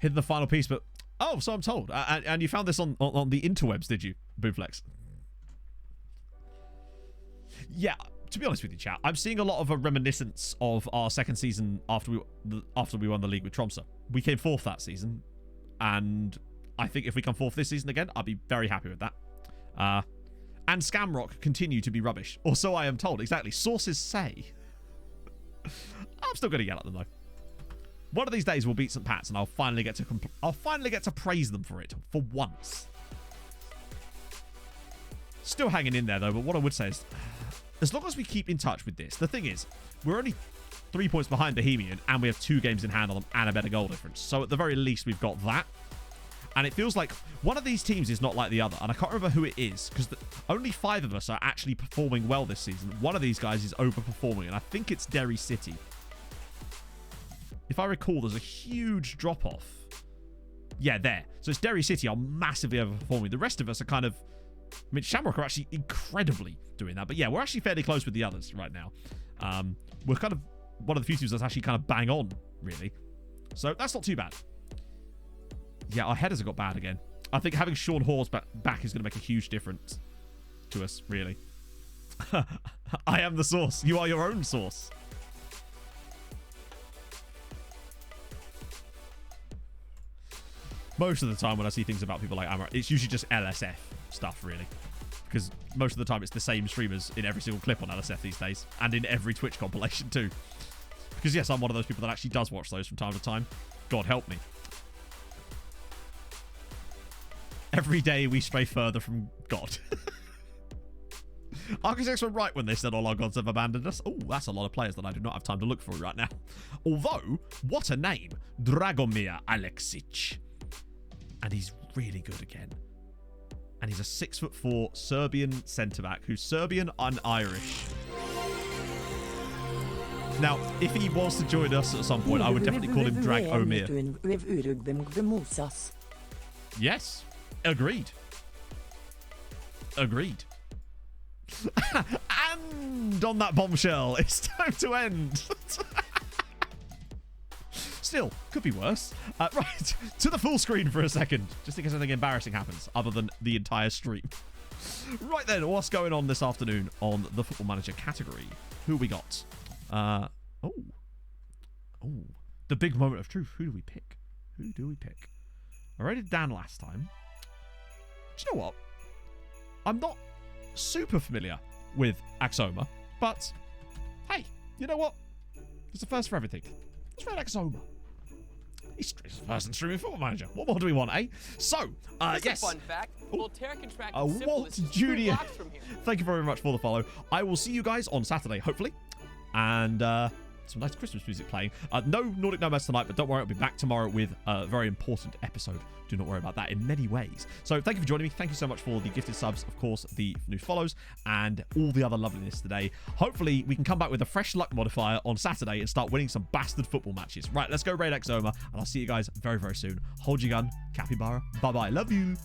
Hidden the final piece, but oh, so I'm told. And you found this on the interwebs, did you, Booflex? Yeah, to be honest with you, chat, I'm seeing a lot of a reminiscence of our second season after we won the league with Tromsø. We came 4th that season, and I think if we come 4th this season again, I'll be very happy with that. And Scamrock continue to be rubbish. Or so I am told. Exactly. Sources say. I'm still going to yell at them, though. One of these days we'll beat St. Pat's, and I'll finally get to praise them for it. For once. Still hanging in there, though. But what I would say is, as long as we keep in touch with this, the thing is, we're only 3 points behind Bohemian, and we have 2 games in hand on them and a better goal difference. So at the very least, we've got that. And it feels like one of these teams is not like the other. And I can't remember who it is, because only 5 of us are actually performing well this season. One of these guys is overperforming, and I think it's Derry City. If I recall, there's a huge drop-off. Yeah, there. So it's Derry City are massively overperforming. The rest of us are kind of... I mean, Shamrock are actually incredibly doing that. But yeah, we're actually fairly close with the others right now. We're kind of one of the few teams that's actually kind of bang on, really. So that's not too bad. Yeah, our headers have got bad again. I think having Sean Hawes back is going to make a huge difference to us, really. I am the source. You are your own source. Most of the time when I see things about people like Amar, it's usually just LSF stuff, really. Because most of the time it's the same streamers in every single clip on LSF these days. And in every Twitch compilation, too. Because, yes, I'm one of those people that actually does watch those from time to time. God help me. Every day we stray further from God. Architects were right when they said all our gods have abandoned us. Oh, that's a lot of players that I do not have time to look for right now. Although, what a name. Dragomir Aleksic. And he's really good again. And he's a 6'4" Serbian centre-back who's Serbian and Irish. Now, if he was to join us at some point, I would definitely call him Dragomir. Yes. Agreed. Agreed. And on that bombshell, it's time to end. Still, could be worse. Right, to the full screen for a second, just in case anything embarrassing happens, other than the entire stream. Right then, what's going on this afternoon on the Football Manager category? Who we got? The big moment of truth. Who do we pick? Who do we pick? I rated Dan last time. Do you know what? I'm not super familiar with Axoma, but hey, you know what? It's the first for everything. It's Red Exoma. He's the first and streaming football manager. What more do we want, eh? So, yes. A fun fact. Voltaire contracted Walt syphilis Jr. 2 blocks from here. Thank you very much for the follow. I will see you guys on Saturday, hopefully. And some nice Christmas music playing. No Nordic Nomads tonight, but don't worry, I'll be back tomorrow with a very important episode. Do not worry about that in many ways. So thank you for joining me. Thank you so much for the gifted subs, of course, the new follows, and all the other loveliness today. Hopefully, we can come back with a fresh luck modifier on Saturday and start winning some bastard football matches. Right, let's go raid Exoma, and I'll see you guys very, very soon. Hold your gun. Capybara. Bye-bye. Love you.